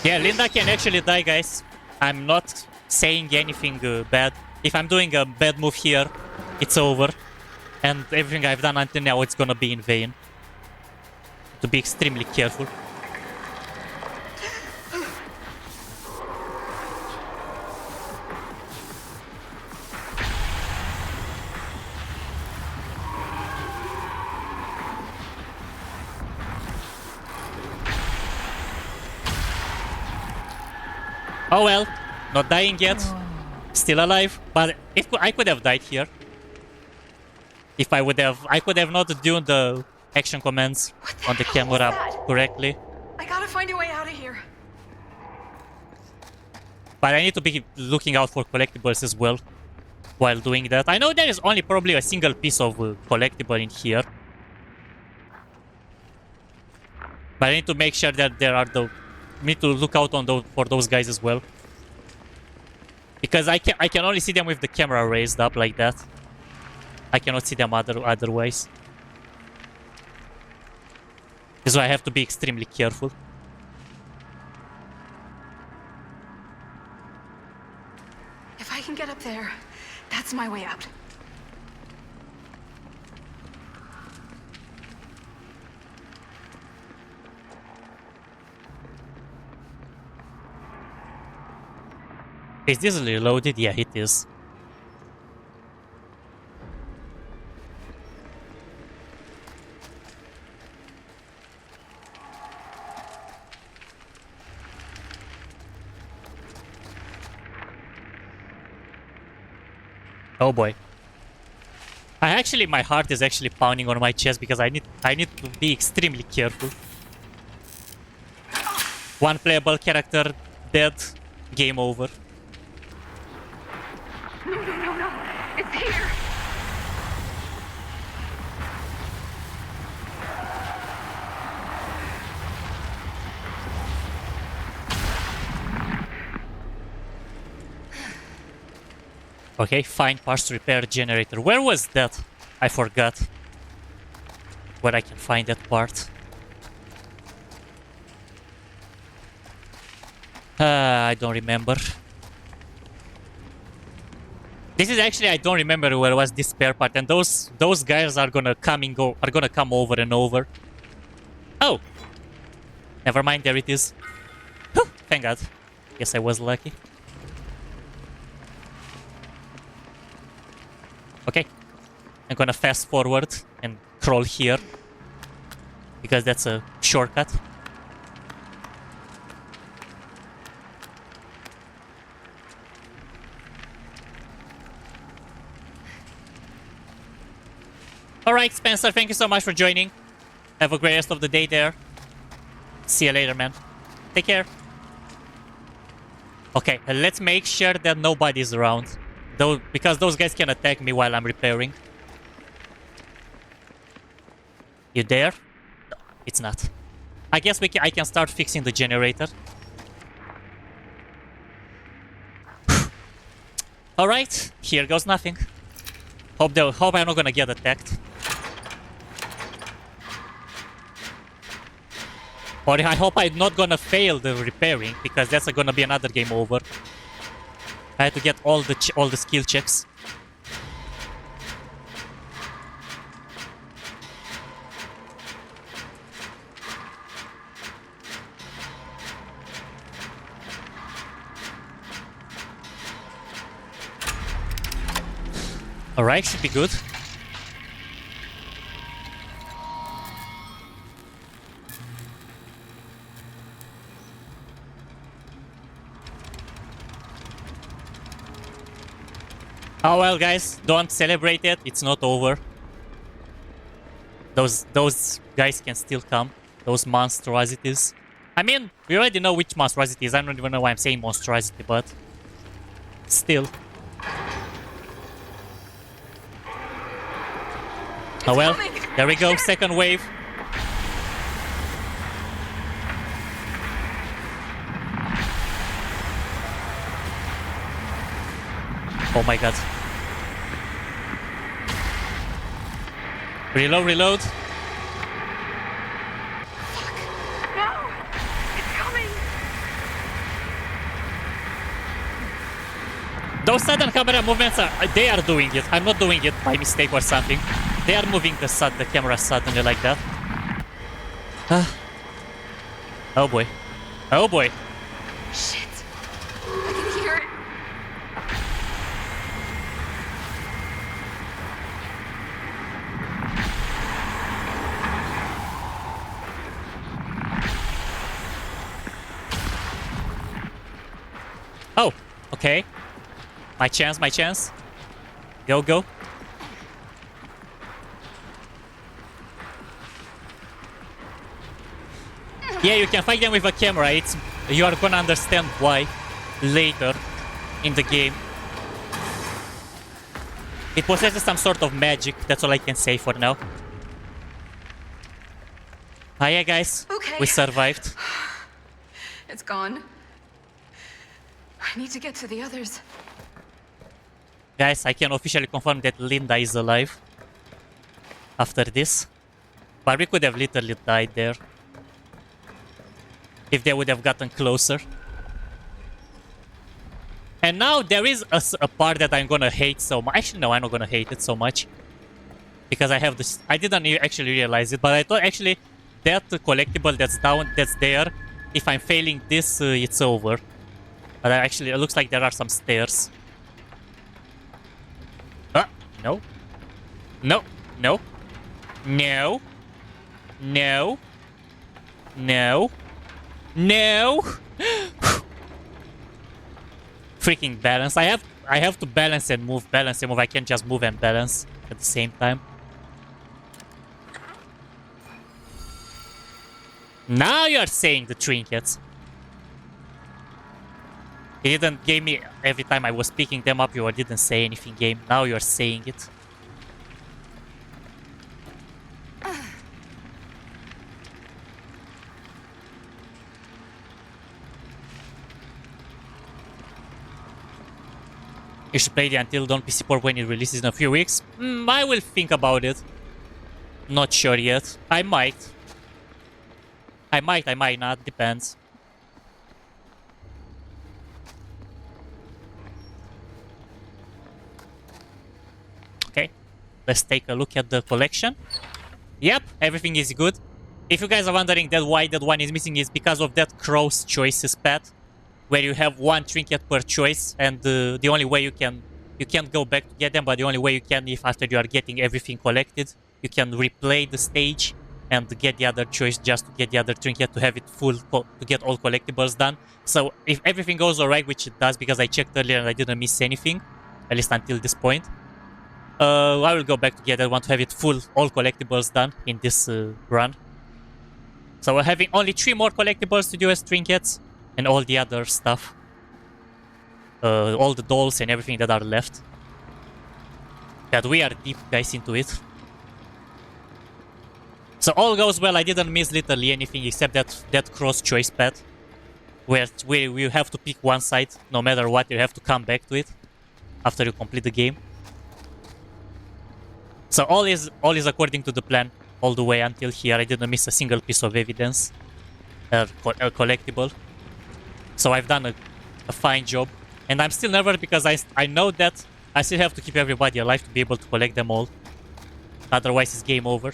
Yeah, Linda can actually die, guys. I'm not saying anything bad. If I'm doing a bad move here, it's over. And everything I've done until now, it's gonna be in vain. To be extremely careful. Oh well, not dying yet. Still alive, but I could have died here. If I could have not done the action commands on the camera correctly. I gotta find a way out of here. But I need to be looking out for collectibles as well while doing that. I know there is only probably a single piece of collectible in here. But I need to make sure that there are need to look out on for those guys as well. Because I can only see them with the camera raised up like that. I cannot see them otherwise. So I have to be extremely careful. If I can get up there, that's my way out. Is this reloaded? Yeah, it is. Oh boy. My heart is actually pounding on my chest because I need to be extremely careful. One playable character dead. Game over. No. It's here. Okay, find parts to repair generator. Where was that? I forgot. Where I can find that part. I don't remember. This is actually, I don't remember where was this spare part, and those guys are gonna come over and over. Oh! Never mind, there it is. Whew, thank God. Guess I was lucky. Okay. I'm gonna fast forward and crawl here. Because that's a shortcut. Alright, Spencer, thank you so much for joining. Have a great rest of the day there. See you later, man. Take care. Okay, let's make sure that nobody's around. Though, because those guys can attack me while I'm repairing. You there? No, it's not. I guess I can start fixing the generator. Alright, here goes nothing. Hope I'm not gonna get attacked. Or I hope I'm not gonna fail the repairing, because that's gonna be another game over. I had to get all the skill checks. Alright, should be good. Oh well, guys, don't celebrate it. It's not over. Those guys can still come. Those monstrosities. I mean, we already know which monstrosities. I don't even know why I'm saying monstrosity, but still. Oh well, there we go, second wave. Oh my god. Reload, reload. No! It's coming! Those sudden camera movements they are doing it. I'm not doing it by mistake or something. They are moving the camera suddenly like that. Oh boy. Oh boy. Shit. I can hear it. Oh, okay. My chance, my chance. Go, go. Yeah, you can fight them with a camera. You are gonna understand why later in the game. It possesses some sort of magic. That's all I can say for now. Yeah, guys. Okay. We survived. It's gone. I need to get to the others. Guys, I can officially confirm that Linda is alive after this. But we could have literally died there if they would have gotten closer. And now there is a part that I'm gonna hate so much. Actually, no, I'm not gonna hate it so much. Because I have this... I didn't actually realize it, but I thought actually that collectible that's there, if I'm failing this, it's over. But actually, it looks like there are some stairs. No. No. No. No. No. No. No. Freaking balance. I have to balance and move, balance and move. I can't just move and balance at the same time. Now you're saying the trinkets. It didn't give me every time I was picking them up. You didn't say anything, game. Now you're saying it. You should play the Until Dawn PC port when it releases in a few weeks. I will think about it. Not sure yet. I might. I might not. Depends. Okay. Let's take a look at the collection. Yep, everything is good. If you guys are wondering why that one is missing, is because of that Crow's Choices path, where you have one trinket per choice, and the only way you can't go back to get them, but the only way you can, if after you are getting everything collected, you can replay the stage and get the other choice just to get the other trinket, to have it full, to get all collectibles done. So if everything goes alright, which it does because I checked earlier and I didn't miss anything, at least until this point, I will go back to get that one to have it full, all collectibles done in this run. So we're having only 3 more collectibles to do as trinkets, and all the other stuff. All the dolls and everything that are left. That we are deep guys into it. So all goes well. I didn't miss literally anything except that cross-choice path. Where you have to pick one side, no matter what, you have to come back to it after you complete the game. So all is according to the plan all the way until here. I didn't miss a single piece of evidence, a collectible. So I've done a fine job, and I'm still nervous because I know that I still have to keep everybody alive to be able to collect them all. Otherwise, it's game over.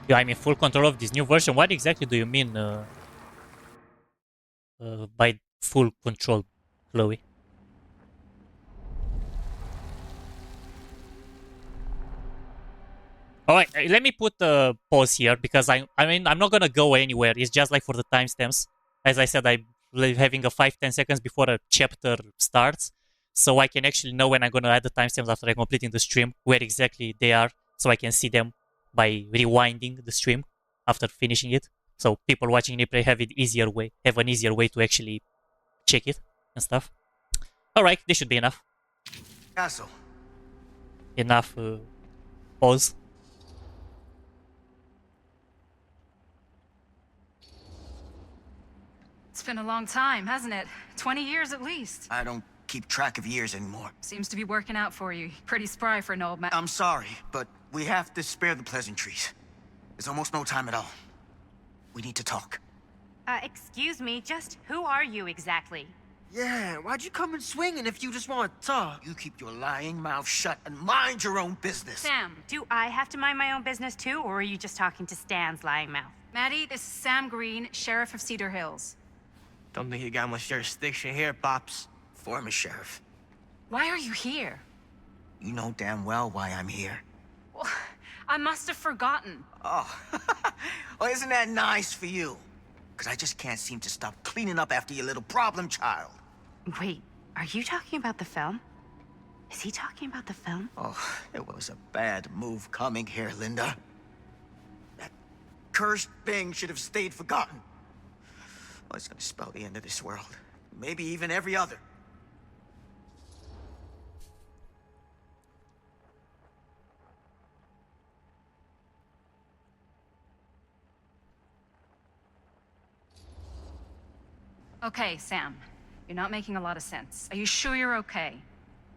Yeah, I'm in full control of this new version. What exactly do you mean by full control, Chloe? Alright, let me put a pause here because I mean, I'm not gonna go anywhere. It's just like for the timestamps. As I said, I'm having a 5-10 seconds before a chapter starts. So I can actually know when I'm gonna add the timestamps after I'm completing the stream, where exactly they are, so I can see them by rewinding the stream after finishing it. So people watching replay have an easier way to actually check it and stuff. Alright, this should be enough. Castle. Enough pause. It's been a long time, hasn't it? 20 years at least. I don't keep track of years anymore. Seems to be working out for you. Pretty spry for an old man. I'm sorry, but we have to spare the pleasantries. There's almost no time at all. We need to talk. Excuse me, just who are you exactly? Yeah, why'd you come in swinging if you just want to talk? You keep your lying mouth shut and mind your own business. Sam, do I have to mind my own business too, or are you just talking to Stan's lying mouth? Maddie, this is Sam Green, Sheriff of Cedar Hills. Don't think you got much jurisdiction here, Pops. Former sheriff. Why are you here? You know damn well why I'm here. Well, I must have forgotten. Oh, well, isn't that nice for you? Because I just can't seem to stop cleaning up after your little problem child. Wait, are you talking about the film? Is he talking about the film? Oh, it was a bad move coming here, Linda. That cursed thing should have stayed forgotten. Oh, it's gonna spell the end of this world. Maybe even every other. Okay, Sam. You're not making a lot of sense. Are you sure you're okay?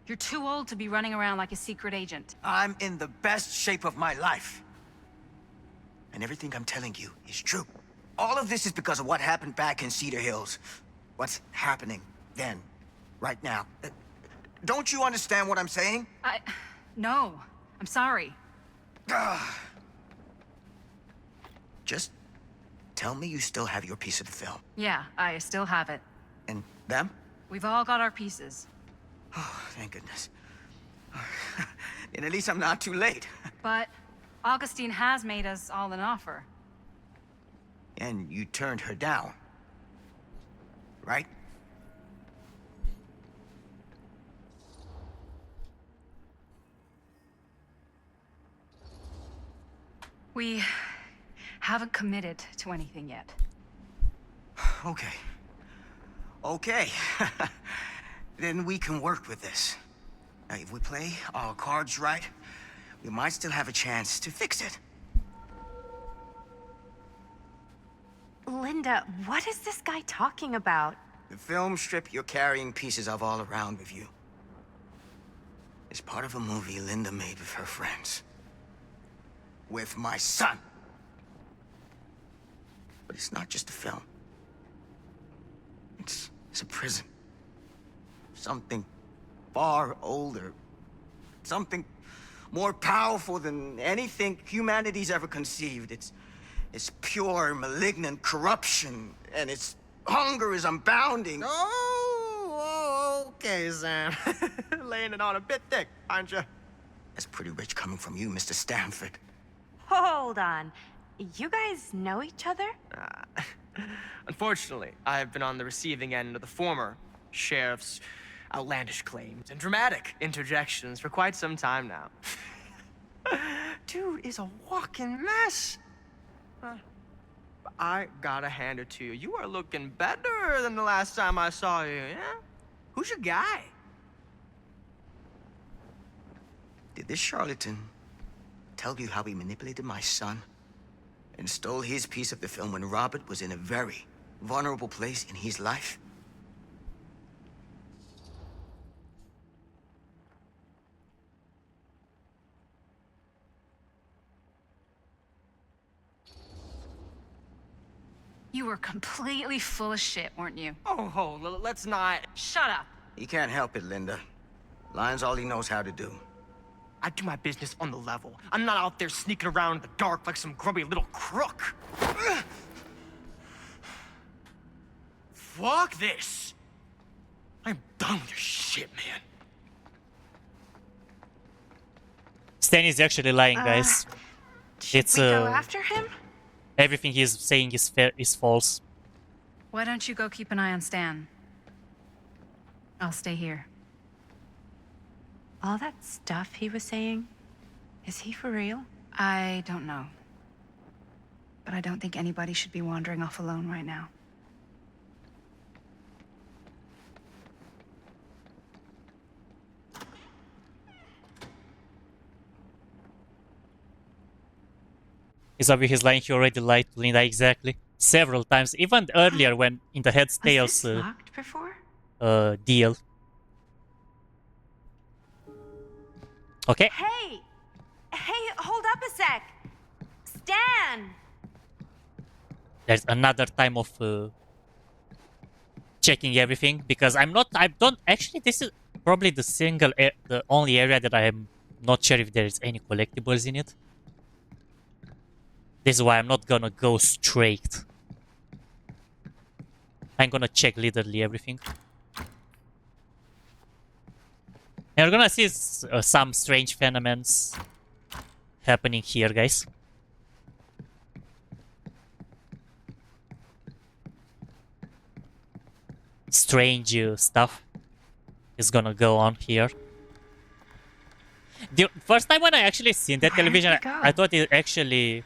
You're too old to be running around like a secret agent. I'm in the best shape of my life. And everything I'm telling you is true. All of this is because of what happened back in Cedar Hills. What's happening then, right now. Don't you understand what I'm saying? No. I'm sorry. Just tell me you still have your piece of the film. Yeah, I still have it. And them? We've all got our pieces. Oh, thank goodness. And at least I'm not too late. But Augustine has made us all an offer. And you turned her down, right? We haven't committed to anything yet. Okay. Okay. Then we can work with this. Now, if we play our cards right, we might still have a chance to fix it. Linda, what is this guy talking about? The film strip you're carrying pieces of all around with you is part of a movie Linda made with her friends. With my son. But it's not just a film. It's a prison. Something far older. Something more powerful than anything humanity's ever conceived. It's pure, malignant corruption, and its hunger is unbounding. Oh, okay, Sam. Laying it on a bit thick, aren't you? That's pretty rich coming from you, Mr. Stanford. Hold on. You guys know each other? Unfortunately, I've been on the receiving end of the former sheriff's outlandish claims and dramatic interjections for quite some time now. Dude is a walking mess. I gotta hand it to you. You are looking better than the last time I saw you, yeah? Who's your guy? Did this charlatan tell you how he manipulated my son and stole his piece of the film when Robert was in a very vulnerable place in his life? You were completely full of shit, weren't you? Oh, let's not. Shut up. He can't help it, Linda. Lying's all he knows how to do. I do my business on the level. I'm not out there sneaking around in the dark like some grubby little crook. Fuck this. I'm done with your shit, man. Stan is actually lying, guys. Should we go after him? Everything he's saying is false. Why don't you go keep an eye on Stan? I'll stay here. All that stuff he was saying, is he for real? I don't know. But I don't think anybody should be wandering off alone right now. He's obviously he's lying. He already lied to Linda exactly several times, even earlier when in the Heads Tales locked before? Deal. Okay. Hey! Hey, hold up a sec! Stan! There's another time of checking everything because I don't actually. This is probably the only area that I am not sure if there is any collectibles in it. This is why I'm not gonna go straight. I'm gonna check literally everything. And we're gonna see some strange phenomena happening here, guys. Strange stuff is gonna go on here. The first time when I actually seen that television, I thought it actually...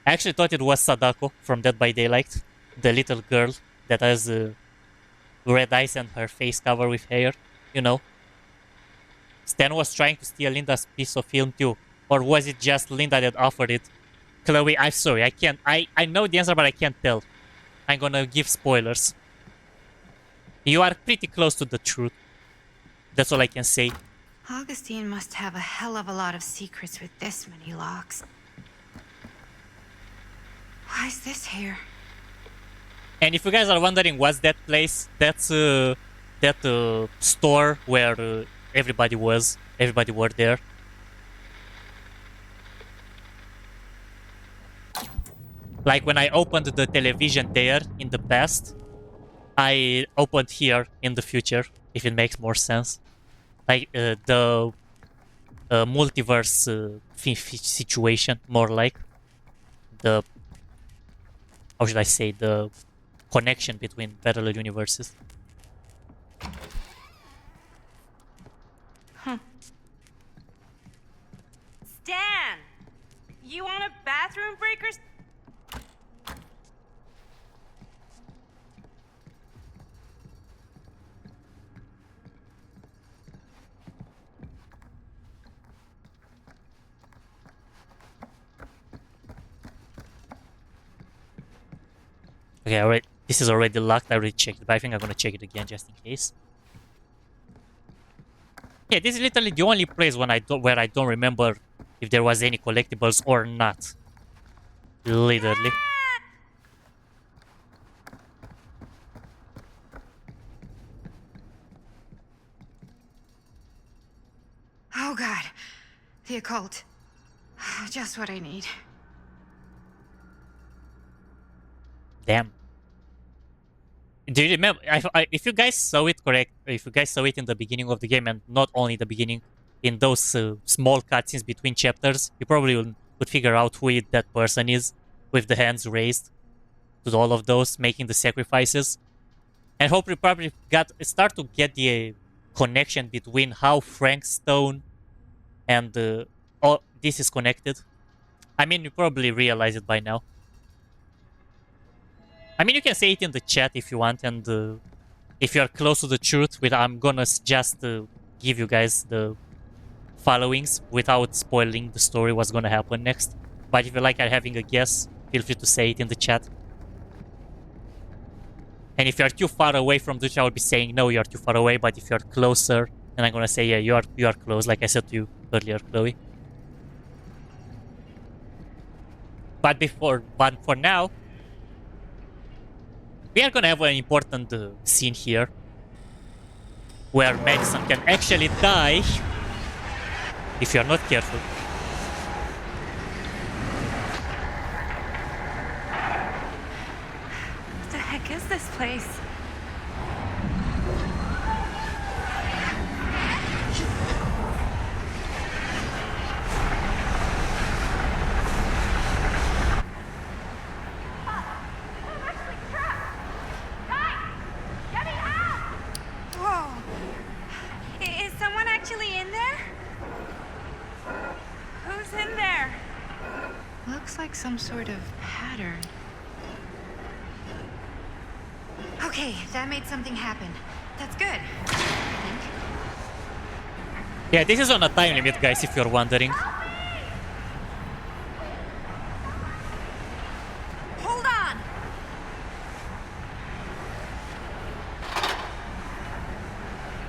I actually thought it was Sadako from Dead by Daylight. The little girl that has red eyes and her face covered with hair. You know. Stan was trying to steal Linda's piece of film too. Or was it just Linda that offered it? Chloe, I'm sorry, I can't... I know the answer, but I can't tell. I'm gonna give spoilers. You are pretty close to the truth. That's all I can say. Augustine must have a hell of a lot of secrets with this many locks. Why is this here? And if you guys are wondering what's that place, that's that store where everybody were there. Like when I opened the television there in the past, I opened here in the future, if it makes more sense. Like the multiverse situation, more like the... How should I say? The connection between parallel universes. Stan! You want a bathroom break or... Okay, alright. This is already locked. I already checked it, but I think I'm gonna check it again just in case. Yeah, this is literally the only place where I don't remember if there was any collectibles or not. Literally. Oh god. The occult. Just what I need. Damn. Do you remember? If you guys saw it correct, if you guys saw it in the beginning of the game, and not only the beginning, in those small cutscenes between chapters, you probably would figure out who that person is with the hands raised to all of those making the sacrifices, and hope you probably start to get the connection between how Frank Stone and oh, this is connected. I mean, you probably realize it by now. I mean, you can say it in the chat if you want, and if you are close to the truth, I'm gonna just give you guys the followings without spoiling the story, what's gonna happen next. But if you like having a guess, feel free to say it in the chat. And if you are too far away from the truth, I will be saying no, you are too far away. But if you are closer, then I'm gonna say yeah, you are close, like I said to you earlier, Chloe. But for now, we are gonna have an important scene here, where Madison can actually die if you are not careful. What the heck is this place? Whoa. Is someone actually in there? Who's in there? Looks like some sort of pattern. Okay, that made something happen. That's good. Yeah, this is on a time limit, guys, if you're wondering. Hold on.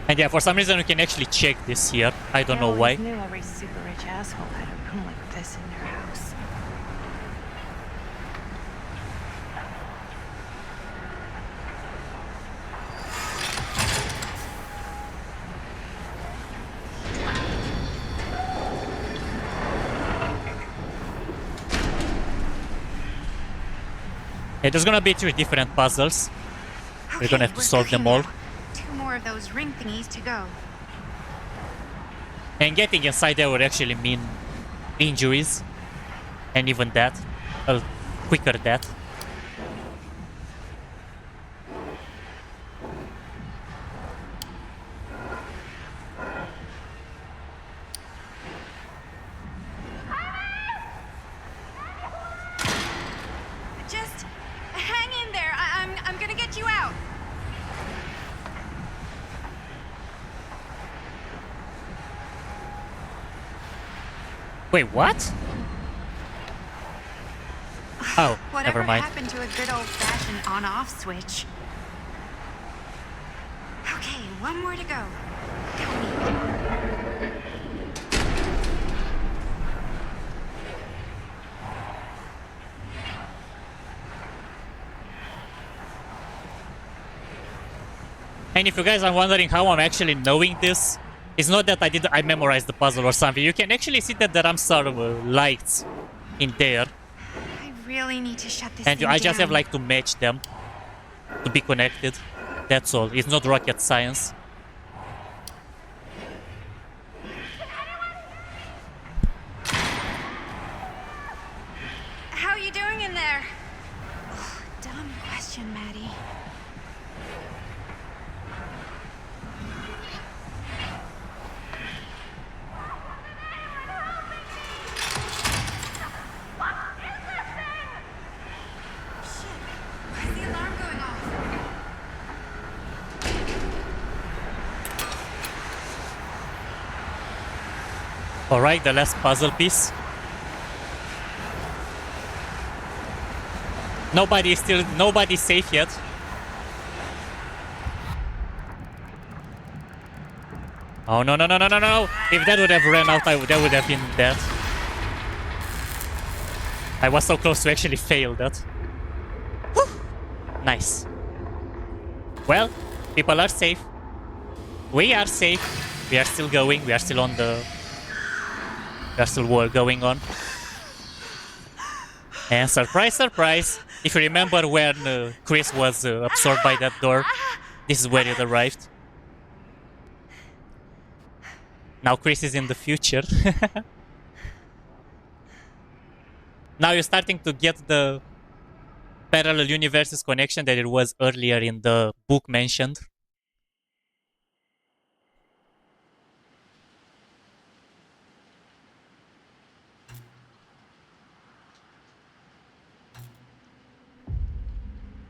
And yeah, for some reason you can actually check this here. I don't know why. I knew every super rich asshole had a room like this in their house. Yeah, there's gonna be 3 different puzzles. We're gonna have to solve them all. 2 more of those ring thingies to go. And getting inside there would actually mean injuries. And even death. A quicker death. Just hang in there. I'm gonna get you out. Wait, what? Oh, Whatever never mind. happened to a good old-fashioned on-off switch? Okay, one more to go. And if you guys are wondering how I'm actually knowing this, it's not that I memorized the puzzle or something. You can actually see that there are some lights in there. I really need to shut this And thing I just have down. like to match them to be connected. That's all. It's not rocket science. How you doing in there? Ugh, dumb question, Maddie. Alright, the last puzzle piece. Nobody's safe yet. Oh no no no no no no! If that would have ran out, that would have been dead. I was so close to actually fail that. Whew. Nice. Well, people are safe. We are safe. We are still going. We are still on the. There's still war going on. And surprise, surprise, if you remember when Chris was absorbed by that door, this is where it arrived. Now Chris is in the future. Now you're starting to get the parallel universes connection that it was earlier in the book mentioned.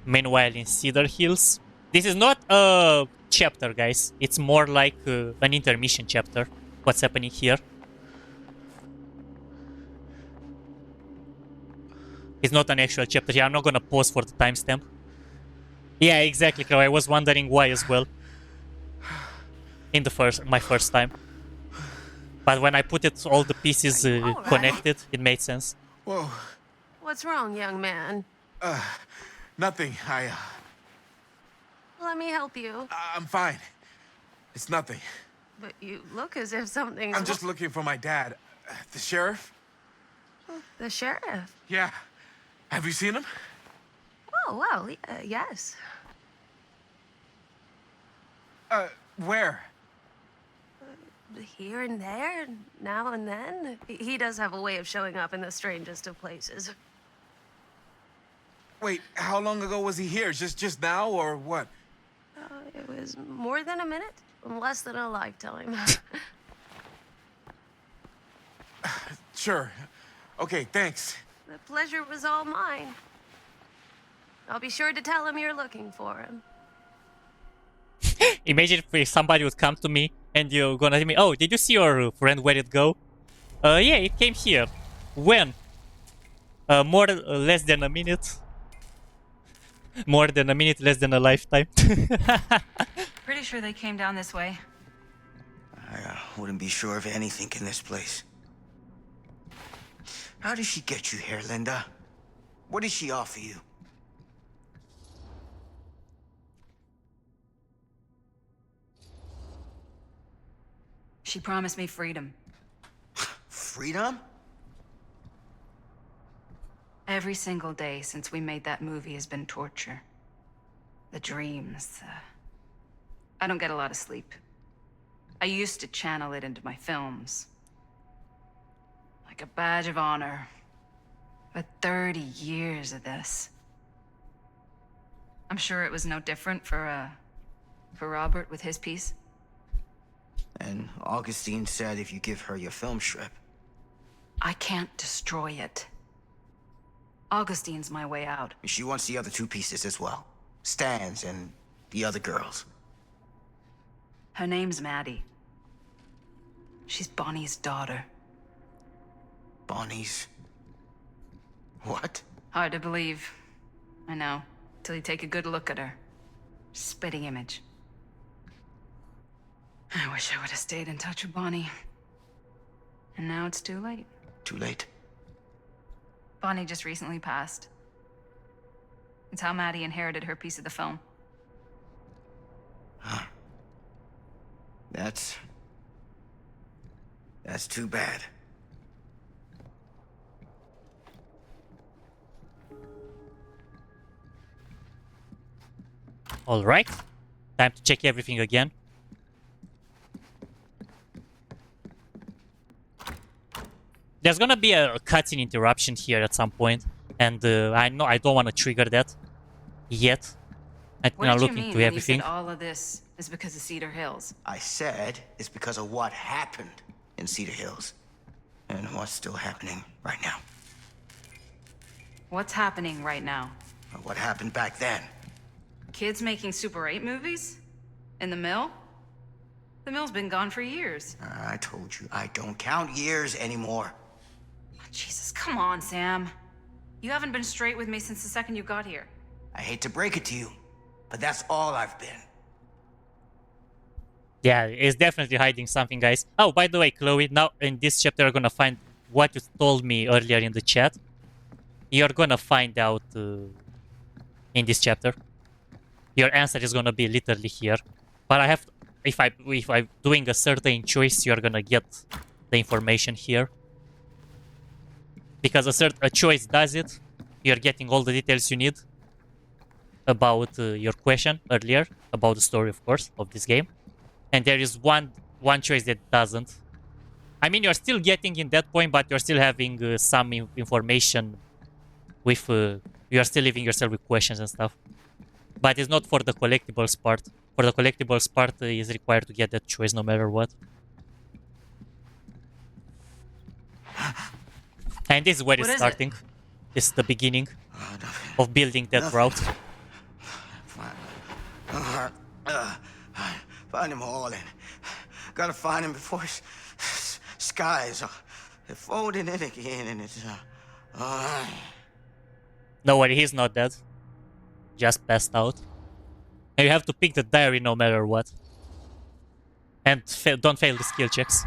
Meanwhile, in Cedar Hills, this is not a chapter, guys. It's more like an intermission chapter. What's happening here? It's not an actual chapter here. I'm not gonna pause for the timestamp. Yeah, exactly, Crow. I was wondering why as well. In my first time. But when I put it all the pieces connected, it made sense. Whoa. What's wrong, young man? Nothing. Let me help you. I'm fine. It's nothing. But you look as if something's... I'm just looking for my dad. The sheriff? The sheriff? Yeah. Have you seen him? Oh, well, yes. Where? Here and there, now and then. He does have a way of showing up in the strangest of places. Wait, how long ago was he here? Just now, or what? It was more than a minute, less than a lifetime. Sure. Okay, thanks. The pleasure was all mine. I'll be sure to tell him you're looking for him. Imagine if somebody would come to me and you're gonna tell me, oh, did you see your friend, where it go? Yeah, it came here. When? Less than a minute. More than a minute, less than a lifetime. Pretty sure they came down this way. I wouldn't be sure of anything in this place. How did she get you here, Linda? What did she offer you? She promised me freedom. Freedom? Every single day since we made that movie has been torture. The dreams. I don't get a lot of sleep. I used to channel it into my films. Like a badge of honor. But 30 years of this. I'm sure it was no different for Robert with his piece. And Augustine said if you give her your film strip. I can't destroy it. Augustine's my way out. She wants the other two pieces as well. Stan's and the other girls. Her name's Maddie. She's Bonnie's daughter. Bonnie's... what? Hard to believe. I know. Till you take a good look at her. Spitting image. I wish I would have stayed in touch with Bonnie. And now it's too late. Too late? Bonnie just recently passed. It's how Maddie inherited her piece of the film. Huh. That's too bad. Alright. Time to check everything again. There's gonna be a cutscene interruption here at some point, and I know I don't want to trigger that yet. I'm gonna look into everything. You said all of this is because of Cedar Hills? I said it's because of what happened in Cedar Hills, and what's still happening right now. What's happening right now? What happened back then? Kids making Super 8 movies? In the mill? The mill's been gone for years. I told you, I don't count years anymore. Jesus, come on, Sam. You haven't been straight with me since the second you got here. I hate to break it to you, but that's all I've been. Yeah, it's definitely hiding something, guys. Oh, by the way, Chloe, now in this chapter, you're gonna find what you told me earlier in the chat. You're gonna find out in this chapter. Your answer is gonna be literally here. But I have to, if I'm doing a certain choice, you're gonna get the information here. Because a choice does it, you're getting all the details you need about your question earlier, about the story, of course, of this game. And there is one choice that doesn't. I mean, you're still getting in that point, but you're still having some information with... you're still leaving yourself with questions and stuff. But it's not for the collectibles part. For the collectibles part, is required to get that choice no matter what. And this is where it's starting. This is the beginning of building that route. Find him all and gotta find him before his skies they're folding in again and it's No worry, he's not dead. Just passed out. And you have to pick the diary no matter what. And don't fail the skill checks.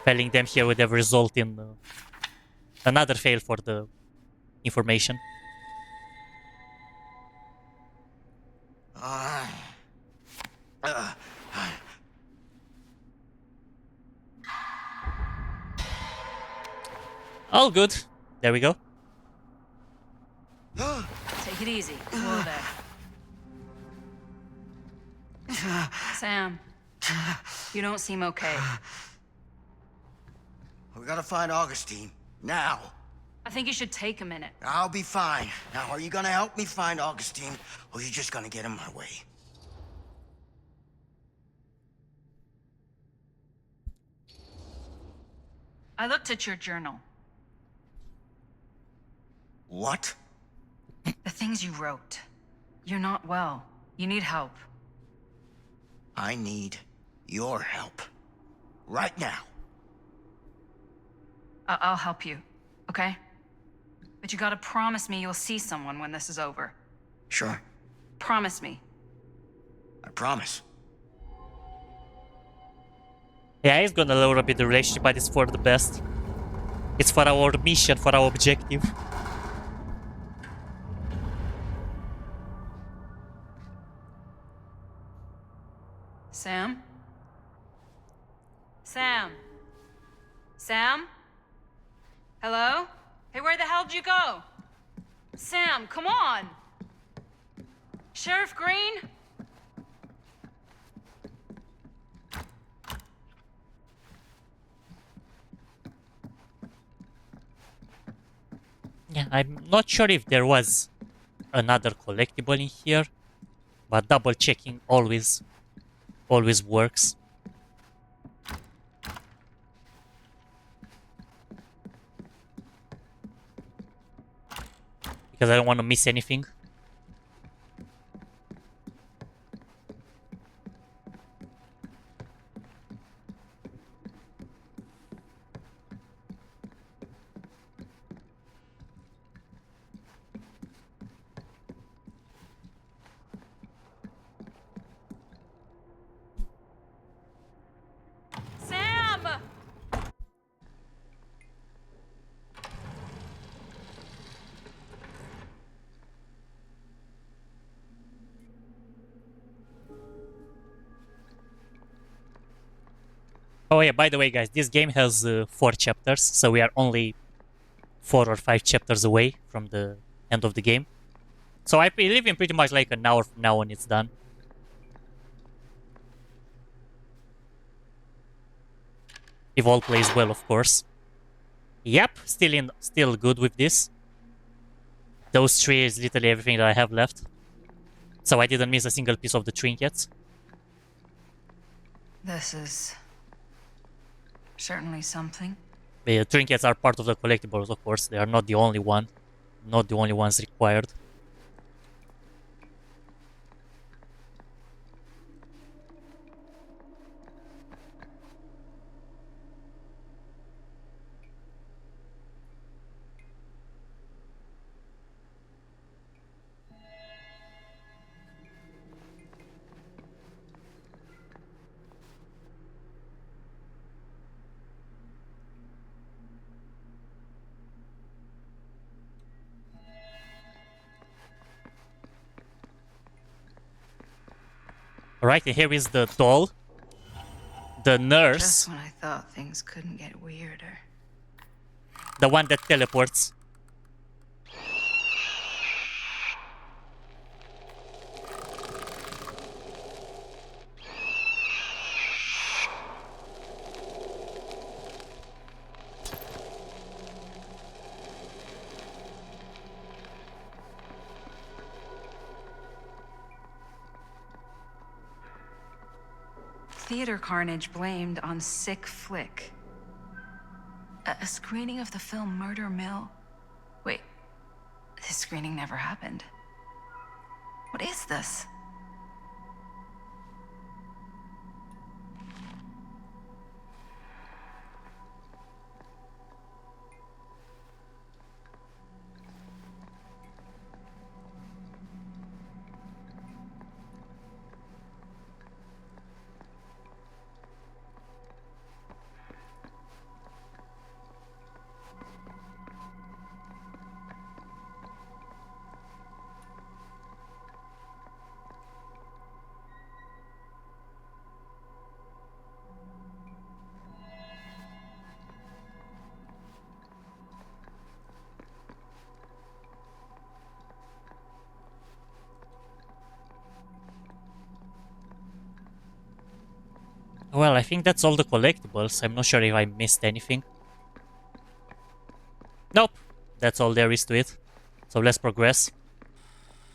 Failing them here would have result in another fail for the information. All good. There we go. Take it easy. Whoa there. Sam, you don't seem okay. We gotta find Augustine. Now. I think you should take a minute. I'll be fine. Now, are you gonna help me find Augustine, or are you just gonna get in my way? I looked at your journal. What? The things you wrote. You're not well. You need help. I need your help. Right now. I'll help you, okay? But you gotta promise me you'll see someone when this is over. Sure. Promise me. I promise. Yeah, he's gonna lower a bit the relationship, but it's for the best. It's for our mission, for our objective. Sam? Sam? Sam? Hello? Hey, where the hell did you go? Sam, come on! Sheriff Green? Yeah, I'm not sure if there was another collectible in here, but double checking always works. Because I don't want to miss anything. Sam! Oh yeah, by the way guys, this game has 4 chapters, so we are only 4 or 5 chapters away from the end of the game. So I believe in pretty much like an hour from now when it's done. If all plays well, of course. Yep, still good with this. Those 3 is literally everything that I have left. So I didn't miss a single piece of the trinkets. This is certainly something. The trinkets are part of the collectibles, of course. They are not the only one. Not the only ones required. Alright, and here is the doll. The nurse. Just when I thought things couldn't get weirder. The one that teleports. Theater carnage blamed on sick flick. A screening of the film Murder Mill? Wait, this screening never happened. What is this? Well, I think that's all the collectibles. I'm not sure if I missed anything. Nope. That's all there is to it. So let's progress.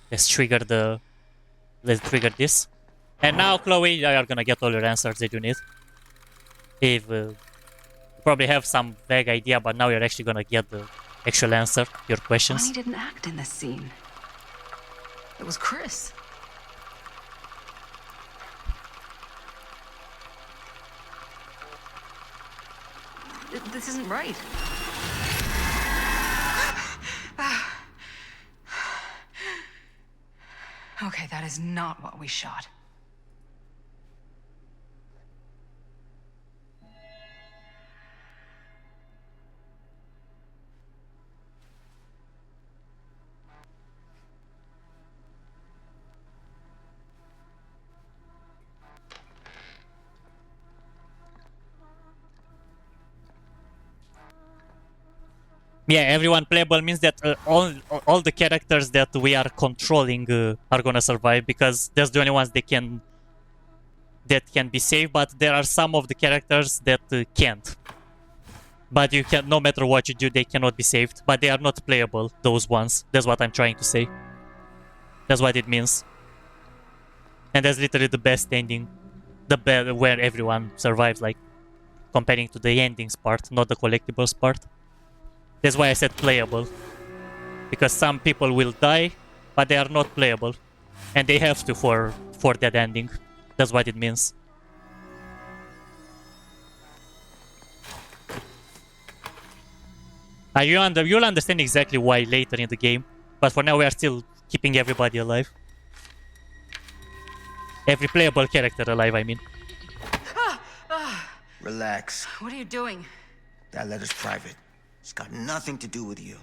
Let's trigger this. And now, Chloe, you are gonna get all your answers that you need. If you probably have some vague idea, but now you're actually gonna get the actual answer to your questions. Bonnie didn't act in this scene. It was Chris. This isn't right. Okay, that is not what we shot. Yeah, everyone playable means that all the characters that we are controlling are gonna survive, because that's the only ones that can be saved. But there are some of the characters that can't. But you can, no matter what you do, they cannot be saved. But they are not playable, those ones. That's what I'm trying to say. That's what it means. And that's literally the best ending, where everyone survives, like comparing to the endings part, not the collectibles part. That's why I said playable. Because some people will die, but they are not playable. And they have to for that ending. That's what it means. You'll understand exactly why later in the game. But for now we are still keeping everybody alive. Every playable character alive, I mean. Relax. What are you doing? That letter's private. It's got nothing to do with you.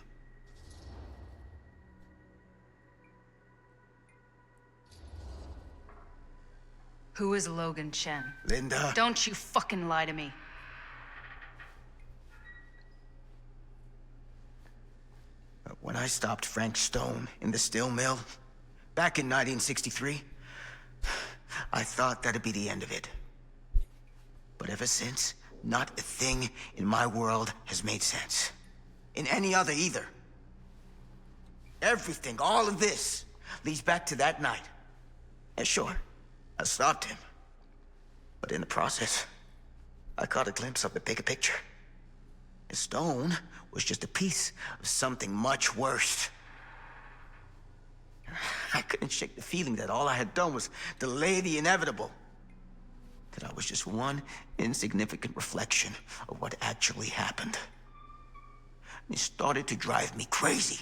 Who is Logan Chen? Linda. Don't you fucking lie to me. When I stopped Frank Stone in the steel mill, back in 1963, I thought that'd be the end of it. But ever since, not a thing in my world has made sense. In any other either. Everything, all of this, leads back to that night. And sure, I stopped him. But in the process, I caught a glimpse of the bigger picture. The stone was just a piece of something much worse. I couldn't shake the feeling that all I had done was delay the inevitable. That I was just one insignificant reflection of what actually happened. It started to drive me crazy.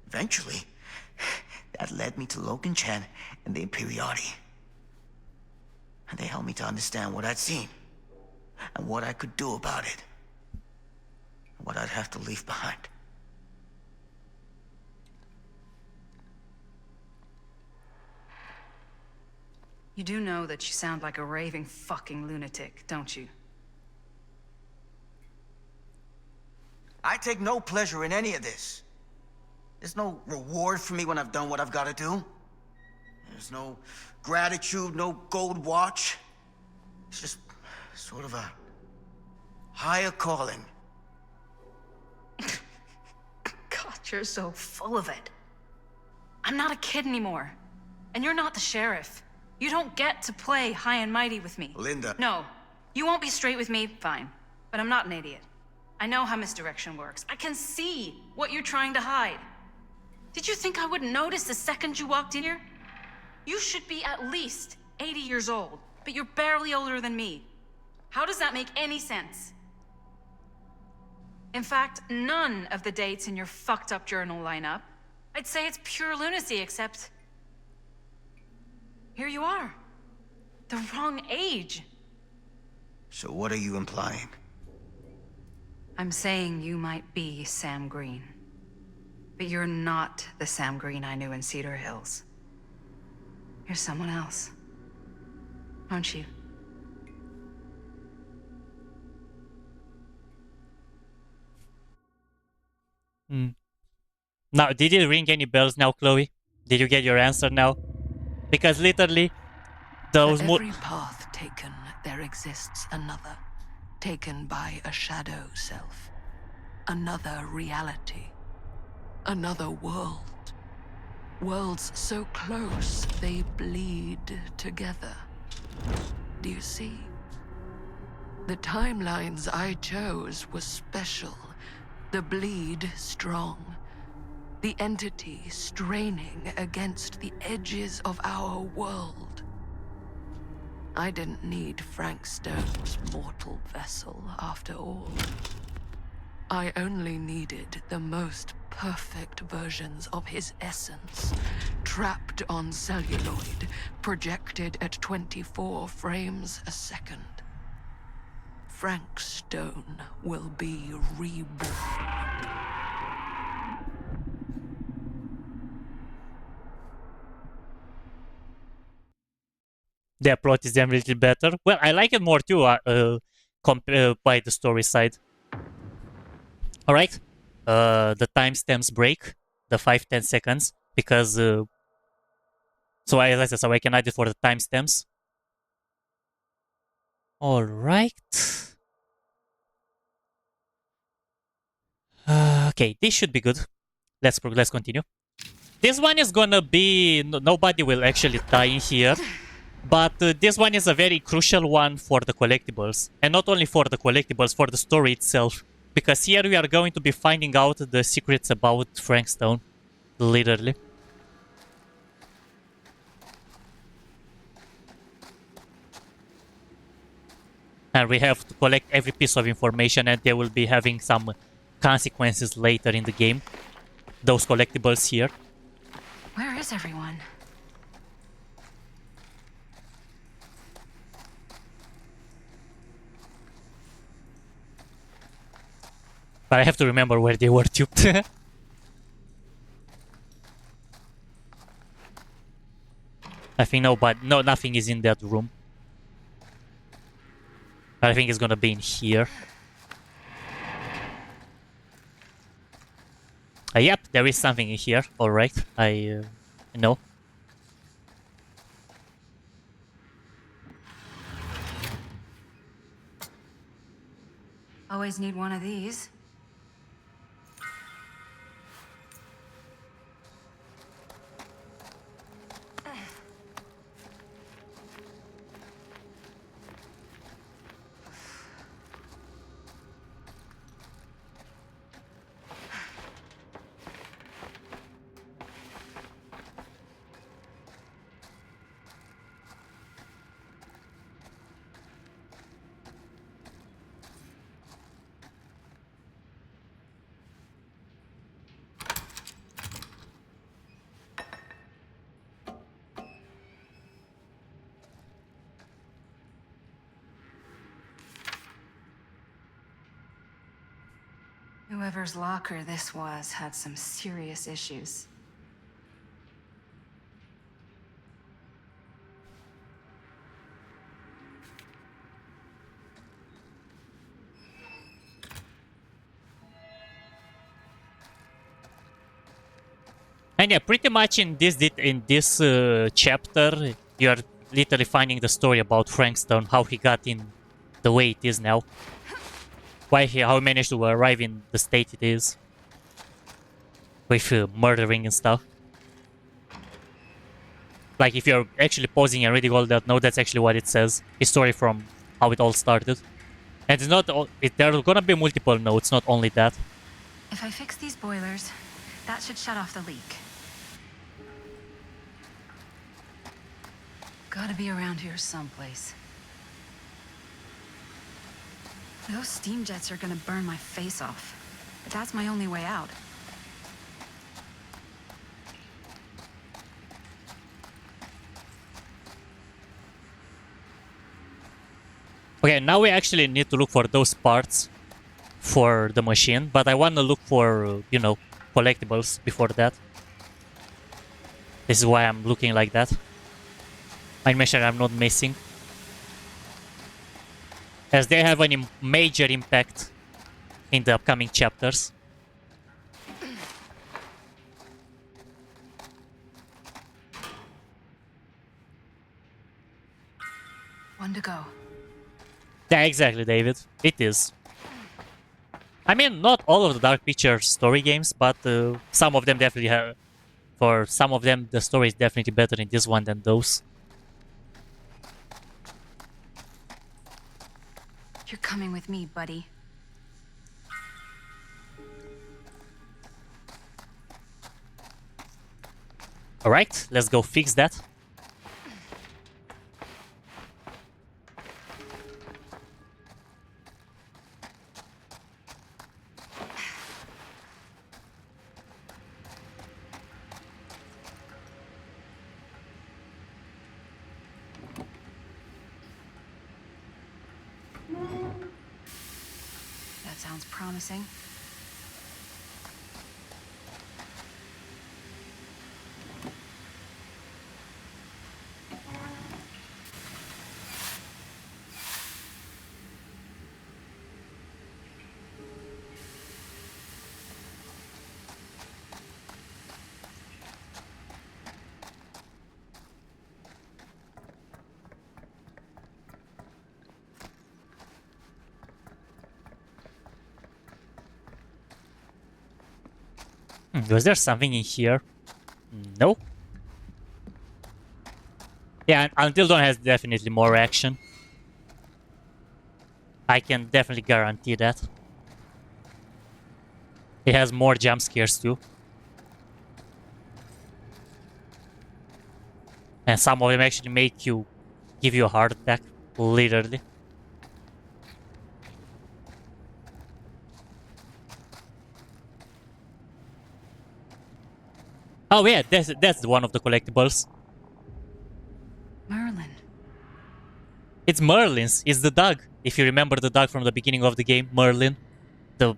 Eventually, that led me to Logan Chen and the Imperiati. And they helped me to understand what I'd seen, and what I could do about it, and what I'd have to leave behind. You do know that you sound like a raving fucking lunatic, don't you? I take no pleasure in any of this. There's no reward for me when I've done what I've got to do. There's no gratitude, no gold watch. It's just sort of a higher calling. God, you're so full of it. I'm not a kid anymore. And you're not the sheriff. You don't get to play high and mighty with me. Linda. No. You won't be straight with me, fine. But I'm not an idiot. I know how misdirection works. I can see what you're trying to hide. Did you think I wouldn't notice the second you walked in here? You should be at least 80 years old, but you're barely older than me. How does that make any sense? In fact, none of the dates in your fucked up journal line up. I'd say it's pure lunacy, except... here you are. The wrong age. So what are you implying? I'm saying you might be Sam Green. But you're not the Sam Green I knew in Cedar Hills. You're someone else. Aren't you? Now, did it ring any bells now, Chloe? Did you get your answer now? Because literally, those For every path taken, there exists another, taken by a shadow self. Another reality. Another world. Worlds so close, they bleed together. Do you see? The timelines I chose were special. The bleed strong. The entity straining against the edges of our world. I didn't need Frank Stone's mortal vessel, after all. I only needed the most perfect versions of his essence, trapped on celluloid, projected at 24 frames a second. Frank Stone will be reborn. their plot is then a little better. Well, I like it more too, by the story side. Alright, the timestamps break, the 5-10 seconds, because, so as I said, so I can add it for the timestamps. Alright. Okay, this should be good. Let's continue. This one is gonna be... nobody will actually die in here. But this one is a very crucial one for the collectibles. And not only for the collectibles, for the story itself. Because here we are going to be finding out the secrets about Frank Stone. Literally. And we have to collect every piece of information, and they will be having some consequences later in the game. Those collectibles here. Where is everyone? But I have to remember where they were too. I think nothing is in that room. I think it's gonna be in here. Yep, there is something in here. Alright, I know. Always need one of these. Whoever's locker this was had some serious issues. And yeah, pretty much in this chapter, you are literally finding the story about Frank Stone, how he got in the way it is now. How he managed to arrive in the state it is. With murdering and stuff. Like if you're actually pausing and reading all that note, that's actually what it says. History from how it all started. And it's not all, there are gonna be multiple notes, not only that. If I fix these boilers, that should shut off the leak. Gotta be around here someplace. Those steam jets are gonna burn my face off. But that's my only way out. Okay, now we actually need to look for those parts for the machine, but I want to look for, you know, collectibles before that. This is why I'm looking like that. I make sure I'm not missing, as they have a major impact in the upcoming chapters. One to go. Yeah, exactly, David. It is. I mean, not all of the Dark Picture story games, but some of them definitely have. For some of them, the story is definitely better in this one than those. You're coming with me, buddy. Alright, let's go fix that. That sounds promising. Was there something in here? No. Yeah, Until Dawn has definitely more action. I can definitely guarantee that. It has more jump scares too. And some of them actually give you a heart attack, literally. Oh yeah, that's one of the collectibles. Merlin. It's Merlin's. It's the dog. If you remember the dog from the beginning of the game, Merlin, the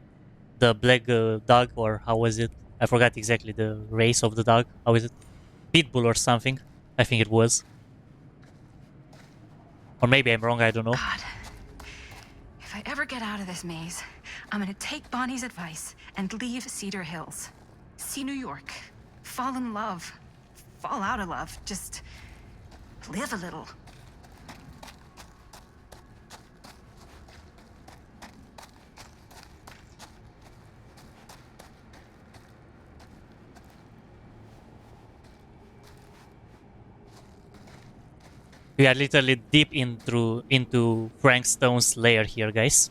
black dog, or how was it? I forgot exactly the race of the dog. How is it? Pitbull or something? I think it was. Or maybe I'm wrong. I don't know. God. If I ever get out of this maze, I'm gonna take Bonnie's advice and leave Cedar Hills. See New York. Fall in love. Fall out of love. Just live a little. We are literally deep into Frank Stone's lair here, guys.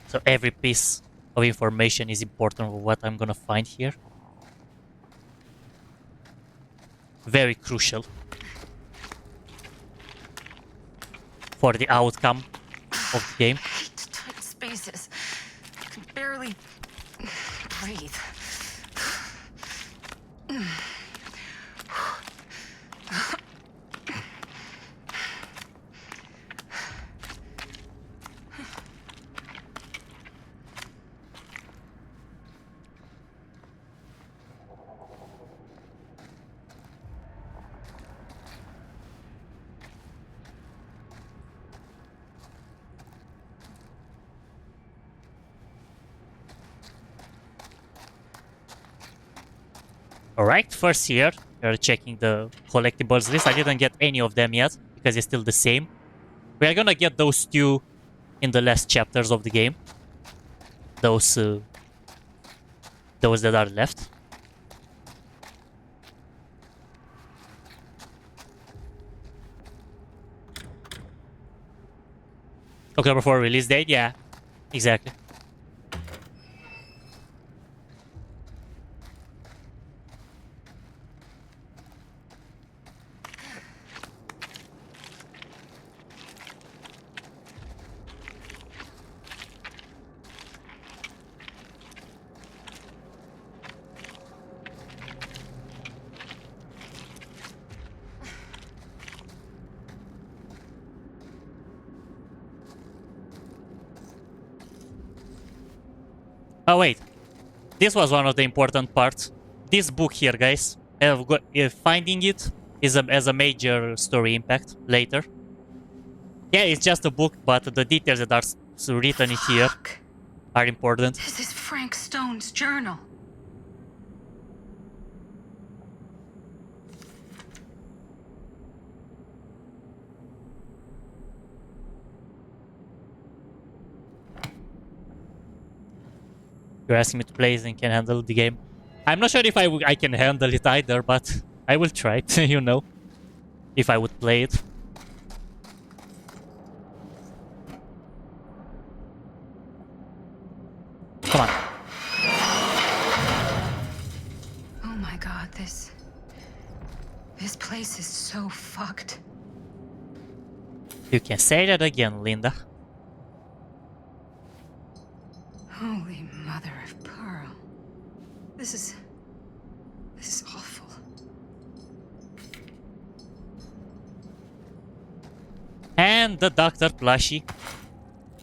So every piece of information is important for what I'm gonna find here. Very crucial for the outcome of the game. Tight spaces. I can barely breathe. Alright, first here, we're checking the collectibles list. I didn't get any of them yet, because it's still the same. We are gonna get those two in the last chapters of the game. Those that are left. October 4 release date, yeah. Exactly. Oh wait, this was one of the important parts. This book here, guys, finding it is has a major story impact later. Yeah, it's just a book, but the details that are written in here are important. This is Frank Stone's journal. You're asking me to play it and can handle the game. I'm not sure if I can handle it either, but I will try, you know, if I would play it. Come on. Oh my god, this place is so fucked. You can say that again, Linda. Holy mother of pearl. This is awful. And the Dr. Plushie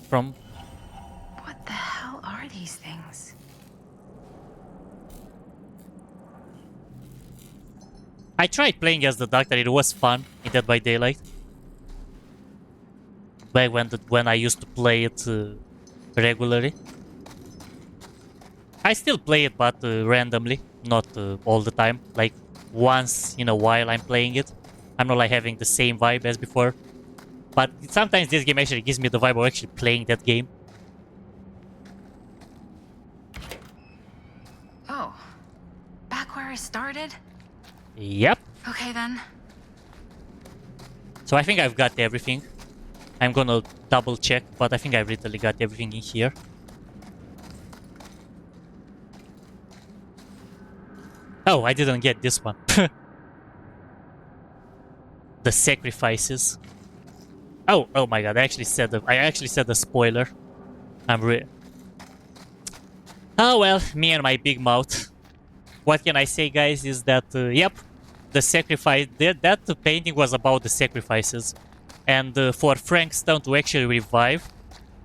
from... What the hell are these things? I tried playing as the Doctor, it was fun in Dead by Daylight. Back when I used to play it regularly. I still play it, but randomly, not all the time. Like, once in a while I'm playing it. I'm not like having the same vibe as before. But sometimes this game actually gives me the vibe of actually playing that game. Oh. Back where I started? Yep. Okay then. So I think I've got everything. I'm gonna double check, but I think I've literally got everything in here. Oh, I didn't get this one. The sacrifices. Oh my god! I actually said a spoiler. Oh well, me and my big mouth. What can I say, guys? Is that yep, the sacrifice. That painting was about the sacrifices, and for Frank Stone to actually revive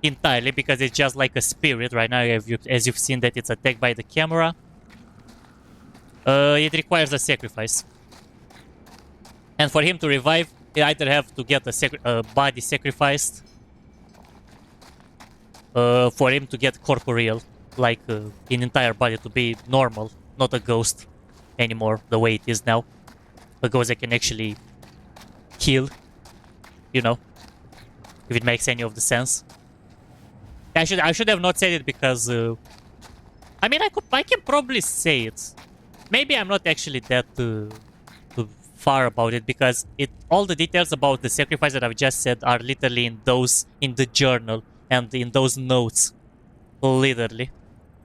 entirely, because it's just like a spirit right now. As you've seen that it's attacked by the camera. It requires a sacrifice. And for him to revive, he either have to get a body sacrificed for him to get corporeal, like an entire body to be normal, not a ghost anymore, the way it is now. A ghost that can actually kill, you know, if it makes any of the sense. I should have not said it because I mean I can probably say it. Maybe I'm not actually that far about it, because all the details about the sacrifice that I've just said are literally in the journal and in those notes, literally.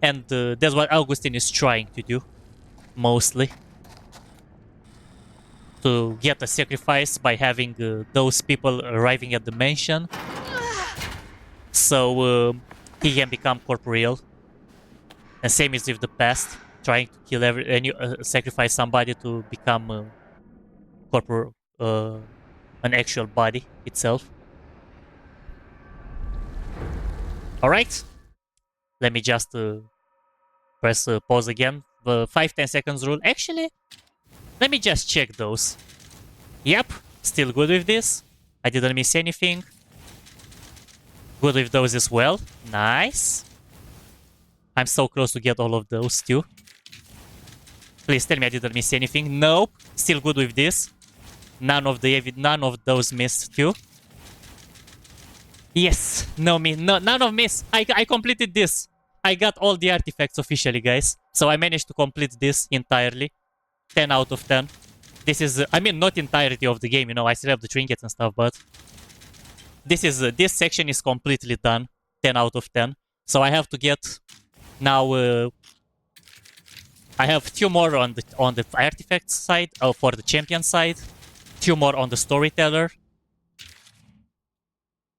And that's what Augustine is trying to do, mostly. To get a sacrifice by having those people arriving at the mansion, so he can become corporeal. And same as with the past, trying to kill sacrifice somebody to become an actual body itself. All right, let me just press pause again. The 5-10 seconds rule. Actually, let me just check those. Yep, still good with this. I didn't miss anything. Good with those as well. Nice. I'm so close to get all of those too. Please tell me I didn't miss anything. Nope. Still good with this. None of those missed too. Yes. None of miss. I completed this. I got all the artifacts officially, guys. So I managed to complete this entirely. 10 out of 10. This is, I mean, not entirety of the game, you know. I still have the trinkets and stuff, but this section is completely done, 10 out of 10. So I have to get now. I have 2 more on the artifact side, for the champion side, 2 more on the storyteller,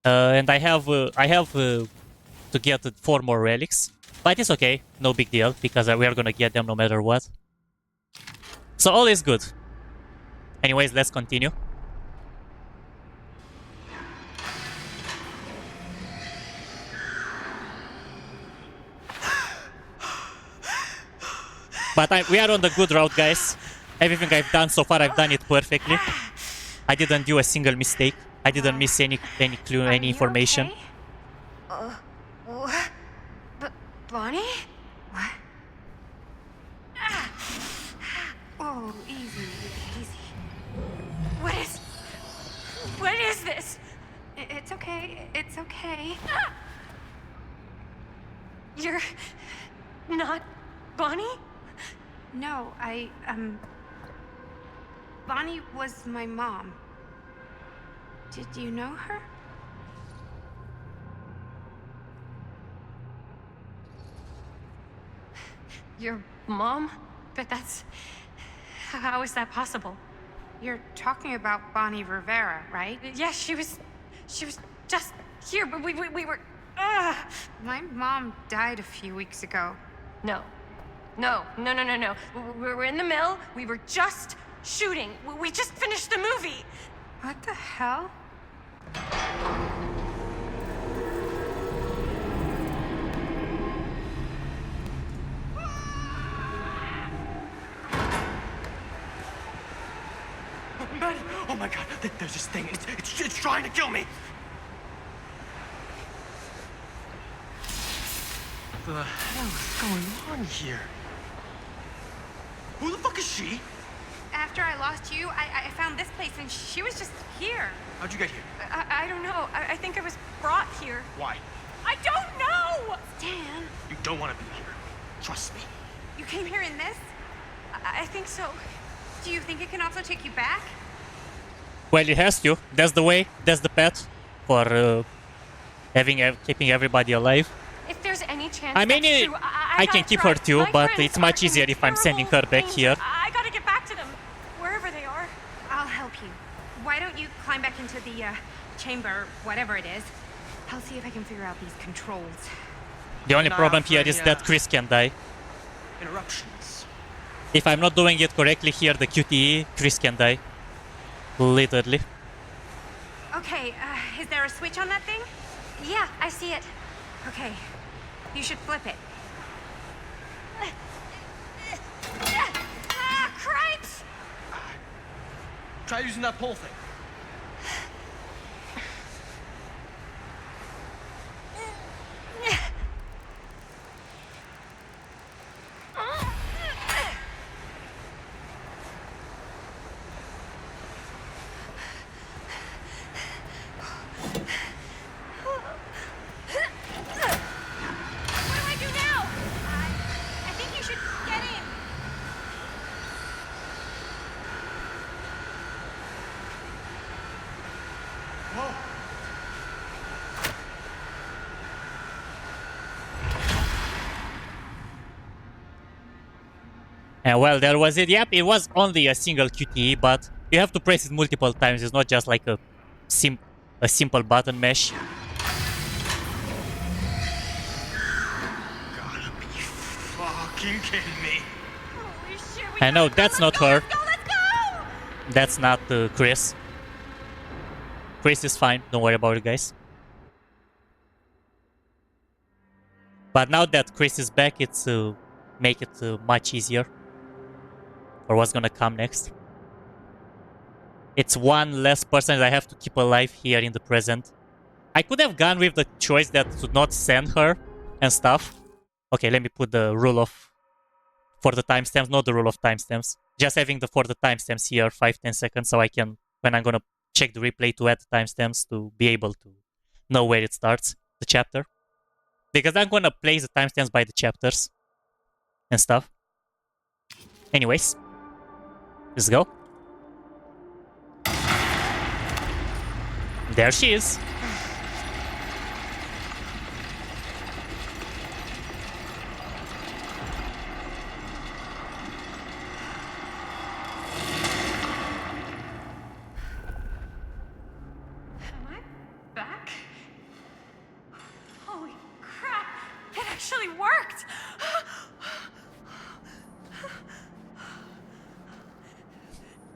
and I have to get 4 more relics. But it's okay, no big deal, because we are gonna get them no matter what. So all is good. Anyways, let's continue. But we are on the good route, guys. Everything I've done so far, I've done it perfectly. I didn't do a single mistake. I didn't miss any clue, any information. Okay? Bonnie? What? Oh, easy, easy. What is this? It's okay. It's okay. You're not Bonnie? No, Bonnie was my mom. Did you know her? Your mom? But that's... How is that possible? You're talking about Bonnie Rivera, right? Yes, she was just here, but we were... My mom died a few weeks ago. No. No. We were in the mill. We were just shooting. We just finished the movie. What the hell? Oh my god, there's this thing. It's trying to kill me. What the hell is going on here? Who the fuck is she? After I lost you, I found this place and she was just here. How'd you get here? I don't know. I think I was brought here. Why? I don't know! Stan. You don't want to be here. Trust me. You came here in this? I think so. Do you think it can also take you back? Well, it has to. That's the way. That's the path for keeping everybody alive. If there's any chance I mean, that's true, I can keep her too, but it's much easier if I'm sending her back here. I gotta get back to them, wherever they are. I'll help you. Why don't you climb back into the chamber, whatever it is? I'll see if I can figure out these controls. The only problem here is that Chris can die. Interruptions. If I'm not doing it correctly here, the QTE, Chris can die. Literally. Okay, is there a switch on that thing? Yeah, I see it. Okay, you should flip it. Cripes! Try using that pole thing. And well, there was it. Yep, it was only a single QTE, but you have to press it multiple times. It's not just like a simple button mash. Gotta be fucking kidding me. Holy shit, I know, that's not her. Let's go! That's not Chris. Chris is fine. Don't worry about it, guys. But now that Chris is back, it's make it much easier. Or what's gonna come next. It's one less person that I have to keep alive here in the present. I could have gone with the choice that to not send her and stuff. Okay, let me put the rule of... for the timestamps, not the rule of timestamps. Just having the for the timestamps here, 5-10 seconds, so I can, when I'm gonna check the replay, to add timestamps to be able to know where it starts, the chapter. Because I'm gonna place the timestamps by the chapters and stuff. Anyways, let's go. There she is. actually worked!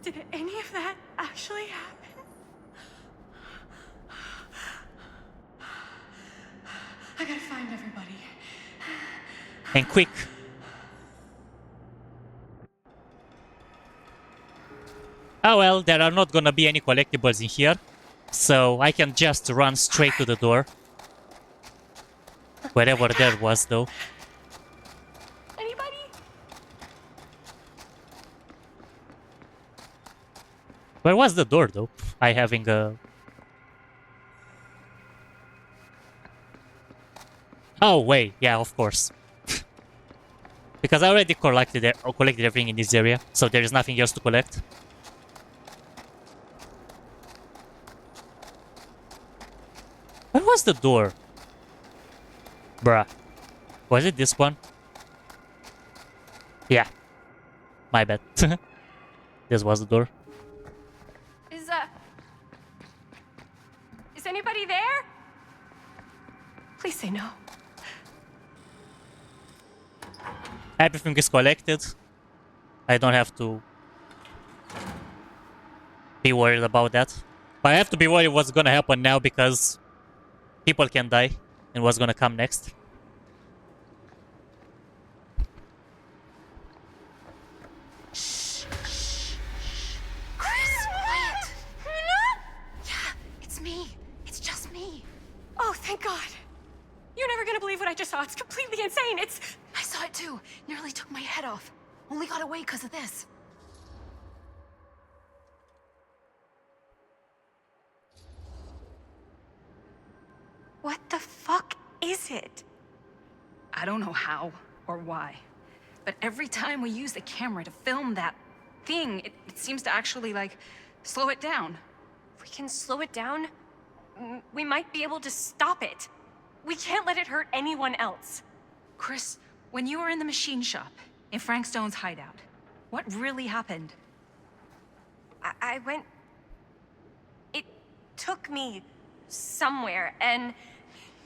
Did any of that actually happen? I gotta find everybody. And quick. Oh well, there are not gonna be any collectibles in here, so I can just run straight to the door. Wherever there was, though. Anybody? Where was the door, though? I having a... Oh, wait. Yeah, of course. Because I already collected everything in this area, so there is nothing else to collect. Where was the door? Bruh. Was it this one? Yeah. My bad. This was the door. Is anybody there? Please say no. Everything is collected. I don't have to be worried about that. But I have to be worried what's gonna happen now because people can die and what's gonna come next. Chris, quiet! Yeah, it's me. It's just me. Oh, thank God. You're never gonna believe what I just saw. It's completely insane. I saw it too. Nearly took my head off. Only got away because of this. What the fuck is it? I don't know how or why, but every time we use the camera to film that thing, it seems to actually, like, slow it down. If we can slow it down, we might be able to stop it. We can't let it hurt anyone else. Chris, when you were in the machine shop, in Frank Stone's hideout, what really happened? I went... It took me somewhere, and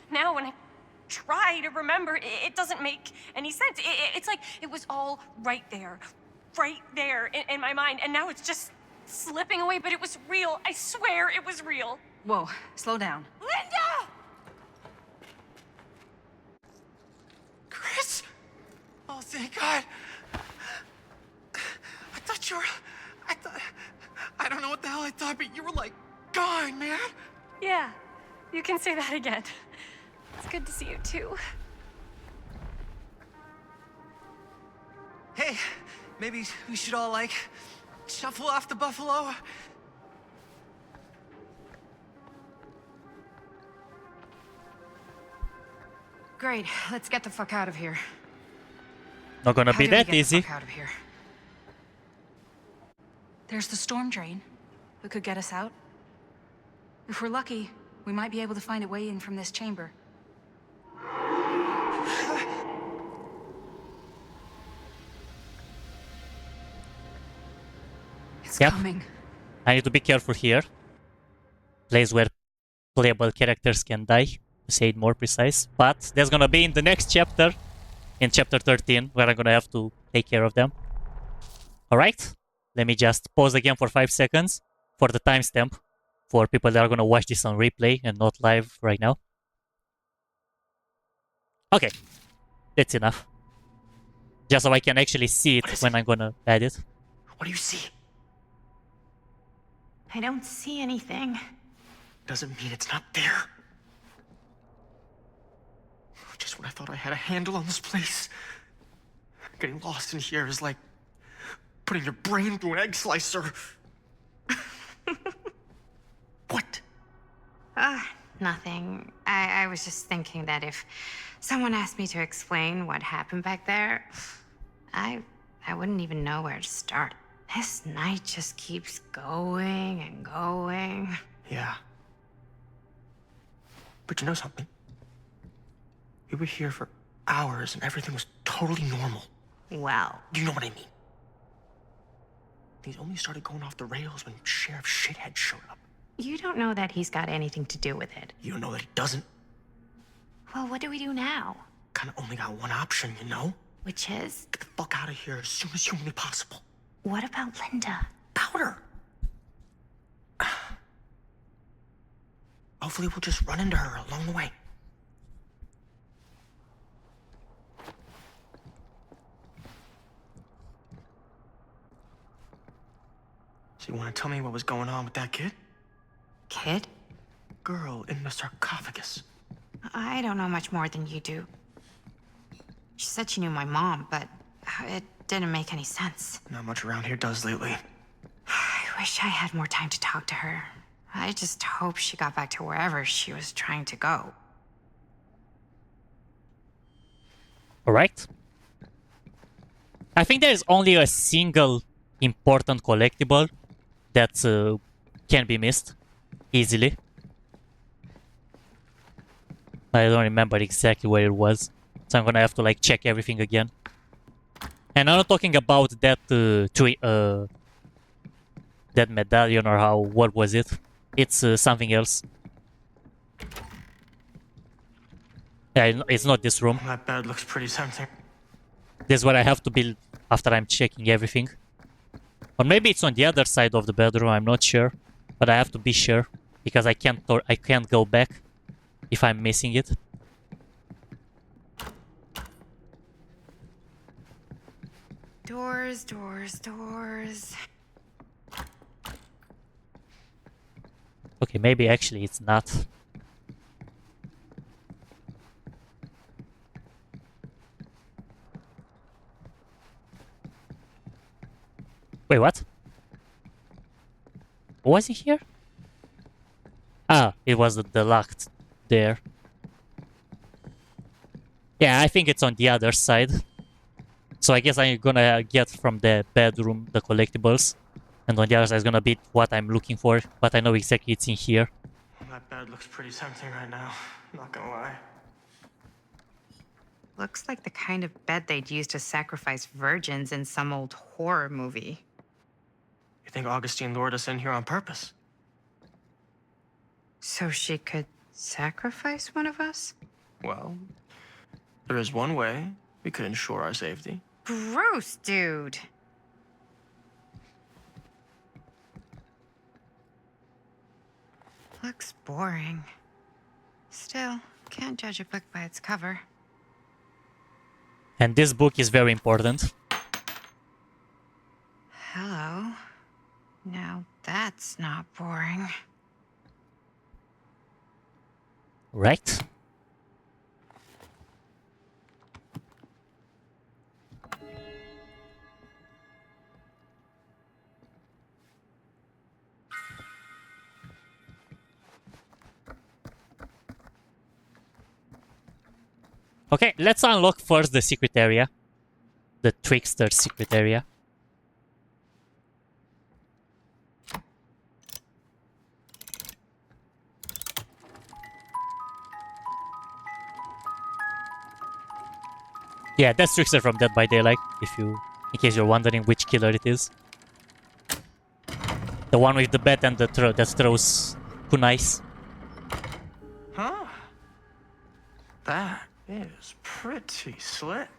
now when I try to remember, it doesn't make any sense. It's like it was all right there in my mind, and now it's just slipping away, but it was real. I swear it was real. Whoa, slow down. Linda! Chris! Oh, thank God. I thought you were... I don't know what the hell I thought, but you were, like, gone, man. Yeah, you can say that again. It's good to see you, too. Hey, maybe we should all, like, shuffle off the buffalo. Great, let's get the fuck out of here. Not gonna How be do we that get the easy. fuck out of here? There's the storm drain that could get us out. If we're lucky, we might be able to find a way in from this chamber. It's Yep. coming. I need to be careful here. Place where playable characters can die, to say it more precise. But that's gonna be in the next chapter, in chapter 13, where I'm gonna have to take care of them. Alright, let me just pause again for 5 seconds for the timestamp for people that are gonna watch this on replay and not live right now. Okay, that's enough. Just so I can actually see it when I'm gonna add it. What do you see? I don't see anything. Doesn't mean it's not there. Just when I thought I had a handle on this place. Getting lost in here is like putting your brain through an egg slicer. What? Nothing. I was just thinking that if someone asked me to explain what happened back there, I wouldn't even know where to start. This night just keeps going and going. Yeah. But you know something? We were here for hours and everything was totally normal. Well. Do you know what I mean? Things only started going off the rails when Sheriff Shithead showed up. You don't know that he's got anything to do with it. You don't know that he doesn't? Well, what do we do now? kind of only got one option, you know? Which is? Get the fuck out of here as soon as humanly possible. What about Linda? Powder! Hopefully we'll just run into her along the way. So you want to tell me what was going on with that kid? Kid? Girl in the sarcophagus. I don't know much more than you do. She said she knew my mom, but it didn't make any sense. Not much around here does lately. I wish I had more time to talk to her. I just hope she got back to wherever she was trying to go. Alright. I think there is only a single important collectible that can be missed easily. I don't remember exactly where it was, so I'm gonna have to like check everything again. And I'm not talking about that that medallion or what was it? It's something else. Yeah, it's not this room. That bed looks pretty tempting. This is what I have to build after I'm checking everything. Or maybe it's on the other side of the bedroom, I'm not sure. But I have to be sure, because I can't go back if I'm missing it. Doors, doors, doors. Okay, maybe actually it's not. Wait, what? Was he here? Ah, it was the locked there. Yeah, I think it's on the other side. So I guess I'm gonna get from the bedroom the collectibles. And on the other side is gonna be what I'm looking for. But I know exactly it's in here. That bed looks pretty tempting right now. Not gonna lie. Looks like the kind of bed they'd use to sacrifice virgins in some old horror movie. You think Augustine lured us in here on purpose? So she could sacrifice one of us? Well, there is one way we could ensure our safety. Gross, dude. Looks boring. Still, can't judge a book by its cover. And this book is very important. Hello. Now that's not boring. Right? Okay, let's unlock first the secret area. The Trickster secret area. Yeah, that's Trickster from Dead by Daylight, in case you're wondering which killer it is. The one with the bat and the that throws kunais. Huh? That is pretty slick.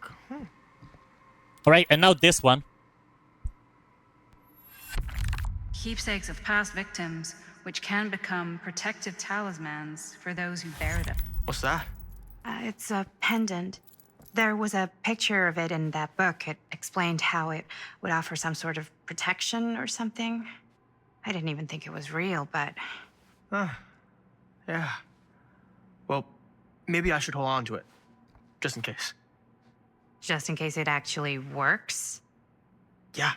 Alright, and now this one. Keepsakes of past victims, which can become protective talismans for those who bear them. What's that? It's a pendant. There was a picture of it in that book. It explained how it would offer some sort of protection or something. I didn't even think it was real, but... Yeah. Well, maybe I should hold on to it. Just in case. Just in case it actually works? Yeah.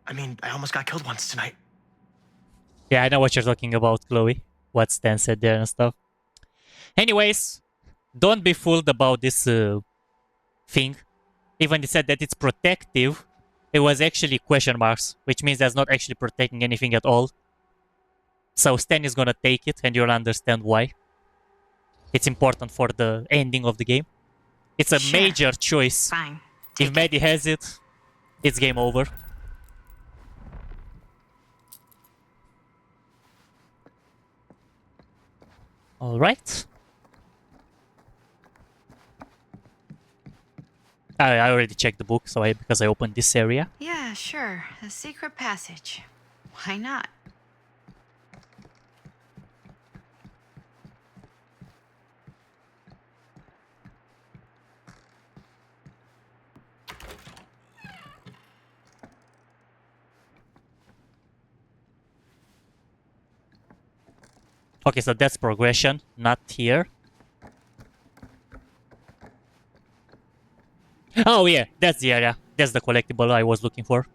I mean, I almost got killed once tonight. Yeah, I know what you're talking about, Chloe. What Stan said there and stuff. Anyways, don't be fooled about this thing. Even it said that it's protective, it was actually question marks, which means that's not actually protecting anything at all. So Stan is gonna take it, and you'll understand why. It's important for the ending of the game. It's a major choice. Fine. If Maddie has it, it's game over. Alright. I already checked the book, so because I opened this area. Yeah, sure. A secret passage. Why not? Okay, so that's progression, not here. Oh yeah, that's the area. That's the collectible I was looking for.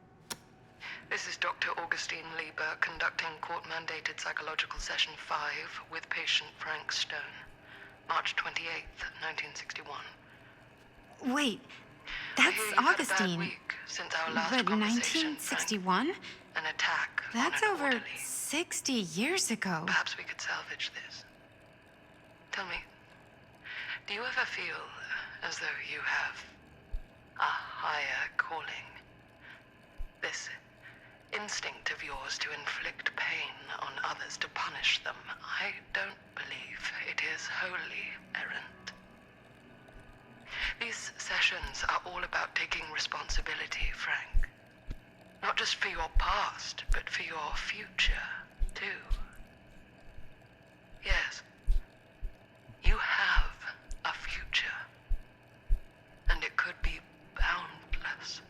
This is Dr. Augustine Lieber conducting court-mandated psychological session 5 with patient Frank Stone. March 28th, 1961. Wait, that's You've had a bad Augustine. week since our last But conversation, 1961? An attack. That's on an over orderly. 60 years ago. Perhaps we could salvage this. Tell me, do you ever feel as though you have a higher calling? This instinct of yours to inflict pain on others, to punish them, I don't believe it is wholly errant. These sessions are all about taking responsibility, Frank. Not just for your past, but for your future, too. Yes. You have a future. And it could be boundless.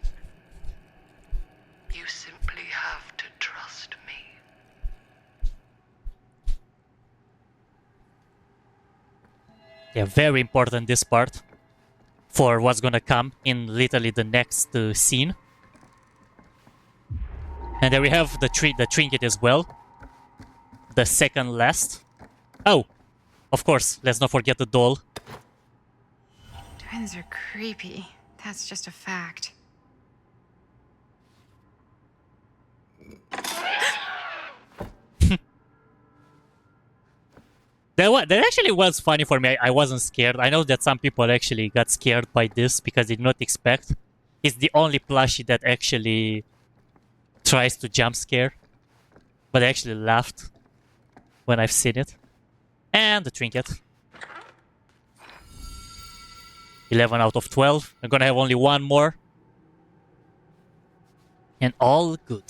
You simply have to trust me. Yeah, very important this part for what's gonna come in literally the next scene. And then we have the trinket as well. The second last. Oh, of course, let's not forget the doll. Twins are creepy. That's just a fact. That actually was funny for me. I wasn't scared. I know that some people actually got scared by this because they did not expect. It's the only plushie that actually tries to jump scare. But I actually laughed when I've seen it. And the trinket. 11 out of 12. I'm gonna have only one more. And all good.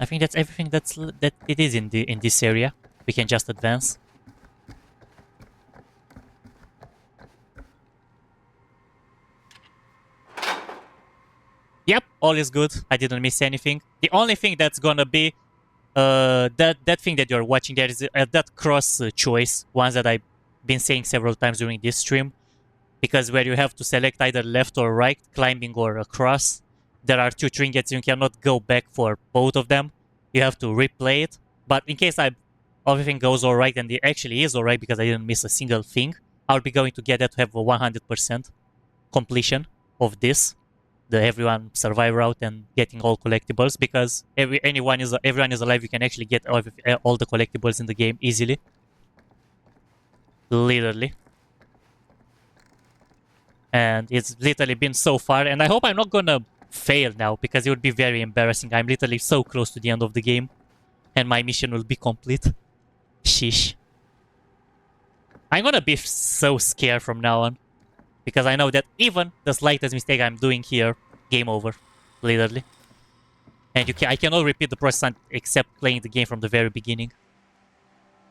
I think that's everything that it is in this area. We can just advance. Yep, all is good. I didn't miss anything. The only thing that's gonna be that thing that you're watching there is that cross choice, ones that I've been saying several times during this stream, because where you have to select either left or right, climbing or across. There are two trinkets. You cannot go back for both of them. You have to replay it. But in case everything goes alright, and it actually is alright because I didn't miss a single thing, I'll be going to get that to have a 100% completion of this, the everyone survive route and getting all collectibles, because everyone is alive. You can actually get all the collectibles in the game easily, literally. And it's literally been so far, and I hope I'm not gonna fail now because it would be very embarrassing. I'm literally so close to the end of the game, and my mission will be complete. Sheesh. I'm gonna be so scared from now on. Because I know that even the slightest mistake I'm doing here, game over. Literally. And I cannot repeat the process except playing the game from the very beginning.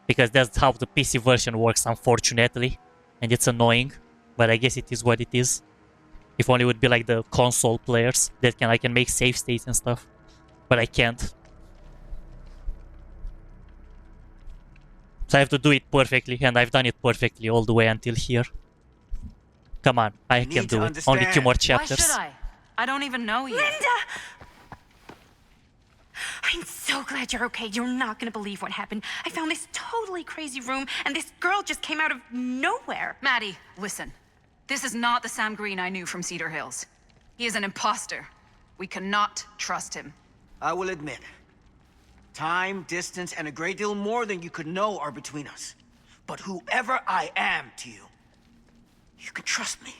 Because that's how the PC version works, unfortunately. And it's annoying. But I guess it is what it is. If only it would be like the console players that I can make save states and stuff. But I can't. So I have to do it perfectly, and I've done it perfectly all the way until here. Come on, I can do it. Only 2 more chapters. Why should I? I don't even know you. Linda! I'm so glad you're okay. You're not gonna believe what happened. I found this totally crazy room, and this girl just came out of nowhere. Maddie, listen. This is not the Sam Green I knew from Cedar Hills. He is an imposter. We cannot trust him. I will admit, time, distance, and a great deal more than you could know are between us. But whoever I am to you, you can trust me.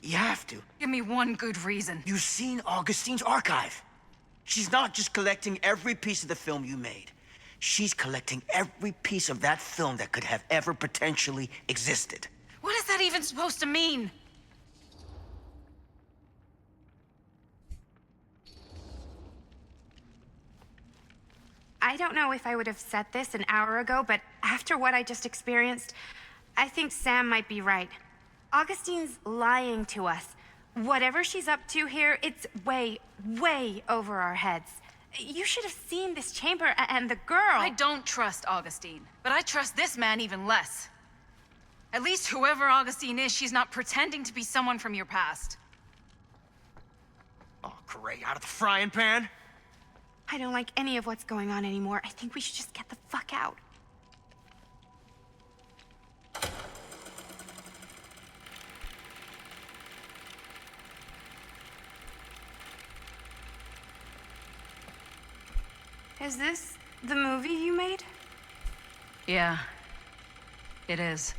You have to. Give me one good reason. You've seen Augustine's archive. She's not just collecting every piece of the film you made. She's collecting every piece of that film that could have ever potentially existed. What is that even supposed to mean? don't know if I would have said this an hour ago, but after what I just experienced, I think Sam might be right. Augustine's lying to us. Whatever she's up to here, it's way, way over our heads. You should have seen this chamber and the girl. I don't trust Augustine, but I trust this man even less. At least whoever Augustine is, she's not pretending to be someone from your past. Oh, great. Out of the frying pan? I don't like any of what's going on anymore. I think we should just get the fuck out. Is this the movie you made? Yeah, it is.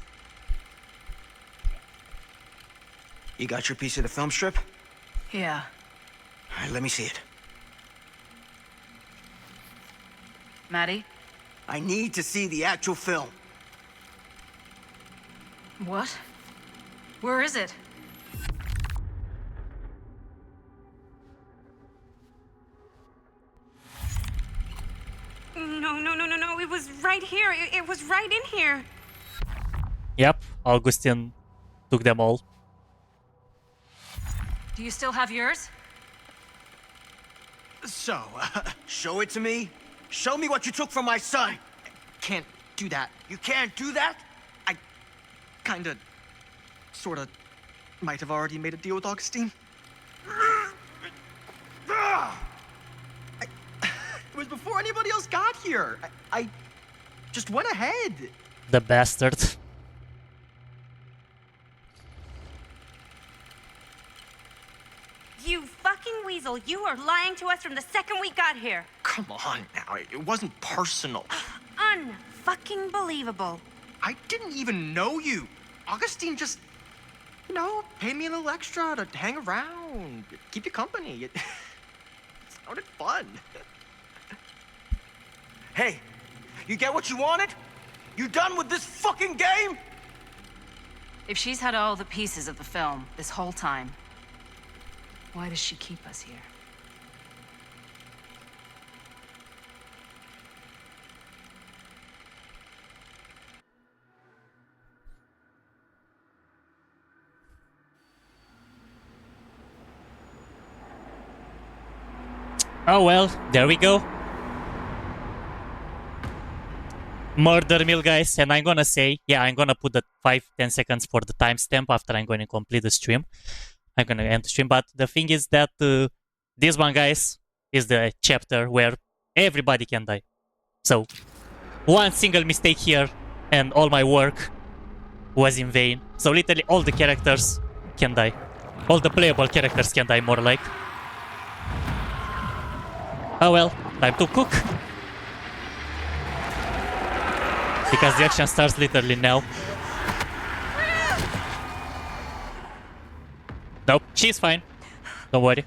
You got your piece of the film strip? Yeah. All right, let me see it. Maddie? I need to see the actual film. What? Where is it? No. It was right here. It was right in here. Yep, Augustine took them all. Do you still have yours? So, show it to me. Show me what you took from my son. Can't do that. You can't do that? I kinda, sorta, might have already made a deal with Augustine. It was before anybody else got here. I just went ahead. The bastard. You fucking weasel. You are lying to us from the second we got here. Come on now, it wasn't personal. Unfucking believable. I didn't even know you. Augustine just, paid me a little extra to hang around, keep you company. It sounded fun. Hey, you get what you wanted? You done with this fucking game? If she's had all the pieces of the film this whole time, why does she keep us here? Oh well, there we go. Murder mill, guys, and I'm gonna say, yeah, I'm gonna put the 5-10 seconds for the timestamp after I'm going to complete the stream. I'm gonna end the stream, but the thing is that this one, guys, is the chapter where everybody can die. So, one single mistake here and all my work was in vain. So literally all the characters can die. All the playable characters can die, more like. Oh well, time to cook. Because the action starts literally now. Nope, she's fine. Don't worry.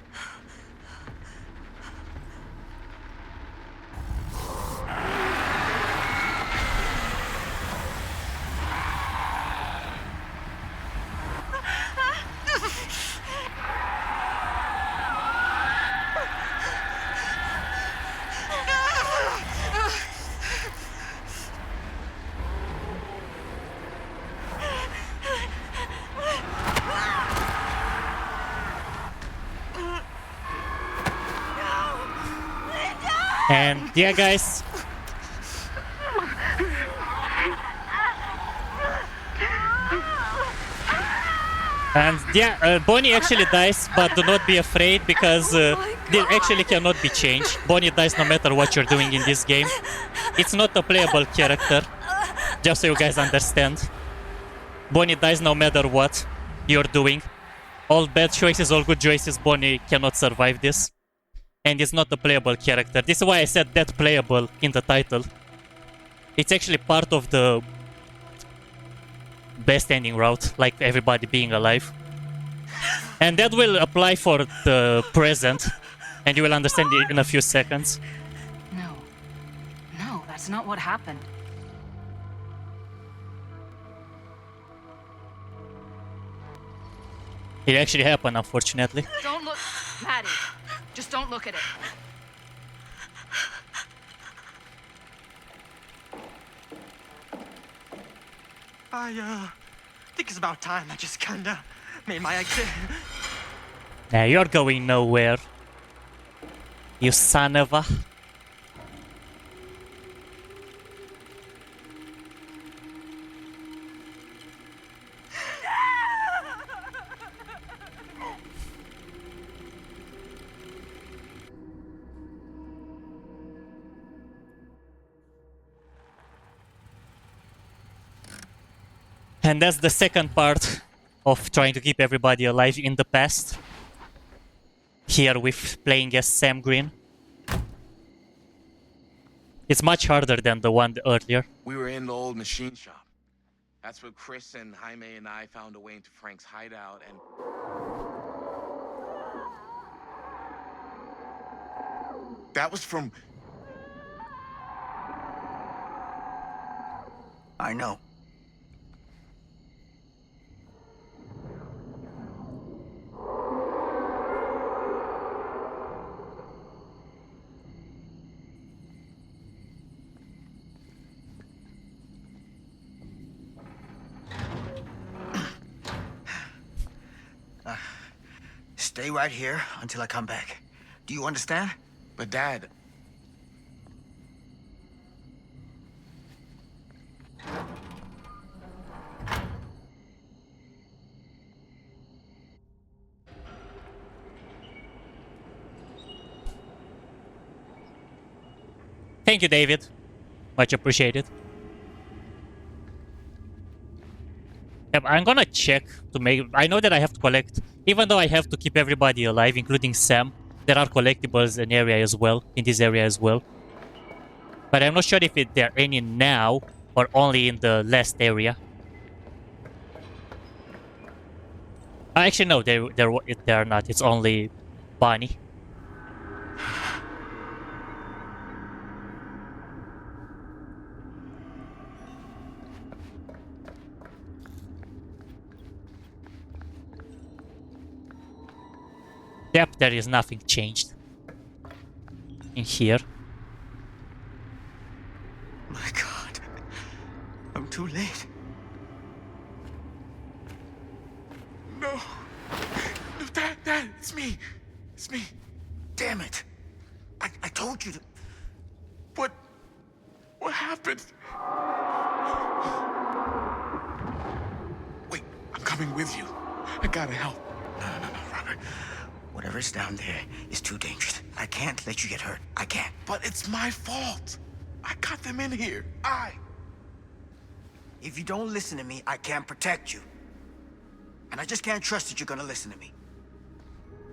And yeah, guys. And yeah, Bonnie actually dies, but do not be afraid because they actually cannot be changed. Bonnie dies no matter what you're doing in this game. It's not a playable character, just so you guys understand. Bonnie dies no matter what you're doing. All bad choices, all good choices, Bonnie cannot survive this. And it's not a playable character. This is why I said that playable in the title. It's actually part of the best ending route, like everybody being alive. And that will apply for the present, and you will understand it in a few seconds. No, that's not what happened. It actually happened, unfortunately. Don't look, Maddie. Just don't look at it. I think it's about time I just kinda made my exit. Now you're going nowhere. You son of a... And that's the second part of trying to keep everybody alive in the past. Here with playing as Sam Green. It's much harder than the one earlier. We were in the old machine shop. That's where Chris and Jaime and I found a way into Frank's hideout and... That was from... I know. Stay right here until I come back. Do you understand? But Dad... Thank you, David. Much appreciated. Yep, I'm gonna check to make... I know that I have to collect... Even though I have to keep everybody alive, including Sam, there are collectibles in area as well, in this area as well. But I'm not sure if there are any now or only in the last area. Actually, no, there are not. It's only Bonnie. Yep, there is nothing changed in here. My God, I'm too late. No. No, Dad, it's me. It's me. Damn it. I told you to... What happened? Wait, I'm coming with you. I gotta help. No, Robert. Whatever's down there is too dangerous. I can't let you get hurt. I can't. But it's my fault. I got them in here. If you don't listen to me, I can't protect you. And I just can't trust that you're gonna listen to me.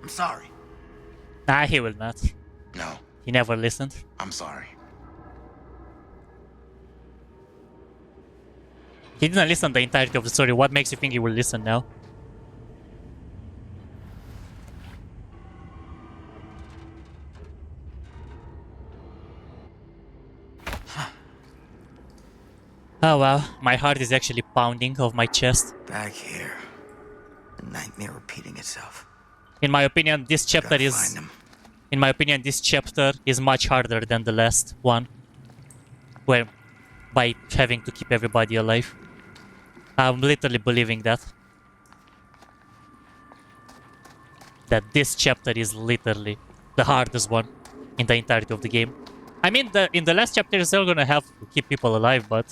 I'm sorry. Nah, he will not. No. He never listened. I'm sorry. He didn't listen the entirety of the story. What makes you think he will listen now? Oh wow, my heart is actually pounding of my chest. Back here. The nightmare repeating itself. In my opinion, this chapter is... In my opinion, this chapter is much harder than the last one. Where... By having to keep everybody alive. I'm literally believing that. That this chapter is literally the hardest one in the entirety of the game. I mean, in the last chapter, you're still gonna have to keep people alive, but...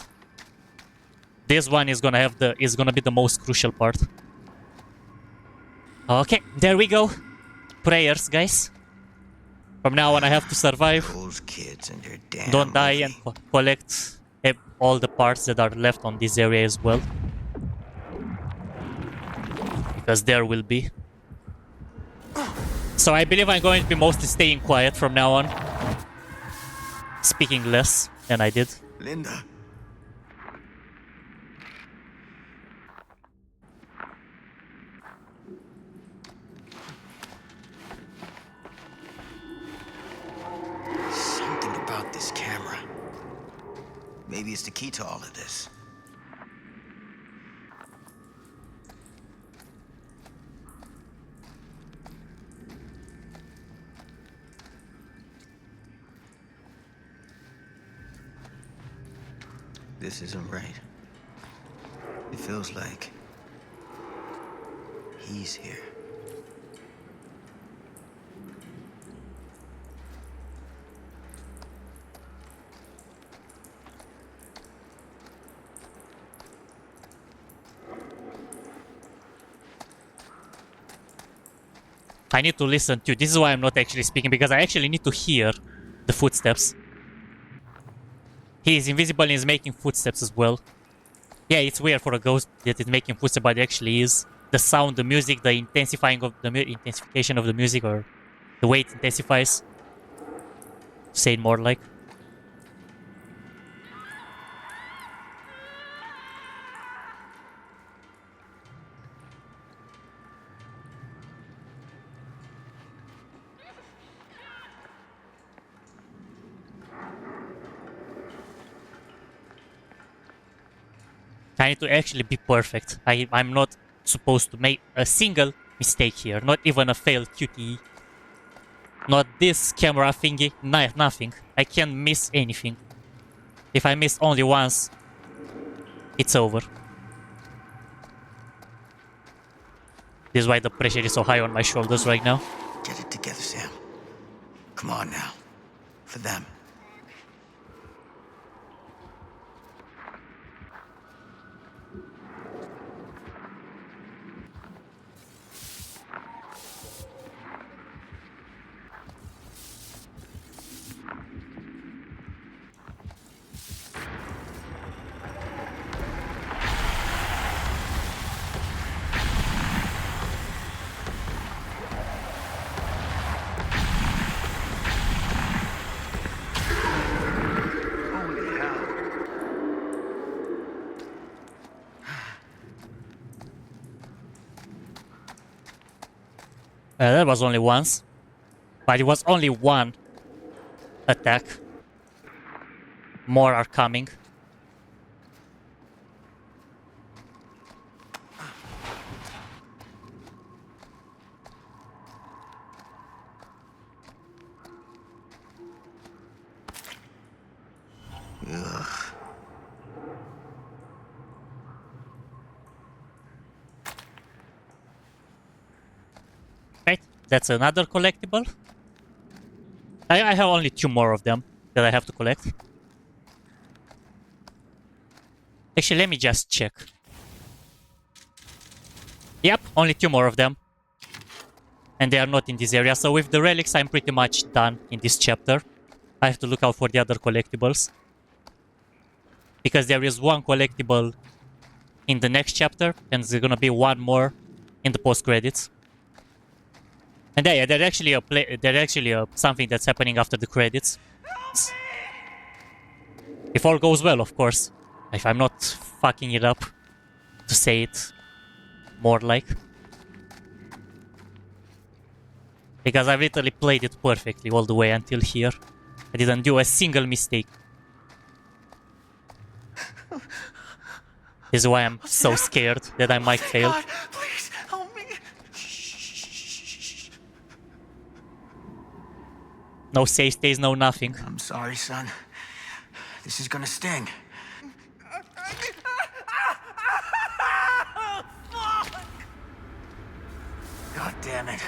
This one is gonna be the most crucial part. Okay, there we go. Prayers, guys. From now on, I have to survive. Those kids and their damn Don't die and collect all the parts that are left on this area as well. Because there will be. So I believe I'm going to be mostly staying quiet from now on. Speaking less than I did. Linda. Something about this camera. Maybe it's the key to all of this. This isn't right. feels like he's here. I need to listen too. This is why I'm not actually speaking, because I actually need to hear the footsteps. He is invisible and is making footsteps as well. Yeah, it's weird for a ghost that is making footsteps, but it actually is. The sound, the music, the intensifying of the intensification of the music, or the way it intensifies. Say it more like. I need to actually be perfect. I'm not supposed to make a single mistake here. Not even a failed QTE. Not this camera thingy. Nothing. I can't miss anything. If I miss only once, it's over. This is why the pressure is so high on my shoulders right now. Get it together, Sam. Come on now. For them. That was only once. But it was only one attack. More are coming. Ugh. Right, that's another collectible. I have only 2 more of them that I have to collect. Actually, let me just check. Yep, only 2 more of them. And they are not in this area, so with the relics I'm pretty much done in this chapter. I have to look out for the other collectibles. Because there is one collectible in the next chapter, and there's gonna be one more in the post-credits. And yeah, there's actually something that's happening after the credits. If all goes well, of course. If I'm not fucking it up, to say it more like. Because I've literally played it perfectly all the way until here. I didn't do a single mistake. This is why I'm so scared that I might fail. God, please help me. No safe stays, no nothing. I'm sorry, son. This is gonna sting. God damn it.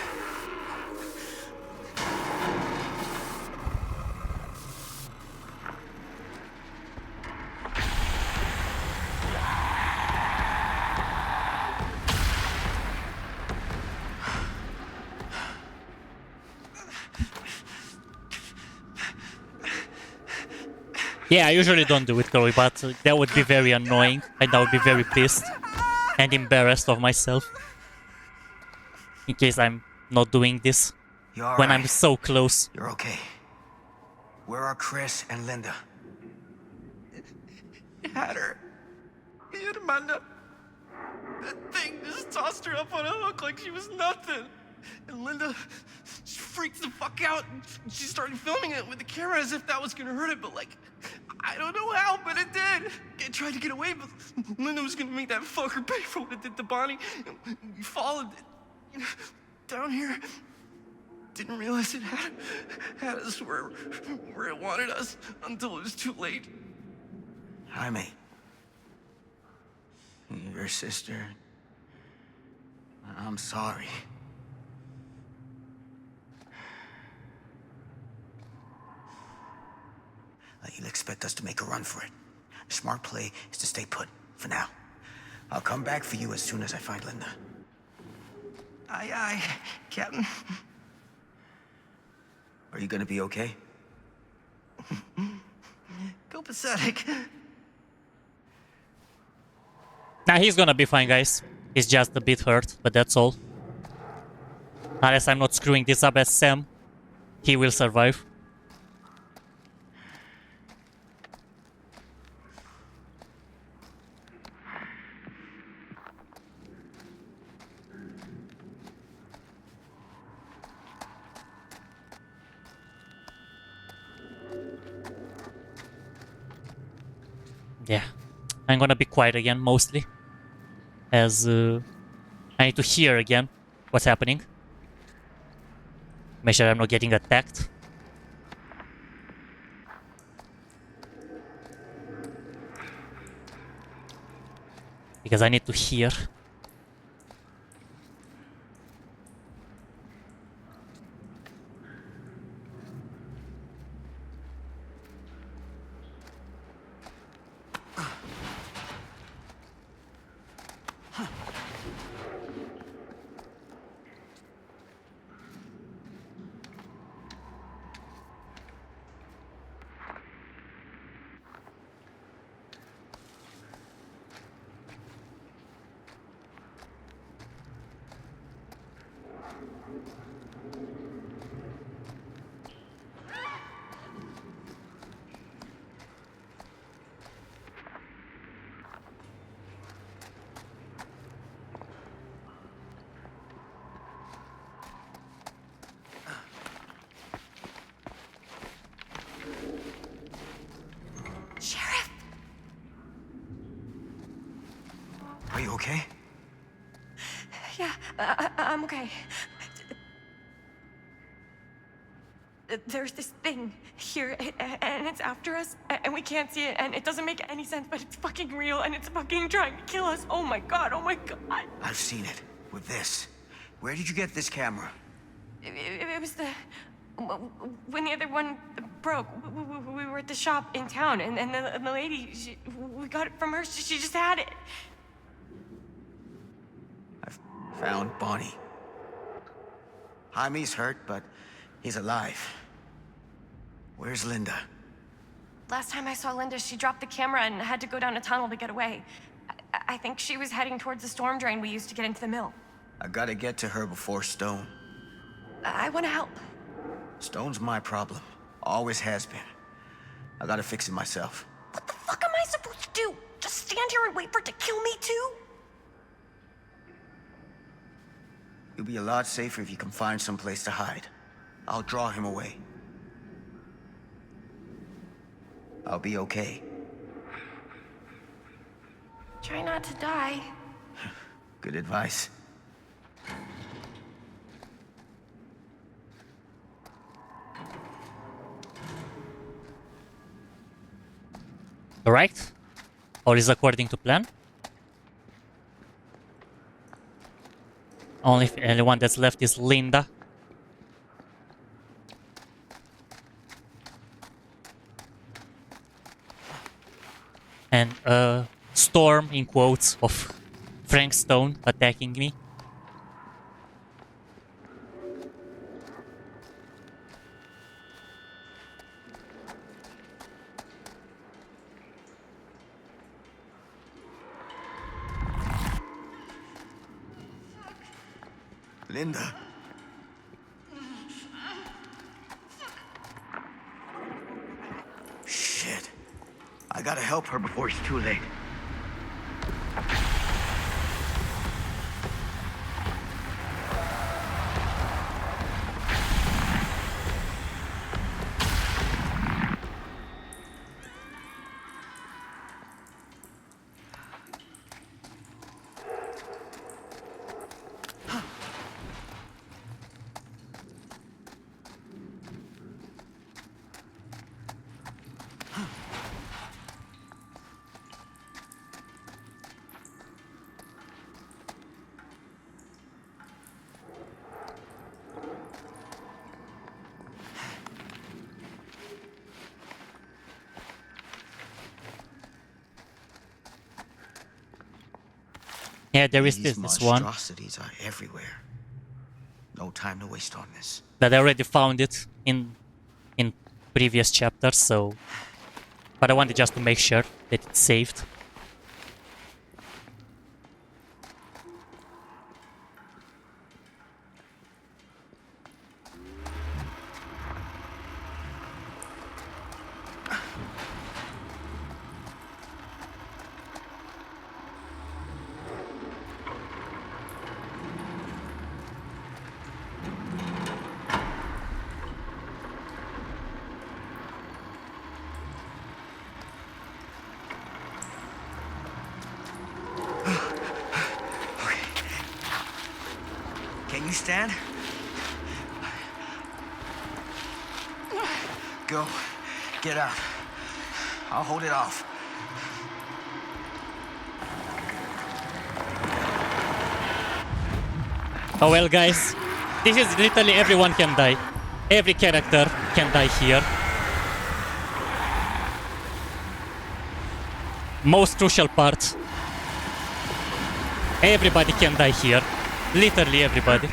Yeah, I usually don't do it, Chloe, but that would be very annoying, and I would be very pissed and embarrassed of myself. In case I'm not doing this when I'm so close. You're okay. Where are Chris and Linda? You had her. You had Amanda. That thing just tossed her up on a hook like she was nothing. And Linda, she freaked the fuck out. And she started filming it with the camera as if that was gonna hurt it, but like, I don't know how, but it did. It tried to get away, but Linda was gonna make that fucker pay for what it did to Bonnie. And we followed it down here. Didn't realize it had us where it wanted us until it was too late. Jaime. Your sister. I'm sorry. You'll expect us to make a run for it. The smart play is to stay put, for now. I'll come back for you as soon as I find Linda. Aye, Captain. Are you gonna be okay? Go pathetic. Nah, he's gonna be fine, guys. He's just a bit hurt, but that's all. Unless I'm not screwing this up as Sam, he will survive. Yeah, I'm gonna be quiet again, mostly. As I need to hear again what's happening. Make sure I'm not getting attacked. Because I need to hear. Sheriff! Are you okay? Yeah, I'm okay. There's this thing here, and it's after us, and we can't see it, and it doesn't make any sense, but it's fucking real, and it's fucking trying to kill us. Oh my god, oh my god. I've seen it. With this. Where did you get this camera? It was the... When the other one broke, we were at the shop in town, and the lady, we got it from her, she just had it. I've found Bonnie. Jaime's hurt, but he's alive. Where's Linda? Last time I saw Linda, she dropped the camera and had to go down a tunnel to get away. I think she was heading towards the storm drain we used to get into the mill. I gotta get to her before Stone. I want to help. Stone's my problem. Always has been. I gotta fix it myself. What the fuck am I supposed to do? Just stand here and wait for it to kill me too? You'll be a lot safer if you can find some place to hide. I'll draw him away. I'll be okay. Try not to die. Good advice. Alright. All is according to plan. Only one that's left is Linda. And a storm, in quotes, of Frank Stone attacking me. Linda. Shit. I gotta help her before it's too late. Yeah, there is These this one monstrosities are everywhere. No time to waste on this. that I already found it in previous chapters, so but I wanted just to make sure that it's saved. Can you stand? Go. Get out. I'll hold it off. Oh well, guys, this is literally everyone can die. Every character can die here. Most crucial part. Everybody can die here. Literally everybody.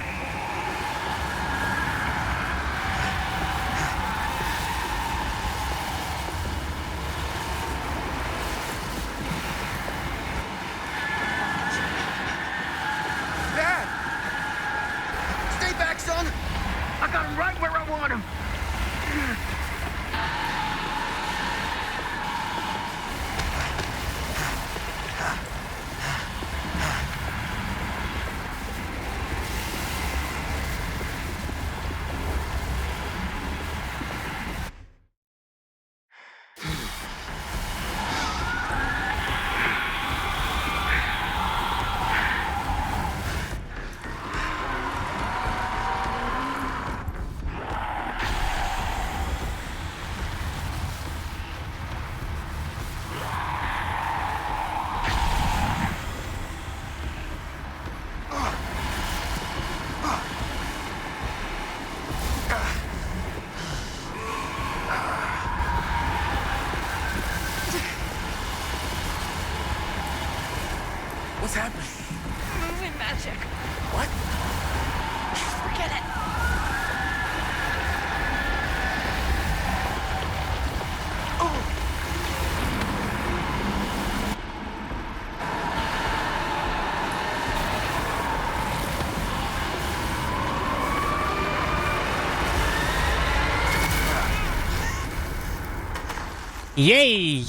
Dad! Stay back, son! I got him right where I want him! What's happening? Moving magic. What? Forget it. Yay!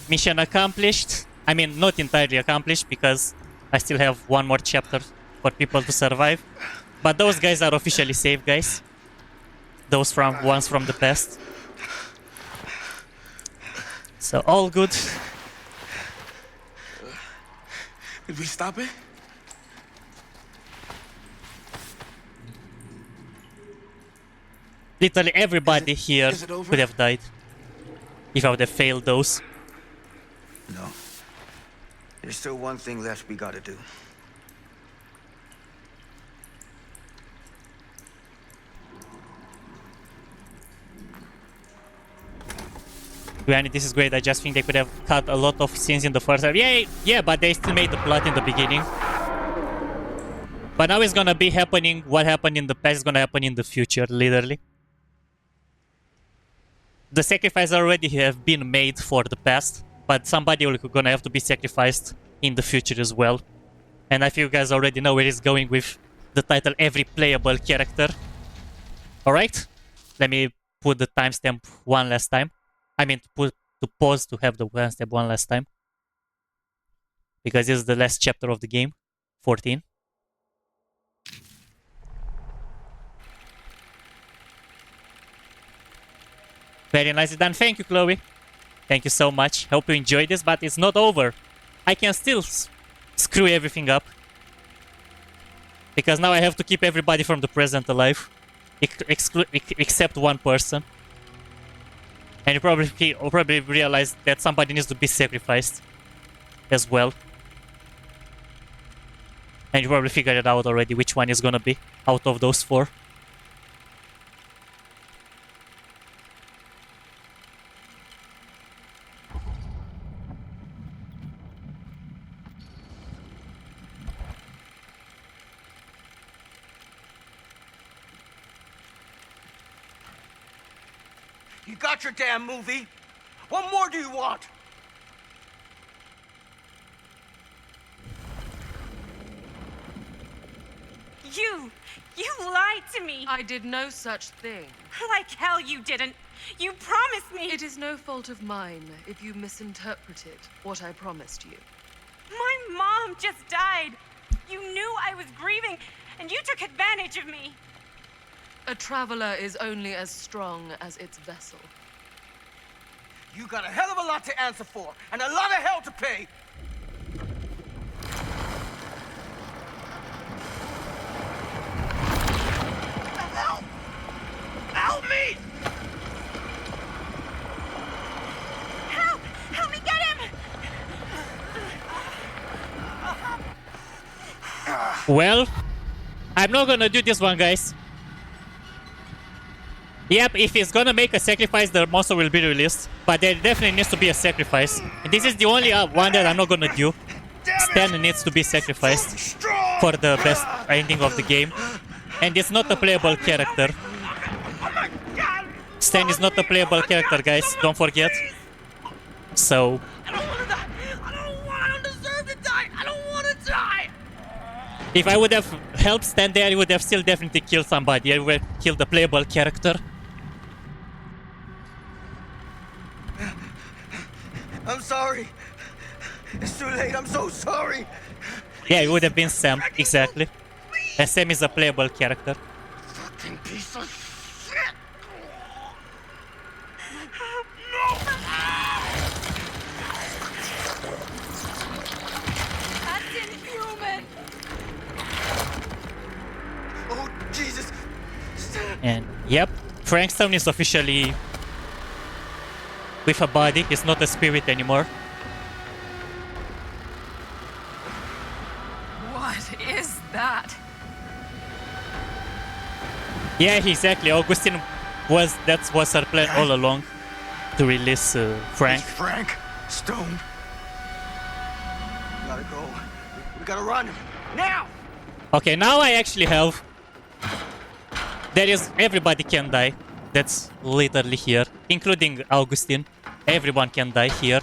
Mission accomplished. I mean, not entirely accomplished because I still have one more chapter for people to survive. But those guys are officially safe, guys. Those ones from the past. So all good. Did we stop it? Literally everybody here is it over? could have died if I would have failed those. No. There's still one thing left we gotta do. Granted, this is great. I just think they could have cut a lot of scenes in the first half. Yay! Yeah, but they still made the plot in the beginning. But now it's gonna be happening. What happened in the past is gonna happen in the future, literally. The sacrifices already have been made for the past, but somebody will gonna have to be sacrificed in the future as well. And I think you guys already know where it's going with the title Every Playable Character. Alright? Let me put the timestamp one last time. I mean to pause to have the timestamp one last time. Because this is the last chapter of the game. 14. Very nicely done. Thank you, Chloe. Thank you so much. Hope you enjoyed this, but it's not over. I can still screw everything up. Because now I have to keep everybody from the present alive. Except one person. And you probably realize that somebody needs to be sacrificed as well. And you probably figured it out already which one is gonna be out of those four. You got your damn movie. What more do you want? You lied to me. I did no such thing. Like hell you didn't. You promised me. It is no fault of mine if you misinterpreted what I promised you. My mom just died. You knew I was grieving, and you took advantage of me. A traveler is only as strong as its vessel. You got a hell of a lot to answer for, and a lot of hell to pay. Help! Help me! Help! Help me get him! Well, I'm not gonna do this one, guys. Yep, if he's gonna make a sacrifice, the monster will be released. But there definitely needs to be a sacrifice. And this is the only one that I'm not gonna do. Stan needs to be sacrificed for the best ending of the game. And it's not a playable character. Stan is not a playable character, guys. Don't forget. So... I don't want to die. I don't deserve to die. I don't want to die. if I would have helped Stan there, I would have still definitely killed somebody. I would have killed the playable character. I'm sorry. It's too late. I'm so sorry. Yeah, it would have been Sam, exactly. And Sam is a playable character. Fucking piece of shit. That's inhuman. Oh, Jesus. And yep, Frankstone is officially with a body. He's not a spirit anymore. What is that? Yeah, exactly. Augustine that was her plan all along, to release Frank. It's Frank Stone. We gotta go. We gotta run now. Okay, now I actually have. There is everybody can die. That's literally here, including Augustine. Everyone can die here.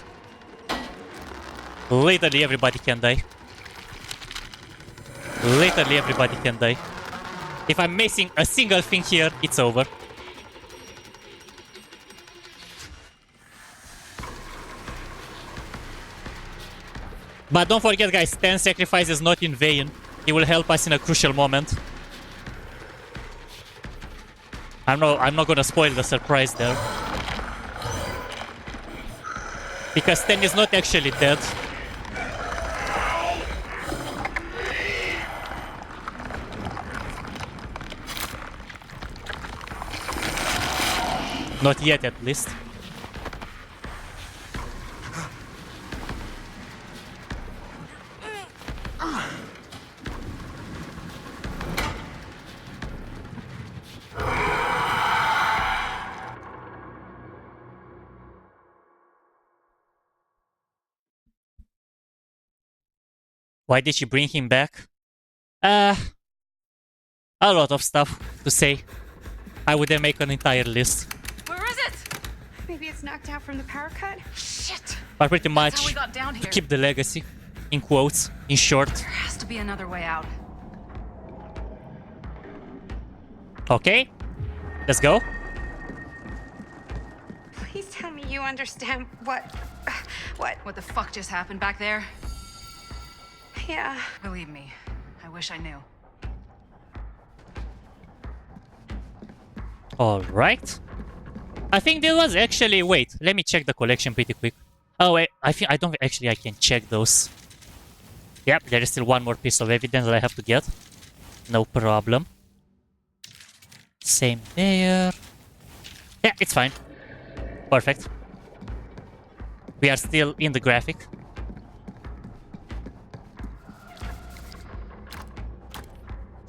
Literally everybody can die. Literally everybody can die. If I'm missing a single thing here, it's over. But don't forget, guys, Stan's sacrifice is not in vain. He will help us in a crucial moment. I'm not gonna spoil the surprise there. Because Stan is not actually dead. Not yet, at least. Why did she bring him back? A lot of stuff to say. I would then make an entire list. Where is it? Maybe it's knocked out from the power cut? Shit. But pretty much That's how we got down to here. keep the legacy, in quotes, in short. There has to be another way out. Okay, let's go. Please tell me you understand what... What the fuck just happened back there? Yeah. Believe me, I wish I knew. Alright. I think there was actually... Wait, let me check the collection pretty quick. Oh, wait, I don't actually I can check those. Yep, there is still one more piece of evidence that I have to get. No problem. Same there. Yeah, it's fine. Perfect. We are still in the graphic.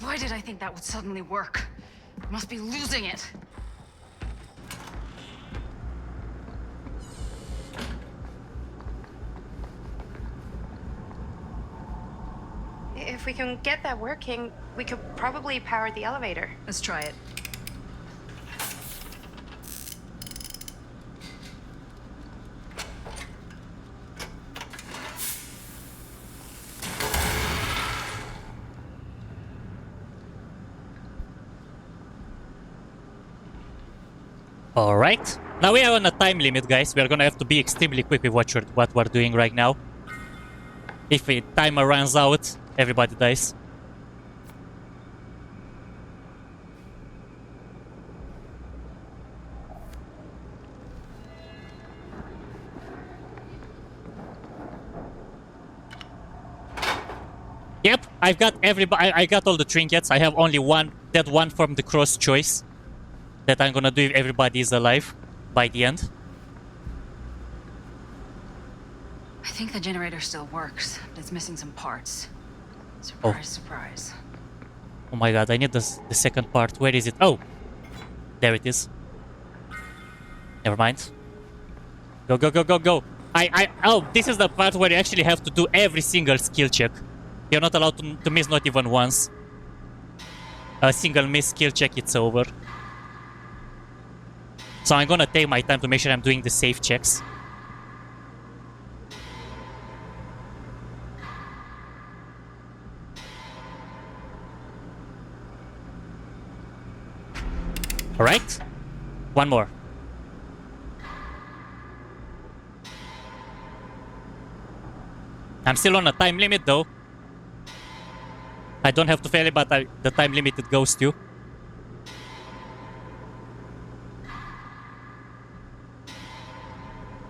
Why did I think that would suddenly work? Must be losing it. If we can get that working, we could probably power the elevator. Let's try it. Alright. Now we are on a time limit, guys. We are gonna have to be extremely quick with what we're doing right now. If the timer runs out, everybody dies. Yep, I've got everybody. I got all the trinkets. I have only that one from the cross choice that I'm gonna do if everybody is alive by the end. I think the generator still works, but it's missing some parts. Surprise, surprise. Oh my god, I need the second part. Where is it? Oh! There it is. Never mind. Go, go, go, go, go. Oh, this is the part where you actually have to do every single skill check. You're not allowed to miss not even once. A single miss skill check, it's over. So I'm gonna take my time to make sure I'm doing the safe checks. Alright. One more. I'm still on a time limit though. I don't have to fail it, but the time limit it goes to.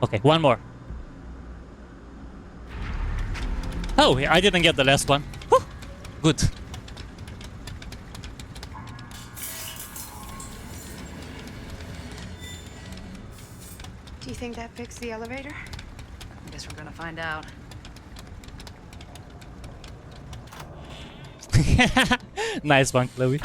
Okay, one more. Oh, I didn't get the last one. Whew. Good. Do you think that fixed the elevator? I guess we're gonna find out. Nice one, Chloe.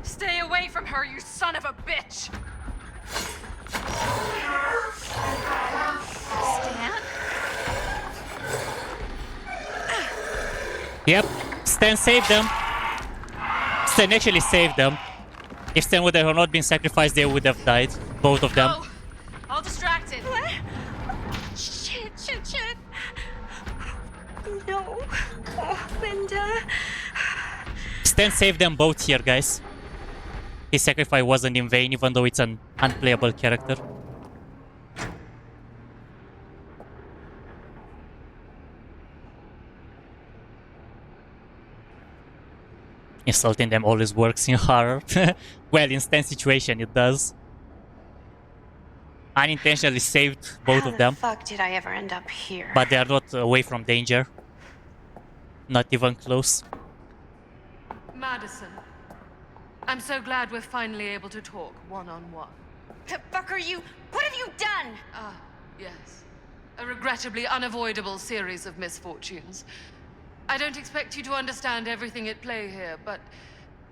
Stay away from her, you son of a bitch! Stan? Yep, Stan saved them. Stan actually saved them. If Stan would have not been sacrificed, they would have died. Both of them. Oh, all distracted. What? Shit, shit, shit. No. Oh, Linda. Stan saved them both here, guys. His sacrifice wasn't in vain, even though it's an unplayable character. Insulting them always works in horror. Well, in Stan's situation, it does. Unintentionally saved both of them. How the fuck did I ever end up here? But they are not away from danger. Not even close. Madison, I'm so glad we're finally able to talk one-on-one. The fuck are you? What have you done? Ah, yes. A regrettably unavoidable series of misfortunes. I don't expect you to understand everything at play here, but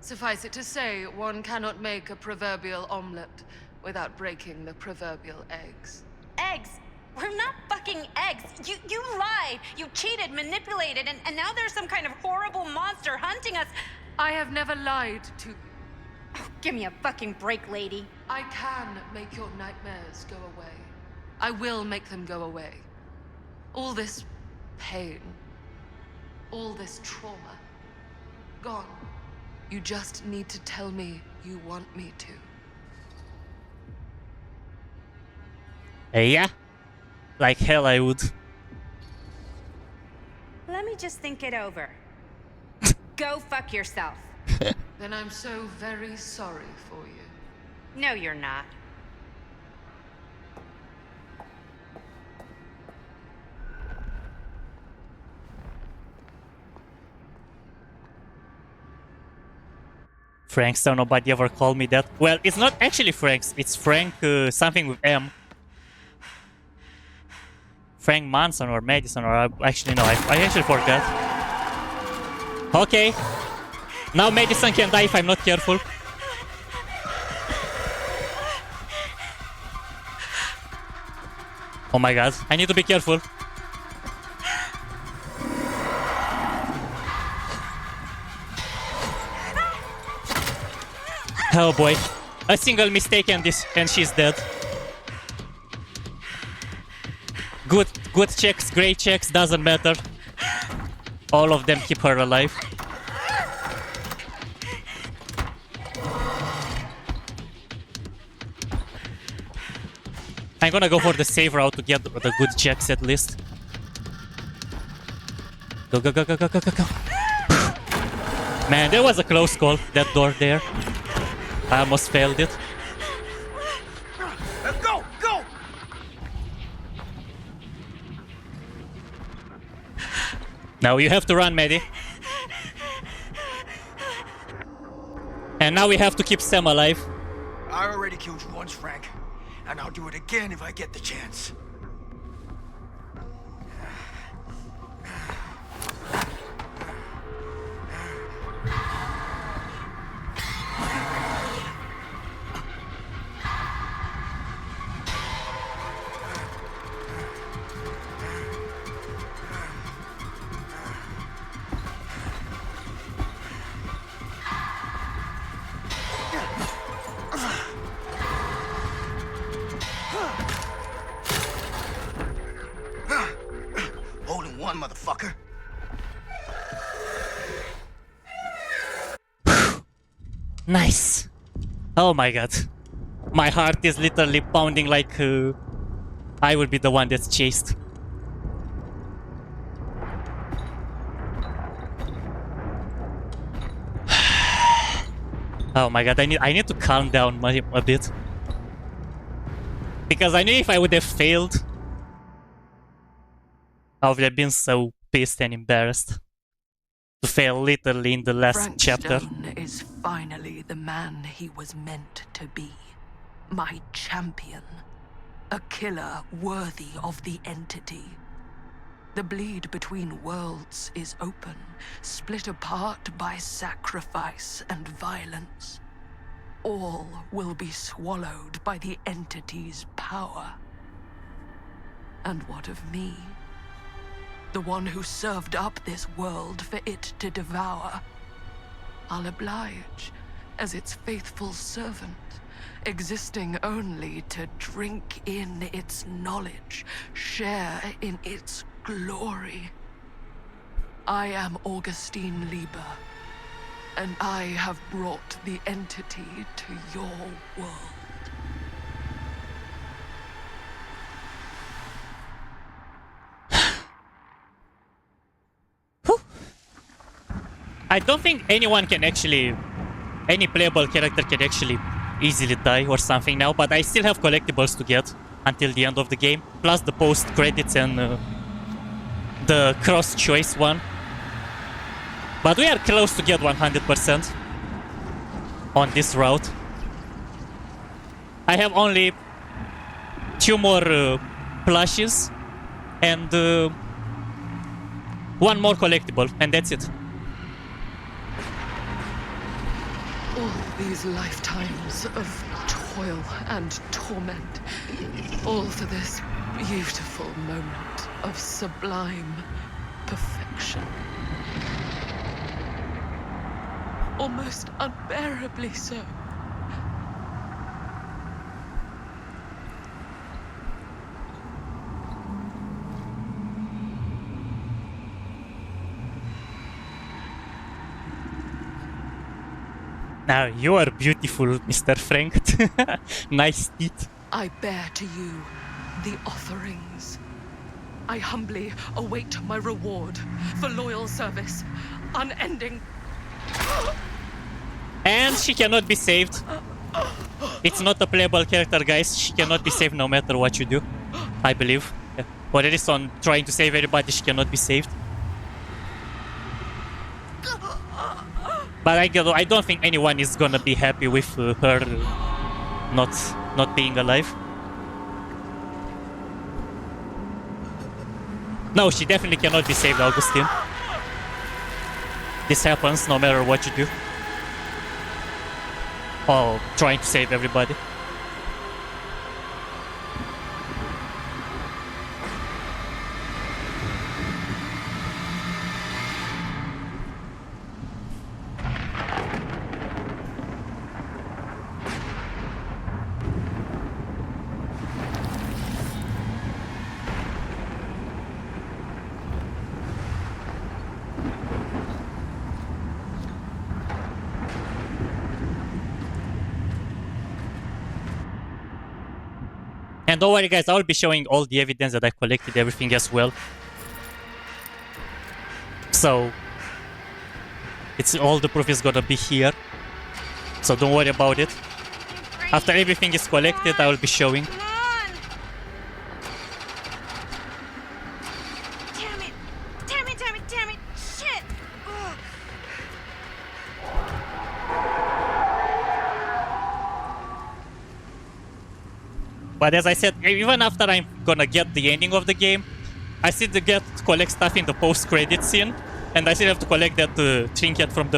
suffice it to say, one cannot make a proverbial omelet without breaking the proverbial eggs. Eggs? We're not fucking eggs. You lied. You cheated, manipulated, and now there's some kind of horrible monster hunting us. I have never lied to you. Oh, give me a fucking break, lady. I can make your nightmares go away. I will make them go away. All this pain, all this trauma, gone. You just need to tell me you want me to. Yeah. Like hell I would. Let me just think it over. Go fuck yourself. Then I'm so very sorry for you. No, you're not. Frankster, nobody ever called me that. Well, it's not actually Frank's, it's Frank something with M. Frank Manson or Madison or actually no, I actually forgot. Okay. Now Madison can die if I'm not careful. Oh my god, I need to be careful. Oh boy. A single mistake and she's dead. Good checks, great checks, doesn't matter. All of them keep her alive. I'm gonna go for the save route to get the good checks at least. Go, go, go, go, go, go, go, go. Man, there was a close call, that door there. I almost failed it. Go! Go! Now you have to run, Maddie. And now we have to keep Sam alive. I already killed you once, Frank. And I'll do it again if I get the chance. Motherfucker. Nice. Oh my god. My heart is literally pounding like I will be the one that's chased. Oh my god, I need to calm down a bit. Because I knew if I would have failed, I would have been so pissed and embarrassed to fail literally in the last Frank chapter. Stone is finally the man he was meant to be. My champion. A killer worthy of the entity. The bleed between worlds is open, split apart by sacrifice and violence. All will be swallowed by the entity's power. And what of me? The one who served up this world for it to devour. I'll oblige as its faithful servant, existing only to drink in its knowledge, share in its glory. I am Augustine Lieber, and I have brought the entity to your world. I don't think anyone can actually, any playable character can actually easily die or something now, but I still have collectibles to get until the end of the game, plus the post credits and the cross choice one. But we are close to get 100% on this route. I have only 2 more plushies and 1 more collectible, and that's it. All these lifetimes of toil and torment, all for this beautiful moment of sublime perfection. Almost unbearably so. Now you are beautiful, Mr. Frank. Nice teeth. I bear to you the offerings. I humbly await my reward for loyal service, unending. And she cannot be saved. It's not a playable character, guys. She cannot be saved no matter what you do, I believe. Or at least on trying to save everybody, she cannot be saved. But I don't think anyone is gonna be happy with her not being alive. No, she definitely cannot be saved, Augustine. This happens no matter what you do. Oh, trying to save everybody. And don't worry guys, I will be showing all the evidence that I collected, everything as well. So it's all the proof is gonna be here. So don't worry about it. After everything is collected, I will be showing. Damn it! Damn it! Damn it! Damn it! Shit! Ugh. But as I said, even after I'm gonna get the ending of the game, I still collect stuff in the post-credit scene, and I still have to collect that trinket from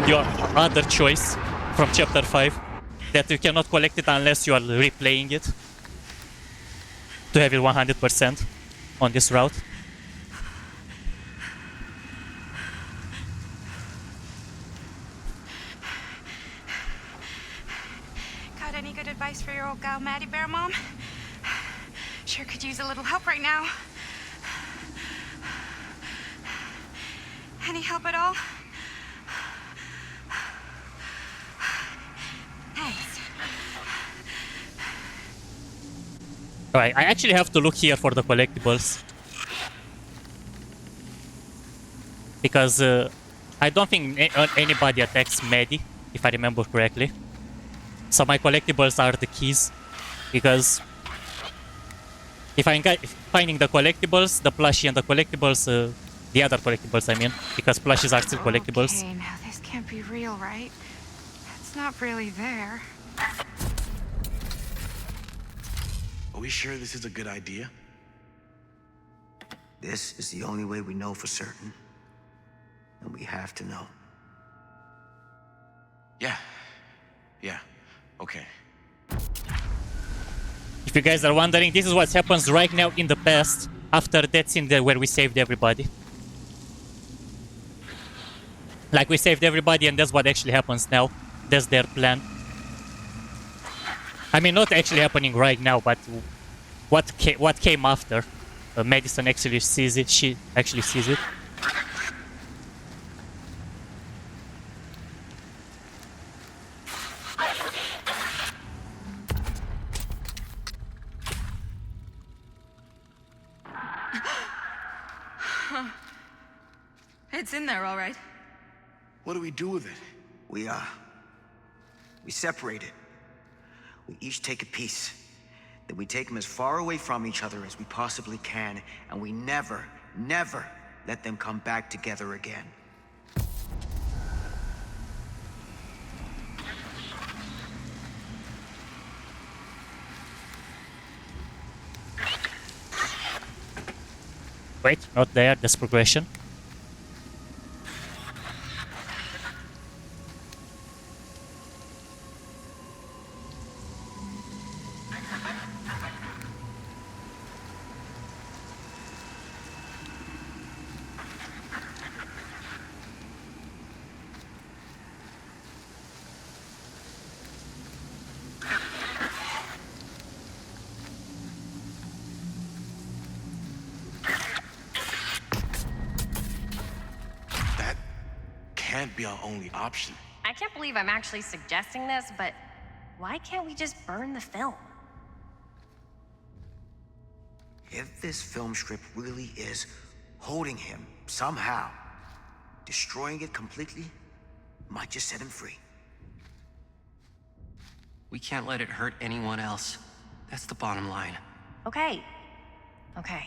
your other choice from chapter 5. That you cannot collect it unless you are replaying it to have it 100% on this route. Got any good advice for your old gal, Maddie Bear Mom? Sure could use a little help right now. Any help at all? Thanks. Alright, I actually have to look here for the collectibles. Because I don't think anybody attacks Maddie, if I remember correctly. So my collectibles are the keys. Because if I'm finding the collectibles, the plushie and the collectibles, the other collectibles I mean, because plushies are still collectibles. Okay, now this can't be real, right? It's not really there. Are we sure this is a good idea? This is the only way we know for certain. And we have to know. Yeah. Yeah. Okay. If you guys are wondering, this is what happens right now in the past, after that scene there where we saved everybody. Like, we saved everybody and that's what actually happens now. That's their plan. I mean, not actually happening right now, but what came after. Madison actually sees it. She actually sees it. It's in there, all right. What do we do with it? We separate it. We each take a piece. Then we take them as far away from each other as we possibly can, and we never, never let them come back together again. Wait, not there. That's progression. Can't be our only option. I can't believe I'm actually suggesting this, but why can't we just burn the film? If this film strip really is holding him somehow, destroying it completely might just set him free. We can't let it hurt anyone else. That's the bottom line. Okay. Okay.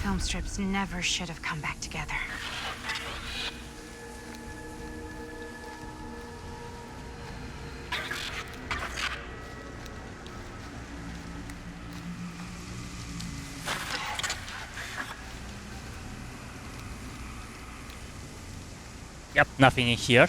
Film strips never should have come back together. Yep, nothing in here.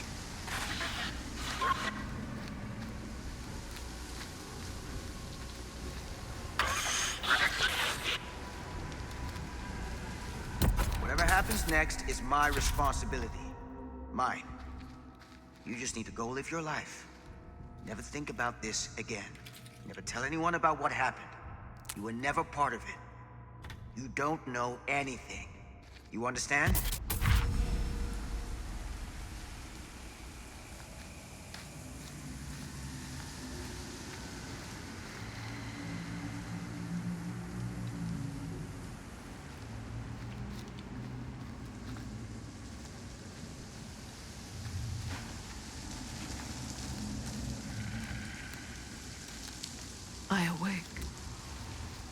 Whatever happens next is my responsibility. Mine. You just need to go live your life. Never think about this again. Never tell anyone about what happened. You were never part of it. You don't know anything. You understand?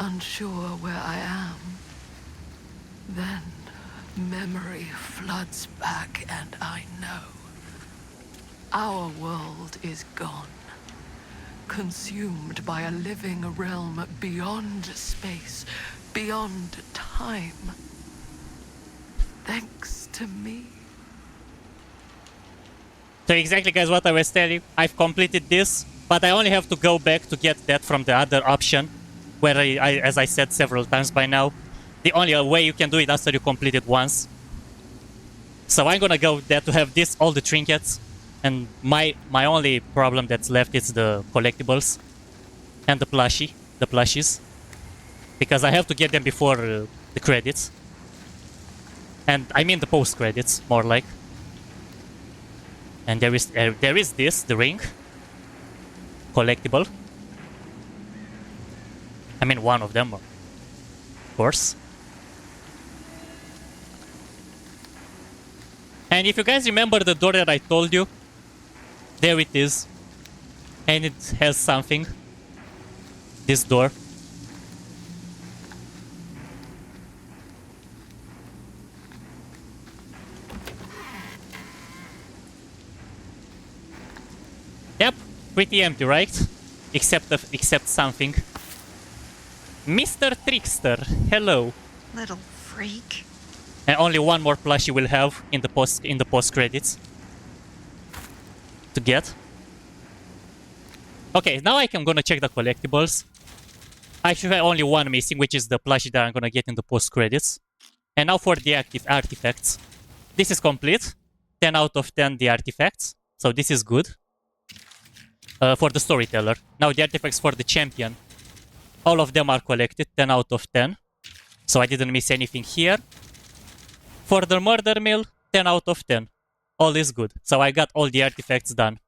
unsure where I am. Then memory floods back, and I know. Our world is gone, consumed by a living realm beyond space, beyond time. Thanks to me. So exactly, guys, what I was telling. I've completed this, but I only have to go back to get that from the other option, where as I said several times by now, the only way you can do it after you complete it once. So I'm gonna go there to have this, all the trinkets, and my only problem that's left is the collectibles and the plushies, because I have to get them before the credits, and I mean the post credits more like. And there is this, the ring. Collectible. I mean one of them, of course. And if you guys remember the door that I told you, there it is. And it has something. This door. Yep, pretty empty, right? Except something. Mr. Trickster, hello. Little freak. And only one more plushie we'll have in the post credits to get. Okay, now I'm gonna check the collectibles. I should have only one missing, which is the plushie that I'm gonna get in the post credits. And now for the active artifacts. This is complete. 10 out of 10 the artifacts. So this is good. For the storyteller. Now the artifacts for the champion. All of them are collected, 10 out of 10. So I didn't miss anything here. For the murder mill, 10 out of 10. All is good. So I got all the artifacts done.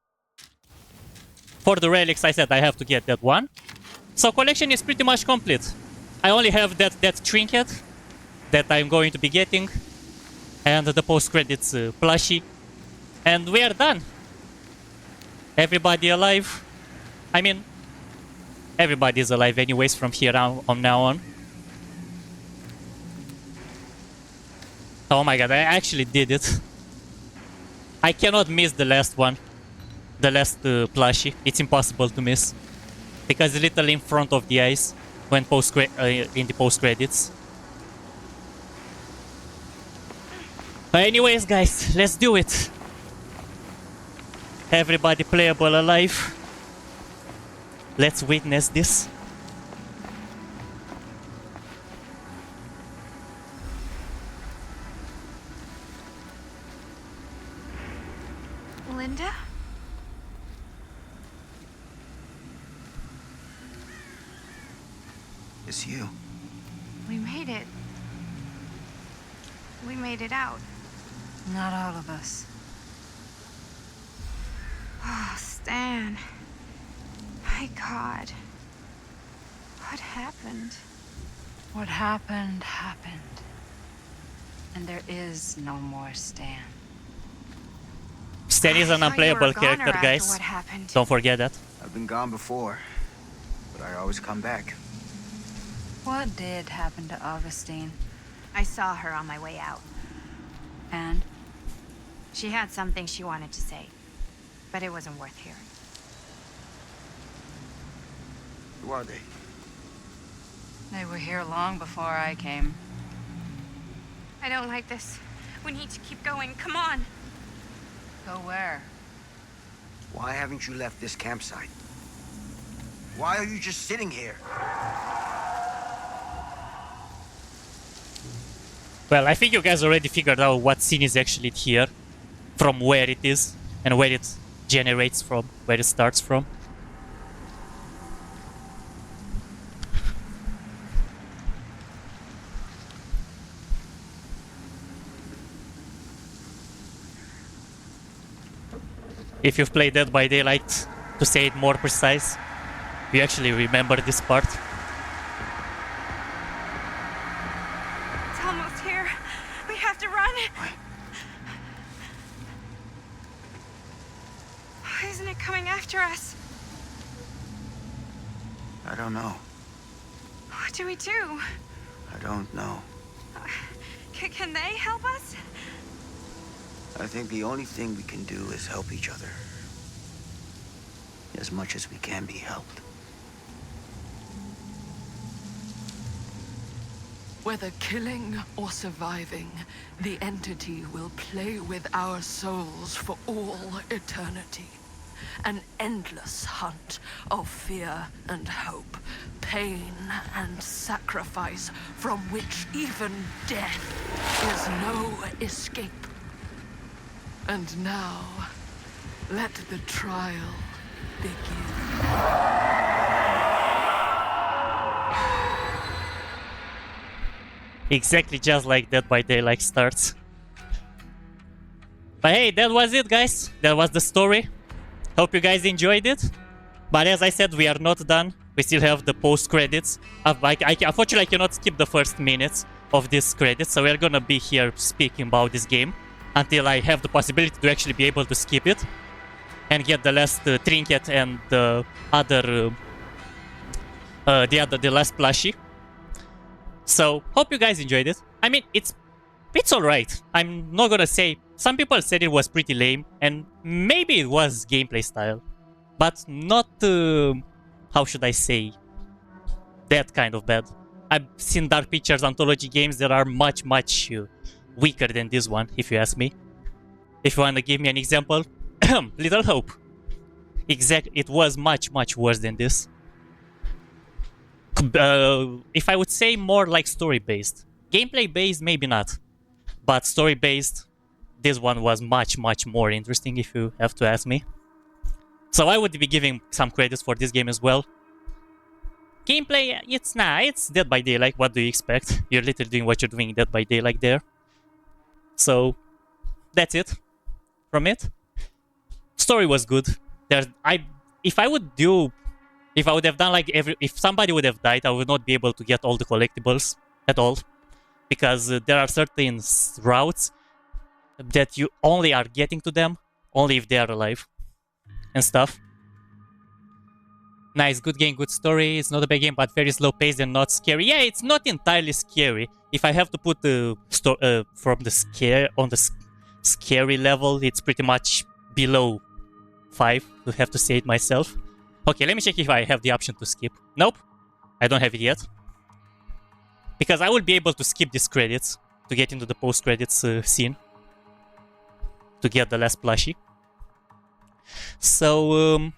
For the relics, I said I have to get that one. So collection is pretty much complete. I only have that trinket that I'm going to be getting. And the post-credits plushie. And we are done. Everybody alive. I mean, everybody is alive anyways from here on now on. Oh my god, I actually did it. I cannot miss the last one. The last plushie. It's impossible to miss. Because it's literally in front of the eyes when in the post-credits. But anyways, guys, let's do it. Everybody playable alive. Let's witness this. Linda? It's you. We made it. We made it out. Not all of us. Oh, Stan. My God. What happened? What happened, happened. And there is no more Stan. Stan is an unplayable character, guys. Don't forget that. I've been gone before, but I always come back. What did happen to Augustine? I saw her on my way out. And? She had something she wanted to say, but it wasn't worth hearing. Who are they? They were here long before I came. I don't like this. We need to keep going. Come on. Go where? Why haven't you left this campsite? Why are you just sitting here? Well, I think you guys already figured out what scene is actually here, from where it is, and where it generates from, where it starts from. If you've played Dead by Daylight, to say it more precise, you actually remember this part. It's almost here. We have to run. Isn't it coming after us? I don't know. What do we do? I don't know. Can they help us? I think the only thing we can do is help each other. As much as we can be helped. Whether killing or surviving, the entity will play with our souls for all eternity. An endless hunt of fear and hope, pain and sacrifice, from which even death is no escape. And now, let the trial begin. Exactly just like Dead by Daylight starts. But hey, that was it, guys. That was the story. Hope you guys enjoyed it. But as I said, we are not done. We still have the post-credits. Unfortunately, I cannot skip the first minutes of this credits, so we're gonna be here speaking about this game until I have the possibility to actually be able to skip it and get the last Trinket and the other, the last Plushie. So, hope you guys enjoyed it. I mean, it's alright. I'm not gonna say... Some people said it was pretty lame, and maybe it was gameplay style. But not, how should I say, that kind of bad. I've seen Dark Pictures Anthology games that are much, much weaker than this one, if you ask me. If you wanna give me an example, Little Hope. It was much, much worse than this. If I would say more like story-based. Gameplay-based, maybe not. But story-based, this one was much, much more interesting, if you have to ask me. So I would be giving some credits for this game as well. Gameplay, it's Dead by Daylight. What do you expect? You're literally doing what you're doing in Dead by Daylight there. So, that's it from it. Story was good. If I would have done like if somebody would have died, I would not be able to get all the collectibles at all. Because there are certain routes that you only are getting to them only if they are alive and stuff. Nice, good game, good story. It's not a bad game, but very slow paced and not scary. Yeah, it's not entirely scary. If I have to put the from the scary level, it's pretty much below 5. To have to say it myself. Okay, let me check if I have the option to skip. Nope, I don't have it yet. Because I will be able to skip these credits to get into the post-credits scene. To get the last Plushie. So,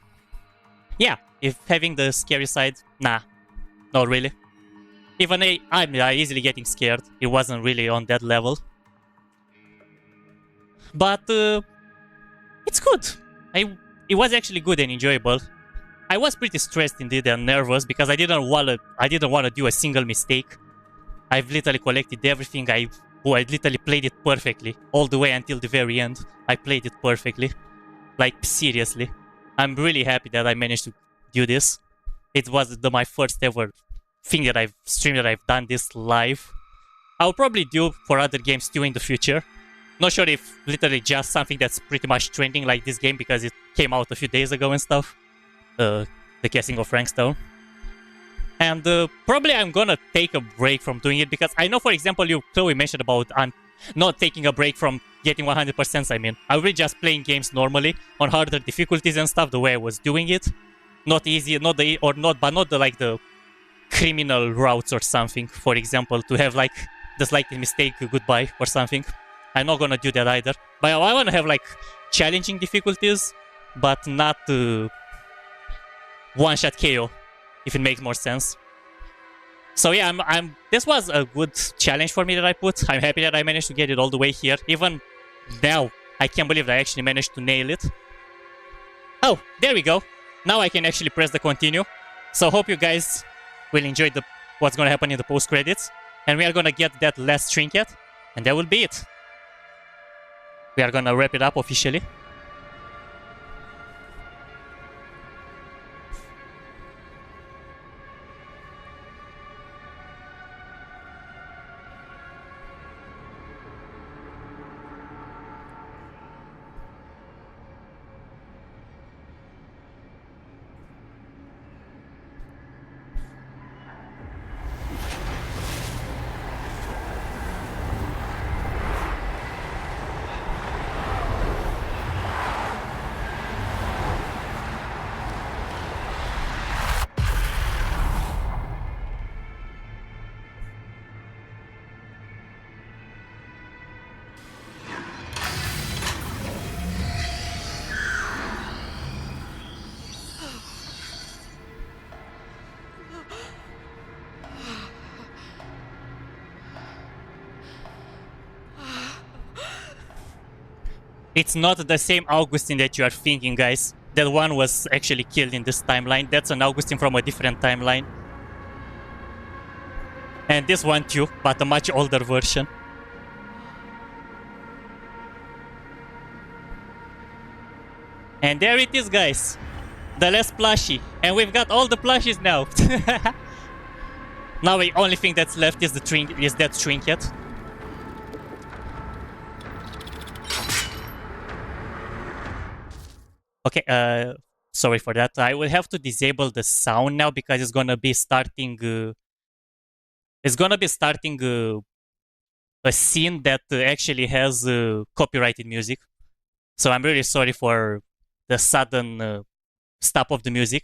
yeah, if having the scary side, nah, not really. Even I'm easily getting scared. It wasn't really on that level. But, it's good. It was actually good and enjoyable. I was pretty stressed indeed and nervous because I didn't wanna do a single mistake. I've literally collected everything. I literally played it perfectly. All the way until the very end. I played it perfectly. Like, seriously. I'm really happy that I managed to do this. It was my first ever thing that I've streamed, that I've done this live. I'll probably do for other games too in the future. Not sure if literally just something that's pretty much trending like this game because it came out a few days ago and stuff. The Casting of Frankstone. And probably I'm gonna take a break from doing it because I know, for example, Chloe mentioned about not taking a break from getting 100%. I mean, I was just playing games normally on harder difficulties and stuff the way I was doing it. Not easy, but not the criminal routes or something. For example, to have like the slightest mistake goodbye or something. I'm not gonna do that either. But I wanna have like challenging difficulties, but not one-shot KO. If it makes more sense. So yeah, this was a good challenge for me that I put. I'm happy that I managed to get it all the way here. Even now, I can't believe that I actually managed to nail it. Oh, there we go. Now I can actually press the continue. So hope you guys will enjoy what's gonna happen in the post-credits. And we are gonna get that last trinket. And that will be it. We are gonna wrap it up officially. It's not the same Augustine that you are thinking, guys. That one was actually killed in this timeline. That's an Augustine from a different timeline. And this one too, but a much older version. And there it is, guys. The last plushie. And we've got all the plushies now. Now the only thing that's left is that trinket. Okay, sorry for that. I will have to disable the sound now because it's gonna be starting. A scene that actually has copyrighted music. So I'm really sorry for the sudden stop of the music.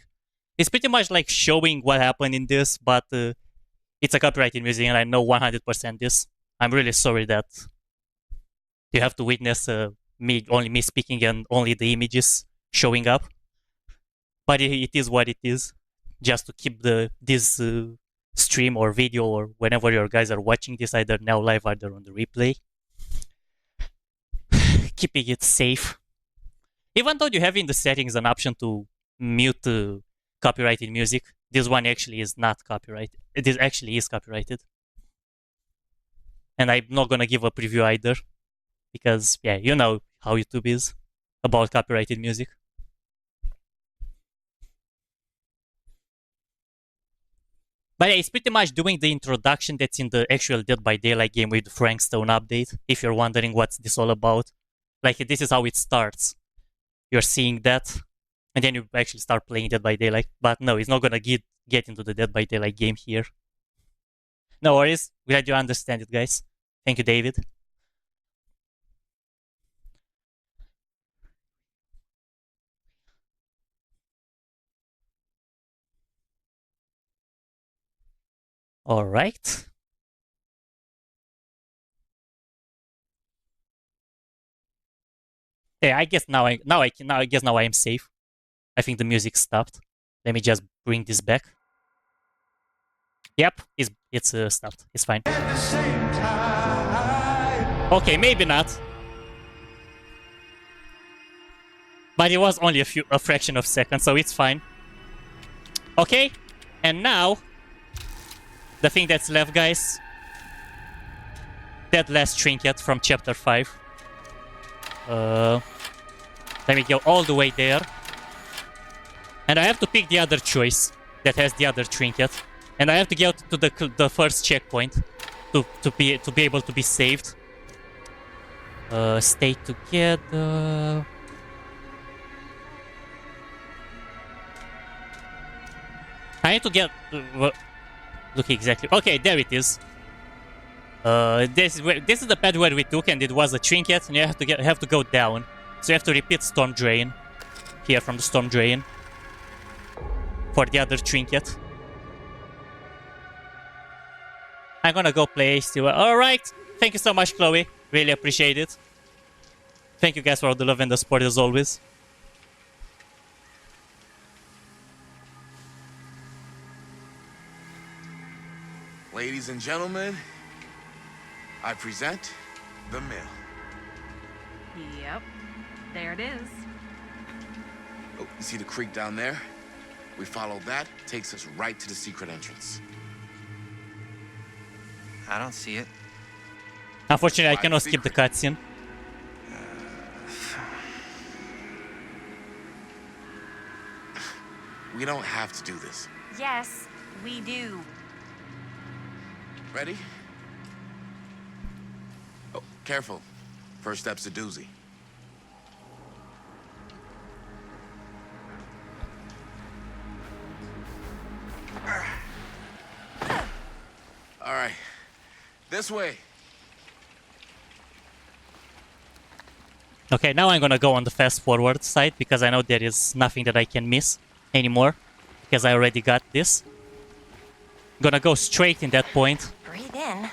It's pretty much like showing what happened in this, but it's a copyrighted music, and I know 100% this. I'm really sorry that you have to witness only me speaking and only the images showing up. But it is what it is. Just to keep this stream or video or whenever your guys are watching this, either now live or either on the replay, keeping it safe. Even though you have in the settings an option to mute copyrighted music, this one actually is not copyrighted. It actually is copyrighted. And I'm not gonna give a preview either, because yeah, you know how YouTube is about copyrighted music. But yeah, it's pretty much doing the introduction that's in the actual Dead by Daylight game with the Frank Stone update, if you're wondering what's this all about. Like, this is how it starts. You're seeing that, and then you actually start playing Dead by Daylight. But no, it's not gonna get into the Dead by Daylight game here. No worries. Glad you understand it, guys. Thank you, David. All right. Yeah, I guess now I am safe. I think the music stopped. Let me just bring this back. Yep, it's stopped. It's fine. Okay, maybe not. But it was only a fraction of a second, so it's fine. Okay, and now the thing that's left, guys. That last trinket from chapter 5. Let me go all the way there. And I have to pick the other choice that has the other trinket. And I have to get to the first checkpoint to be able to be saved. Stay together. I need to get... look exactly. Okay, there it is. This is the path where we took, and it was a trinket, and you have to go down. So you have to repeat Storm Drain here from the Storm Drain for the other trinket. I'm gonna go play still. Alright, thank you so much, Chloe. Really appreciate it. Thank you guys for all the love and the support as always. Ladies and gentlemen, I present the mill. Yep. There it is. Oh, you see the creek down there? We follow that, takes us right to the secret entrance. I don't see it. Unfortunately, I cannot skip the cutscene. We don't have to do this. Yes, we do. Ready? Oh, careful. First step's a doozy. All right. This way. Okay, now I'm gonna go on the fast forward side because I know there is nothing that I can miss anymore because I already got this. Gonna go straight in that point. Breathe in.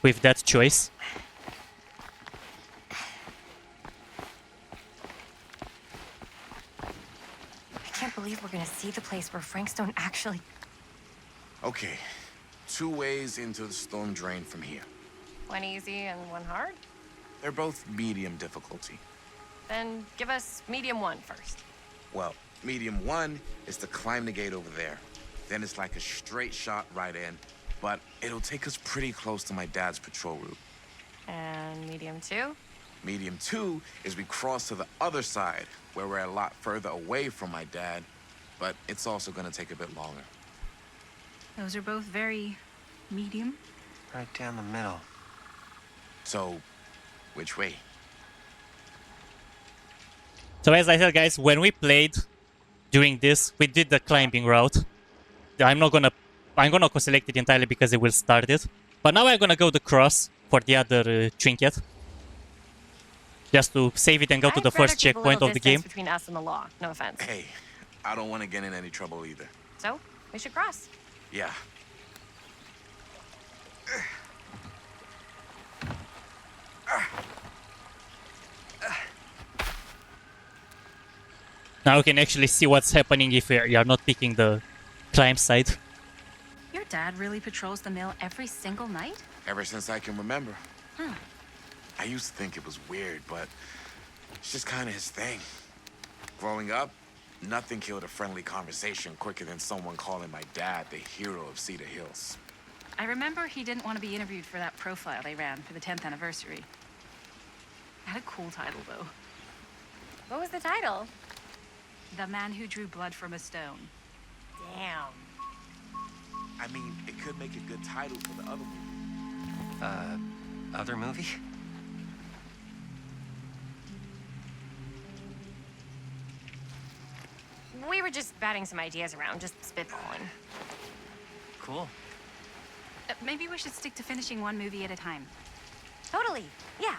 With that choice. I can't believe we're gonna see the place where Frank Stone actually... Okay. 2 ways into the storm drain from here. One easy and one hard? They're both medium difficulty. Then give us medium 1 first. Well, medium 1 is to climb the gate over there. Then it's like a straight shot right in, but it'll take us pretty close to my dad's patrol route. And medium 2? Medium 2 is we cross to the other side, where we're a lot further away from my dad, but it's also gonna take a bit longer. Those are both very medium. Right down the middle. So, which way? So as I said, guys, when we played during this, we did the climbing route. I'm gonna select it entirely because it will start it. But now I'm gonna go the cross for the other trinket. Just to save it and go to the first checkpoint of the game. Between us and the law, no offense. Hey, I don't want to get in any trouble either. So, we should cross. Yeah. Now we can actually see what's happening if you're not picking the climb side. Your dad really patrols the mill every single night? Ever since I can remember. Huh. I used to think it was weird, but it's just kind of his thing. Growing up, nothing killed a friendly conversation quicker than someone calling my dad the hero of Cedar Hills. I remember he didn't want to be interviewed for that profile they ran for the 10th anniversary. Had a cool title, though. What was the title? The Man Who Drew Blood from a Stone. Damn. I mean, it could make a good title for the other movie. Other movie? We were just batting some ideas around, just spitballing. Cool. Maybe we should stick to finishing one movie at a time. Totally, yeah.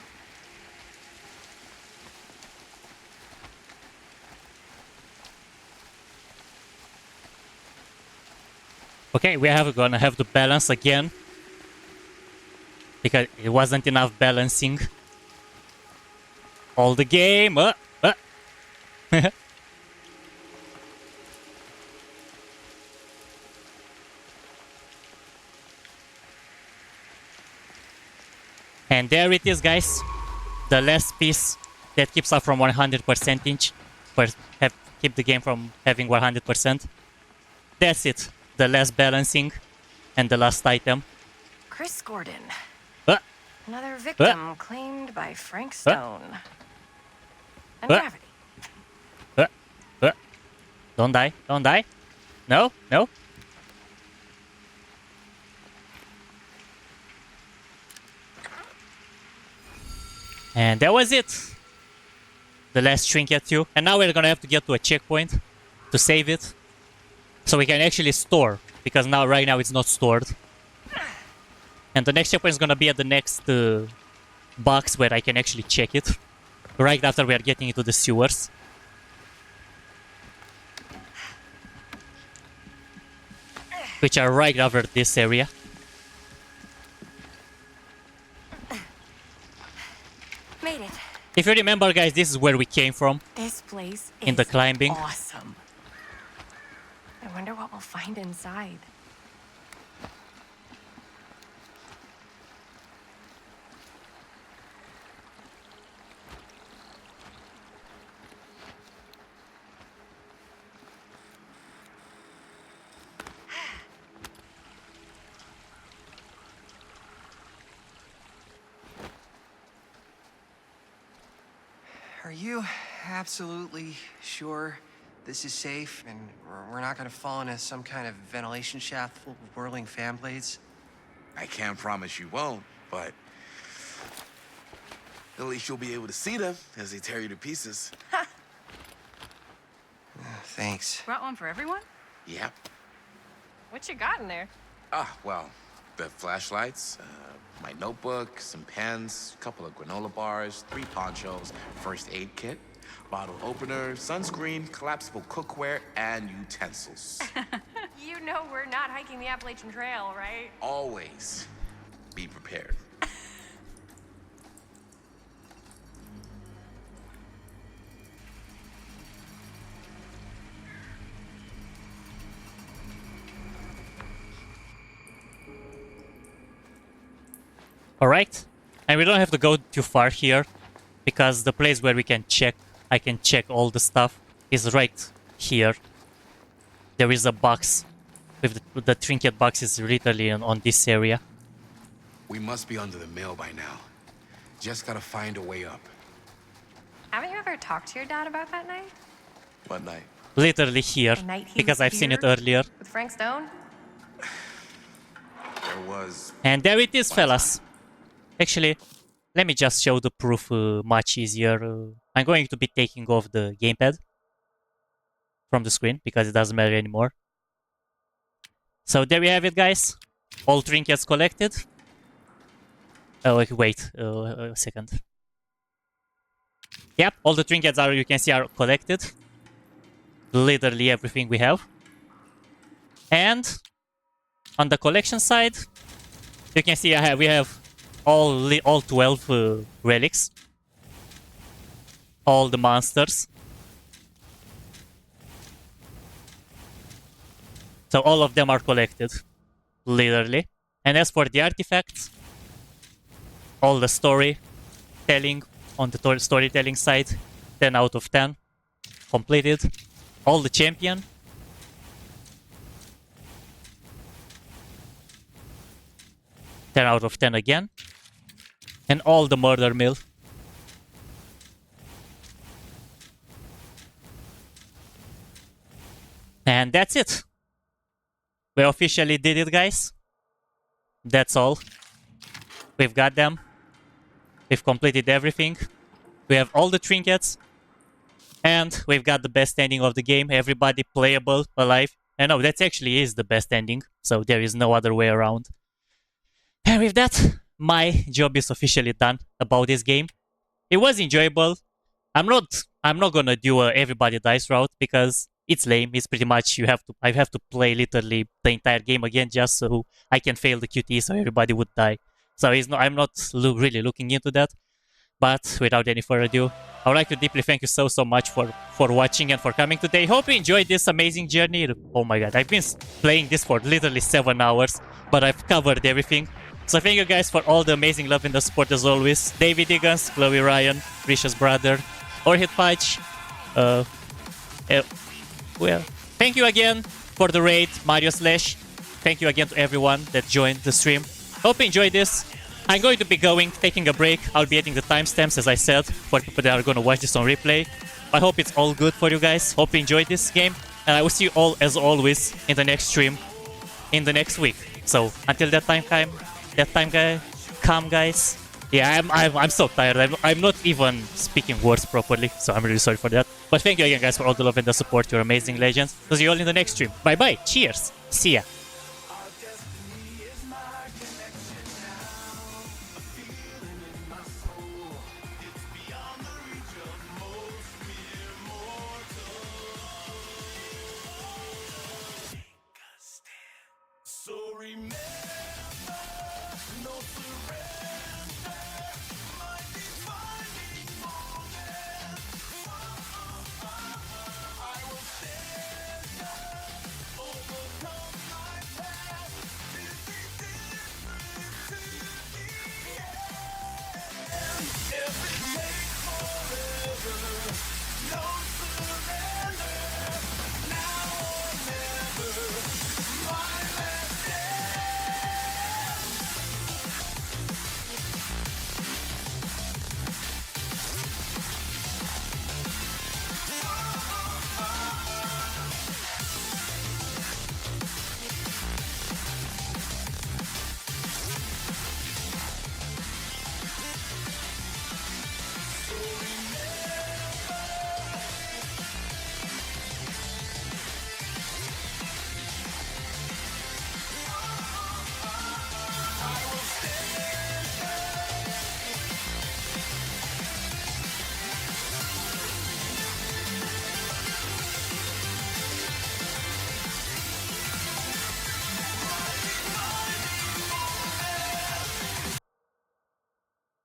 Okay, we are gonna have to balance again. Because it wasn't enough balancing. All the game. And there it is, guys. The last piece that keeps us from 100%, keep the game from having 100%. That's it. The last balancing and the last item. Chris Gordon. Uh, Another victim claimed by Frank Stone. And gravity. Don't die. Don't die. No, no. And that was it. The last trinket too. And now we're gonna have to get to a checkpoint to save it. So we can actually store. Because now, right now, it's not stored. And the next checkpoint is gonna be at the next box where I can actually check it. Right after we are getting into the sewers. Which are right over this area. Made it. If you remember, guys, this is where we came from. This place in the climbing. Awesome. I wonder what we'll find inside. Are you absolutely sure this is safe and we're not gonna fall into some kind of ventilation shaft full of whirling fan blades? I can't promise you won't, but at least you'll be able to see them as they tear you to pieces. Thanks. Brought one for everyone? Yep. What you got in there? Well, the flashlights, my notebook, some pens, a couple of granola bars, 3 ponchos, first aid kit, bottle opener, sunscreen, collapsible cookware, and utensils. You know we're not hiking the Appalachian Trail, right? Always be prepared. Alright. And we don't have to go too far here, because the place where I can check all the stuff is right here. There is a box with the trinket box is literally on this area. We must be under the mill by now. Just gotta find a way up. Haven't you ever talked to your dad about that night? What night? Literally here, The night he because was I've seen it here earlier. With Frank Stone? There was... And there it is, fellas. Actually, let me just show the proof much easier. I'm going to be taking off the gamepad from the screen, because it doesn't matter anymore. So there we have it, guys. All trinkets collected. Oh, wait a second. Yep, all the trinkets you can see are collected. Literally everything we have. And on the collection side, you can see we have all 12 relics. All the monsters. So all of them are collected. Literally. And as for the artifacts, all the storytelling on the storytelling side, 10 out of 10. Completed. All the champion. Ten out of 10 again. And all the murder mill. And that's it. We officially did it, guys. That's all. We've got them. We've completed everything. We have all the trinkets. And we've got the best ending of the game. Everybody playable, alive. And no, that actually is the best ending. So there is no other way around. And with that, my job is officially done about this game. It was enjoyable. I'm not gonna do a everybody dies route, because it's lame. It's pretty much I have to play literally the entire game again just so I can fail the QT, so everybody would die. So I'm not really looking into that. But without any further ado, I would like to deeply thank you so much for watching and for coming today. Hope you enjoyed this amazing journey. Oh my god, I've been playing this for literally 7 hours, but I've covered everything. So thank you guys for all the amazing love and the support as always. David Higgins, Chloe Ryan, Risha's brother, Orhid Patch. Well, thank you again for the raid, Mario Slash. Thank you again to everyone that joined the stream. Hope you enjoyed this. I'm going to be taking a break. I'll be adding the timestamps, as I said, for people that are going to watch this on replay. I hope it's all good for you guys. Hope you enjoyed this game. And I will see you all, as always, in the next stream in the next week. So, until that time come, guys. Yeah, I'm so tired. I'm not even speaking words properly, so I'm really sorry for that. But thank you again, guys, for all the love and the support. You're amazing legends. See you all in the next stream. Bye-bye. Cheers. See ya.